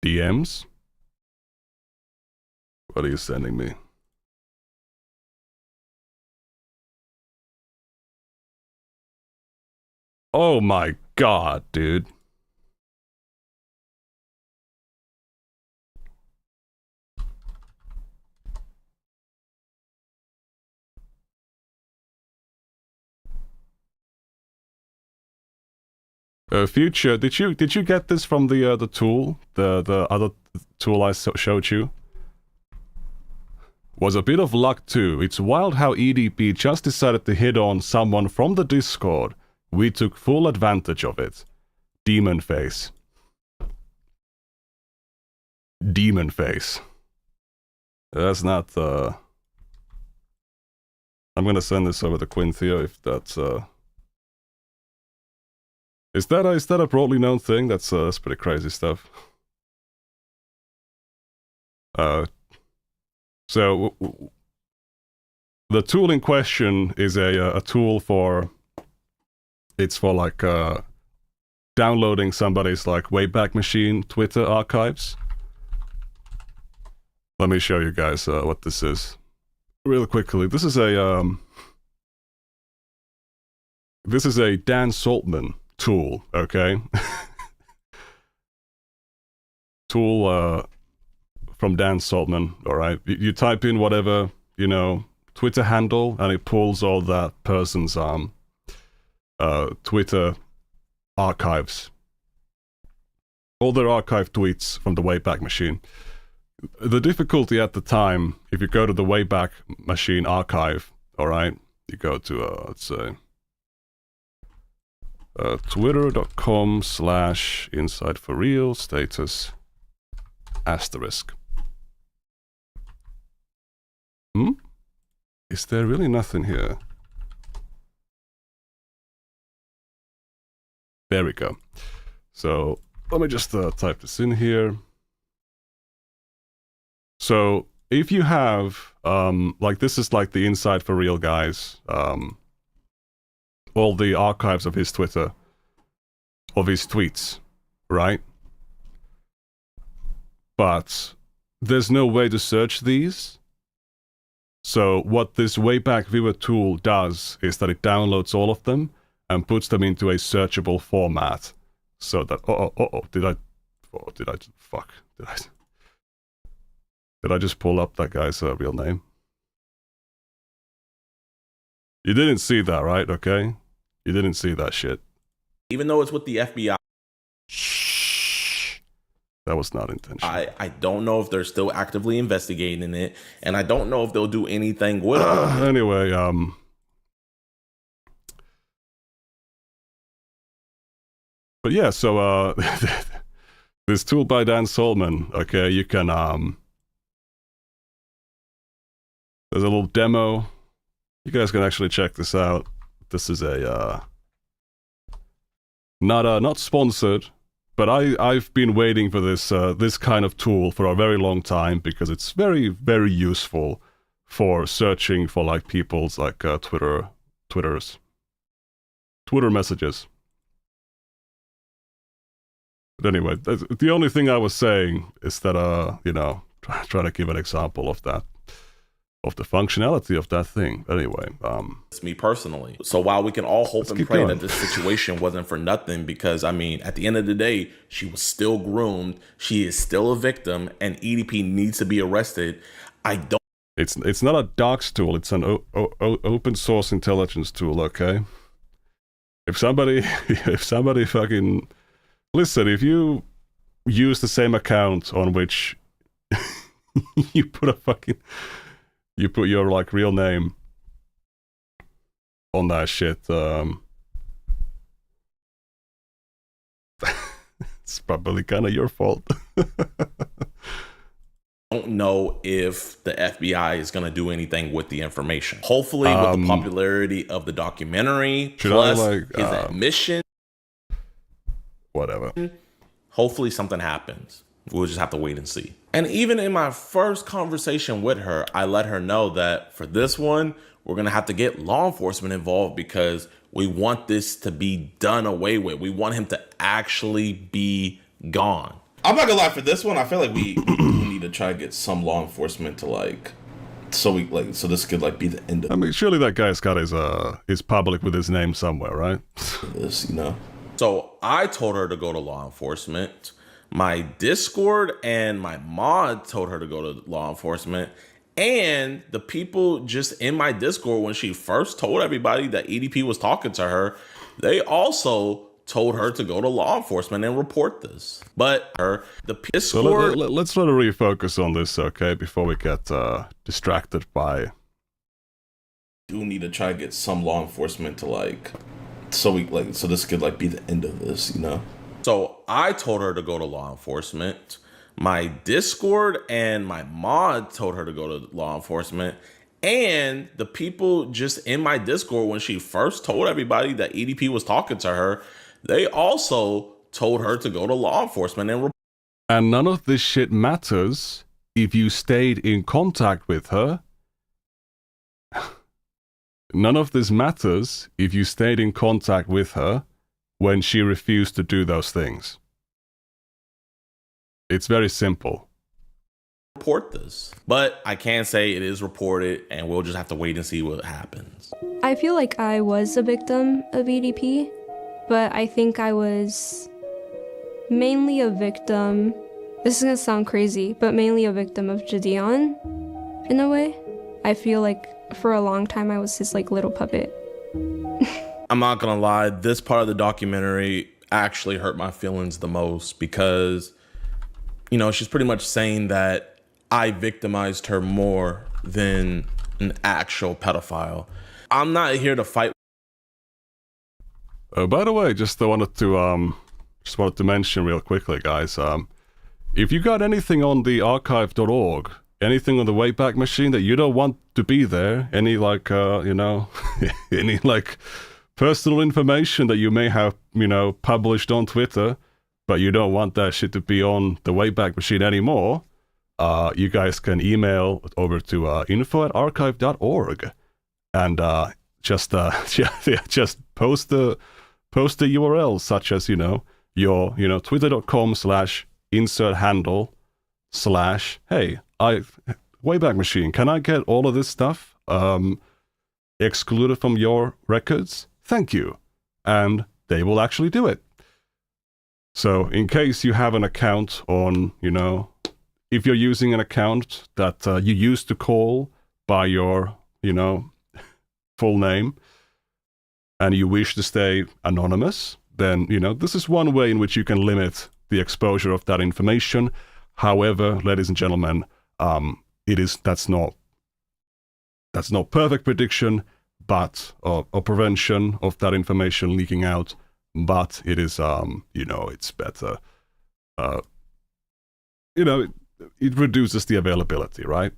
DMs? What are you sending me? Oh my god, dude. Future, did you get this from the tool, the other tool I showed you? Was a bit of luck too. It's wild how EDP just decided to hit on someone from the Discord. We took full advantage of it. Demon face. Demon face. That's not I'm gonna send this over to Quinthio if that's Is that a broadly known thing? That's pretty crazy stuff. So the tool in question is a tool for like downloading somebody's like Wayback Machine Twitter archives. Let me show you guys what this is real quickly. This is a Dan Saltman tool, okay? Tool from Dan Saltman, alright? You type in whatever, Twitter handle, and it pulls all that person's Twitter archives. All their archive tweets from the Wayback Machine. The difficulty at the time, if you go to the Wayback Machine archive, alright? You go to, let's say, twitter.com/insideforreal status asterisk. Is there really nothing here? There we go. So let me just type this in here. So if you have like this is like the Inside for Real guys, all the archives of his Twitter, of his tweets, right? But there's no way to search these. So what this Wayback Viewer tool does is that it downloads all of them and puts them into a searchable format. So that did I just pull up that guy's real name? You didn't see that, right? Okay. You didn't see that shit. even though it's with the FBI, that was not intentional. I don't know if they're still actively investigating it, and I don't know if they'll do anything with it. Anyway, but yeah, so this tool by Dan Solomon, okay, you can there's a little demo. You guys can actually check this out. This is a Not sponsored, but I've been waiting for this kind of tool for a very long time because it's very, very useful for searching for like people's like Twitter messages. But anyway, the only thing I was saying is that try to give an example of that, of the functionality of that thing. Anyway, it's me personally. So while we can all hope and pray that this situation wasn't for nothing, because I mean, at the end of the day, she was still groomed, she is still a victim, and EDP needs to be arrested. I don't. It's not a docs tool. It's an open source intelligence tool. Okay. If somebody fucking listen, if you use the same account on which you put your like real name on that shit, it's probably kind of your fault. Don't know if the FBI is going to do anything with the information. Hopefully, with the popularity of the documentary, plus his admission, whatever. Hopefully something happens. We'll just have to wait and see. And even in my first conversation with her, I let her know that for this one, we're going to have to get law enforcement involved because we want this to be done away with. We want him to actually be gone. I'm not gonna lie, for this one, I feel like we need to try to get some law enforcement to so this could be the end of I mean, surely that guy's got his public with his name somewhere, right? this, So I told her to go to law enforcement. My Discord and my mod told her to go to law enforcement. And the people just in my Discord, when she first told everybody that EDP was talking to her, they also told her to go to law enforcement and report this. But the Discord... So let's try to refocus on this, okay, before we get distracted by... We do need to try to get some law enforcement to so this could be the end of this, So I told her to go to law enforcement. My Discord and my mod told her to go to law enforcement. And the people just in my Discord, when she first told everybody that EDP was talking to her, they also told her to go to law enforcement and none of this shit matters if you stayed in contact with her. None of this matters if you stayed in contact with her when she refused to do those things. It's very simple. Report this. But I can say it is reported and we'll just have to wait and see what happens. I feel like I was a victim of EDP, but I think I was mainly a victim. This is gonna sound crazy, but mainly a victim of Gideon in a way. I feel like for a long time I was his little puppet. I'm not gonna lie, this part of the documentary actually hurt my feelings the most because, she's pretty much saying that I victimized her more than an actual pedophile. I'm not here to fight. Oh, by the way, just wanted to mention real quickly, guys. If you got anything on the archive.org, anything on the Wayback Machine that you don't want to be there, any any personal information that you may have, published on Twitter, but you don't want that shit to be on the Wayback Machine anymore, you guys can email over to info@archive.org and just post the URL such as your twitter.com/insert handle /hey Wayback Machine, can I get all of this stuff excluded from your records? Thank you. And they will actually do it. So in case you have an account on, if you're using an account that you used to call by your, full name, and you wish to stay anonymous, then, this is one way in which you can limit the exposure of that information. However, ladies and gentlemen, that's not perfect prediction, but or prevention of that information leaking out, but it is it's better. It reduces the availability, right?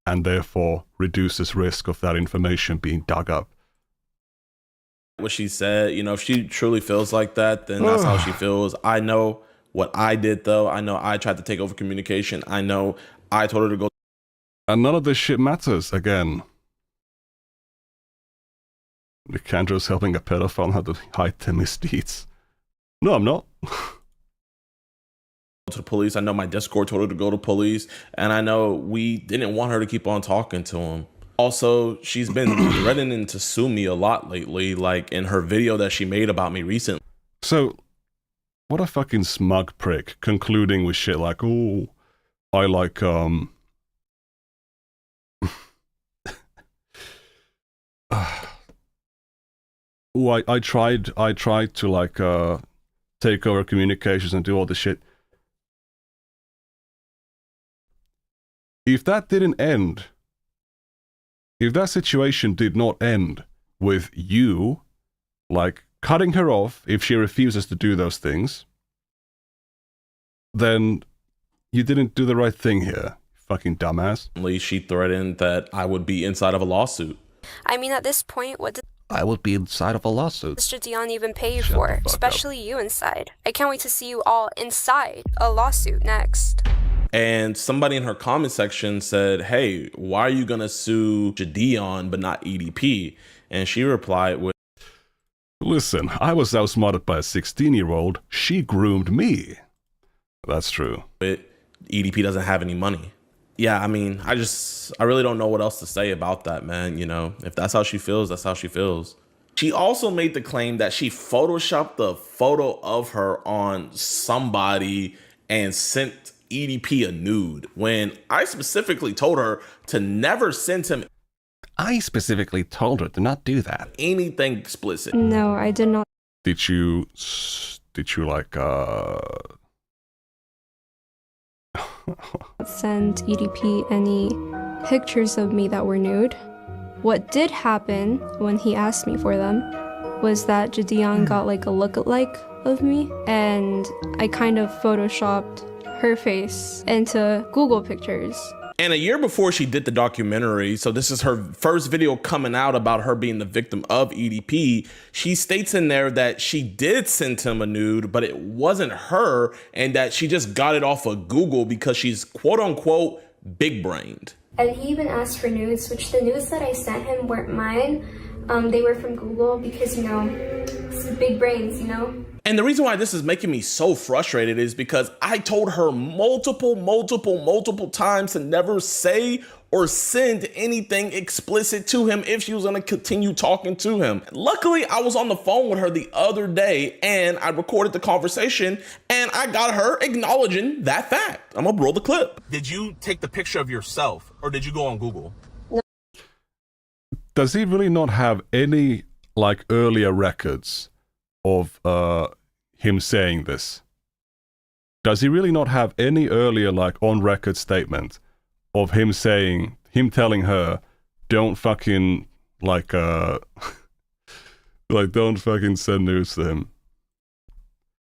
And therefore reduces risk of that information being dug up. what she said. You know, if she truly feels like that, then that's how she feels. I know what I did, though. I know I tried to take over communication. I know I told her to go. And none of this shit matters, again. Nicandro's helping a pedophile how to hide their misdeeds. No, I'm not. To the police. I know my Discord told her to go to police, and I know we didn't want her to keep on talking to him. Also, she's been threatening to sue me a lot lately, like in her video that she made about me recently. So, what a fucking smug prick, concluding with shit like, oh, I like, oh, I tried to like, take over communications and do all this shit. If that didn't end, if that situation did not end with you, like, cutting her off if she refuses to do those things, then you didn't do the right thing here, fucking dumbass. She threatened that I would be inside of a lawsuit. I mean, at this point, what does I would be inside of a lawsuit. Mr. Dion even pay you for? Especially you inside. I can't wait to see you all inside a lawsuit next. And somebody in her comment section said, hey, why are you going to sue Jadion but not EDP? And she replied with, listen, I was outsmarted by a 16-year-old. She groomed me. That's true. But EDP doesn't have any money. Yeah, I mean, I really don't know what else to say about that, man. You know, if that's how she feels, that's how she feels. She also made the claim that she photoshopped the photo of her on somebody and sent EDP a nude, when I specifically told her to never send him. I specifically told her to not do that. Anything explicit. No, I did not. Did you like, send EDP any pictures of me that were nude. What did happen when he asked me for them was that Jadion got like a lookalike of me, and I kind of photoshopped her face into Google pictures. And a year before she did the documentary, so this is her first video coming out about her being the victim of EDP, she states in there that she did send him a nude, but it wasn't her, and that she just got it off of Google because she's quote unquote big-brained. And he even asked for nudes, which the nudes that I sent him weren't mine. They were from Google because, you know, it's big brains, you know? And the reason why this is making me so frustrated is because I told her multiple times to never say or send anything explicit to him if she was going to continue talking to him. Luckily, I was on the phone with her the other day and I recorded the conversation and I got her acknowledging that fact. I'm going to roll the clip. Did you take the picture of yourself or did you go on Google? Does he really not have any, like, earlier records of him saying this? Does he really not have any earlier, like, on-record statement of him telling her, don't fucking, like, like, don't fucking send news to him?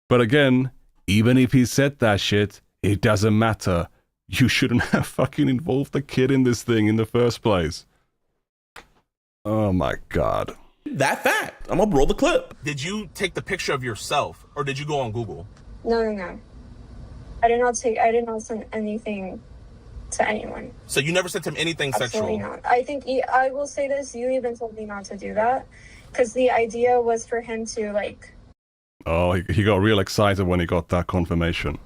But again, even if he said that shit, it doesn't matter. You shouldn't have fucking involved the kid in this thing in the first place. Oh my God. That fact. I'm gonna roll the clip. Did you take the picture of yourself or did you go on Google? No. I did not send anything to anyone. So you never sent him anything Absolutely sexual? not. I think, I will say this, you even told me not to do that because the idea was for him to, like... Oh, he got real excited when he got that confirmation.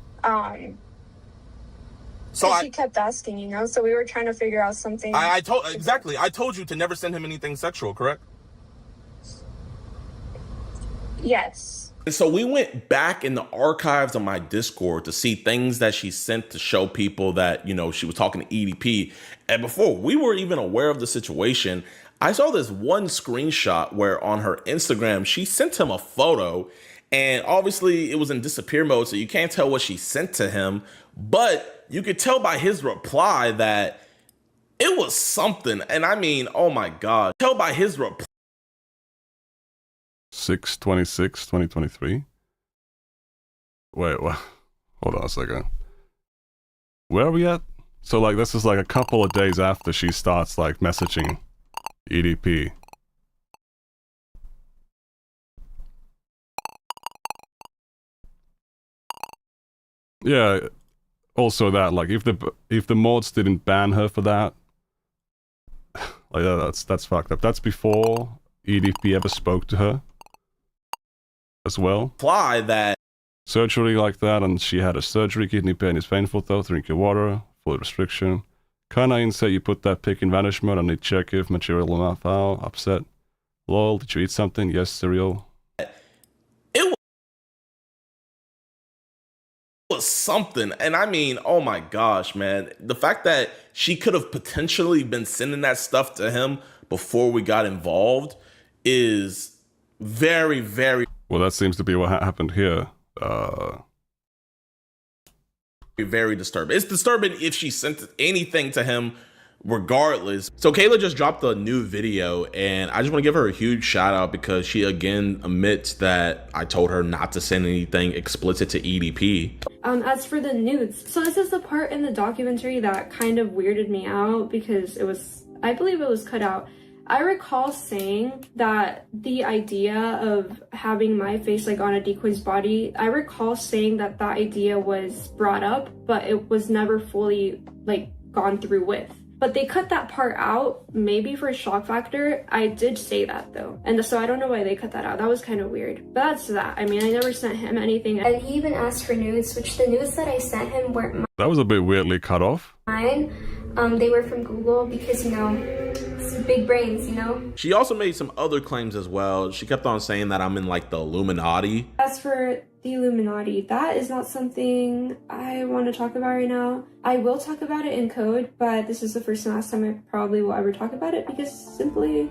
So he kept asking, you know, so we were trying to figure out something. I told you to never send him anything sexual, correct? Yes. And so we went back in the archives of my Discord to see things that she sent to show people that, you know, she was talking to EDP. And before we were even aware of the situation, I saw this one screenshot where on her Instagram, she sent him a photo and obviously it was in disappear mode. So you can't tell what she sent to him, but you could tell by his reply that it was something. And I mean, oh my God, tell by his reply. 6/26/2023. Wait, what? Hold on a second. Where are we at? So, like, this is like a couple of days after she starts, like, messaging EDP. Yeah. Also, that like if the mods didn't ban her for that, like that's fucked up. That's before EDP ever spoke to her as well. Imply that Surgery like that, and she had a surgery. Kidney pain is painful though. Drink your water. Full restriction. Kinda insane you put that pic in vanish mode. I need to check if material amount foul. Upset. Lol. Did you eat something? Yes, cereal. it was something. And I mean, oh my gosh, man. The fact that she could have potentially been sending that stuff to him before we got involved is very, very... Well, that seems to be what happened here. Very disturbing. It's disturbing if she sent anything to him regardless. So Kayla just dropped a new video, and I just want to give her a huge shout out because she again admits that I told her not to send anything explicit to EDP. As for the nudes, so this is the part in the documentary that kind of weirded me out because I believe it was cut out. I recall saying that the idea of having my face like on a decoy's body, I recall saying that idea was brought up, but it was never fully like gone through with. But they cut that part out, maybe for shock factor. I did say that though. And so I don't know why they cut that out. That was kind of weird. But that's that. I mean, I never sent him anything. And he even asked for nudes, which the nudes that I sent him weren't That was a bit weirdly cut off. mine. They were from Google because, you know, it's big brains, you know? She also made some other claims as well. She kept on saying that I'm in like the Illuminati. As for the Illuminati, that is not something I want to talk about right now. I will talk about it in code, but this is the first and last time I probably will ever talk about it because simply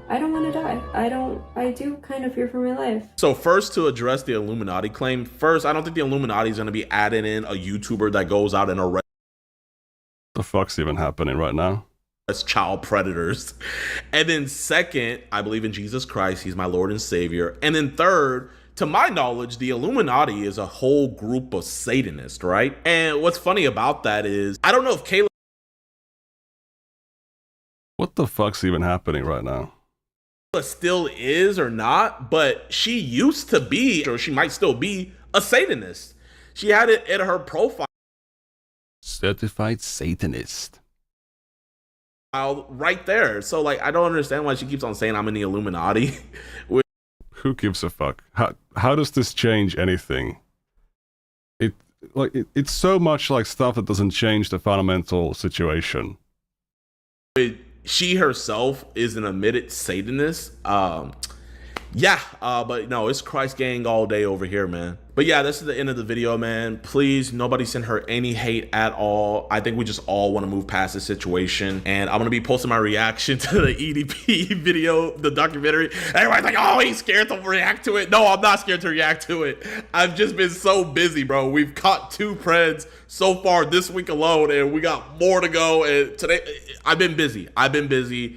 I don't want to die. I do kind of fear for my life. So first, to address the Illuminati claim, first, I don't think the Illuminati is going to be adding in a YouTuber that goes out and arrests The fuck's even happening right now? child predators. And then second, I believe in Jesus Christ. He's my Lord and Savior. And then third, to my knowledge, the Illuminati is a whole group of Satanists, right? And what's funny about that is, I don't know if Kayla What the fuck's even happening right now? still is or not, but she used to be, or she might still be, a Satanist. She had it in her profile Certified Satanist. right there. So like, I don't understand why she keeps on saying I'm in the Illuminati. Who gives a fuck? How does this change anything? It's so much like stuff that doesn't change the fundamental situation. She herself is an admitted Satanist. But no, it's Christ gang all day over here, man. But yeah, this is the end of the video, man. Please, nobody send her any hate at all. I think we just all want to move past the situation. And I'm going to be posting my reaction to the EDP video, the documentary. Everybody's like, oh, he's scared to react to it. No, I'm not scared to react to it. I've just been so busy, bro. We've caught 2 Preds so far this week alone, and we got more to go. And today, I've been busy.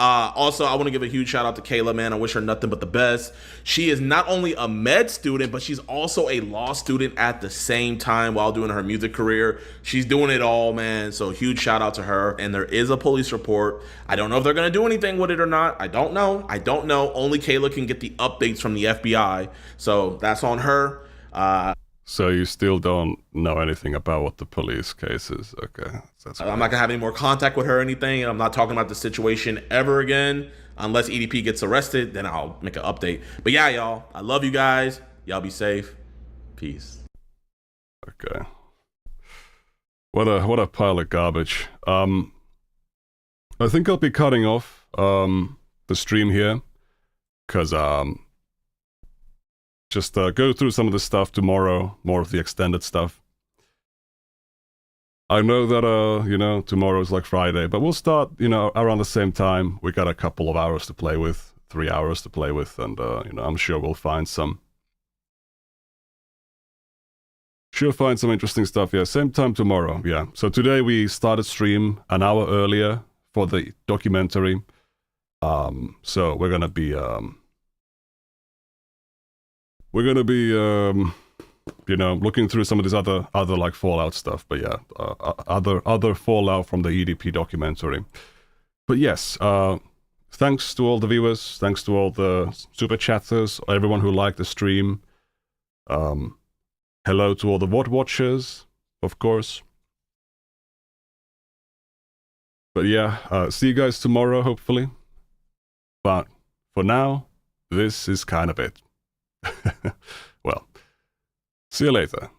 Also, I want to give a huge shout out to Kayla, man. I wish her nothing but the best. She is not only a med student, but she's also a law student at the same time while doing her music career. She's doing it all, man. So huge shout out to her. And there is a police report. I don't know if they're going to do anything with it or not. I don't know. Only Kayla can get the updates from the FBI. So that's on her. So you still don't know anything about what the police case is? Okay. I'm not going to have any more contact with her or anything. I'm not talking about the situation ever again. Unless EDP gets arrested, then I'll make an update. But yeah, y'all, I love you guys. Y'all be safe. Peace. Okay. What a pile of garbage. I think I'll be cutting off the stream here because just go through some of the stuff tomorrow, more of the extended stuff. I know that tomorrow's like Friday, but we'll start around the same time. We got a couple of hours to play with, 3 hours to play with, and I'm sure we'll find some. Find some interesting stuff. Yeah, same time tomorrow. Yeah. So today we started stream an hour earlier for the documentary. So we're gonna be looking through some of this other like Fallout stuff. But yeah, other Fallout from the EDP documentary. But yes, thanks to all the viewers, thanks to all the super chatters, everyone who liked the stream. Hello to all the VOD watchers. of course. But yeah, see you guys tomorrow, hopefully. But for now, this is kind of it. Well, see you later.